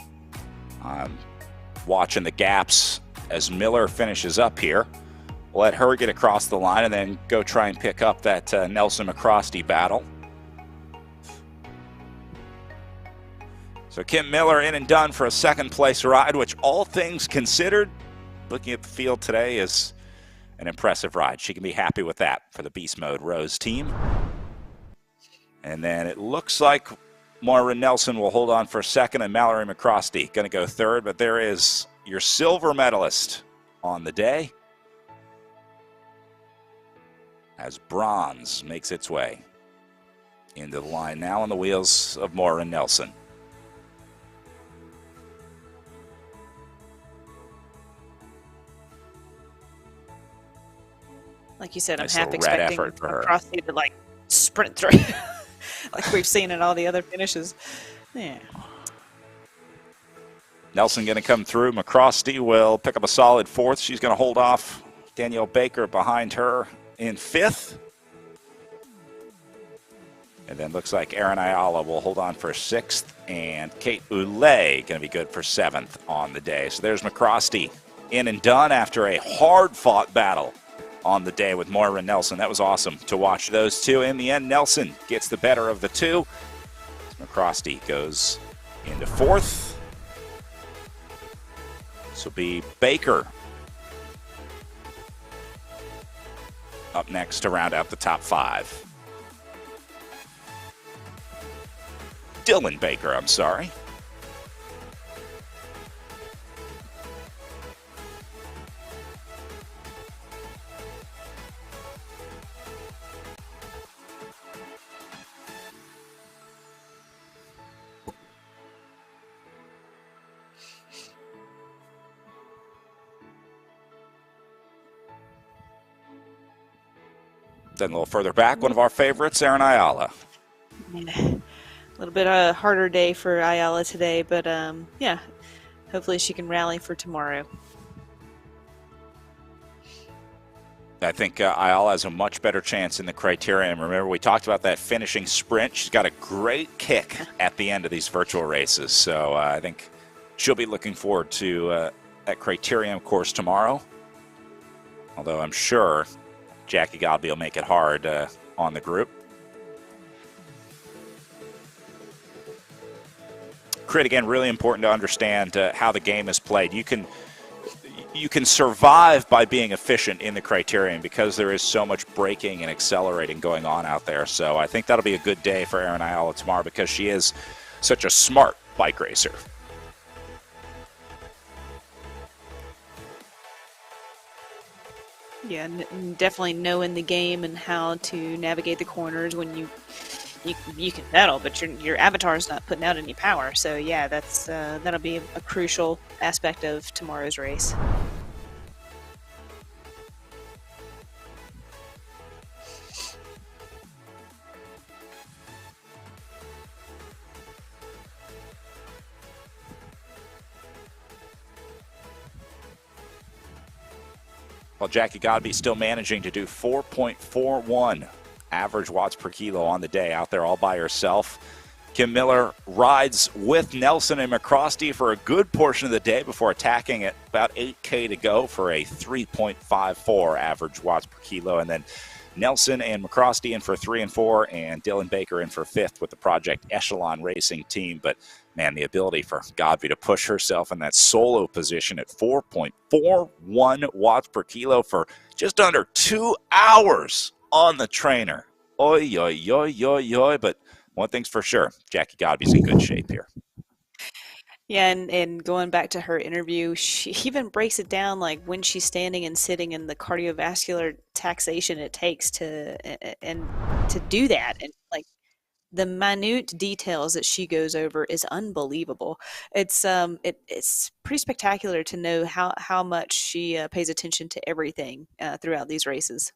Watching the gaps as Miller finishes up here. We'll let her get across the line and then go try and pick up that Nelson-McCrosty battle. So Kim Miller in and done for a second place ride, which all things considered, looking at the field today, is an impressive ride. She can be happy with that for the Beast Mode Rose team. And then it looks like Moira Nelson will hold on for a second and Mallory McCrosty going to go third. But there is your silver medalist on the day as bronze makes its way into the line now on the wheels of Moira Nelson. Like you said, Nice I'm half little red expecting effort for her. McCrosty to like sprint through like we've seen in all the other finishes. Yeah. Nelson going to come through. McCrosty will pick up a solid fourth. She's going to hold off Danielle Baker behind her in fifth. And then looks like Erin Ayala will hold on for sixth. And Kate Oulet going to be good for seventh on the day. So there's McCrosty in and done after a hard-fought battle on the day with Moira Nelson. That was awesome to watch those two. In the end, Nelson gets the better of the two. McCrosty goes into fourth. This will be Baker up next to round out the top five. Dylan Baker, I'm sorry. Then a little further back, one of our favorites, Erin Ayala. Yeah. A little bit harder day for Ayala today, but yeah, hopefully she can rally for tomorrow. I think Ayala has a much better chance in the criterion. Remember, we talked about that finishing sprint. She's got a great kick at the end of these virtual races, so I think she'll be looking forward to that criterion course tomorrow. Although I'm sure Jackie Godby will make it hard on the group. Crit, again, really important to understand how the game is played. You can you can survive by being efficient in the criterion because there is so much braking and accelerating going on out there. So I think that'll be a good day for Erin Ayala tomorrow because she is such a smart bike racer. Yeah, definitely knowing the game and how to navigate the corners when you can pedal, but your avatar's not putting out any power. So yeah, that'll be a crucial aspect of tomorrow's race. Well, Jackie Godby still managing to do 4.41 average watts per kilo on the day out there all by herself. Kim Miller rides with Nelson and McCrosty for a good portion of the day before attacking at about 8K to go for a 3.54 average watts per kilo. And then Nelson and McCrosty in for 3 and 4, and Dylan Baker in for 5th with the Project Echelon Racing team. But man, the ability for Godby to push herself in that solo position at 4.41 watts per kilo for just under 2 hours on the trainer. Oy, oy, oy, oy, oy. But one thing's for sure, Jackie Godby's in good shape here. Yeah, and going back to her interview, she even breaks it down like when she's standing and sitting and the cardiovascular taxation it takes to do that, and like the minute details that she goes over is unbelievable. It's pretty spectacular to know how much she pays attention to everything throughout these races.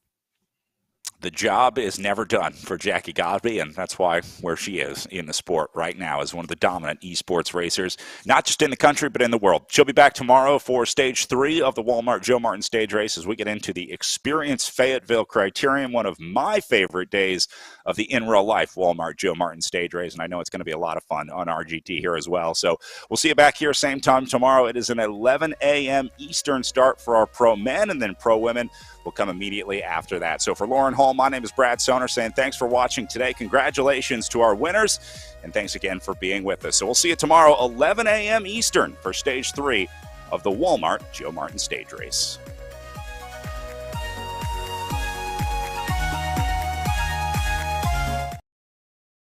The job is never done for Jackie Godby, and that's why where she is in the sport right now is one of the dominant esports racers, not just in the country, but in the world. She'll be back tomorrow for Stage 3 of the Walmart Joe Martin Stage Race as we get into the Experience Fayetteville Criterium, one of my favorite days of the in real life Walmart Joe Martin Stage Race, and I know it's going to be a lot of fun on RGT here as well. So we'll see you back here same time tomorrow. It is an 11 a.m. Eastern start for our pro men, and then pro women will come immediately after that. So for Lauren Hall, my name is Brad Soner saying thanks for watching today. Congratulations to our winners, and thanks again for being with us. So we'll see you tomorrow, 11 a.m. Eastern for Stage 3 of the Walmart Joe Martin Stage Race.